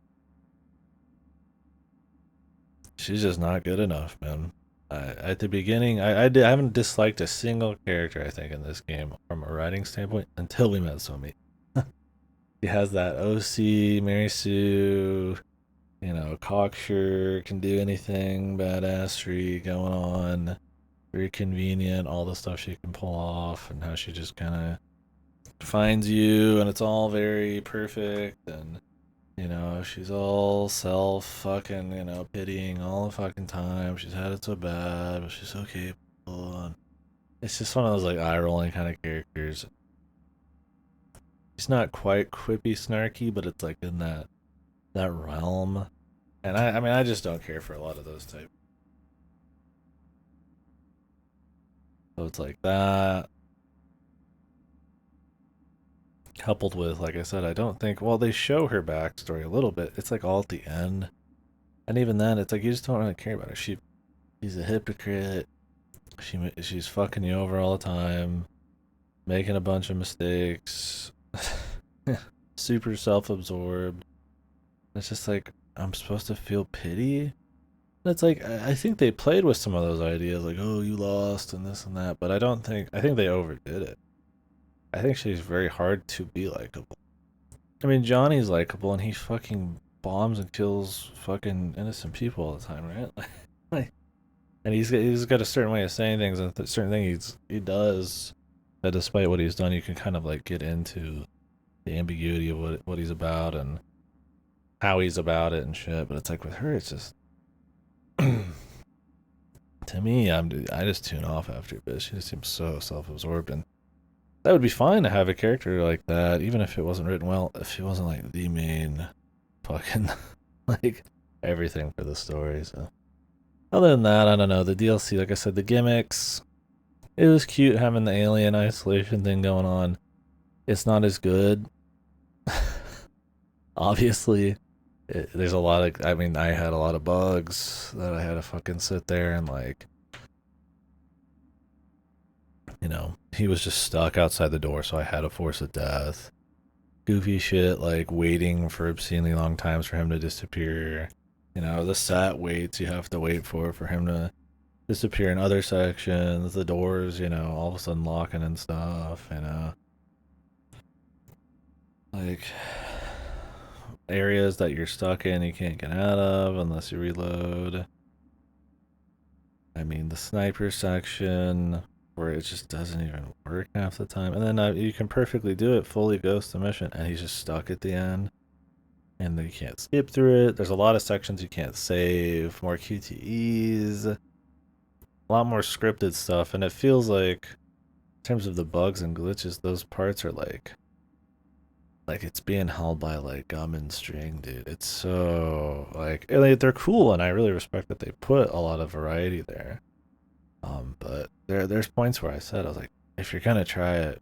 she's just not good enough, man. At the beginning, I haven't disliked a single character, I think, in this game from a writing standpoint until we met Somi. He has that OC, Mary Sue, you know, cocksure, can do anything, badassery going on, very convenient, all the stuff she can pull off, and how she just kind of finds you, and it's all very perfect, and, you know, she's all fucking, you know, pitying all the fucking time. She's had it so bad, but she's so capable, and it's just one of those, like, eye-rolling kind of characters. She's not quite quippy, snarky, but it's like in that realm. And I mean, I just don't care for a lot of those types. So it's like that. Coupled with, like I said, I don't think, well, they show her backstory a little bit. It's like all at the end. And even then, it's like you just don't really care about her. She's a hypocrite. She's fucking you over all the time. Making a bunch of mistakes. Super self-absorbed. It's just like, I'm supposed to feel pity? And it's like, I think they played with some of those ideas, like, oh, you lost and this and that, but I think they overdid it. I think she's very hard to be likable. I mean, Johnny's likable, and he fucking bombs and kills fucking innocent people all the time, right? Like, and he's got a certain way of saying things, and a certain thing he does, that despite what he's done, you can kind of like get into the ambiguity of what he's about and how he's about it and shit. But it's like with her, it's just to me, I just tune off after a bit. She just seems so self-absorbed, and that would be fine to have a character like that, even if it wasn't written well, if she wasn't like the main fucking like everything for the story. So other than that, I don't know. The DLC, like I said, the gimmicks, it was cute having the alien isolation thing going on. It's not as good. Obviously, there's a lot of, I mean, I had a lot of bugs that I had to fucking sit there and like, you know, he was just stuck outside the door, so I had to force a death. Goofy shit, like waiting for obscenely long times for him to disappear. You know, the set waits you have to wait for him to disappear in other sections. The doors, you know, all of a sudden locking and stuff, you know. Like, areas that you're stuck in you can't get out of unless you reload. I mean, the sniper section where it just doesn't even work half the time. And then you can perfectly do it, fully ghost the mission, and he's just stuck at the end. And then you can't skip through it. There's a lot of sections you can't save, more QTEs, a lot more scripted stuff. And it feels like, in terms of the bugs and glitches, those parts are like it's being held by like gum and string, dude. It's so like they're cool, and I really respect that they put a lot of variety there. But there's points where I was like, if you're gonna try it,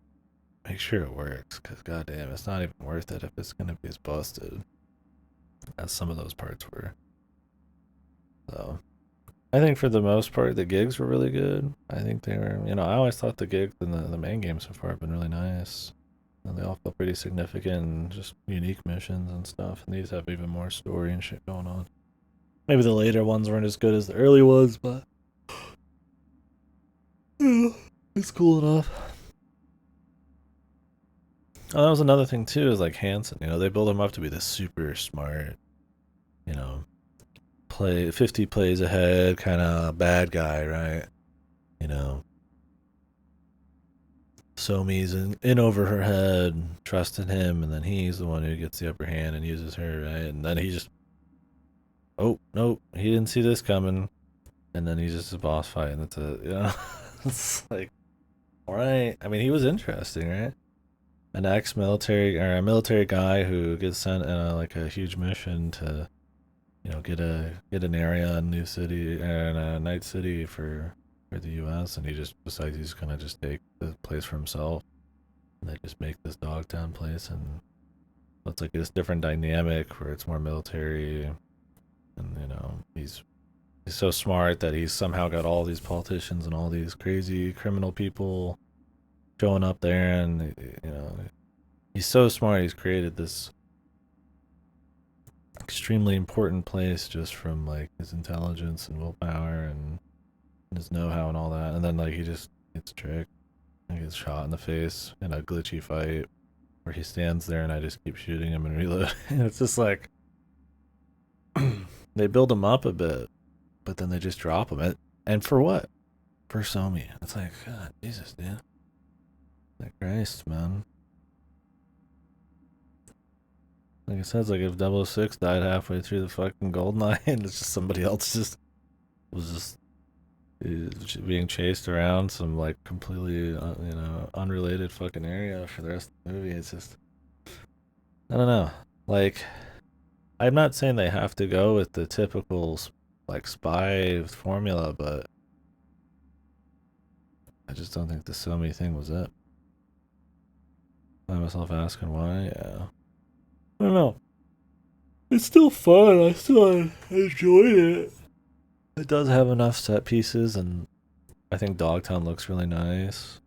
make sure it works, because goddamn, it's not even worth it if it's gonna be as busted as some of those parts were. So I think for the most part the gigs were really good. I think they were, I always thought the gigs in the main game so far have been really nice. And they all feel pretty significant and just unique missions and stuff. And these have even more story and shit going on. Maybe the later ones weren't as good as the early ones, but it's cool enough. Oh, that was another thing too, is like Hansen. They build him up to be this super smart, play 50 plays ahead kind of bad guy, right? Somi's in over her head, trusting him, and then he's the one who gets the upper hand and uses her, right? And then he just, oh, nope, he didn't see this coming. And then he's just a boss fight, and that's it, It's like, alright. I mean, he was interesting, right? An ex-military, or a military guy who gets sent in like a huge mission to, get an area in New City, and Night City for the U.S., and he just decides he's gonna just take the place for himself, and they just make this Dogtown place, and it's like this different dynamic where it's more military, and he's so smart that he's somehow got all these politicians and all these crazy criminal people showing up there, and he's so smart. He's created this extremely important place just from like his intelligence and willpower and his know-how and all that, and then like he just gets tricked and gets shot in the face in a glitchy fight where he stands there and I just keep shooting him and reload. And it's just like they build him up a bit, but then they just drop him. And for what? For Somi. It's like, God, Jesus, dude. Like, Christ, man. Like I said, it's like if 006 died halfway through the fucking Goldeneye, and it's just somebody else was just being chased around some like completely unrelated fucking area for the rest of the movie. It's just, I don't know, like, I'm not saying they have to go with the typical like spy formula, but I just don't think the Somi thing was it. I find myself asking why. Yeah, I don't know, it's still fun. I still enjoyed it. It does have enough set pieces, and I think Dogtown looks really nice.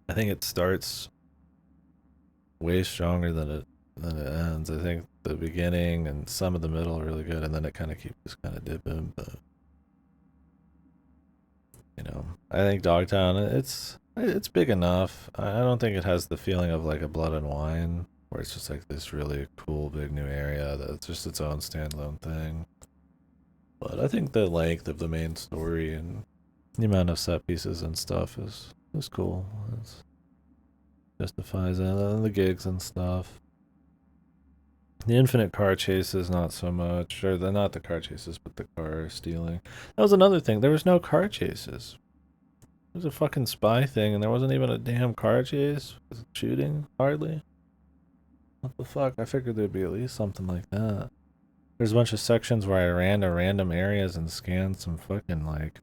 I think it starts way stronger than it ends. I think the beginning and some of the middle are really good, and then it kind of keeps just kind of dipping. But I think Dogtown, it's big enough. I don't think it has the feeling of like a Blood and Wine, where it's just like this really cool big new area that's just its own standalone thing. But I think the length of the main story and the amount of set pieces and stuff is cool. It justifies it. And the gigs and stuff. The infinite car chases, not so much. Or not the car chases, but the car stealing. That was another thing. There was no car chases. It was a fucking spy thing, and there wasn't even a damn car chase. Was it shooting? Hardly. What the fuck? I figured there'd be at least something like that. There's a bunch of sections where I ran to random areas and scanned some fucking, like,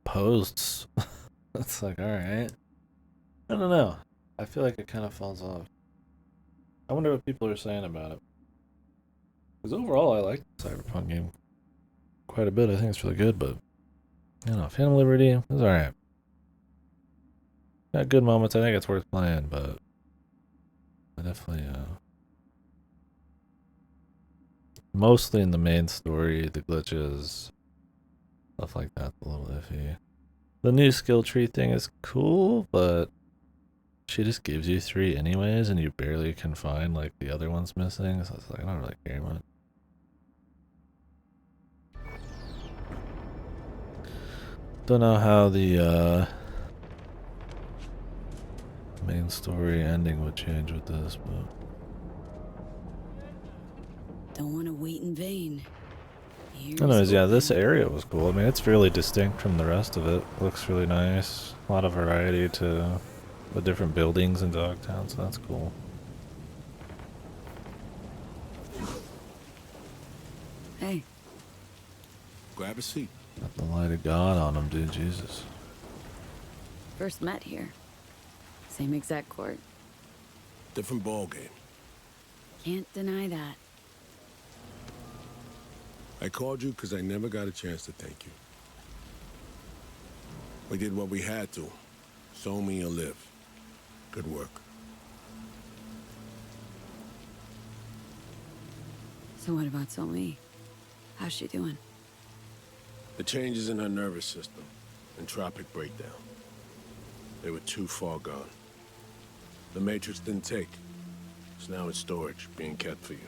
posts. It's like, alright. I don't know. I feel like it kind of falls off. I wonder what people are saying about it. Because overall, I like the Cyberpunk game quite a bit. I think it's really good, but, Phantom Liberty is alright. Got good moments. I think it's worth playing, but I definitely, mostly in the main story, the glitches, stuff like that's a little iffy. The new skill tree thing is cool, but she just gives you 3 anyways, and you barely can find like the other ones missing. So it's like I don't really care much. Don't know how the main story ending would change with this, but Don't want to wait in vain. anyways, yeah, this area was cool. I mean, it's really distinct from the rest of it. Looks really nice. A lot of variety to the different buildings in Dogtown, so that's cool. Hey. Grab a seat. Got the light of God on him, dude. Jesus. First met here. Same exact court. Different ball game. Can't deny that. I called you because I never got a chance to thank you. We did what we had to. Show me or live. Good work. So what about Somi? How's she doing? The changes in her nervous system. Entropic breakdown. They were too far gone. The Matrix didn't take. It's now in storage, being kept for you.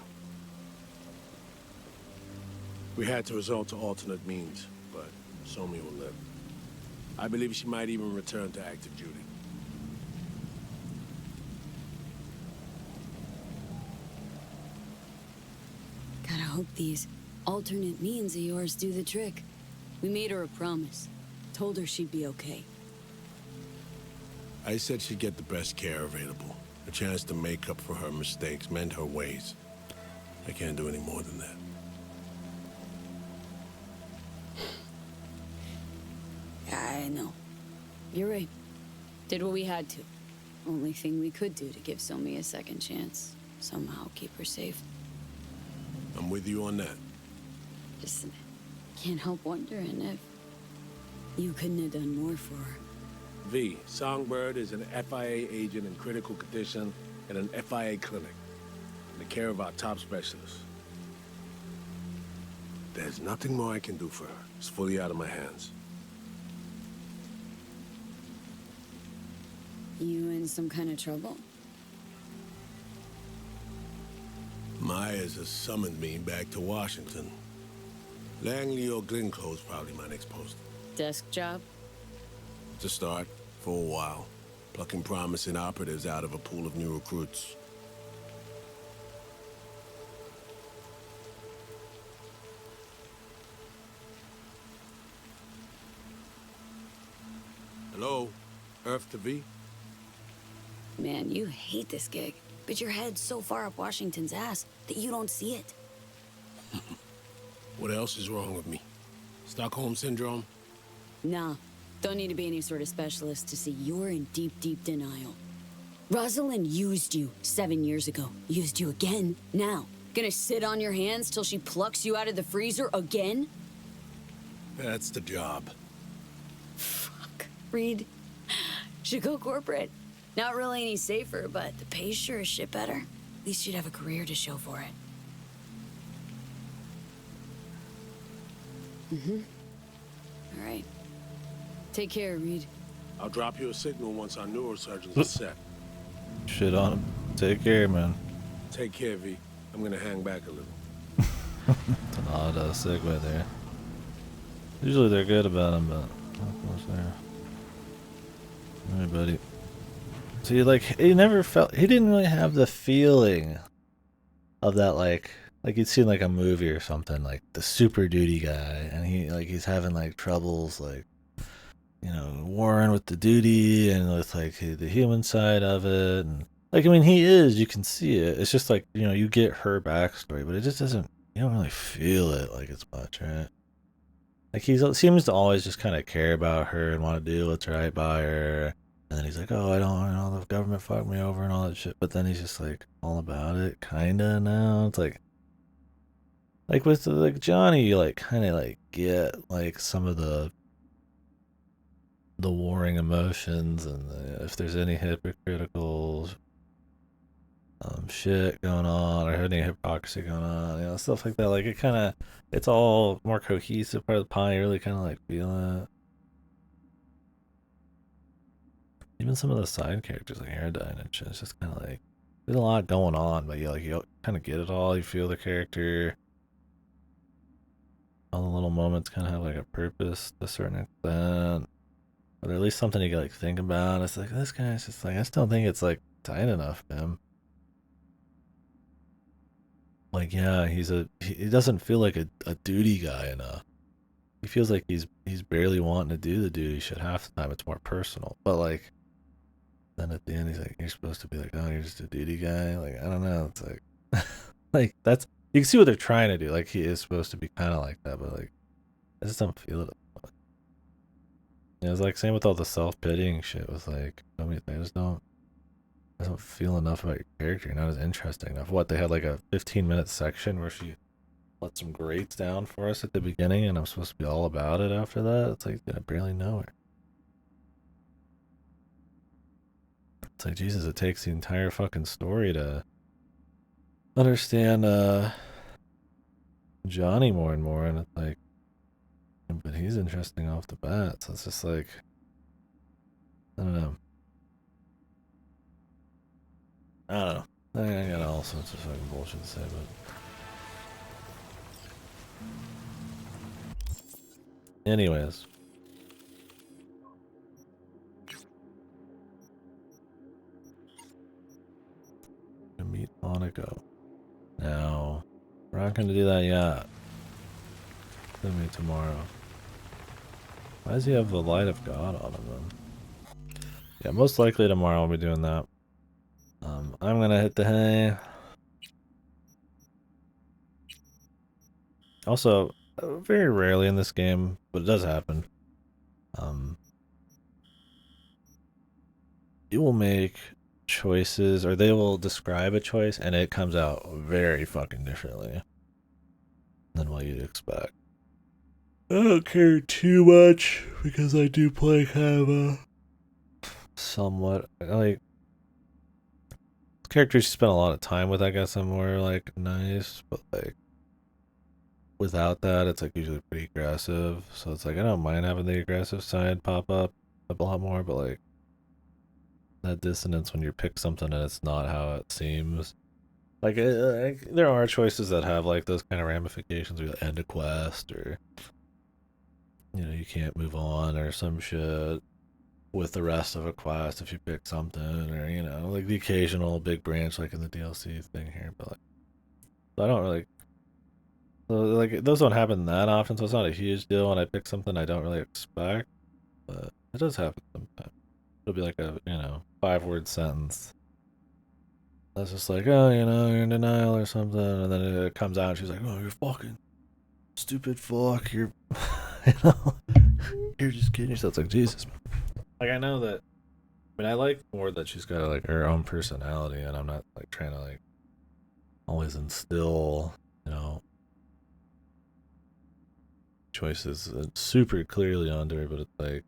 We had to resort to alternate means, but Somi will live. I believe she might even return to active duty. Gotta hope these alternate means of yours do the trick. We made her a promise. Told her she'd be okay. I said she'd get the best care available. A chance to make up for her mistakes, mend her ways. I can't do any more than that. I know. You're right. Did what we had to. Only thing we could do to give Somi a second chance. Somehow keep her safe. I'm with you on that. Just can't help wondering if you couldn't have done more for her. V, Songbird is an FIA agent in critical condition at an FIA clinic. In the care of our top specialists. There's nothing more I can do for her. It's fully out of my hands. You in some kind of trouble? Myers has summoned me back to Washington. Langley or Glencoe's probably my next post. Desk job? To start, for a while. Plucking promising operatives out of a pool of new recruits. Hello? Earth to V? Man, you hate this gig. But your head's so far up Washington's ass that you don't see it. What else is wrong with me? Stockholm Syndrome? Nah, don't need to be any sort of specialist to see you're in deep, deep denial. Rosalind used you 7 years ago. Used you again now. Gonna sit on your hands till she plucks you out of the freezer again? That's the job. Fuck. Reed. Should go corporate. Not really any safer, but the pay's sure as shit better. At least you'd have a career to show for it. All right. Take care, Reed. I'll drop you a signal once our neurosurgeons are set. Shit on him. Take care, man. Take care, V. I'm gonna hang back a little. It's an odd segue there. Usually they're good about him, but not much there. Alright, buddy. See, like, he never felt, he didn't really have the feeling of that, like you'd seen like a movie or something, like the Super Duty guy, and he's having like troubles, like, you know, warring with the duty and with like the human side of it, and like, I mean, he is, you can see it. It's just like, you know, you get her backstory, but it just doesn't, you don't really feel it like it's much, right? Like, he seems to always just kind of care about her and want to do what's right by her. And then he's like, oh, I don't, you know, the government fucked me over and all that shit. But then he's just like all about it, kinda now. It's like with like Johnny, you like kind of like get like some of the warring emotions, and if there's any hypocritical shit going on or any hypocrisy going on, you know, stuff like that. Like, it kind of, it's all more cohesive part of the pie. You really kind of like feel it. Even even some of the side characters like Aerodine and shit, it's just kind of like there's a lot going on, but you kind of get it all. You feel the character. All the little moments kind of have like a purpose to a certain extent, or at least something you can like think about. It's like this guy's just like I still think it's like tight enough, man. Like yeah, he doesn't feel like a duty guy enough. He feels like he's barely wanting to do the duty shit half the time. It's more personal, but like then at the end he's like you're supposed to be like oh you're just a duty guy. Like I don't know. It's like like that's you can see what they're trying to do. Like he is supposed to be kind of like that, but like I just don't feel it. Yeah, it's like same with all the self-pitying shit with like so many things. I don't feel enough about your character. You're not as interesting enough. What they had like a 15-minute section where she let some greats down for us at the beginning, and I'm supposed to be all about it after that. It's like I barely know her. It's like Jesus, it takes the entire fucking story to understand Johnny more and more, and it's like, but he's interesting off the bat. So it's just like I don't know. I don't know. I got all sorts of fucking bullshit to say, but anyways. To meet Monaco. Now, we're not gonna do that yet. It's gonna be tomorrow. Why does he have the light of God on him then? Yeah, most likely tomorrow we'll be doing that. I'm gonna hit the hay. Also, very rarely in this game, but it does happen. You will make choices, or they will describe a choice, and it comes out very fucking differently than what you'd expect. I don't care too much because I do play kind of a somewhat like characters you spend a lot of time with. I guess I'm more like nice, but like without that, it's like usually pretty aggressive. So it's like I don't mind having the aggressive side pop up a lot more, but like that dissonance when you pick something and it's not how it seems. Like there are choices that have like those kind of ramifications, where you end a quest, or you know you can't move on, or some shit with the rest of a quest if you pick something, or you know like the occasional big branch like in the DLC thing here. But like, I don't really. So like those don't happen that often, so it's not a huge deal when I pick something I don't really expect, but it does happen sometimes. It'll be like a 5-word sentence. That's just like, oh, you're in denial or something, and then it comes out and she's like, oh, you're fucking stupid fuck, you're you're just kidding yourself. It's like Jesus. Like I know that I like more that she's got like her own personality, and I'm not like trying to like always instill, choices super clearly onto her, but it's like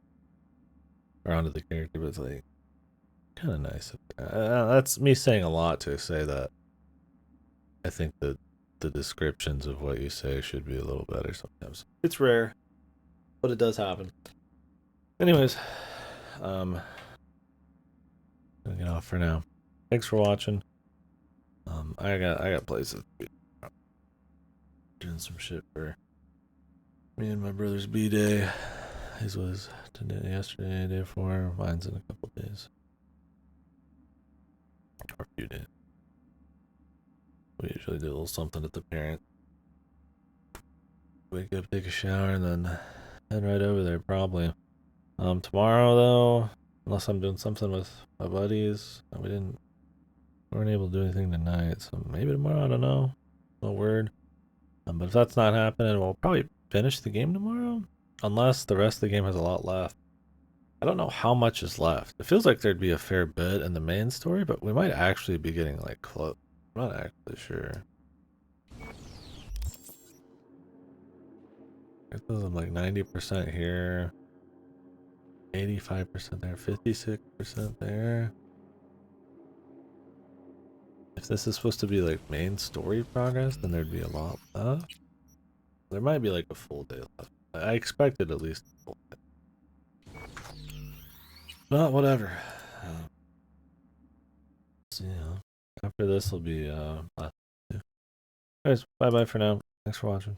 or onto the character, but it's like kind of nice. That's me saying a lot to say that I think that the descriptions of what you say should be a little better sometimes. It's rare, but it does happen. Anyways, I'm gonna get off for now. Thanks for watching. I got places doing some shit for me and my brother's B-Day. His was today, yesterday, day before. Mine's in a couple days. Or a few days. We usually do a little something at the parent. Wake up, take a shower, and then head right over there probably. Tomorrow though, unless I'm doing something with my buddies, we weren't able to do anything tonight, so maybe tomorrow, I don't know. No word. But if that's not happening, we'll probably finish the game tomorrow. Unless the rest of the game has a lot left. I don't know how much is left. It feels like there'd be a fair bit in the main story, but we might actually be getting like close. I'm not actually sure. It says I'm like 90% here. 85% there, 56% there. If this is supposed to be like main story progress, then there'd be a lot left. There might be like a full day left. I expected at least a full day. But whatever. see, huh? After this will be, guys, bye bye for now. Thanks for watching.